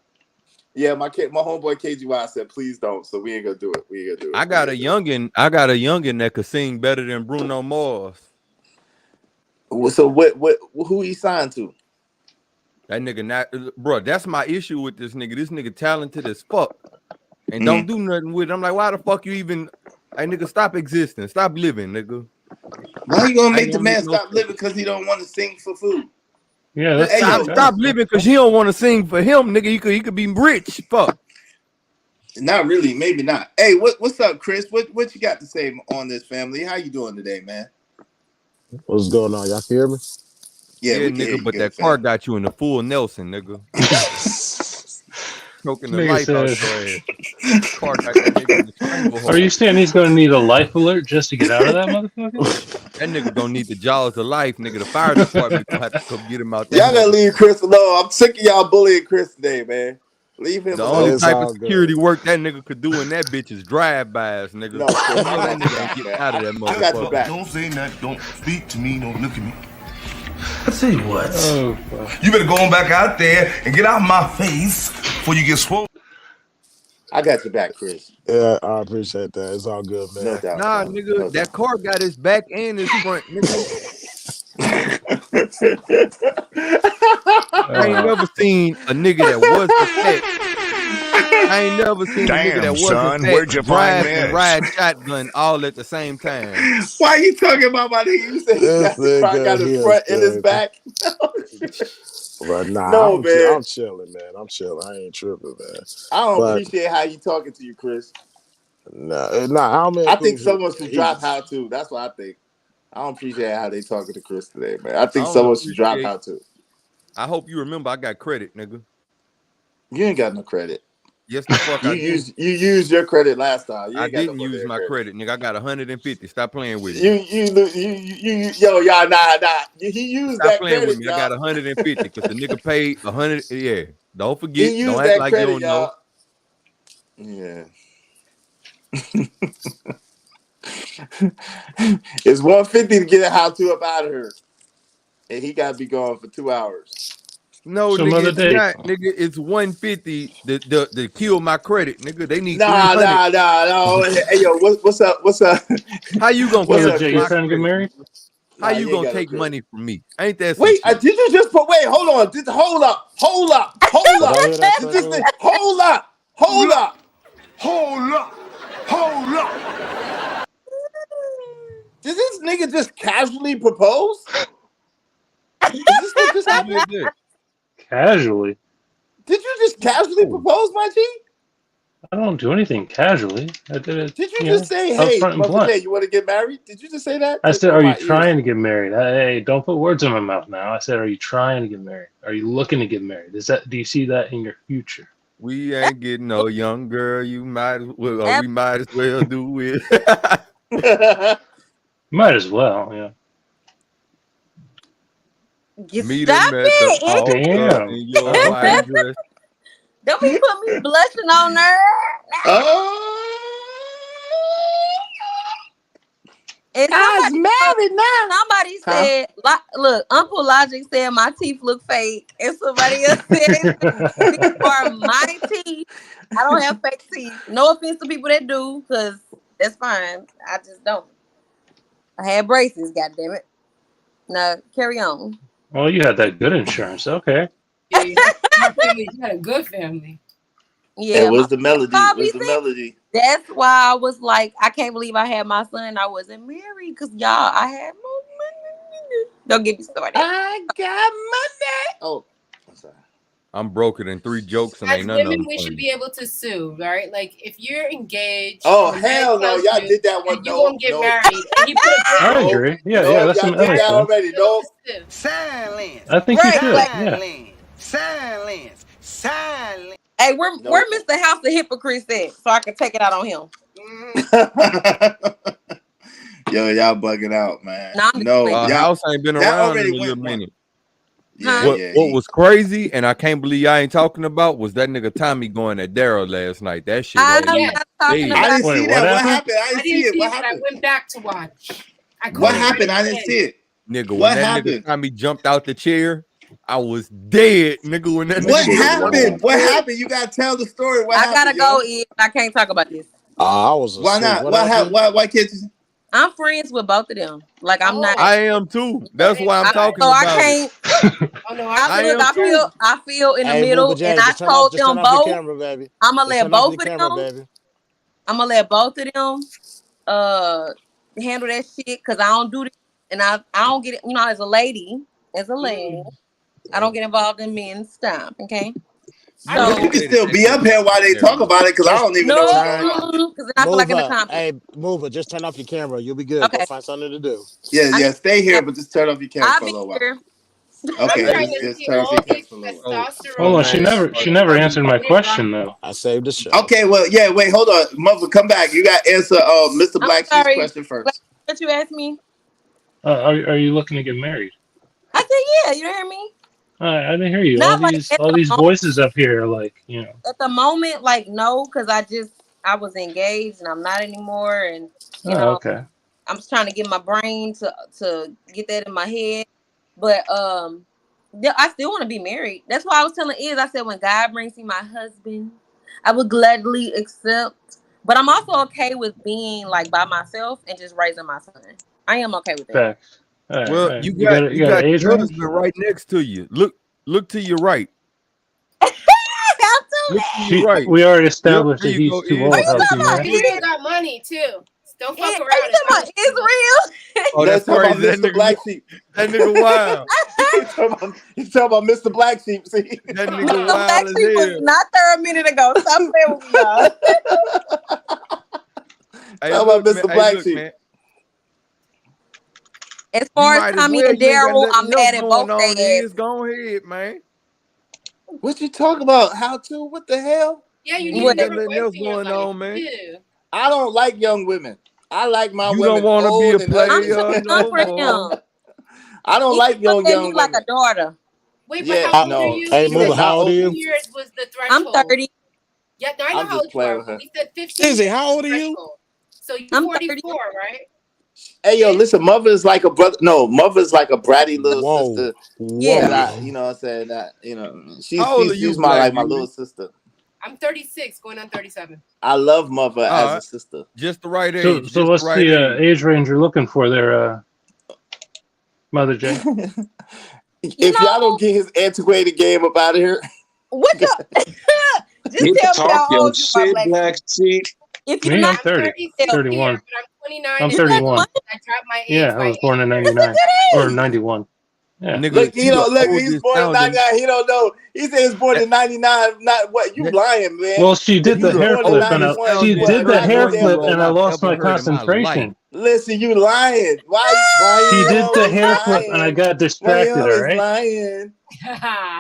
Yeah, my homeboy KGY said, please don't. So we ain't gonna do it. I got a youngin that could sing better than Bruno Mars. So who he signed to? That nigga not, bro. That's my issue with this nigga. This nigga talented as fuck and don't do nothing with it. I'm like, why the fuck you even Hey, nigga, stop existing. Stop living, nigga. Why you gonna make the man stop living because he don't want to sing for food? Yeah, that's stop living because he don't want to sing for him, nigga. He could be rich. Fuck. Not really, maybe not. Hey, what's up, Chris? What you got to say on this, family? How you doing today, man? What's going on? Y'all can hear me? Yeah, nigga, but that car got you in the full Nelson, nigga. Choking the life out your ass. Car got that nigga in the stranglehold. Are you saying he's going to need a life alert just to get out of that motherfucker? That nigga gonna need the jaws of life, nigga. The fire department gonna have to come get him out there. Y'all gotta leave Chris alone. I'm sick of y'all bullying Chris today, man. Leave him alone. The only type of security work that nigga could do in that bitch is drive-bys, nigga. No, Chris, that nigga ain't get out of that motherfucker. I got your back. Don't say nothing. Don't speak to me. Don't look at me. I tell you what. You better go on back out there and get out of my face before you get swole. I got your back, Chris. Yeah, I appreciate that. It's all good, man. No doubt. Nah, nigga, that car got his back and his front, nigga. I ain't never seen a nigga that wasn't fat. I ain't never seen a nigga that wasn't fat where'd you drive find and this? ride shotgun all at the same time. Why you talking about my nigga? You said he got his front and his back. But nah, No, man. I'm chilling, man. I'm chilling. I ain't tripping, man. I don't appreciate how you talking to you, Chris. I think someone should drop how to. That's what I think. I don't appreciate how they talking to Chris today, man. I think someone should drop how to. I hope you remember I got credit, nigga. You ain't got no credit. Yes, the fuck I you used your credit last time. I didn't use my credit, nigga. I got 150. Stop playing with me. Yo, y'all, nah. He used Stop that playing credit, with me. y'all. I got 150 because the nigga paid 100. Yeah, don't forget. He used Don't that act like credit, you don't y'all. Yeah. It's 150 to get how to up out of here, and he got to be gone for 2 hours. No, Some nigga, other it's day. not, nigga. It's 150 to kill my credit, nigga. They need Nah. 300. No. Hey, yo, what's up? How you gonna What's kill up, Jay? You my trying to get credit? married? How you gonna got no take credit. money from me? Ain't that some Wait, shit? did you just put? Wait, hold on. Hold up. Hold up. Hold up. Did this nigga just casually propose? Is this what just happened? Casually? Did you just casually propose, my G? I don't do anything casually. I did it. Did you just say, hey, upfront and Mother blunt. J, you want to get married? Did you just say that? I Just said, on are you my ears. trying to get married? Hey, don't put words in my mouth now. I said, are you trying to get married? Are you looking to get married? Do you see that in your future? We ain't getting no young girl. You might as well. We might as well do it. Might as well, yeah. Meet Stop him at the it. altar Damn. in your white dress. Don't be put me blushing on there. And I's married now. Somebody said, look, Uncle Logic said my teeth look fake. And somebody else said, these are my teeth. I don't have fake teeth. No offense to people that do, because that's fine. I just don't. I had braces, goddammit. Now, carry on. Well, you had that good insurance. Okay. Yeah, you had a good family. Yeah, Hey, where's the melody? Where's the see, melody? that's why I was like, I can't believe I had my son and I wasn't married, because y'all, I had more money. Don't get me started. I got money. Oh, I'm sorry. I'm broker than 3 jokes and As ain't none of women, them we funny. should be able to sue, right? Like if you're engaged. Oh, and the man hell no. tells Y'all you did that one. and you won't get married. And he put a I ring on agree. it, Yeah, No, yeah, that's y'all some did that other already. No. Silence. I think you Right, should. like- Yeah. Silence. Hey, where Mr. House of Hypocrites at? So I can take it out on him. Yo, y'all bugging out, man. Nah, I'm just No, playing. y'all House ain't been that around already in a went little one. minute. Yeah, Huh? yeah. What was crazy, and I can't believe y'all ain't talking about, was that nigga Tommy going at Daryl last night. That shit. I'm had me not talking dead. I about didn't see Wait, that. what What happened? happened? I I didn't see didn't it. see What it, but I happened? went back to watch. I What caught it happened? right I didn't then. see it. Nigga, What when that happened? nigga Tommy jumped out the chair, I was dead, nigga. When that What nigga happened? What happened? You gotta tell the story. What I happened? gotta go in. I can't talk about this. I was Why asleep. not? What What happened? happened? Why can't you? I'm friends with both of them. Like I'm not. I am too. That's why I'm talking So I about it. can't. Oh no, I I am too. I feel in the Hey, middle, Booba and James, I just turn told them off your both. camera, baby. I'm gonna Just let turn off both your of camera, them. baby. I'm gonna let both of them handle that shit because I don't do this, and I don't get it. You know, as a lady, I don't get involved in men's stuff. Okay. So you can still be up here while they talk about it because I don't even know what's going on. Because I feel like in the comments. Hey, move it. Just turn off your camera. You'll be good. Okay. Go find something to do. Yeah. Stay here, but just turn off your camera I'll for a little while. here. Okay, just turn off your camera for a little while. Hold on, she never answered my question though. I saved the show. Okay, well, yeah, wait, hold on, mother, come back. You got to answer Mr. Black Sheep's question first. What you asked me? Are you looking to get married? I said yeah. You didn't hear me. I didn't hear you. Not all these voices up here, like, you know. At the moment, like, no, because I was engaged and I'm not anymore, and you know, okay. I'm just trying to get my brain to get that in my head, but I still want to be married. That's why I was telling I said when God brings me my husband, I would gladly accept. But I'm also okay with being like by myself and just raising my son. I am okay with that. Facts. Well, right. you got age your range? husband right next to you. Look to your right. Look to your right. We already established that There you he's go, too Iz. old. Help you, man. He still got money too. Don't fuck around. Are you talking about Israel? Oh, that's talking about crazy. Mr. Black Sheep. That nigga wild. He's talking about Mr. Black Sheep. See, that nigga Black wild as Sheep was hell. not there a minute ago. Stop playing with me, y'all. Hey, talking about Mr. Black Sheep. Man. As far as Tommy and Daryl, I'm mad at both dads. Go ahead, man. What you talking about? How to? What the hell? Yeah, you ain't got nothing else going on, man. Too. I don't like young women. I like my You women. don't want to be a player. I'm too young for him. I don't like young women. Like a daughter. Wait, but how old are you? Hey, Move, how old are you? 2 years was the threshold. I'm 30. Yeah, no, I know how old you are. We said 15. Izzy, how old are you? So you're 44, right? Hey, yo, listen, mother is like a brother. No, mother is like a bratty little sister. Yeah. That you know what I'm saying? That, you know, she's my little sister. I'm 36, going on 37. I love mother as a sister. Just the right age. So what's the age range you're looking for there, Mother J? If y'all don't get his antiquated game up out of here. What the? Just tell me how old you are, Black Sheep. If you're I'm 30. 31. But I'm 29. I'm 31. I dropped my age. Yeah, I was born in 99 or 91. Yeah. Nigga, look, he's born in 99. He don't know. He said he's born in 99. Not what you lying, man. Well, she did the hair flip, and I lost my concentration. Listen, you lying. Why she did the hair flip, and I got distracted. All right. Lying.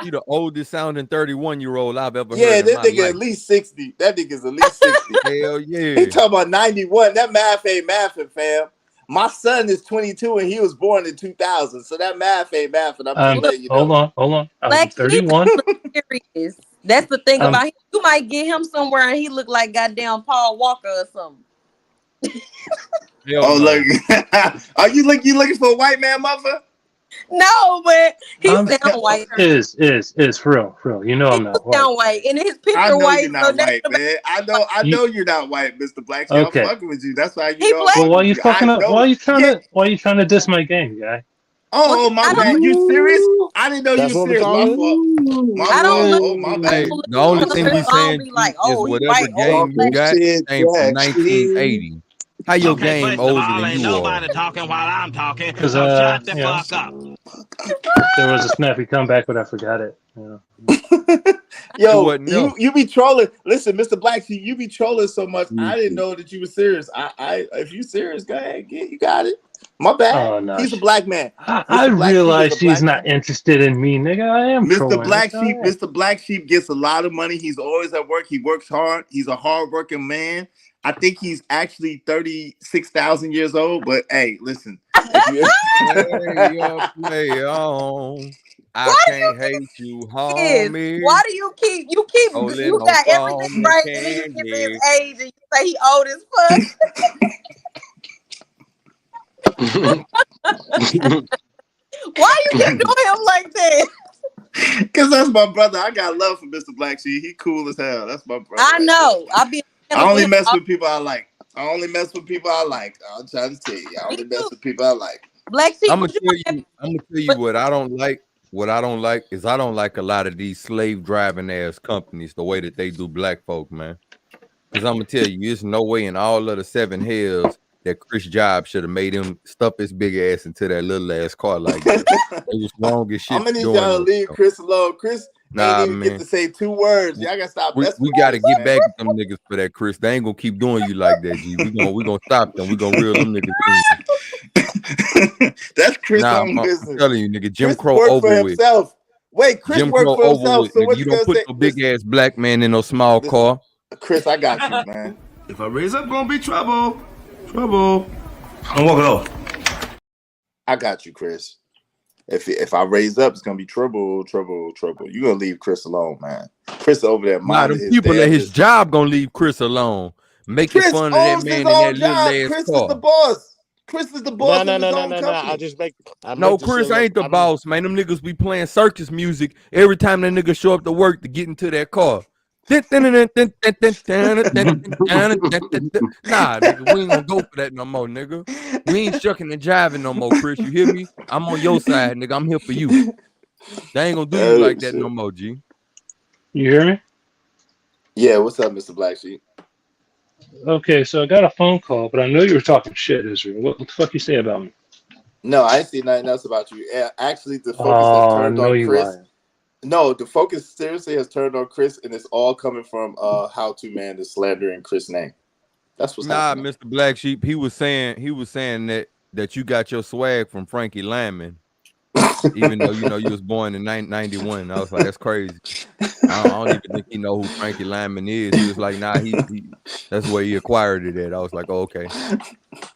You the oldest sounding 31-year-old I've ever heard. Yeah, that nigga at least 60. That nigga's at least 60. Hell yeah. He talking about 91. That math ain't mathing, fam. My son is 22 and he was born in 2000. So that math ain't mathing. I'm just letting you know. Hold on. I'm 31. That's the thing about him. You might get him somewhere and he look like goddamn Paul Walker or something. Look. Are you looking for a white man, mother? No, but he's down white. Is for real. You know I'm not white. Down white. And his picture I know white. You're not white, man. I know you're not white, Mr. Black. Okay. I'm fucking with you. That's why you know. Well, why you fucking up? Why you trying to diss my game, guy? Oh, my bad. You serious? I didn't know you were serious. My fault. My bad. Hey, the only thing he's saying is whatever game you got came from 1980. How your game older than you are? Talking while I'm talking. Because shut the fuck up. There was a snappy comeback, but I forgot it. Yo, you be trolling. Listen, Mr. Black, you be trolling so much. I didn't know that you were serious. If you serious, go ahead, you got it. My bad. Oh, no. He's a black man. I realize she's not interested in me, nigga. I am Mr. Black Sheep. Mr. Black Sheep gets a lot of money. He's always at work. He works hard. He's a hard-working man. I think he's actually 36,000 years old. But hey, listen. Play on. I can't hate you, homie. Why do you keep you got everything right and then you give his age and you say he old as fuck? Why you keep doing him like that? Because that's my brother. I got love for Mr. Black Sheep. He cool as hell. That's my brother. I know. I only mess with people I like. I'm trying to tell you. I only mess with people I like. Black Sheep. I'm gonna tell you what I don't like. What I don't like is I don't like a lot of these slave driving ass companies the way that they do black folk, man. Because I'm gonna tell you, there's no way in all of the 7 hells that Chris Job should have made him stuff his big ass into that little ass car like that. It was wrong as shit. I'm gonna need y'all to leave Chris alone. Chris ain't even get to say 2 words. Y'all gotta stop messing We with gotta Chris, get back at them niggas for that, Chris. They ain't gonna keep doing you like that, G. We gonna stop them. We gonna reel them niggas in. That's Chris' own I'm business. telling you, nigga, Jim Chris Crow worked over for with. himself. Wait, Chris Jim worked Crow for over himself. with, So nigga. what You you don't gonna put say? no big ass black man in no small car. Chris, I got you, man. If I raise up, gonna be trouble. Trouble. I'm walking off. I got you, Chris. If I raise up, it's gonna be trouble. You gonna leave Chris alone, man. Chris over there Nah, minding them his people damn at his business. job gonna leave Chris alone, making Chris fun of that owns his man in own that little job. ass Chris car. is the boss. Chris is the boss of his own No. company. I just make. No, Chris ain't the boss, man. Them niggas be playing circus music every time that nigga show up to work to get into that car. Nah, nigga, we ain't gonna go for that no more, nigga. We ain't shucking and jiving no more, Chris. You hear me? I'm on your side, nigga. I'm here for you. They ain't gonna do you like that no more, G. You hear me? Yeah, what's up, Mr. Black Sheep? Okay, so I got a phone call, but I know you were talking shit, Israel. What the fuck you say about me? No, I ain't see nothing else about you. Actually, the focus has Oh, I turned know on you Chris. lying. No, the focus seriously has turned on Chris, and it's all coming from How To Man is slandering Chris' name. That's what's happening. Mr. Black Sheep, he was saying that you got your swag from Frankie Lyman, even though you was born in 1991. I was like, that's crazy. I don't even think he know who Frankie Lyman is. He was like, nah, he that's where he acquired it at. I was like, oh, okay.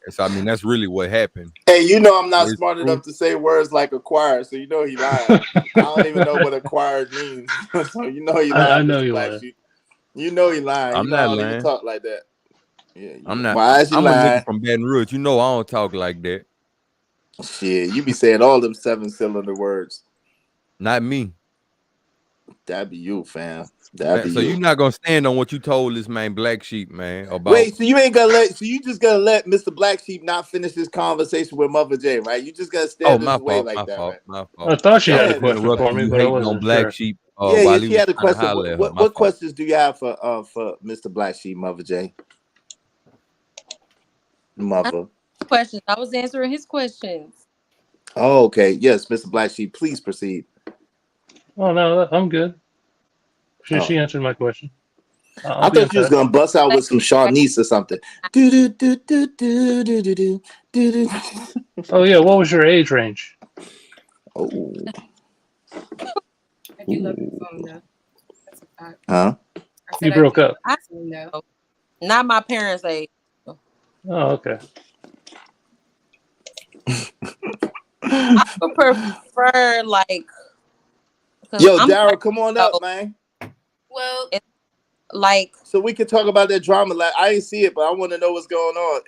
So I mean, that's really what happened. Hey, you know I'm not It's smart true. enough to say words like acquired, so you know he lying. I don't even know what acquired means, so you know he lying. I know Mr. you Black lying. Sheep. You know he lying. I'm You know not I don't lying. even talk like that. Yeah, I'm not. Why is you I'm a lying? nigga from Baton Rouge. You know I don't talk like that. Shit, you be saying all them 7-cylinder words. Not me. That'd be you, fam. That'd be So you. you're not gonna stand on what you told this man Black Sheep, man, about. Wait, so you ain't gonna let? So you just gonna let Mr. Black Sheep not finish his conversation with Mother J, right? You just gonna stand in my his way fault, like my that, fault, right? my fault. I thought she Go had a ahead, question Mr. Black for Sheep. me, You but I hating on wasn't Black sure. Sheep Yeah, while he she was had a trying to question. holler at her. My What fault. questions do you have for Mr. Black Sheep, Mother J? Mother. Questions. I was answering his questions. Oh, okay. Yes, Mr. Black Sheep, please proceed. Oh no, I'm good. She Oh. answered my question. I thought you was gonna bust out with some Shawnese or something. Do do do do do do do do do. Oh yeah, what was your age range? Oh. I do love your phone though. That's a fact. Huh? You broke up. Not my parents' age. Oh, okay. I would prefer like. Yo, Daryl, come on up, man. Well, like, so we can talk about that drama. Like, I ain't see it, but I want to know what's going on.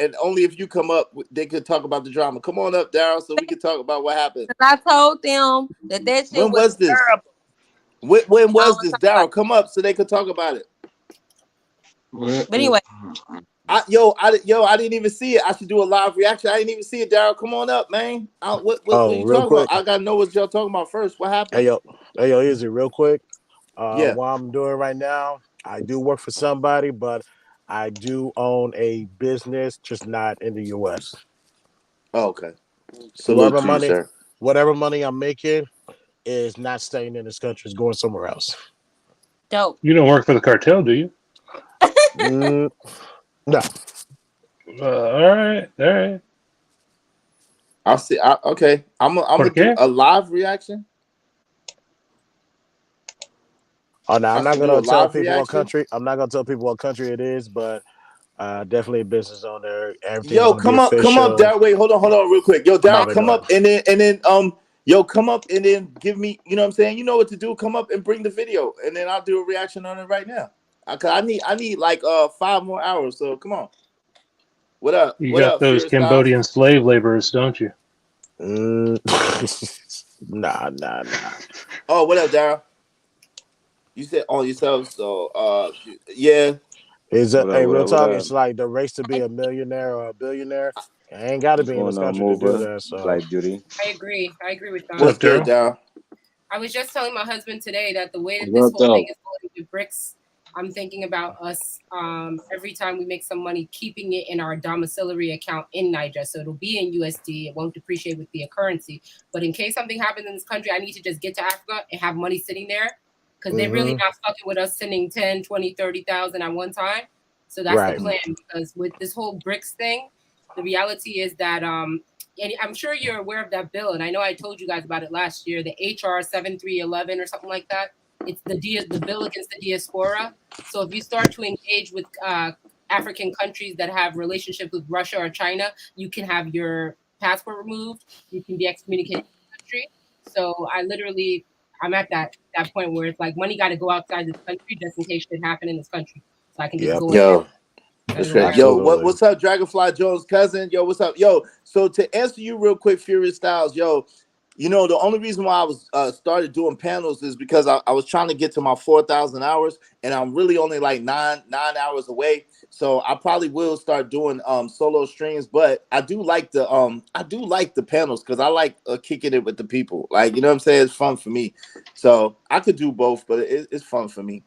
And only if you come up, they could talk about the drama. Come on up, Daryl, so we can talk about what happened. I told them that shit when was this? terrible. When was this, Daryl? Come up so they could talk about it. But anyway, I didn't even see it. I should do a live reaction. I didn't even see it, Daryl. Come on up, man. What you talking about? I gotta know what y'all talking about first. What happened? Hey yo, Izzy, real quick. Yeah. What I'm doing right now, I do work for somebody, but I do own a business, just not in the U.S. Oh, okay. Salute to you, sir. Whatever money I'm making is not staying in this country; it's going somewhere else. Dope. You don't work for the cartel, do you? No. All right. I'll see. Okay. I'm gonna do a live reaction. Oh no, I'm not gonna tell people what country. I'm not gonna tell people what country it is, but definitely a business owner. Yo, come up, Daryl. Wait, hold on, real quick. Yo, Daryl, come up and then come up and then give me. You know what I'm saying? You know what to do. Come up and bring the video, and then I'll do a reaction on it right now. I need like 5 more hours. So come on. What up? You got those Cambodian slave laborers, don't you? Nah. Oh, what up, Daryl? You said on yourself, so yeah. Real talk. It's like the race to be a millionaire or a billionaire. It ain't got to be in this country to do that. So, I agree with that. What's good, Daryl? I was just telling my husband today that the way that this whole thing is going, the BRICS I'm thinking about us every time we make some money, keeping it in our domiciliary account in Niger. So it'll be in USD. It won't depreciate with the currency. But in case something happens in this country, I need to just get to Africa and have money sitting there because they're really not fucking with us sending 10, 20, 30,000 at one time. So that's the plan, because with this whole BRICS thing, the reality is that and I'm sure you're aware of that bill, and I know I told you guys about it last year, the HR 7311 or something like that. It's the bill against the diaspora. So if you start to engage with African countries that have relationships with Russia or China, you can have your passport removed. You can be excommunicated from the country. So I'm at that point where it's like money got to go outside this country just in case shit happen in this country. So I can just go in there. That's great. Yo, what's up, Dragonfly Jones' cousin? Yo, what's up? Yo, so to answer you real quick, Furious Styles, yo, you know, the only reason why I was started doing panels is because I was trying to get to my 4,000 hours, and I'm really only like nine hours away. So I probably will start doing solo streams, but I do like the panels because I like kicking it with the people. Like, you know what I'm saying? It's fun for me. So I could do both, but it's fun for me.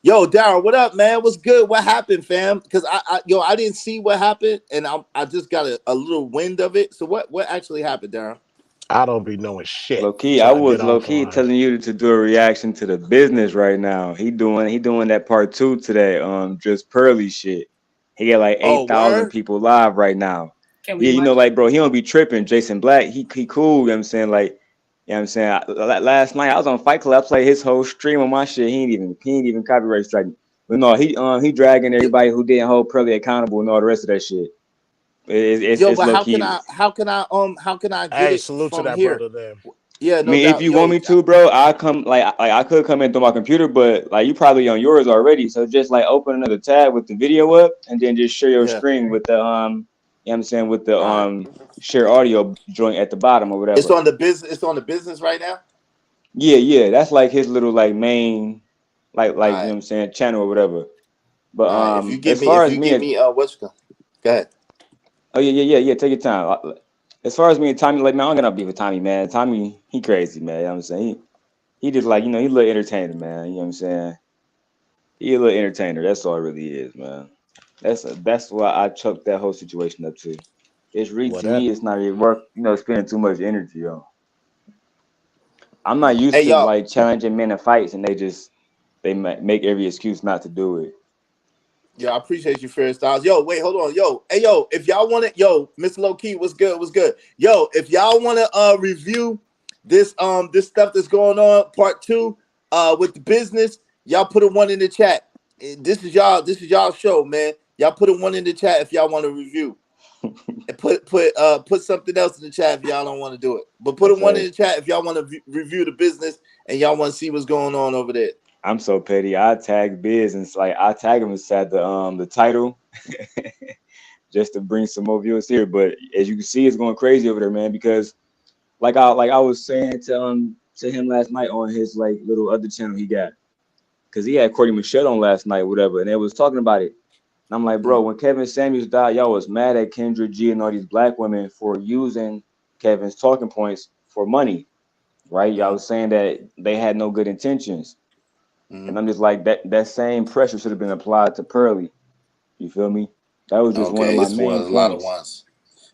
Yo, Daryl, what up, man? What's good? What happened, fam? Because I didn't see what happened, and I just got a little wind of it. So what actually happened, Daryl? I don't be knowing shit. Low key, so I was low key offline. telling you to do a reaction to the business right now. He doing that part 2 today. Just Pearly shit. He got like 8,000 people live right now. Yeah, you know, like, bro, he don't be tripping. Jason Black, he cool. You know what I'm saying? Like, you know what I'm saying? Last night I was on Fight Club. I played his whole stream on my shit. He ain't even copyright strike. But no, he dragging everybody who didn't hold Pearly accountable and all the rest of that shit. It's but low how key. how can I get it salute from to that here? brother there. Yeah, I mean, if you want me to, bro, I come I could come in through my computer, but like you probably on yours already. So just like open another tab with the video up, and then just share your screen with the you know what I'm saying, with the share audio joint at the bottom or whatever. It's on the business. It's on the business right now. Yeah, that's like his little like main like you know what I'm saying, channel or whatever. But if you give as far as what's go ahead. Oh yeah. Take your time. As far as me and Tommy, like, man, I'm gonna be with Tommy, man. Tommy, he crazy, man. You know what I'm saying? He just like, you know, he a little entertainer, man. You know what I'm saying? He a little entertainer. That's all it really is, man. That's why I chucked that whole situation up to. It's really to me, it's not even worth, you know, spending too much energy on. I'm not used to like challenging men in fights, and they make every excuse not to do it. Yeah, I appreciate you, Fair Styles. Yo, wait, hold on. Yo, hey, yo, if y'all want it, yo, Mr. Low Key, what's good? What's good? Yo, if y'all want to review this this stuff that's going on, part 2, with the business, y'all put a 1 in the chat. This is y'all show, man. Y'all put a 1 in the chat if y'all want to review. And put something else in the chat if y'all don't want to do it. But put a 1 in the chat if y'all want to review the business and y'all want to see what's going on over there. I'm so petty. I tag Biz and it's like I tag him inside the title just to bring some more viewers here. But as you can see, it's going crazy over there, man. Because like I was saying to him last night on his like little other channel he got, because he had Courtney Michelle on last night, whatever, and they was talking about it. And I'm like, bro, when Kevin Samuels died, y'all was mad at Kendra G and all these black women for using Kevin's talking points for money, right? Y'all was saying that they had no good intentions. And I'm just like, that same pressure should have been applied to Pearly. You feel me? That was just one of my main points. A lot of ones.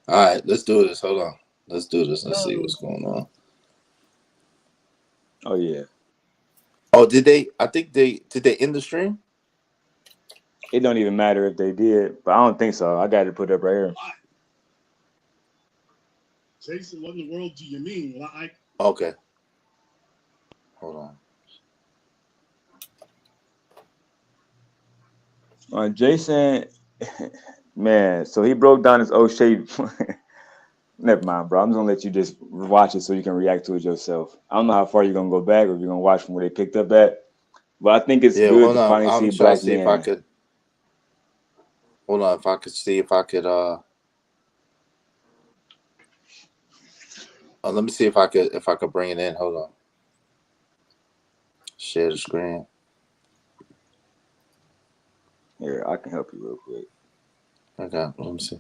All right, let's do this. Hold on. Let's do this. Let's see what's going on. Oh yeah. Oh, did they end the stream? It don't even matter if they did, but I don't think so. I got to put it up right here. Jason, what in the world do you mean? Well, Okay. Hold on. Jason, man, so he broke down his O'Shea. Never mind, bro. I'm just gonna let you just watch it so you can react to it yourself. I don't know how far you're gonna go back or if you're gonna watch from where they picked up at, but I think it's good to finally see black men. Hold on, if I could see if I could let me see if I could bring it in. Hold on. Share the screen. Here, I can help you real quick. Okay, let me see.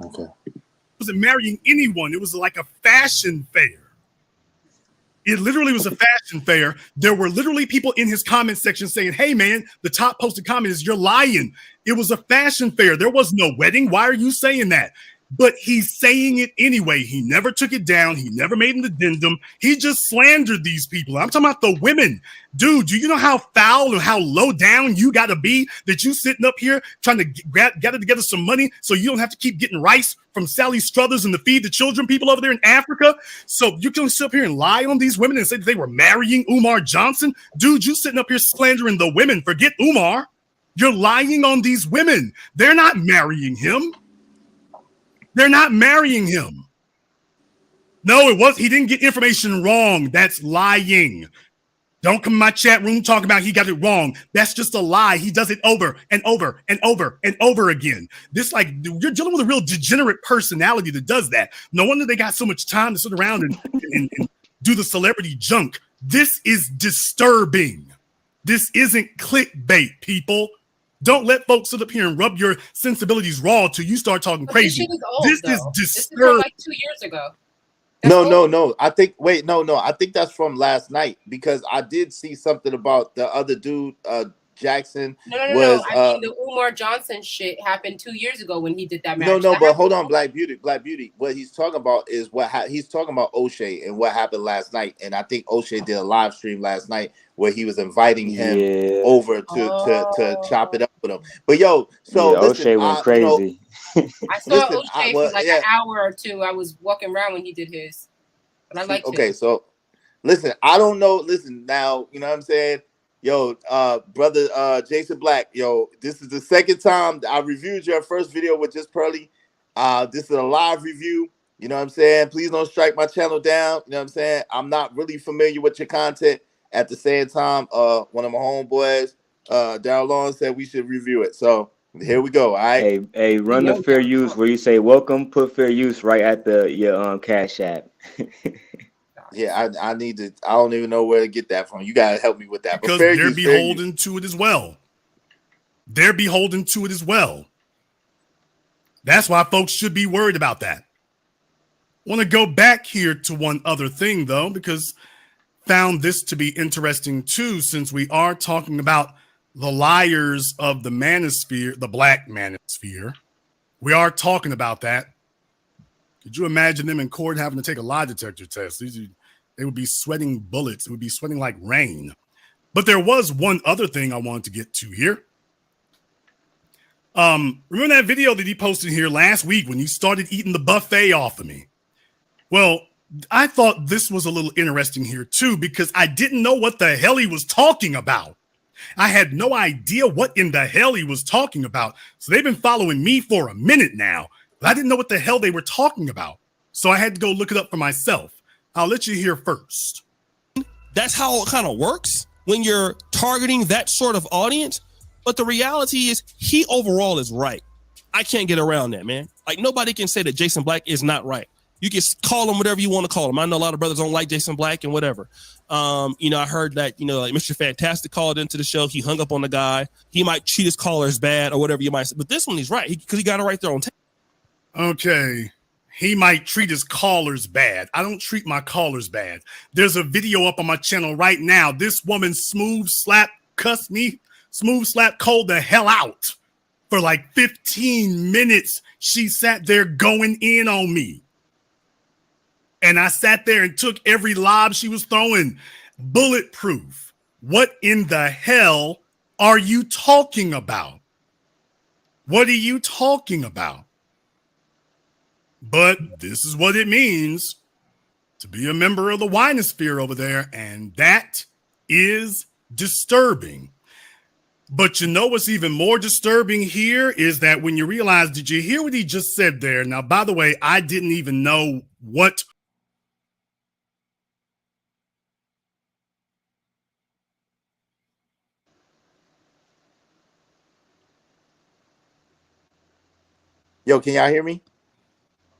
Okay. Wasn't marrying anyone. It was like a fashion fair. It literally was a fashion fair. There were literally people in his comment section saying, hey, man, the top posted comment is, you're lying. It was a fashion fair. There was no wedding. Why are you saying that? But he's saying it anyway. He never took it down. He never made an addendum. He just slandered these people. I'm talking about the women. Dude, do you know how foul and how low down you got to be that you sitting up here trying to gather together some money so you don't have to keep getting rice from Sally Struthers and the Feed the Children people over there in Africa? So you can sit up here and lie on these women and say that they were marrying Umar Johnson? Dude, you sitting up here slandering the women. Forget Umar. You're lying on these women. They're not marrying him. They're not marrying him. No, he didn't get information wrong. That's lying. Don't come in my chat room talking about he got it wrong. That's just a lie. He does it over and over and over and over again. This, like, you're dealing with a real degenerate personality that does that. No wonder they got so much time to sit around and do the celebrity junk. This is disturbing. This isn't clickbait, people. Don't let folks sit up here and rub your sensibilities raw till you start talking crazy. This is disturbing. This is from like 2 years ago. No. I think I think that's from last night, because I did see something about the other dude, Jackson. No. I mean, the Umar Johnson shit happened 2 years ago when he did that match. No, but hold on, Black Beauty. What he's talking about is he's talking about O'Shea and what happened last night. And I think O'Shea did a live stream last night where he was inviting him over to chop it up with him. But listen, O'Shea went crazy. I saw O'Shea for like an hour or two. I was walking around when he did his. But I like Okay, so listen, I don't know. Listen, now, you know what I'm saying? Brother Jason Black, this is the second time I reviewed your first video with just Pearly. This is a live review. You know what I'm saying? Please don't strike my channel down. You know what I'm saying? I'm not really familiar with your content. At the same time, one of my homeboys, Daryl Long, said we should review it. So here we go. All right. Hey, run the fair use where you say welcome, put fair use right at your Cash App. Yeah, I need to. I don't even know where to get that from. You gotta help me with that. Because they're beholden to it as well. They're beholden to it as well. That's why folks should be worried about that. I want to go back here to one other thing, though, because found this to be interesting too, since we are talking about the liars of the manosphere, the black manosphere. We are talking about that. Could you imagine them in court having to take a lie detector test? They would be sweating bullets. It would be sweating like rain. But there was one other thing I wanted to get to here. Remember that video that he posted here last week when you started eating the buffet off of me? Well, I thought this was a little interesting here too, because I didn't know what the hell he was talking about. I had no idea what in the hell he was talking about. So they've been following me for a minute now, but I didn't know what the hell they were talking about. So I had to go look it up for myself. I'll let you hear first. That's how it kind of works when you're targeting that sort of audience. But the reality is he overall is right. I can't get around that, man. Like, nobody can say that Jason Black is not right. You can call him whatever you want to call him. I know a lot of brothers don't like Jason Black and whatever. I heard that, like Mr. Fantastic called into the show. He hung up on the guy. He might treat his callers bad or whatever you might say. But this one, he's right because he got it right there on tape. Okay. He might treat his callers bad. I don't treat my callers bad. There's a video up on my channel right now. This woman smooth slap called the hell out for like 15 minutes. She sat there going in on me. And I sat there and took every lob she was throwing. Bulletproof. What in the hell are you talking about? What are you talking about? But this is what it means to be a member of the winosphere over there, and that is disturbing. But you know what's even more disturbing here is that when you realize, did you hear what he just said there? Now, by the way, I didn't even know what Yo, can y'all hear me?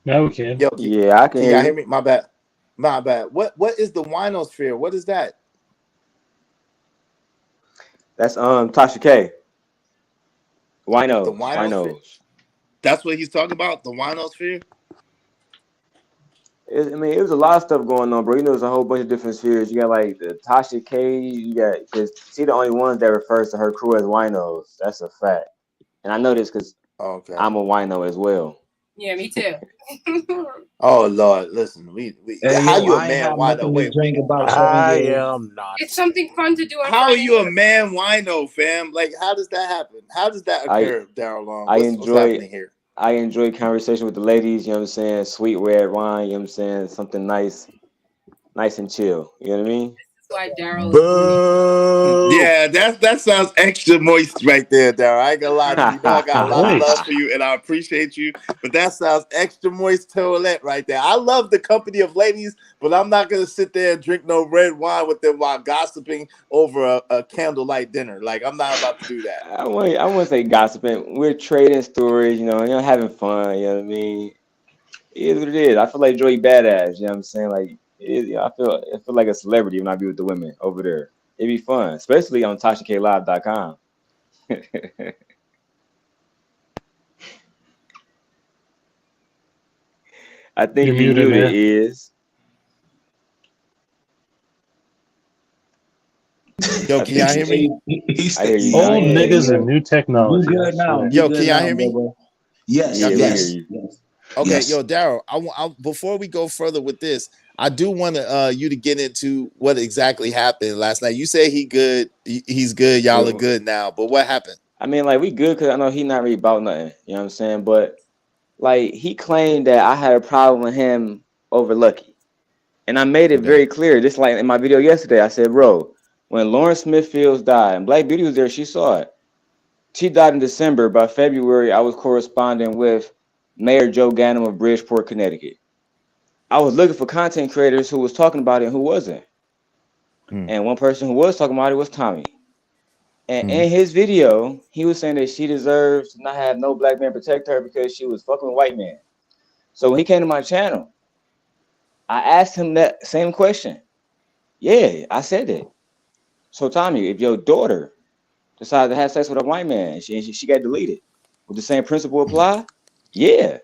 No, we can. Yo, yeah, I can. Can y'all hear me? My bad. What is the winosphere? What is that? That's Tasha K. Wino. The winosphere. That's what he's talking about. The winosphere. I mean, it was a lot of stuff going on, bro. You know, there's a whole bunch of different spheres. You got like the Tasha K. You got because she the only one that refers to her crew as winos. That's a fact, and I know this because I'm a wino as well. Yeah, me too. Oh Lord, listen, we Hey, how yo, you a I ain't man have wino? nothing to Wait, drink about 7 I years. am not. It's something fun to do on how are Friday. you a man wino, fam? Like, how does that happen? How does that occur, Daryl Long? What's happening here? I enjoy conversation with the ladies, you know what I'm saying? Sweet red wine, you know what I'm saying? Something nice and chill. You know what I mean? Why Daryl Yeah, that sounds extra moist right there, Daryl. I ain't gonna lie to you. You know I got a lot of love for you and I appreciate you, but that sounds extra moist toilet right there. I love the company of ladies, but I'm not gonna sit there and drink no red wine with them while gossiping over a candlelight dinner. Like, I'm not about to do that. I wouldn't say gossiping. We're trading stories, you know, having fun, you know what I mean? It is what it is. I feel like Joey Badass, you know what I'm saying? Like, I feel like a celebrity when I be with the women over there. It'd be fun, especially on TashaKLive.com. I think You're he muted, muted man. is. Yo, can y'all hear me? I hear you. Old niggas and new technology. You good now? Yo, can y'all hear me? Yes, Yeah, yes. Okay, Yes. yo, Daryl, before we go further with this, I do want you to get into what exactly happened last night. You say he's good, y'all are good now, but what happened? I mean, like, we good because I know he not really about nothing. You know what I'm saying? But like, he claimed that I had a problem with him over Lucky, and I made it very clear. Just like in my video yesterday, I said, bro, when Lauren Smithfields died, and Black Beauty was there, she saw it. She died in December. By February, I was corresponding with Mayor Joe Ganim of Bridgeport, Connecticut. I was looking for content creators who was talking about it and who wasn't. And one person who was talking about it was Tommy. And in his video, he was saying that she deserves to not have no black man protect her because she was fucking a white man. So when he came to my channel, I asked him that same question. Yeah, I said that. So Tommy, if your daughter decided to have sex with a white man, she got deleted, would the same principle apply? Yeah.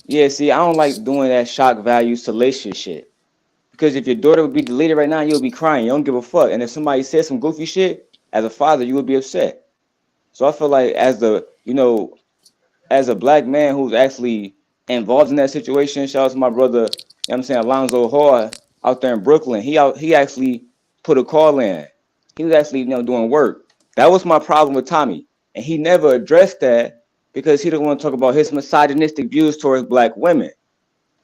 Yeah, see, I don't like doing that shock value salacious shit. Because if your daughter would be deleted right now, you'll be crying. You don't give a fuck. And if somebody says some goofy shit, as a father, you would be upset. So I feel like as a black man who's actually involved in that situation, shout out to my brother, you know what I'm saying, Alonzo Hall out there in Brooklyn. He actually put a call in. He was actually, doing work. That was my problem with Tommy. And he never addressed that because he didn't want to talk about his misogynistic views towards black women.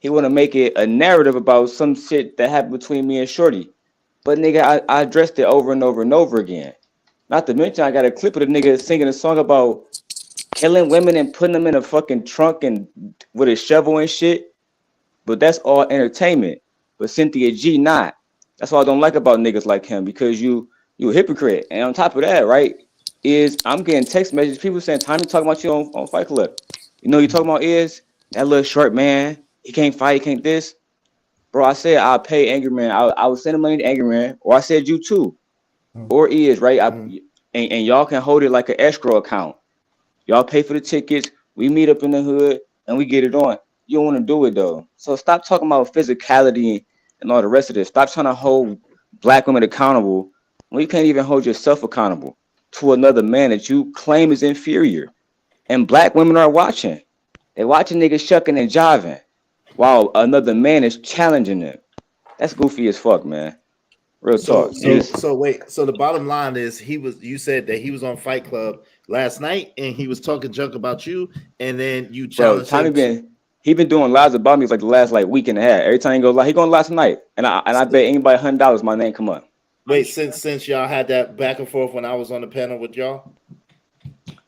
He want to make it a narrative about some shit that happened between me and Shorty. But nigga, I addressed it over and over and over again. Not to mention, I got a clip of the nigga singing a song about killing women and putting them in a fucking trunk and with a shovel and shit. But that's all entertainment. But Cynthia G not. That's what I don't like about niggas like him, because you a hypocrite. And on top of that, right, is I'm getting text messages, people saying, Tommy talking about you on Fight Club. You know what you talking about is that little short man, he can't fight, he can't this. Bro, I said I'll pay Angry Man. I would send the money to Angry Man, or I said you too. Or is, right? And y'all can hold it like an escrow account. Y'all pay for the tickets, we meet up in the hood, and we get it on. You don't want to do it, though. So stop talking about physicality and all the rest of this. Stop trying to hold black women accountable when you can't even hold yourself accountable to another man that you claim is inferior. And black women are watching. They're watching niggas shucking and jiving while another man is challenging them. That's goofy as fuck, man. Real talk. So wait. So the bottom line is, you said that he was on Fight Club last night and he was talking junk about you, and then you challenged him. He been doing lives about me for like the last week and a half. Every time he goes live, he going live tonight, and I bet anybody $100 my name come up. Wait, since y'all had that back and forth when I was on the panel with y'all,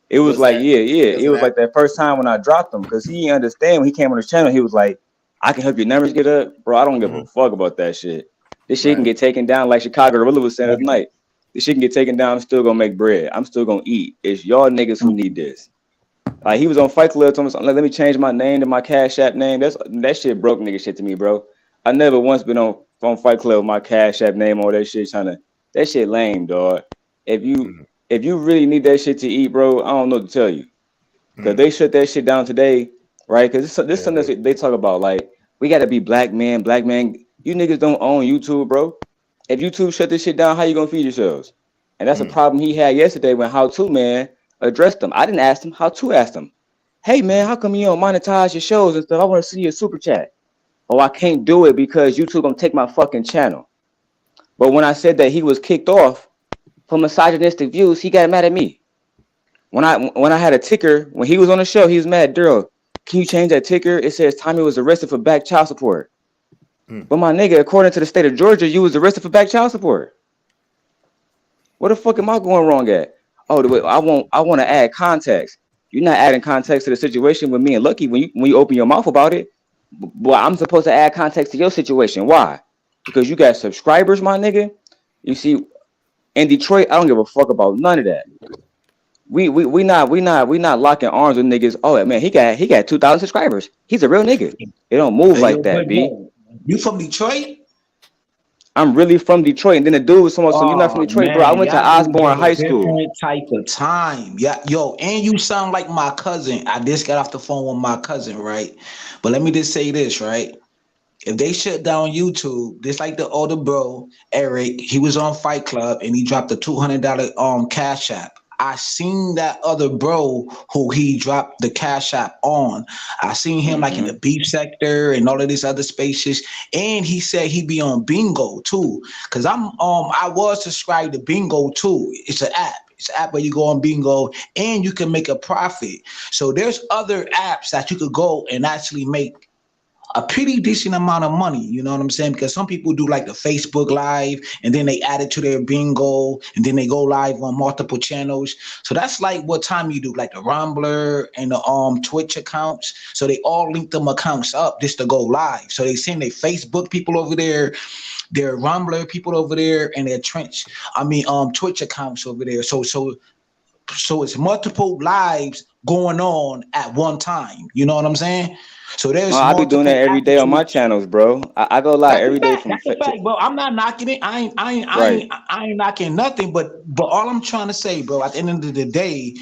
it was it was like that first time when I dropped him, because he didn't understand when he came on his channel. He was like, "I can help your numbers get up, bro. I don't give a fuck about that shit. This shit can get taken down, like Chicago Gorilla was saying tonight. This shit can get taken down. I'm still gonna make bread. I'm still gonna eat. It's y'all niggas who need this." Like, he was on Fight Club, told me, let me change my name to my Cash App name. That shit broke nigga shit to me, bro. I never once been on Fight Club with my Cash App name or that shit that shit lame, dog. If you really need that shit to eat, bro, I don't know what to tell you. Because they shut that shit down today, right? Because this is something that they talk about, like, We gotta be black man. You niggas don't own YouTube, bro. If YouTube shut this shit down, how you gonna feed yourselves? And that's a problem he had yesterday when How To Man addressed him. I didn't ask him. How To asked him, hey man, how come you don't monetize your shows and stuff? I want to see your super chat. Oh, I can't do it because YouTube gonna take my fucking channel. But when I said that he was kicked off for misogynistic views, he got mad at me. When I had a ticker, when he was on the show, he was mad. Daryl, can you change that ticker? It says Tommy was arrested for back child support. But my nigga, according to the state of Georgia, you was arrested for back child support. What the fuck am I going wrong at? Oh, I want to add context. You're not adding context to the situation with me and Lucky when you open your mouth about it. Well, I'm supposed to add context to your situation. Why? Because you got subscribers, my nigga. You see, in Detroit, I don't give a fuck about none of that. We not locking arms with niggas. Oh man, he got 2,000 subscribers. He's a real nigga. It don't move like that, B. You from Detroit? I'm really from Detroit. And then the dude was someone, so you're not from Detroit, bro. I went to Osborne High School. Different type of time. Yeah, yo, and you sound like my cousin. I just got off the phone with my cousin, right? But let me just say this, right? If they shut down YouTube, just like the older bro, Eric, he was on Fight Club and he dropped a $200 Cash App. I seen that other bro who he dropped the Cash App on. I seen him like in the beef sector and all of these other spaces. And he said he be on Bingo too. Cause I was subscribed to Bingo too. It's an app. It's an app where you go on Bingo and you can make a profit. So there's other apps that you could go and actually make a pretty decent amount of money, you know what I'm saying? Because some people do like the Facebook Live and then they add it to their Bingo and then they go live on multiple channels. So that's like what time you do, like the Rumbler and the Twitch accounts. So they all link them accounts up just to go live. So they send their Facebook people over there, their Rumbler people over there, and their Twitch accounts over there. So it's multiple lives going on at one time. You know what I'm saying? So there's I be doing that every day on my channels, bro. I go live every day from. That's a fact, bro. I'm not knocking it. I ain't knocking nothing. But all I'm trying to say, bro, at the end of the day,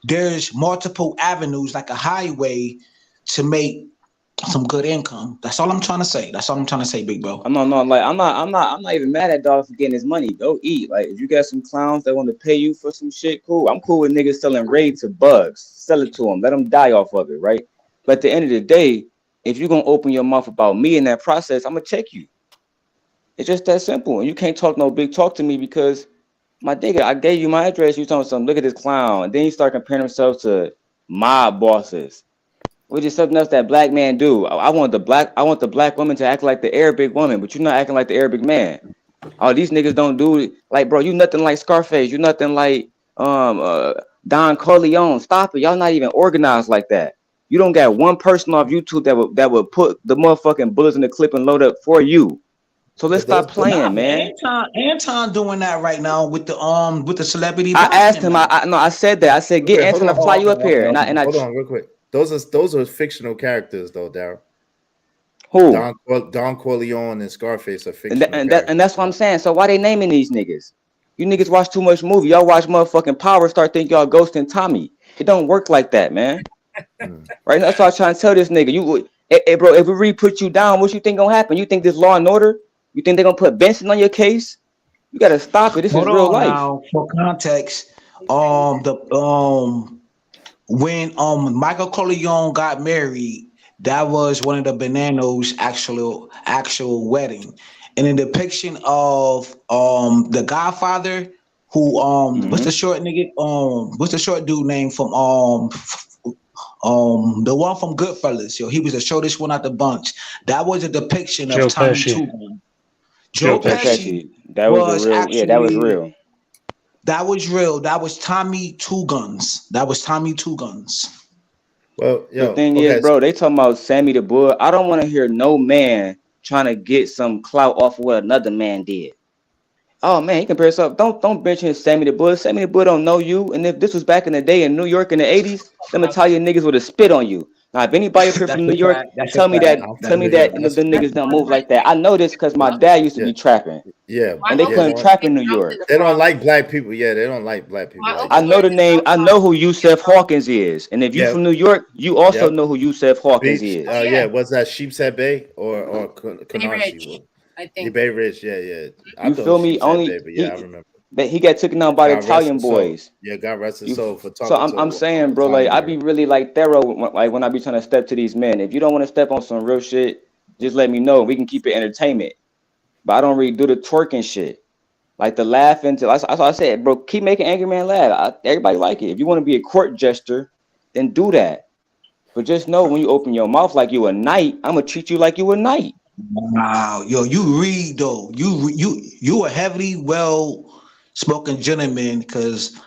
there's multiple avenues like a highway to make some good income. That's all I'm trying to say. That's all I'm trying to say, big bro. I'm not even mad at dog for getting his money. Go eat. Like if you got some clowns that want to pay you for some shit, cool. I'm cool with niggas selling raid to bugs. Sell it to them. Let them die off of it, right? But at the end of the day, if you're going to open your mouth about me in that process, I'm going to check you. It's just that simple. And you can't talk no big talk to me because, my nigga, I gave you my address. You told me something. Look at this clown. And then you start comparing himself to mob bosses, which is something else that black man do. I want the black woman to act like the Arabic woman, but you're not acting like the Arabic man. Oh, these niggas don't do it. Like, bro, you nothing like Scarface. You nothing like Don Corleone. Stop it. Y'all not even organized like that. You don't got one person off YouTube that would put the motherfucking bullets in the clip and load up for you. So let's stop playing, man. Anton doing that right now with the celebrity. I asked him. I said that. I said get Anton to fly you up here. And I hold on real quick. Those are fictional characters though, Daryl. Who? Don Corleone and Scarface are fictional. And that's what I'm saying. So why they naming these niggas? You niggas watch too much movie. Y'all watch motherfucking Power, start thinking y'all Ghost and Tommy. It don't work like that, man. Right? That's what I'm trying to tell this nigga. Bro, if we re-put you down, what you think gonna happen? You think this Law and Order? You think they're gonna put Benson on your case? You gotta stop it. This is real life. Now, for context, when Michael Corleone got married, that was one of the Bananos' actual wedding. And in the depiction of the Godfather, who what's the short nigga? What's the short dude name from the one from Goodfellas? Yo, he was the shortest one out the bunch. That was a depiction of Tommy Two Guns. Joe Pesci. That was real. Yeah, that was real. That was real. That was Tommy Two Guns. Well, the thing is, bro, they talking about Sammy the Bull. I don't want to hear no man trying to get some clout off of what another man did. Oh man, he compare himself. Don't mention Sammy the Bull. Sammy the Bull don't know you. And if this was back in the day in New York in the 80s, them Italian niggas would have spit on you. Now, if anybody up here from New York, tell me that the niggas don't move like that. I know this because my dad used to be trapping. Yeah, and they couldn't trap in New York. They don't like black people. Yeah, they don't like black people. Like I know the name. I know who Yusef Hawkins is, and if you from New York, you also know who Yusef Hawkins is. Yeah, what's that? Sheepshead Bay or Canarsie? I think Bay Ridge. Yeah. I You feel me? Only Bay, but yeah, I remember. That he got taken out by the God Italian rest his soul. boys. Yeah, God rest his soul for talking. So I'm saying, bro, like I be really like thorough, like when I be trying to step to these men. If you don't want to step on some real shit, just let me know. We can keep it entertainment. But I don't really do the twerking shit, like the laughing. That's what I said, bro. Keep making Angry Man laugh. Everybody like it. If you want to be a court jester, then do that. But just know when you open your mouth like you a knight, I'm gonna treat you like you a knight. Wow, yo, you read though. You a heavily well-spoken gentleman because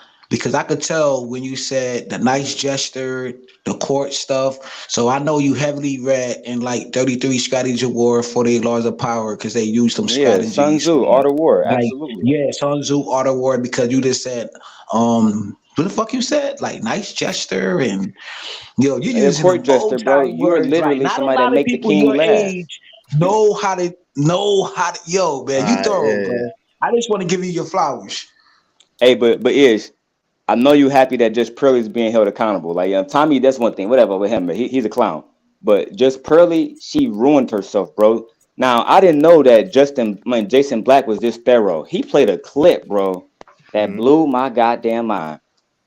I could tell when you said the nice gesture, the court stuff. So I know you heavily read in like 33 Strategy War, 48 Laws of Power because they used them strategies. Sun Tzu, Art of War, absolutely. Yeah, Sun Tzu, Art of War, because you just said, what the fuck you said? Like nice gesture and yo, you using court jester, bro. You're literally right? somebody that make the king laugh. Know how to yo, man, you thorough, bro. Yeah. I just want to give you your flowers. Hey, but I know you happy that Just Pearly is being held accountable. Like Tommy, that's one thing, whatever with him, he's a clown. But Just Pearly, she ruined herself, bro. Now I didn't know that Jason Black was this thorough. He played a clip, bro, that blew my goddamn mind.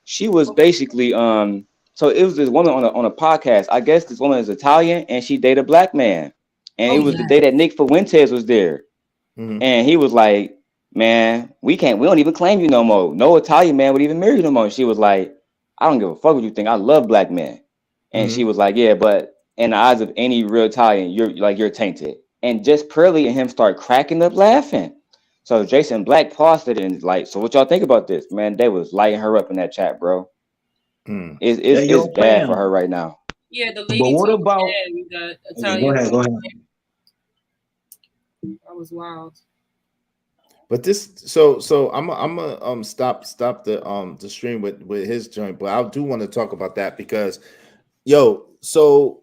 She was basically so it was this woman on a podcast. I guess this woman is Italian and she dated a black man. And it was the day that Nick Fuentes was there. And he was like, man, we don't even claim you no more. No Italian man would even marry you no more. And she was like, I don't give a fuck what you think. I love black men. And she was like, yeah, but in the eyes of any real Italian, you're tainted. And Just Pearly and him start cracking up laughing. So Jason Black paused it and like, so what y'all think about this? Man, they was lighting her up in that chat, bro. It's bad for her right now. Yeah, the lady. But what about the Italian? Go ahead. That was wild. But this, so I'm gonna stop the stream with his joint, but I do want to talk about that because, so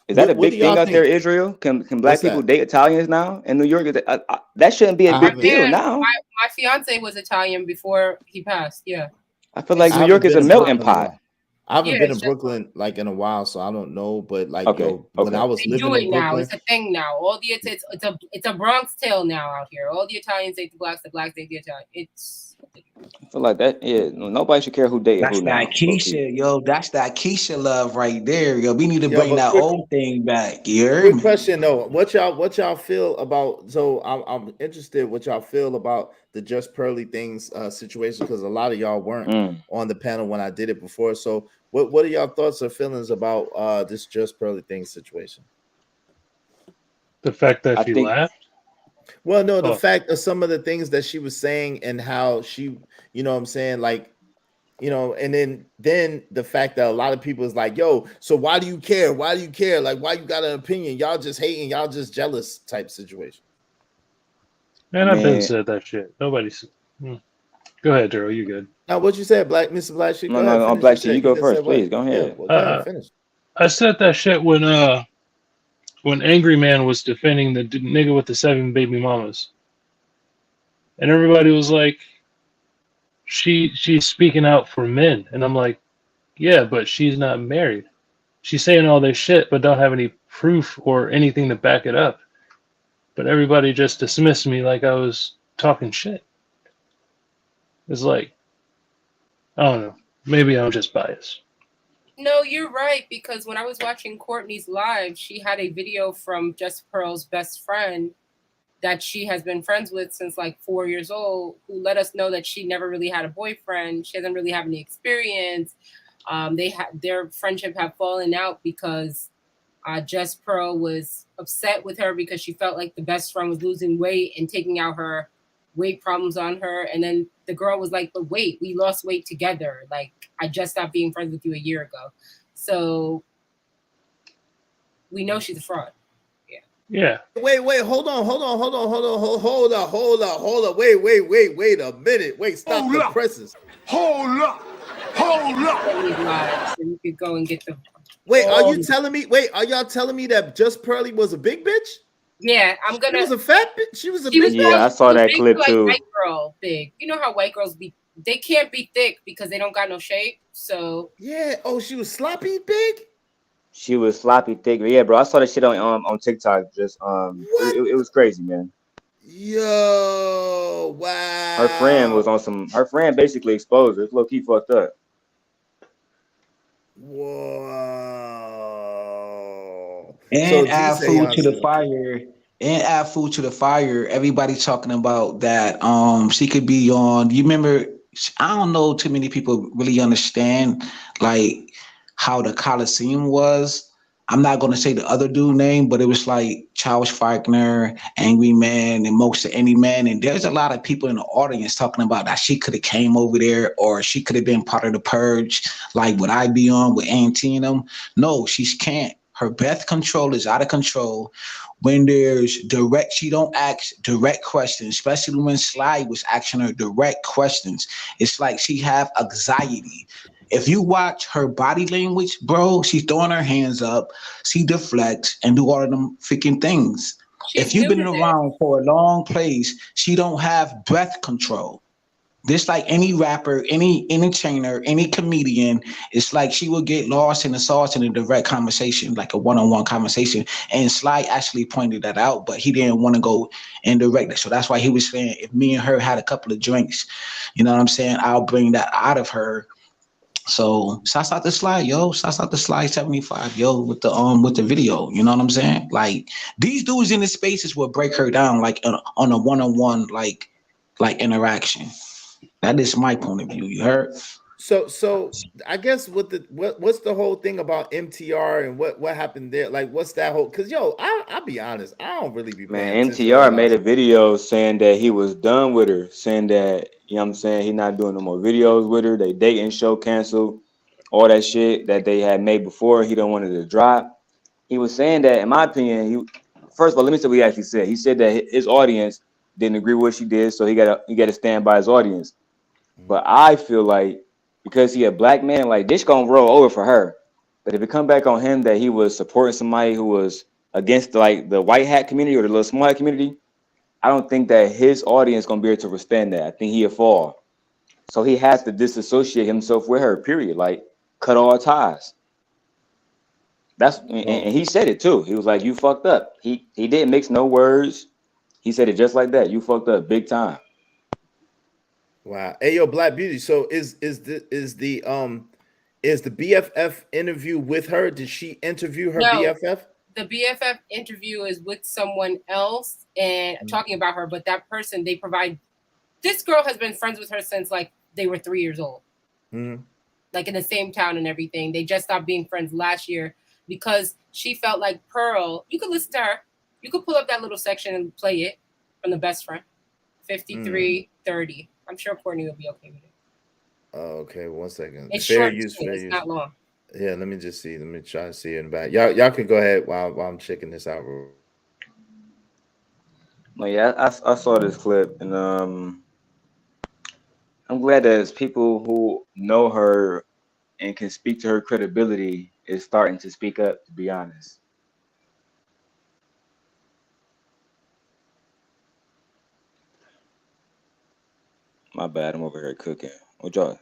is that a big thing out there, Israel? Can black people date Italians now in New York? That shouldn't be a big deal now. My fiance was Italian before he passed. Yeah, I feel like New York is a melting pot. I haven't been in Brooklyn like in a while, so I don't know. But like, when I was living in Brooklyn, now it's a thing now. All the it's a Bronx tale now out here. All the Italians date the blacks date the Italian. It's. I feel like that. Yeah, nobody should care who dating who now. That's that Keisha, yo. That's that Keisha love right there, yo. We need to bring that old thing back. Good question though. What y'all feel about? So I'm interested what y'all feel about the Just Pearly things situation because a lot of y'all weren't on the panel when I did it before. So what are y'all thoughts or feelings about this Just Pearly thing situation? The fact that she laughed. Well, no, the fact of some of the things that she was saying and how she, you know what I'm saying, like, you know, and then the fact that a lot of people is like, yo, so why do you care? Why do you care? Like, why you got an opinion? Y'all just hating, y'all just jealous type situation. Man, I've been said that shit. Nobody's. Go ahead, Daryl. You good? Now, what you said, Mr. Black Sheep? No, Black Sheep, you go first, please. Go ahead. Yeah, well, go ahead, finish. I said that shit when Angry Man was defending the nigga with the 7 baby mamas, and everybody was like, she's speaking out for men, and I'm like, yeah, but she's not married. She's saying all this shit, but don't have any proof or anything to back it up. But everybody just dismissed me like I was talking shit. It's like, I don't know. Maybe I'm just biased. No, you're right, because when I was watching Courtney's live, she had a video from Just Pearl's best friend that she has been friends with since like 4 years old, who let us know that she never really had a boyfriend. She doesn't really have any experience. Their friendship had fallen out because Just Pearl was upset with her because she felt like the best friend was losing weight and taking out her weight problems on her. And then the girl was like, but wait, we lost weight together. Like, I just stopped being friends with you a year ago. So we know she's a fraud. Yeah. Wait, hold on. Wait a minute. Wait, stop the presses. Hold up. You could go and get the Wait, are you telling me? Wait, are y'all telling me that Just Pearly was a big bitch? Yeah, I'm gonna. She was a fat bitch. She was a She was big big. bitch. I saw that Big, clip like too. white girl big. You know how white girls be? They can't be thick because they don't got no shape. So yeah. Oh, she was sloppy big. She was sloppy thick. Yeah, bro. I saw that shit on TikTok. Just it was crazy, man. Yo, wow. Her friend was on some. Her friend basically exposed her. It's low key fucked up. Whoa. And add food to the fire. And add food to the fire. Everybody talking about that. She could be on. You remember? I don't know. Too many people really understand like how the Coliseum was. I'm not gonna say the other dude name, but it was like Charles Faulkner, Angry Man, and most of any man. And there's a lot of people in the audience talking about that she could have came over there, or she could have been part of the purge. Like would I be on with Auntie and them? No, she can't. Her breath control is out of control. When there's direct, she don't ask direct questions, especially when Sly was asking her direct questions. It's like she have anxiety. If you watch her body language, bro, she's throwing her hands up, she deflects and do all of them freaking things. If you've been around for a long place, she don't have breath control. Just like any rapper, any entertainer, any comedian, it's like she will get lost in the sauce in a direct conversation, like a one-on-one conversation. And Sly actually pointed that out, but he didn't want to go indirect. So that's why he was saying, if me and her had a couple of drinks, you know what I'm saying, I'll bring that out of her. So shouts out to Sly, yo. Shouts out to Sly 75, yo, with the video. You know what I'm saying? Like these dudes in the spaces will break her down like on a one-on-one like interaction. That is my point of view. You heard? So I guess what's the whole thing about MTR and what happened there? Like, what's that whole? Because I'll be honest, I don't really be paying Man, attention to a NTR lot made of- a video saying that he was done with her, saying that, you know what I'm saying, he not doing no more videos with her. They dating show canceled, all that shit that they had made before. He don't want it to drop. He was saying that, in my opinion, first of all, let me say what he actually said. He said that his audience didn't agree with what she did, so he gotta stand by his audience. But I feel like because he a black man, like this gonna roll over for her. But if it come back on him that he was supporting somebody who was against like the white hat community or the little small hat community, I don't think that his audience gonna be able to withstand that. I think he'll fall. So he has to disassociate himself with her, period. Like cut all ties. And he said it too. He was like, "You fucked up." He didn't mix no words. He said it just like that. You fucked up big time. Wow. Hey, yo, Black Beauty. So is the BFF interview with her? Did she interview her BFF? The BFF interview is with someone else and talking about her, but that person they provide. This girl has been friends with her since like they were 3 years old. Mm-hmm. Like in the same town and everything. They just stopped being friends last year because she felt like Pearl. You could listen to her. You could pull up that little section and play it from the best friend. 53:30. I'm sure Courtney will be okay with it. Okay, 1 second. It's Fair short. use, fair It's use. not long. Yeah, let me just see. Let me try to see it in the back. Y'all can go ahead while I'm checking this out. Well, yeah, I saw this clip, and I'm glad that it's people who know her and can speak to her credibility is starting to speak up, to be honest. My bad, I'm over here cooking. What y'all?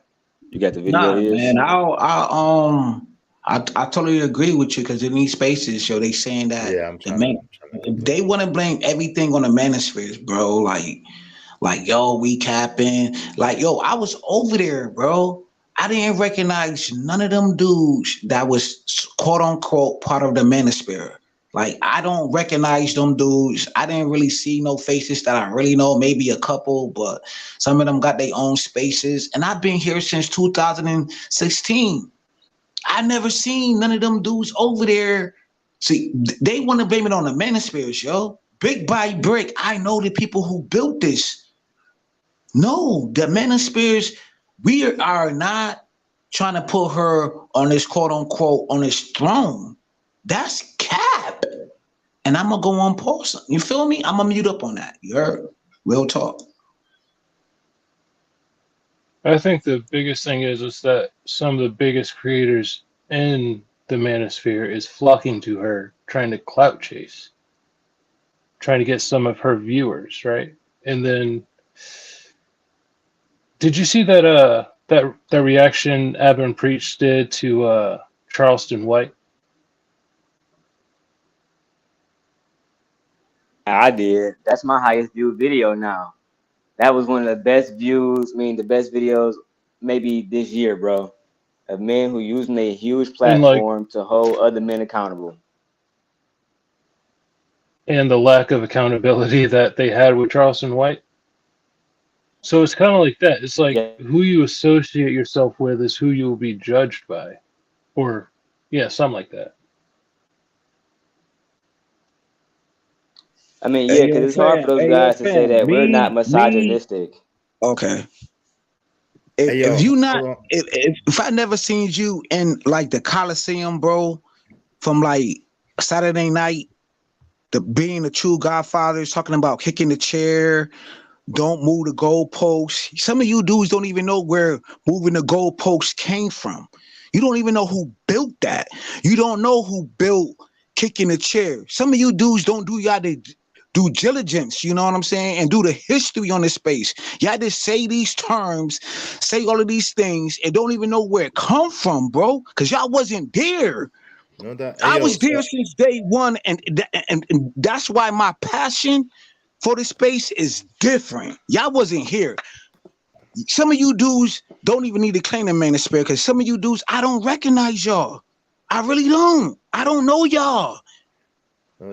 You got the video? Nah, man. I totally agree with you because in these spaces, yo, they saying that I'm the man, they want to blame everything on the manospheres, bro. Like yo, we capping. Like yo, I was over there, bro. I didn't recognize none of them dudes that was quote unquote part of the manosphere. Like I don't recognize them dudes. I didn't really see no faces that I really know. Maybe a couple, but some of them got their own spaces. And I've been here since 2016. I never seen none of them dudes over there. See, they want to blame it on the manospheres, yo. Brick by brick, I know the people who built this. No, the manospheres, we are not trying to put her on this quote unquote on this throne. That's cap. And I'm gonna go on pause. You feel me? I'm gonna mute up on that. You heard? Real talk. I think the biggest thing is that some of the biggest creators in the manosphere is flocking to her, trying to clout chase, trying to get some of her viewers, right? And then, did you see that that reaction Abin Preach did to Charleston White? I did. That's my highest viewed video now. That was one of the best views, the best videos maybe this year, bro. Of men who using a huge platform to hold other men accountable. And the lack of accountability that they had with Charleston White. So it's kind of like that. It's like who you associate yourself with is who you will be judged by. Or, yeah, something like that. I mean, yeah, because it's hard for those guys to say that we're not misogynistic. Okay. If you not, if I never seen you in like the Coliseum, bro, from like Saturday night, being the true Godfathers, talking about kicking the chair, don't move the goalposts. Some of you dudes don't even know where moving the goalposts came from. You don't even know who built that. You don't know who built kicking the chair. Some of you dudes don't do y'all due diligence, you know what I'm saying, and do the history on this space. Y'all just say these terms, say all of these things, and don't even know where it come from, bro, because y'all wasn't there. No doubt. I was there since day one, and that's why my passion for this space is different. Y'all wasn't here. Some of you dudes don't even need to claim the manosphere, because some of you dudes, I don't recognize y'all. I really don't. I don't know y'all.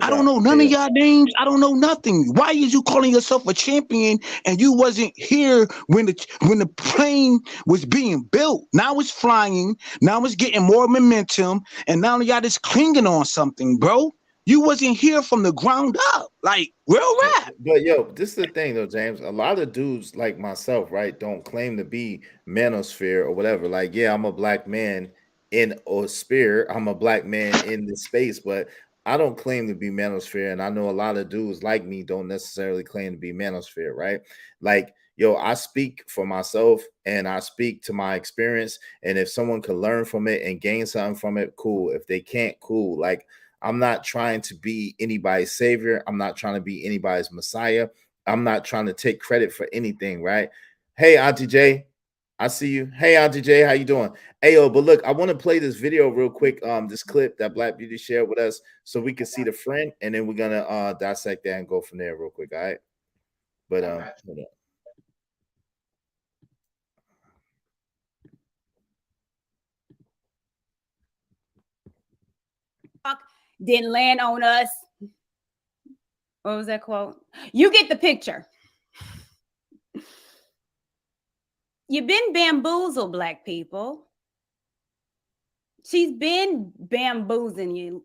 I don't know none of y'all names. I don't know nothing. Why is you calling yourself a champion and you wasn't here when the plane was being built? Now it's flying. Now it's getting more momentum, and now y'all just clinging on something, bro. You wasn't here from the ground up, like real rap. But yo, this is the thing though, James. A lot of dudes like myself, right, don't claim to be manosphere or whatever. Like, yeah, I'm a black man in or sphere. I'm a black man in this space, but I don't claim to be manosphere, and I know a lot of dudes like me don't necessarily claim to be manosphere, right? Like, yo, I speak for myself and I speak to my experience, and if someone can learn from it and gain something from it, cool. If they can't, cool. Like, I'm not trying to be anybody's savior. I'm not trying to be anybody's messiah. I'm not trying to take credit for anything, right? Hey, Auntie J, I see you. Hey, Auntie J, how you doing? Hey, yo, but look, I want to play this video real quick. This clip that Black Beauty shared with us, so we can see the friend, and then we're gonna dissect that and go from there real quick. All right. But hold on. Didn't land on us. What was that quote? You get the picture. You've been bamboozled, Black people. She's been bamboozling you,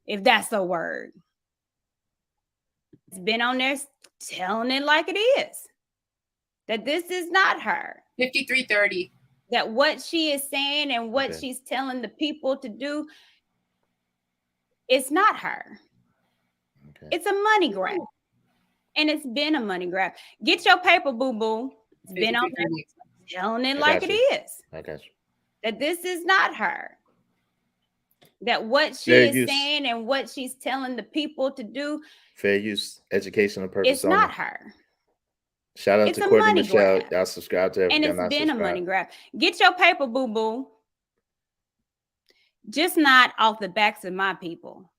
if that's a word. It's been on there telling it like it is. That this is not her. 5330. That what she is saying and what she's telling the people to do, it's not her. Okay. It's a money grab. And it's been a money grab. Get your paper, boo-boo. It's been on there telling it like it is. I got you. That this is not her. That what she is saying and what she's telling the people to do. Fair use, educational purpose. It's not her. Shout out to Courtney Michelle. Y'all subscribe to everything. And it's been a money grab. Get your paper, boo-boo. Just not off the backs of my people.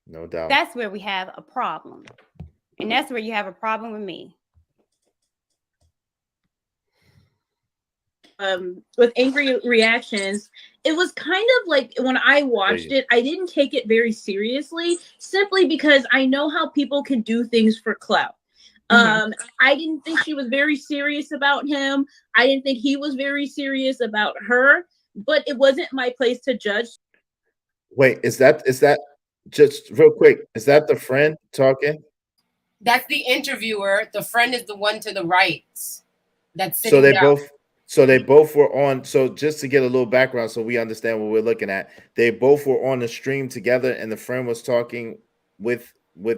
No doubt. That's where we have a problem. And that's where you have a problem with me. With angry reactions, it was kind of like when I watched it, I didn't take it very seriously, simply because I know how people can do things for clout. I didn't think she was very serious about him. I didn't think he was very serious about her, but it wasn't my place to judge. Wait, is that just real quick? Is that the friend talking? That's the interviewer. The friend is the one to the right. That's sitting down. So they both were on. So just to get a little background, so we understand what we're looking at, they both were on the stream together, and the friend was talking with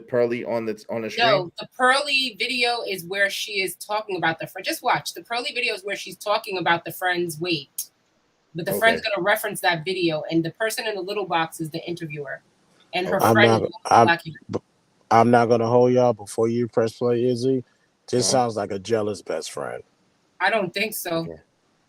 Pearly on the stream. No, the Pearly video is where she is talking about the friend. Just watch. The Pearly video is where she's talking about the friend's weight. but the friend's going to reference that video, and the person in the little box is the interviewer, and her I'm friend not. I'm not gonna hold y'all before you press play, Izzy. This sounds like a jealous best friend. I don't think so.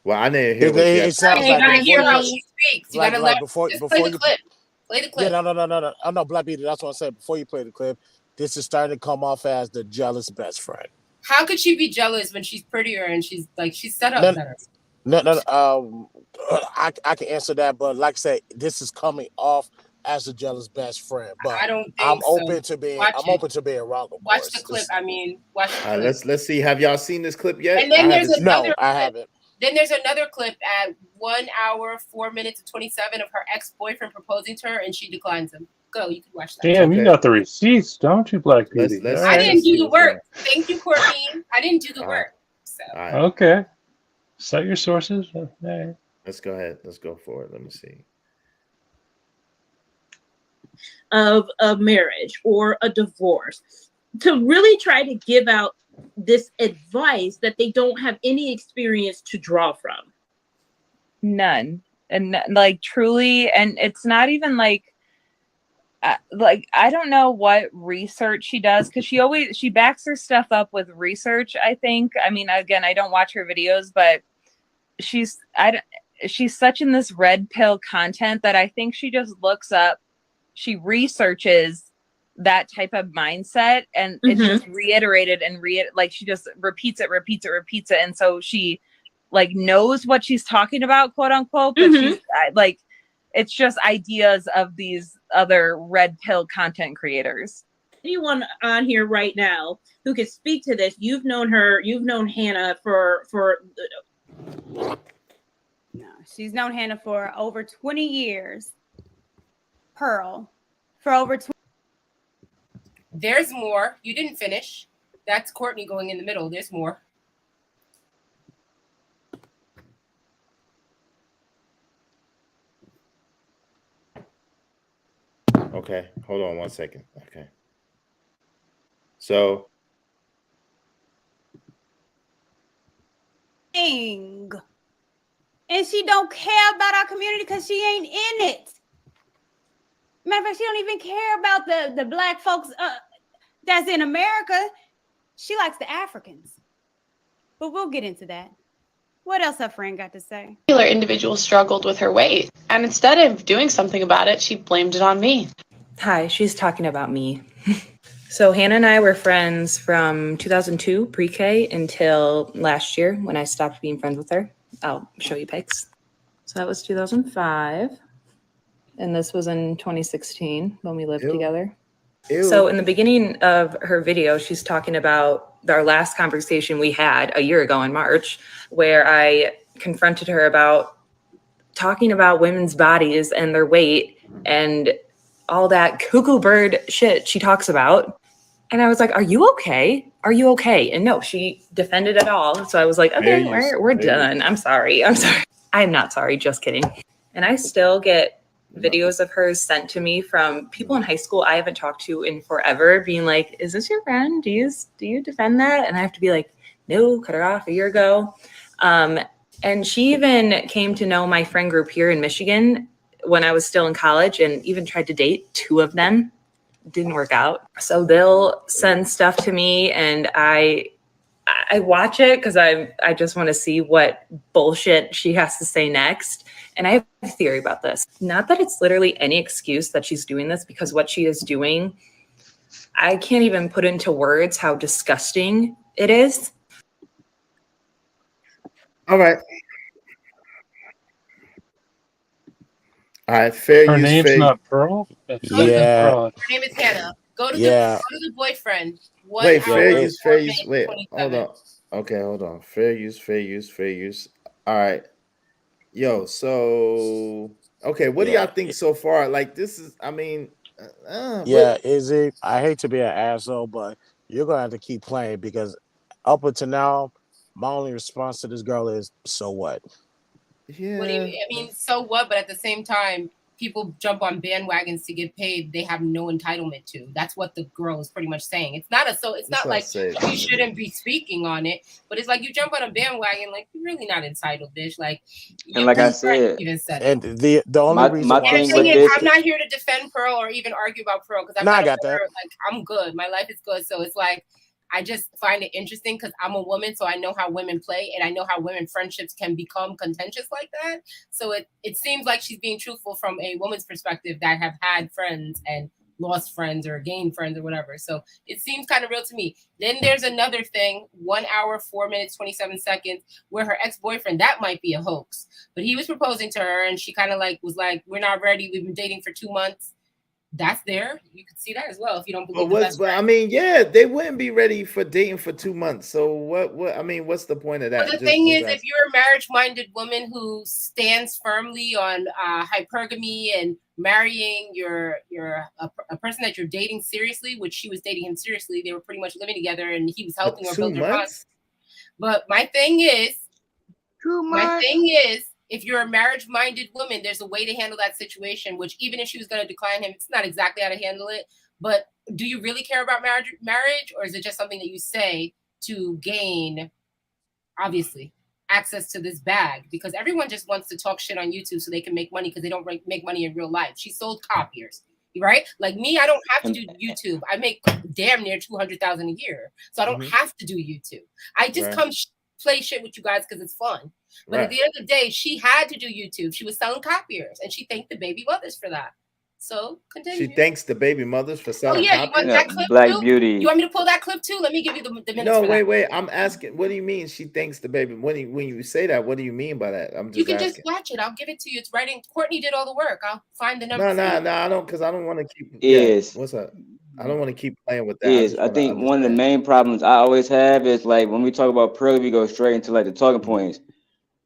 Well, I didn't hear what you It sounds You like gotta hear how she speaks. You gotta let before just before play the you clip. Play the clip. Yeah, no. I know Black Beauty. That's what I said. Before you play the clip, this is starting to come off as the jealous best friend. How could she be jealous when she's prettier and she's set up better? No. I can answer that, but like I said, this is coming off as a jealous best friend. But I don't think I'm so. open to being Watch open to being wrong. Of Watch course. the clip. Watch the clip. Let's see. Have y'all seen this clip yet? And then there's another clip. I haven't. Then there's another clip at 1 hour, 4 minutes, and 27 of her ex-boyfriend proposing to her, and she declines him. Go, you can watch that. Damn, you got the receipts, don't you, Black Beauty? I didn't do the work. Thank you, Courtney. I didn't do the work. So. All right. Okay. Cite your sources. Okay. Let's go ahead. Let's go for it. Let me see. Of a marriage or a divorce, to really try to give out this advice that they don't have any experience to draw from. None. And like truly, and it's not even like I don't know what research she does, because she backs her stuff up with research, I think. I mean, again, I don't watch her videos, but she's such in this red pill content that I think she just looks up, she researches that type of mindset, and it's just reiterated and like she just repeats it. And so she like knows what she's talking about, quote unquote, but she's like, it's just ideas of these other red pill content creators. Anyone on here right now who can speak to this? You've known her, you've known Hannah for No, she's known Hannah for over 20 years. Pearl for over 20. There's more. You didn't finish. That's Courtney going in the middle. There's more. Okay, hold on 1 second. Okay. So. And she don't care about our community because she ain't in it. Matter of fact, she don't even care about the black folks that's in America. She likes the Africans. But we'll get into that. What else her friend got to say? Particular individual struggled with her weight, and instead of doing something about it, she blamed it on me. Hi, she's talking about me. So Hannah and I were friends from 2002 pre-K until last year when I stopped being friends with her. I'll show you pics. So that was 2005. And this was in 2016 when we lived together. So in the beginning of her video, she's talking about our last conversation we had a year ago in March, where I confronted her about talking about women's bodies and their weight and all that cuckoo bird shit she talks about. And I was like, are you okay? Are you okay? And no, she defended it all. So I was like, okay, we're done. I'm sorry. I'm not sorry. Just kidding. And I still get videos of hers sent to me from people in high school I haven't talked to in forever, being like, is this your friend? Do you defend that? And I have to be like, no, cut her off a year ago. And she even came to know my friend group here in Michigan when I was still in college, and even tried to date two of them. Didn't work out. So they'll send stuff to me, and I watch it because I just want to see what bullshit she has to say next. And I have a theory about this. Not that it's literally any excuse that she's doing this, because what she is doing, I can't even put into words how disgusting it is. All right. All right, fair Her use. name's fair. not Pearl? Yeah. Her name is Hannah. Go to the boyfriend. Wait, fair use. Wait, hold on. Okay, hold on. Fair use. All right. Yo, so okay, what do y'all think so far? Like, this is, I mean, Izzy, I hate to be an asshole, but you're gonna have to keep playing, because up until now, my only response to this girl is, so what? Yeah. What do you mean? I mean, so what? But at the same time, people jump on bandwagons to get paid they have no entitlement to. That's what the girl is pretty much saying. It's not like you shouldn't be speaking on it, but it's like you jump on a bandwagon like you're really not entitled, bitch. Like, and like I said, even said and the only reason why the thing is, I'm not here to defend Pearl or even argue about Pearl because I got that. Like, I'm good. My life is good. So it's like I just find it interesting because I'm a woman, so I know how women play and I know how women friendships can become contentious like that. So it seems like she's being truthful from a woman's perspective that have had friends and lost friends or gained friends or whatever. So it seems kind of real to me. Then there's another thing, 1 hour, 4 minutes, 27 seconds, where her ex-boyfriend, that might be a hoax, but he was proposing to her and she kind of like was like, we're not ready. We've been dating for 2 months. That's there. You could see that as well if you don't believe the best friend. I mean, yeah, they wouldn't be ready for dating for 2 months. So what I mean, what's the point of that? Well, the thing is, if you're a marriage-minded woman who stands firmly on hypergamy and marrying a person that you're dating seriously, which she was dating him seriously, they were pretty much living together and he was helping her build her funds. But my thing is, if you're a marriage-minded woman, there's a way to handle that situation, which even if she was going to decline him, it's not exactly how to handle it. But do you really care about marriage, or is it just something that you say to gain, obviously, access to this bag? Because everyone just wants to talk shit on YouTube so they can make money because they don't make money in real life. She sold copiers, right? Like me, I don't have to do YouTube. I make damn near $200,000 a year, so I don't have to do YouTube. I just come play shit with you guys because it's fun. But at the end of the day, she had to do YouTube. She was selling copiers, and she thanked the baby mothers for that. So continue. She thanks the baby mothers for selling copiers. You want that clip Black too? Beauty. You want me to pull that clip too? Let me give you the minutes. No, wait. I'm asking. What do you mean she thanks the baby? When you say that, what do you mean by that? I'm just. You can asking. just watch it. I'll give it to you. It's writing. Courtney did all the work. I'll find the number. No. I don't, because I don't want to keep. What's up? I don't want to keep playing with that. I think one of the main problems I always have is like when we talk about Pearl, we go straight into like the talking points.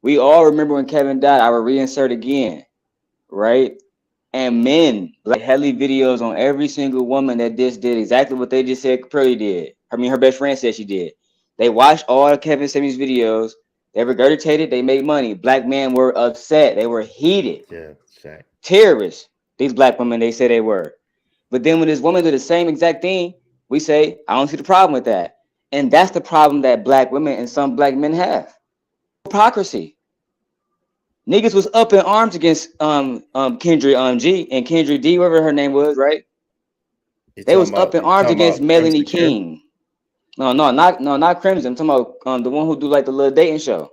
We all remember when Kevin died. I will reinsert again, right? And men like hella videos on every single woman that did exactly what they just said Pearly did. I mean, her best friend said she did. They watched all of Kevin Samuels videos. They regurgitated. They made money. Black men were upset. They were heated. Yeah, terrorists. These black women, they say they were. But then when this woman did the same exact thing, we say, I don't see the problem with that. And that's the problem that black women and some black men have. Hypocrisy. Niggas was up in arms against Kendra G and Kendra D, whatever her name was, right? They was up in arms against Melanie King. No, not Crimson. I'm talking about the one who do like the little dating show.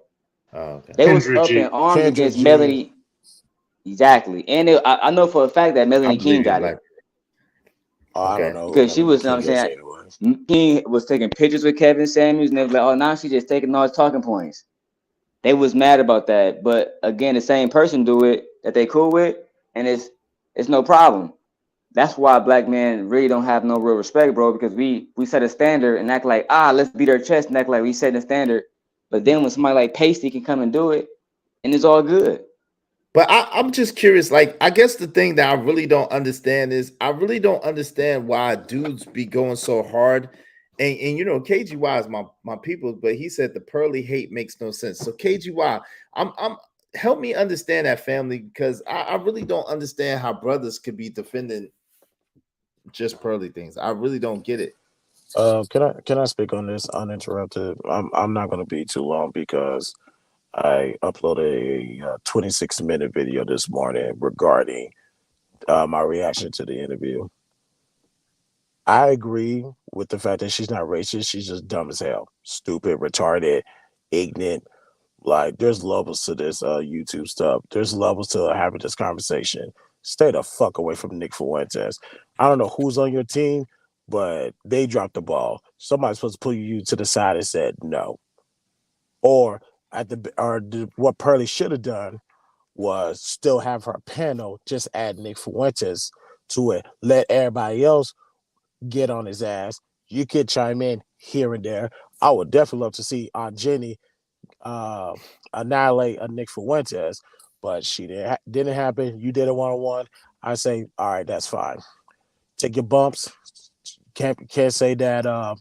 Oh, okay. They was up in arms against Melanie. Exactly. And I know for a fact that Melanie King got it. I don't know. Because she was, you know what I'm saying, King was taking pictures with Kevin Samuels, and they was like, oh, now she's just taking all his talking points. They was mad about that. But again, the same person do it that they cool with, and it's no problem. That's why black men really don't have no real respect, bro, because we set a standard and act like, let's beat our chest and act like we set the standard. But then when somebody like Pasty can come and do it, and it's all good. But I'm just curious, like, I guess the thing that I really don't understand is I really don't understand why dudes be going so hard. And you know, KGY is my people, but he said the Pearly hate makes no sense. So KGY, I'm help me understand that, family, because I really don't understand how brothers could be defending just Pearly things. I really don't get it. Can I speak on this uninterrupted? I'm not going to be too long because I uploaded a 26-minute video this morning regarding my reaction to the interview. I agree with the fact that she's not racist. She's just dumb as hell, stupid, retarded, ignorant. Like, there's levels to this YouTube stuff. There's levels to having this conversation. Stay the fuck away from Nick Fuentes. I don't know who's on your team, but they dropped the ball. Somebody's supposed to pull you to the side and said no. Or what Pearly should have done was still have her panel, just add Nick Fuentes to it. Let everybody else get on his ass. You could chime in here and there. I would definitely love to see Aunt Jenny annihilate a Nick Fuentes, but she didn't happen. You did it one-on-one. I say, all right, that's fine. Take your bumps. Can't say that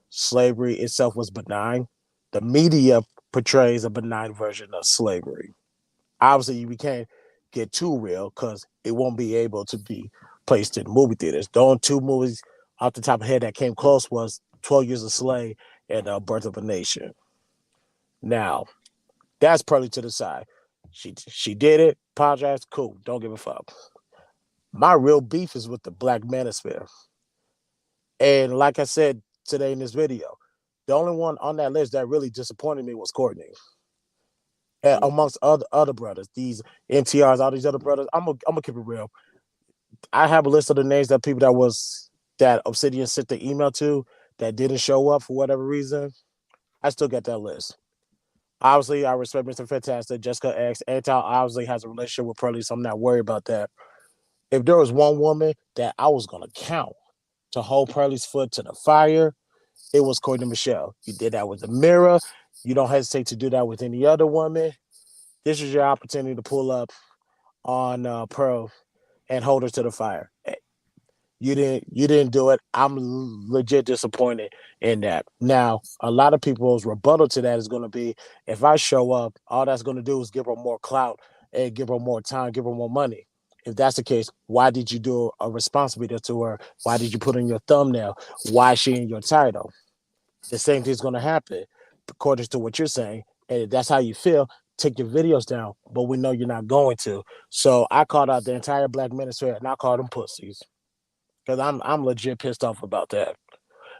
slavery itself was benign. The media portrays a benign version of slavery. Obviously, we can't get too real because it won't be able to be placed in movie theaters. The only two movies off the top of my head that came close was 12 Years a Slave and Birth of a Nation. Now, that's Pearly to the side. She did it, apologized, cool, don't give a fuck. My real beef is with the Black Manosphere. And like I said today in this video, the only one on that list that really disappointed me was Courtney. And amongst other brothers, these MTRs, all these other brothers, I'm gonna keep it real. I have a list of the names that people that Obsidian sent the email to that didn't show up for whatever reason. I still got that list. Obviously, I respect Mr. Fantastic, Jessica X. Antal obviously has a relationship with Pearly, so I'm not worried about that. If there was one woman that I was gonna count to hold Pearly's foot to the fire, it was Courtney Michelle. You did that with the Mirror. You don't hesitate to do that with any other woman. This is your opportunity to pull up on Pearl and hold her to the fire. You didn't do it. I'm legit disappointed in that. Now, a lot of people's rebuttal to that is going to be, if I show up, all that's going to do is give her more clout and give her more time, give her more money. If that's the case, why did you do a response video to her? Why did you put in your thumbnail? Why is she in your title? The same thing's going to happen, according to what you're saying. And if that's how you feel, take your videos down. But we know you're not going to. So I called out the entire Black Manosphere and I called them pussies. Because I'm legit pissed off about that.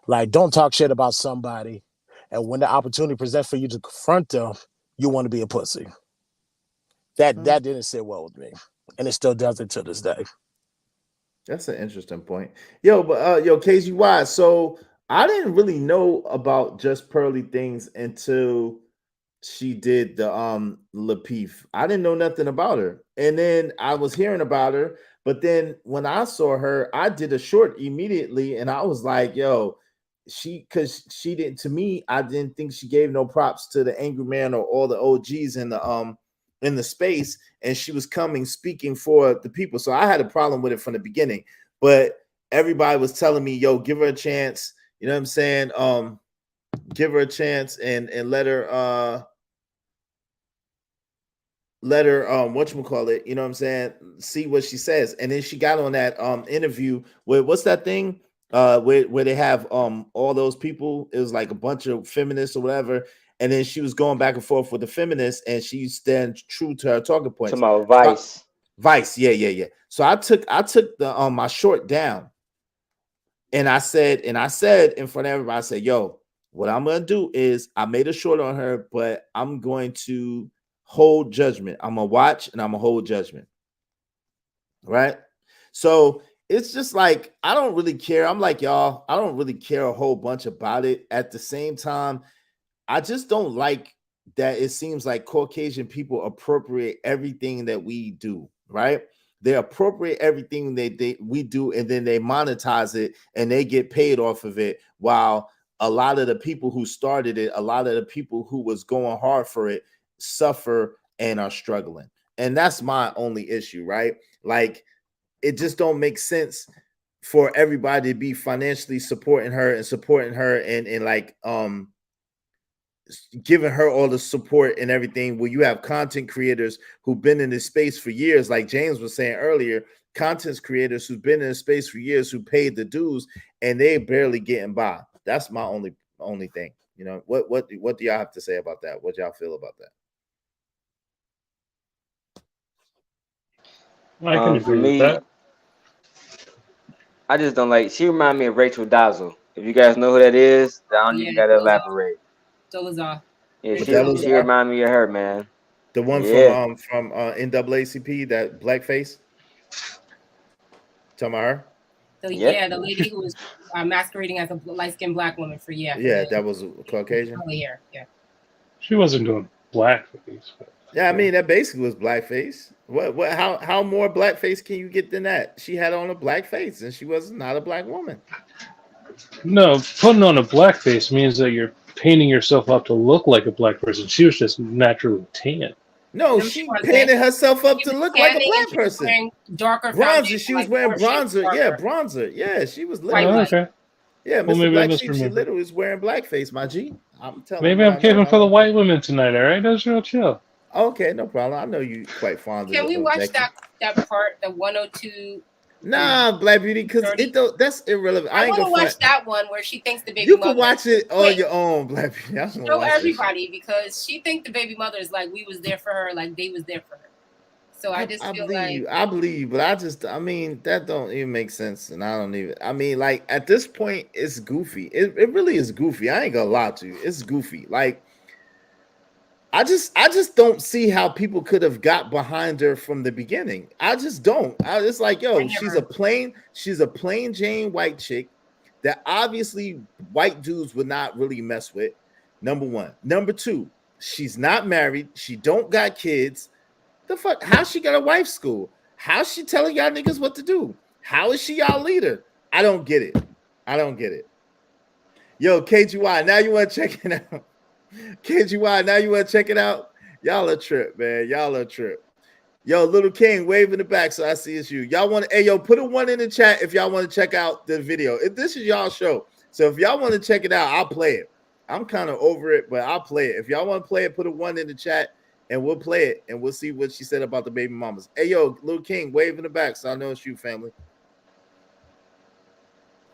Like, don't talk shit about somebody, and when the opportunity presents for you to confront them, you want to be a pussy. That didn't sit well with me, and it still doesn't to this day. That's an interesting point. Yo, but KGY, so I didn't really know about Just Pearly things until she did the Lapeef. I didn't know nothing about her. And then I was hearing about her, but then when I saw her, I did a short immediately, and I was like, yo, because she didn't, to me, I didn't think she gave no props to the Angry Man or all the OGs in the space, and she was speaking for the people. So I had a problem with it from the beginning, but everybody was telling me, yo, give her a chance. You know what I'm saying? Give her a chance and let her whatchamacallit, you know what I'm saying, see what she says. And then she got on that interview with, what's that thing where they have all those people, it was like a bunch of feminists or whatever, and then she was going back and forth with the feminists, and she stands true to her talking points. Talking about Vice. Vice, yeah. So I took the my short down, and I said in front of everybody, I said, yo, what I'm gonna do is, I made a short on her, but I'm going to hold judgment. I'm gonna watch and I'm gonna hold judgment. Right? So it's just like, I don't really care. I'm like y'all, I don't really care a whole bunch about it. At the same time, I just don't like that it seems like Caucasian people appropriate everything that we do, right? They appropriate everything we do, and then they monetize it and they get paid off of it, while a lot of the people who started it, a lot of the people who was going hard for it, suffer and are struggling. And that's my only issue, right? Like, it just don't make sense for everybody to be financially supporting her and like giving her all the support and everything, where you have content creators who've been in this space for years, like James was saying earlier, content creators who've been in the space for years, who paid the dues, and they barely getting by. That's my only thing. You know, what do y'all have to say about that? What y'all feel about that? I can agree with that. I just don't like. She remind me of Rachel Dazzle. If you guys know who that is, I don't even gotta elaborate. Dolezal. Yeah, she remind me of her, man. The one from NAACP, that blackface. Talking about her? Yeah, the lady who was masquerading as a light-skinned black woman for that was Caucasian. Yeah. She wasn't doing blackface. Yeah, I mean, that basically was blackface. How more blackface can you get than that? She had on a black face, and she was not a black woman. No, putting on a blackface means that you're painting yourself up to look like a black person. She was just naturally tan. No, she painted herself up to look like a black person. Darker bronzer. She was wearing bronzer. Yeah, bronzer. Yeah, she was literally. Okay. Yeah, Well, Mr. maybe Black I Sheep, she literally was wearing blackface, my G. I'm telling Maybe you. I'm caping for the white women tonight, all right? That's real chill. Okay, no problem. I know you quite fond Can we of watch Becky. that part, the 102? Nah, Black Beauty, because that's irrelevant. I ain't want to gonna watch front. that one where she thinks the baby You mother. can watch it on Wait, your own, Black Beauty. I'm gonna show watch that shit. everybody because she thinks the baby mother is like we was there for her, like they was there for her. So I just feel believe like you. I believe you, but I mean, that don't even make sense, and I don't even. I mean, like at this point, it's goofy. It really is goofy. I ain't gonna lie to you. It's goofy. Like I just don't see how people could have got behind her from the beginning. I just don't. It's like, yo, she's a plain Jane white chick that obviously white dudes would not really mess with. Number one. Number two, she's not married. She don't got kids. The fuck? How she got a wife school? How's she telling y'all niggas what to do? How is she y'all leader? I don't get it. I don't get it. Yo, KGY, now you want to check it out. KGY, now you want to check it out? Y'all a trip, man. Y'all a trip. Yo, Little King, wave in the back so I see it's you. Y'all want to, hey, yo, put a 1 in the chat if y'all want to check out the video. If this is y'all show. So if y'all want to check it out, I'll play it. I'm kind of over it, but I'll play it. If y'all want to play it, put a 1 in the chat and we'll play it and we'll see what she said about the baby mamas. Hey, yo, Little King, wave in the back so I know it's you, family.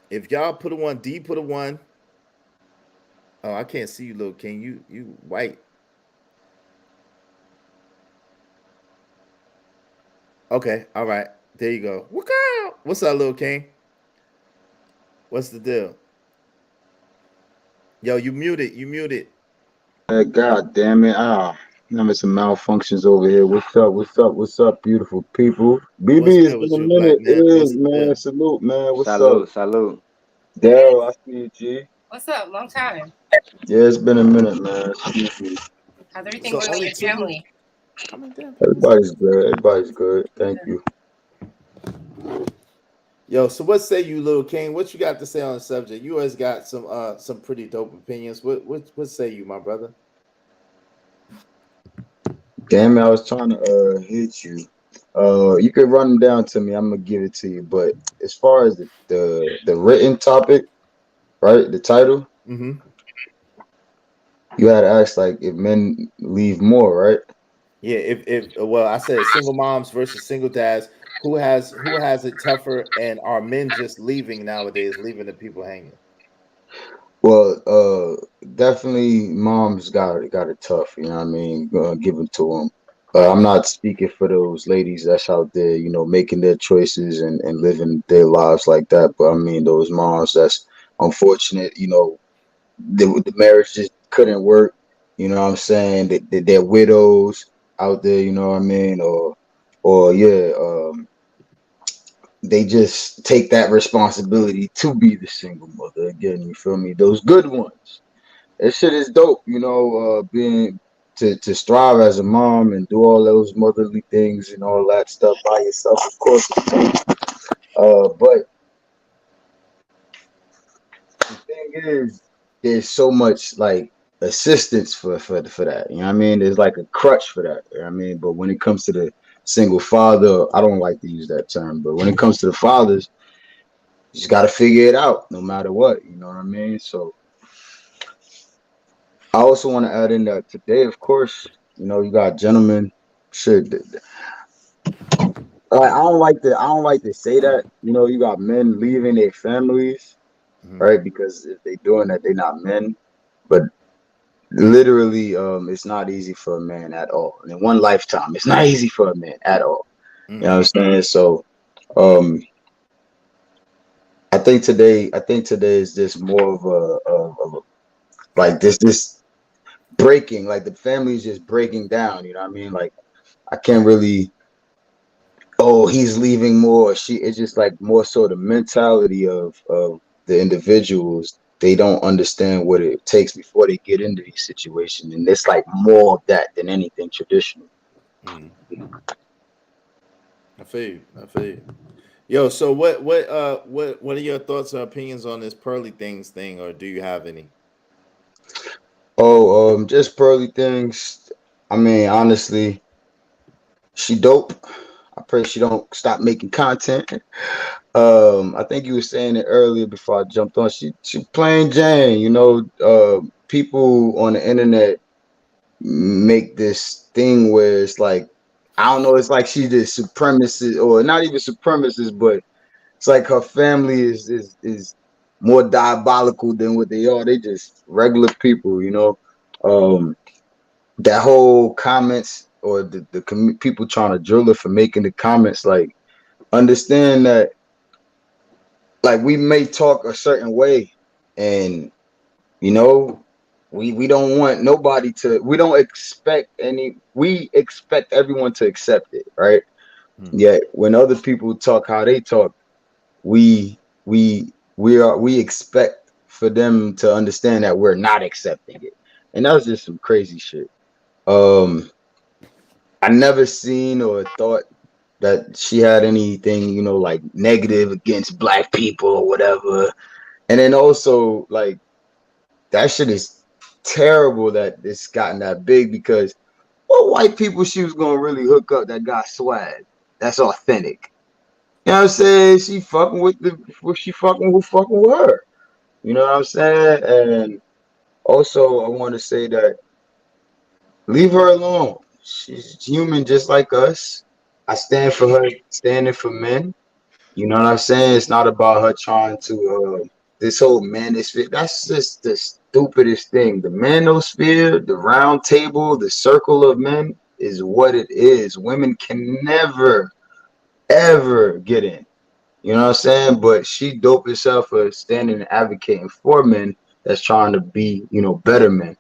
If y'all put a 1, D put a 1. Oh, I can't see you, Little King. You white. Okay, all right. There you go. What's up, Little King? What's the deal? Yo, you muted. You muted. God damn it. I'm having some malfunctions over here. What's up? What's up? What's up, beautiful people? BB, it's been a minute. It is, man. Salute, man. What's up? Salute. Daryl, I see you, G. what's up? Long time. Yeah, it's been a minute, man. Excuse me. How's everything going with your family? Everybody's good. Everybody's good. Thank you. Yo, so what say you, Little King? What you got to say on the subject? You always got some pretty dope opinions. What say you, my brother? Damn it, I was trying to hit you. You could run them down to me. I'm gonna give it to you. But as far as the written topic, right? The title. Mm-hmm. You had to ask like if men leave more, right? Yeah, if well, I said single moms versus single dads. Who has it tougher, and are men just leaving nowadays, leaving the people hanging? Well, definitely moms got it tough. You know what I mean? Give it to them. I'm not speaking for those ladies that's out there, you know, making their choices and living their lives like that. But I mean, those moms that's unfortunate, you know, the marriage just couldn't work. You know what I'm saying? They're widows out there. You know what I mean? Or yeah, they just take that responsibility to be the single mother again. You feel me? Those good ones. That shit is dope. You know, being to strive as a mom and do all those motherly things and all that stuff by yourself, of course. But the thing is, there's so much like assistance for that. You know what I mean? There's like a crutch for that. You know what I mean? But when it comes to the single father, I don't like to use that term, but when it comes to the fathers, you just got to figure it out no matter what. You know what I mean? So I also want to add in that today, of course, you know, you got gentlemen. Shit, I don't like to say that. You know, you got men leaving their families, right? Because if they're doing that, they're not men. But literally, it's not easy for a man at all. In one lifetime, it's not easy for a man at all. You know what I'm saying? So, I think today is just more of a like this breaking, like the family is just breaking down. You know what I mean? Like I can't really. Oh, he's leaving more. It's just like more so the mentality of the individuals. They don't understand what it takes before they get into these situations, and it's like more of that than anything traditional. I feel you. Yo, so what are your thoughts or opinions on this Pearly Things thing, or do you have any? Oh, just Pearly Things. I mean, honestly, she dope. I pray she don't stop making content. I think you were saying it earlier before I jumped on. She plain Jane, you know. People on the internet make this thing where it's like, I don't know, it's like she's the supremacist, or not even supremacist, but it's like her family is more diabolical than what they are. They just regular people, you know. That whole comments, or the people trying to drill her for making the comments, like, understand that, like, we may talk a certain way, and you know, we don't want nobody to, we don't expect we expect everyone to accept it, right? Yet when other people talk how they talk, we expect for them to understand that we're not accepting it. And that was just some crazy shit. I never seen or thought that she had anything, you know, like negative against black people or whatever. And then also, like, that shit is terrible that it's gotten that big, because what white people she was gonna really hook up that got swag, that's authentic. You know what I'm saying? She fucking with she fucking with her. You know what I'm saying? And also, I want to say that leave her alone. She's human just like us. I stand for her standing for men. You know what I'm saying? It's not about her trying to this whole manosphere. That's just the stupidest thing. The manosphere, the round table, the circle of men is what it is. Women can never, ever get in. You know what I'm saying? But she dope herself for standing and advocating for men that's trying to be, you know, better men.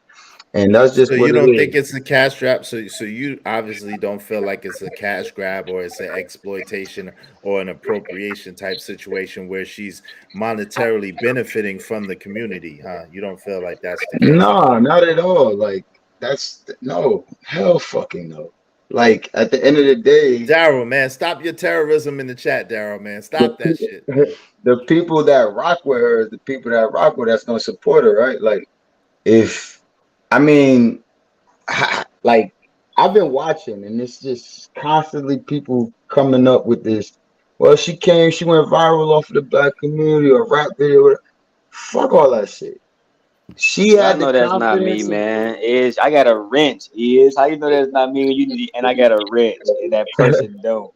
And that's just So what you it don't is. think it's a cash grab? So you obviously don't feel like it's a cash grab, or it's an exploitation or an appropriation type situation where she's monetarily benefiting from the community, huh? You don't feel like that's the case? No, not at all. Like, that's no, hell fucking no. Like, at the end of the day, Daryl, man, stop your terrorism in the chat, Daryl, man. Stop that shit. the people that rock with her, the people that rock with her, that's gonna support her, right? Like, if I mean, like, I've been watching, and it's just constantly people coming up with this. Well, she went viral off of the black community or rap video. Fuck all that shit. She Y'all had the know that's not me, confidence. man. Is I got a wrench. Is how you know that's not me? And I got a wrench, and that person don't.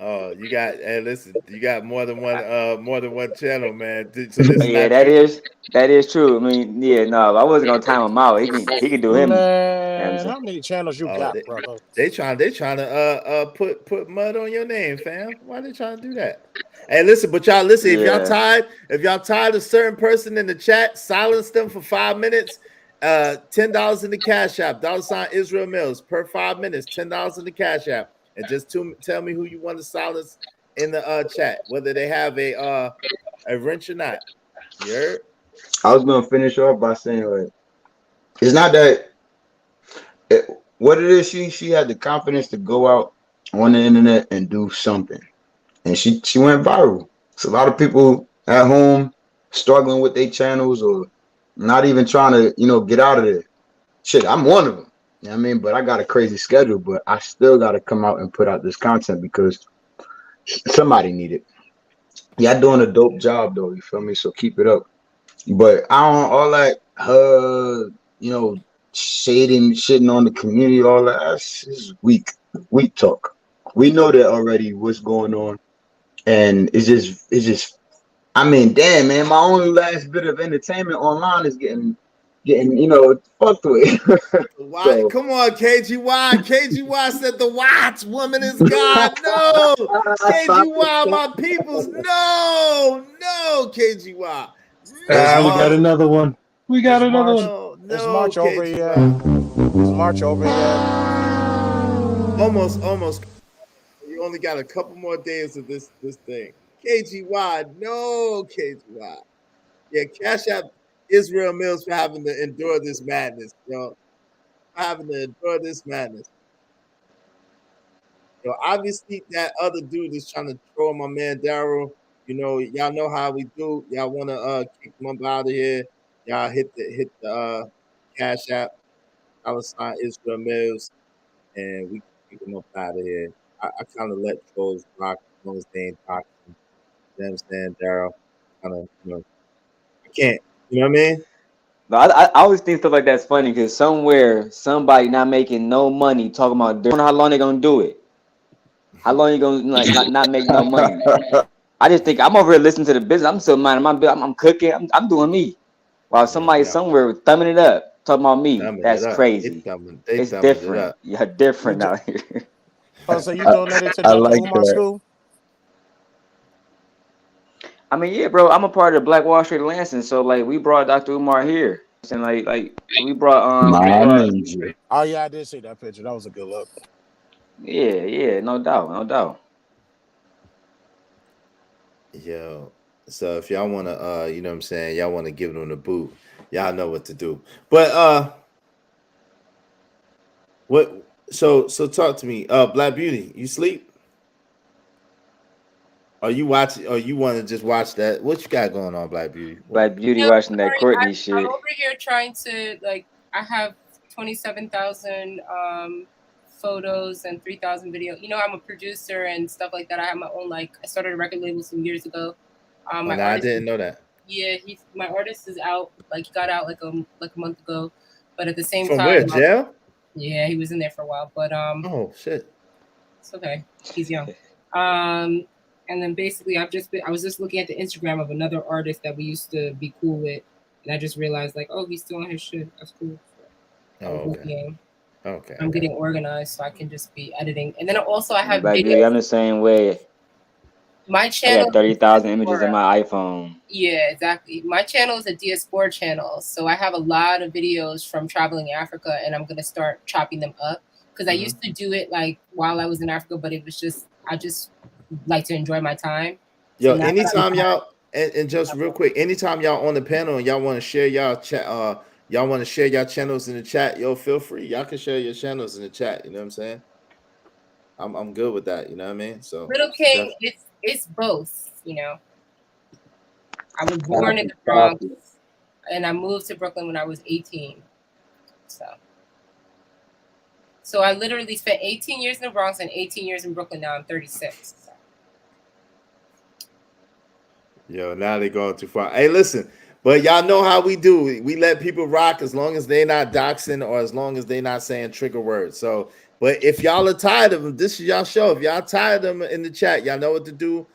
Oh, you got, hey, listen, you got more than one channel, man. So this is Yeah, not you. that is true. I mean, yeah, no, I wasn't gonna time him out. He can do him. You know what I'm Man, saying? how many channels you got, brother? They trying to put mud on your name, fam. Why they trying to do that? Hey, listen, but y'all listen. Yeah. If y'all tired of certain person in the chat, silence them for 5 minutes. $10 in the Cash App. $ Israel Mills per 5 minutes. $10 in the Cash App, and just tell me who you want to silence in the chat, whether they have a wrench or not. You heard? I was gonna finish off by saying, like, it's not that what it is. She had the confidence to go out on the internet and do something, and she went viral. So a lot of people at home struggling with their channels, or not even trying to, you know, get out of there. Shit, I'm one of them. You know what I mean? But I got a crazy schedule, but I still got to come out and put out this content because somebody need it. Y'all doing a dope job though, you feel me? So keep it up. But I don't all that you know, shitting on the community, all that, that's just weak talk. We know that already what's going on. And it's just I mean, damn, man, my only last bit of entertainment online is getting, you know, fucked with. Why? Come on, KGY. KGY said the white woman is God. No, KGY, my peoples. No, KGY. We got another one. We got another one. Is No, March over KGY. yet? Is March over yet? Almost. You only got a couple more days of this thing. KGY. No, KGY. Yeah, Cash App Israel Mills for having to endure this madness, having to endure this madness. Obviously that other dude is trying to troll my man Daryl. Y'all know how we do. Y'all want to kick him up out of here. Y'all hit the Cash App, $ Israel Mills, and we kick him up out of here. I kind of let trolls rock as long as they ain't toxic. You know what I'm saying, Daryl? Kind of, I can't. You know what I mean? No, I always think stuff like that's funny because somewhere somebody not making no money talking about. I don't know how long they gonna do it. How long you gonna like not make no money? I just think I'm over here listening to the business. I'm still minding my business. I'm cooking. I'm doing me. While somebody somewhere thumbing it up talking about me. That's crazy. It's different. Yeah, different out here. Oh, so you donated to I Dr. like Umar's that. school? I mean, yeah, bro. I'm a part of the Black Wall Street Lansing, so like we brought Dr. Umar here, and like we brought Oh yeah, I did see that picture. That was a good look. yeah, no doubt. Yo, so if y'all want to, you know what I'm saying, y'all want to give them the boot, y'all know what to do. But what? So talk to me, Black Beauty. You sleep? Are you watching? Or you want to just watch that? What you got going on, Black Beauty? Black Beauty No, watching that sorry, Courtney shit. I'm over here trying to like. I have 27,000 photos and 3,000 videos. You know, I'm a producer and stuff like that. I have my own like. I started a record label some years ago. My I didn't know that. Yeah, my artist is out. Like he got out like a month ago, but at the same From time, where? Jail? Yeah, he was in there for a while, but Oh shit. It's okay. He's young. And then basically I was just looking at the Instagram of another artist that we used to be cool with, and I just realized like, oh, he's still on his shit. That's cool. Okay. I'm getting organized so I can just be editing, and then also I have Black videos. Beauty, I'm the same way. My I channel. got 30,000 images in my iPhone. Yeah, exactly. My channel is a diaspora channel, so I have a lot of videos from traveling Africa, and I'm gonna start chopping them up because I used to do it like while I was in Africa, but it was just I just like to enjoy my time. Yo, So anytime y'all and just real quick, anytime y'all on the panel and y'all want to share y'all chat, y'all want to share y'all channels in the chat, yo, feel free. Y'all can share your channels in the chat. You know what I'm saying? I'm good with that. You know what I mean? So Little King, it's both. You know, I was born in the Bronx, and I moved to Brooklyn when I was 18. So I literally spent 18 years in the Bronx and 18 years in Brooklyn. Now I'm 36. So. Yo, now they going too far. Hey, listen, but y'all know how we do. We let people rock as long as they're not doxing or as long as they're not saying trigger words. So, but if y'all are tired of them, this is y'all show. If y'all tired of them in the chat, y'all know what to do.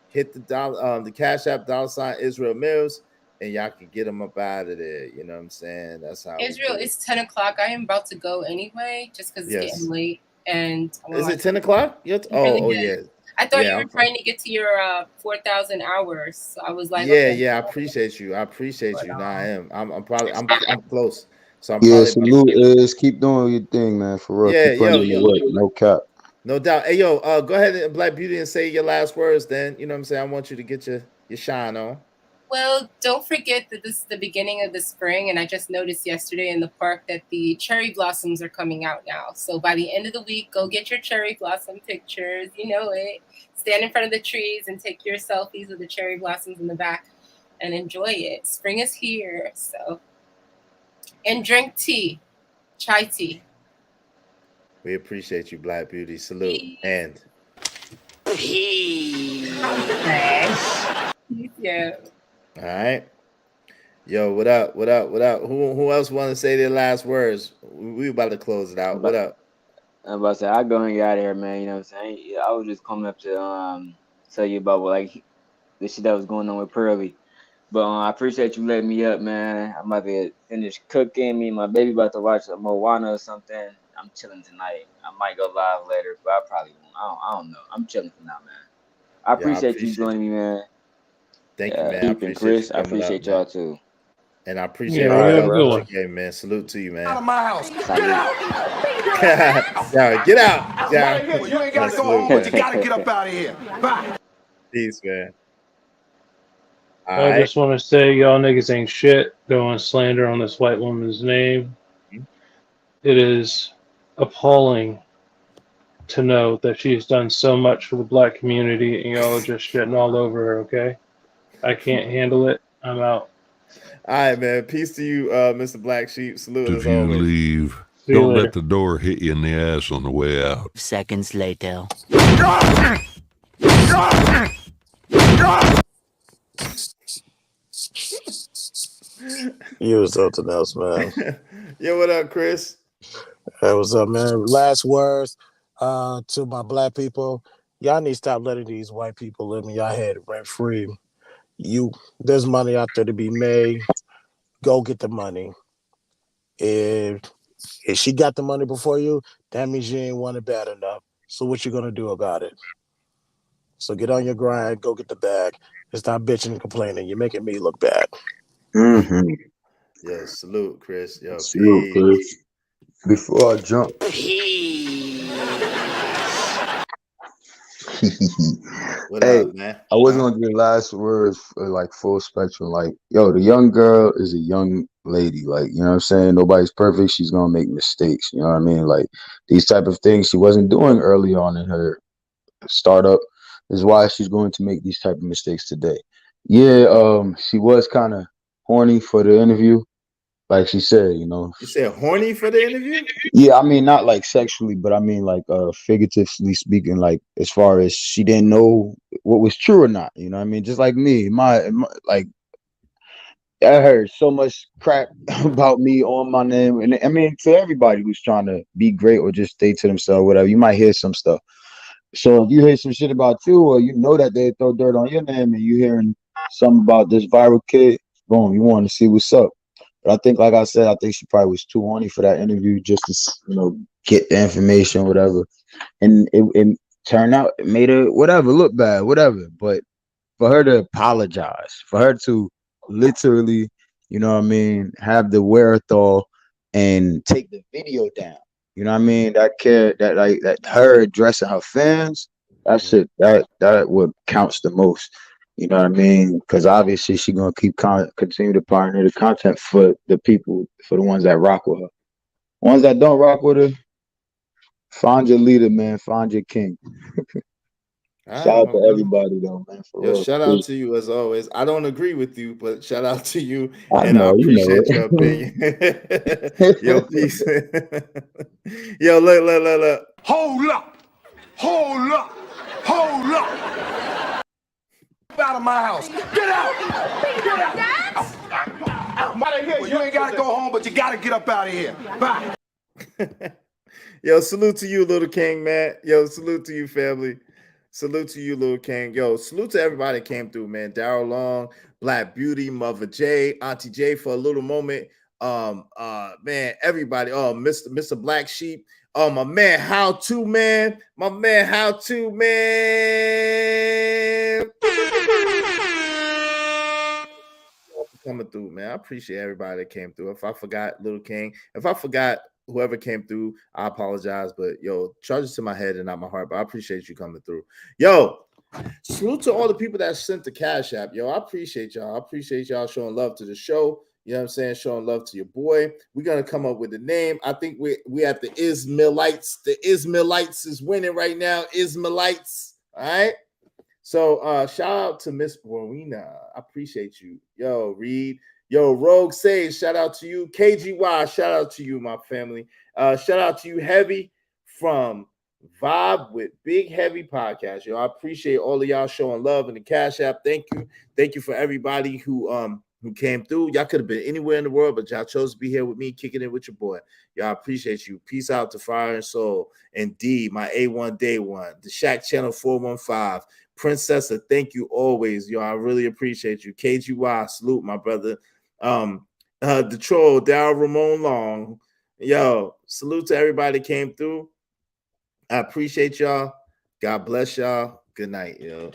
Hit the Cash App $ Israel Mills, and y'all can get them up out of there. You know what I'm saying? That's how. Israel, it's 10 o'clock. I am about to go anyway, just because it's getting late. And is it 10 o'clock? Oh yeah. I thought you were trying to get to your 4,000 hours. So I was like, yeah. I appreciate you. I appreciate you. Nah, I am. I'm probably. I'm close. So I'm Yeah, probably. salute is keep doing your thing, man. For real, keep putting in your work. No cap. No doubt. Hey, yo, go ahead and Black Beauty and say your last words. Then you know what I'm saying. I want you to get your shine on. Well, don't forget that this is the beginning of the spring, and I just noticed yesterday in the park that the cherry blossoms are coming out now. So by the end of the week, go get your cherry blossom pictures. You know it. Stand in front of the trees and take your selfies with the cherry blossoms in the back and enjoy it. Spring is here. So, and drink tea, chai tea. We appreciate you, Black Beauty. Salute. And yeah. All right. Yo, what up? What up? What up? Who else want to say their last words? We about to close it out. What up? I'm about to say I go and get out of here, man. You know what I'm saying? Yeah, I was just coming up to tell you about like the shit that was going on with Pearly. But I appreciate you letting me up, man. I'm about to finish cooking. Me and my baby about to watch a Moana or something. I'm chilling tonight. I might go live later, but I probably won't. I don't know. I'm chilling for now, man. I appreciate you joining me, man. Thank you, man. I appreciate Chris, you I appreciate y'all too. And I appreciate all all right, the bro. love you gave, man. Salute to you, man. Out of my house. Get out. Yeah, get out. Yeah. Well, you ain't got to go home, but you got to get up out of here. Bye. Peace, man. I just want to say y'all niggas ain't shit going slander on this white woman's name. It is appalling to know that she's done so much for the black community and y'all are just shitting all over her, okay? I can't handle it. I'm out. All right, man. Peace to you, Mr. Black Sheep. Salute If as you always. leave, See you don't later. let the door hit you in the ass on the way out. Seconds later. You was something else, man. Yo, what up, Chris? Hey, what's up, man? Last words to my black people. Y'all need to stop letting these white people live in your head rent free. There's money out there to be made. Go get the money. If she got the money before you, that means you ain't want it bad enough. So what you gonna do about it? So get on your grind, go get the bag, and stop bitching and complaining. You're making me look bad. Mm-hmm. Yo, salute, Chris. Yo, Salute, Chris. Before I jump. What Hey, up, man? I wasn't gonna do the last words for like full spectrum. Like, yo, the young girl is a young lady. Like, you know what I'm saying? Nobody's perfect. She's gonna make mistakes. You know what I mean? Like these type of things she wasn't doing early on in her startup is why she's going to make these type of mistakes today. Yeah, she was kind of horny for the interview. Like she said, you know. You said horny for the interview? Yeah, I mean not like sexually, but I mean like figuratively speaking, like as far as she didn't know what was true or not. You know what I mean? Just like me, my like I heard so much crap about me on my name. And I mean to everybody who's trying to be great or just stay to themselves, whatever, you might hear some stuff. So if you hear some shit about you, or you know that they throw dirt on your name, and you hearing something about this viral kid, boom, you want to see what's up. But I think, like I said, I think she probably was too horny for that interview just to, get the information, whatever. And it turned out, it made her, whatever, look bad, whatever. But for her to apologize, for her to literally, you know what I mean, have the wherewithal and take the video down. You know what I mean? That her addressing her fans, that shit, that what counts the most. You know what I mean? Because obviously she gonna continue to pioneer the content for the people, for the ones that rock with her. Ones that don't rock with her, find your leader, man. Find your king. Shout out to everybody though, man. For Yo, real. shout out to you as always. I don't agree with you, but shout out to you, I and I know, you know appreciate your opinion. Yo, peace. Yo, look. Hold up! Hold up! Hold up! Out of my house! Get out! Get out! Well, you ain't gotta go home, but you gotta get up out of here. Bye. Yo, salute to you, little king, man. Yo, salute to you, family. Salute to you, little king. Yo, salute to everybody that came through, man. Daryl Long, Black Beauty, Mother J, Auntie J for a little moment. Man, everybody. Oh, Mr. Black Sheep. Oh, my man, How To, man. My man, How To, man. Coming through, man. I appreciate everybody that came through. If I forgot Little King, if I forgot whoever came through, I apologize. But yo, charges to my head and not my heart. But I appreciate you coming through. Yo, salute to all the people that sent the Cash App. Yo, I appreciate y'all. I appreciate y'all showing love to the show. You know what I'm saying? Showing love to your boy. We're gonna come up with a name. I think we at the Ismailites. The Ismailites is winning right now. Ismailites. All right. So shout out to Miss Rowena. I appreciate you. Yo, Reed. Yo, Rogue Sage, shout out to you. KGY, shout out to you, my family. Shout out to you, Heavy, from Vibe with Big Heavy Podcast. Yo, I appreciate all of y'all showing love in the Cash App. Thank you. Thank you for everybody who came through. Y'all could have been anywhere in the world, but y'all chose to be here with me, kicking it with your boy. Y'all appreciate you. Peace out to Fire and Soul. And D, my A1 Day One, the Shack Channel 415. Princessa, thank you always. Yo, I really appreciate you. KGY, salute, my brother. The Troll, Daryl Ramon Long. Yo, salute to everybody that came through. I appreciate y'all. God bless y'all. Good night, yo.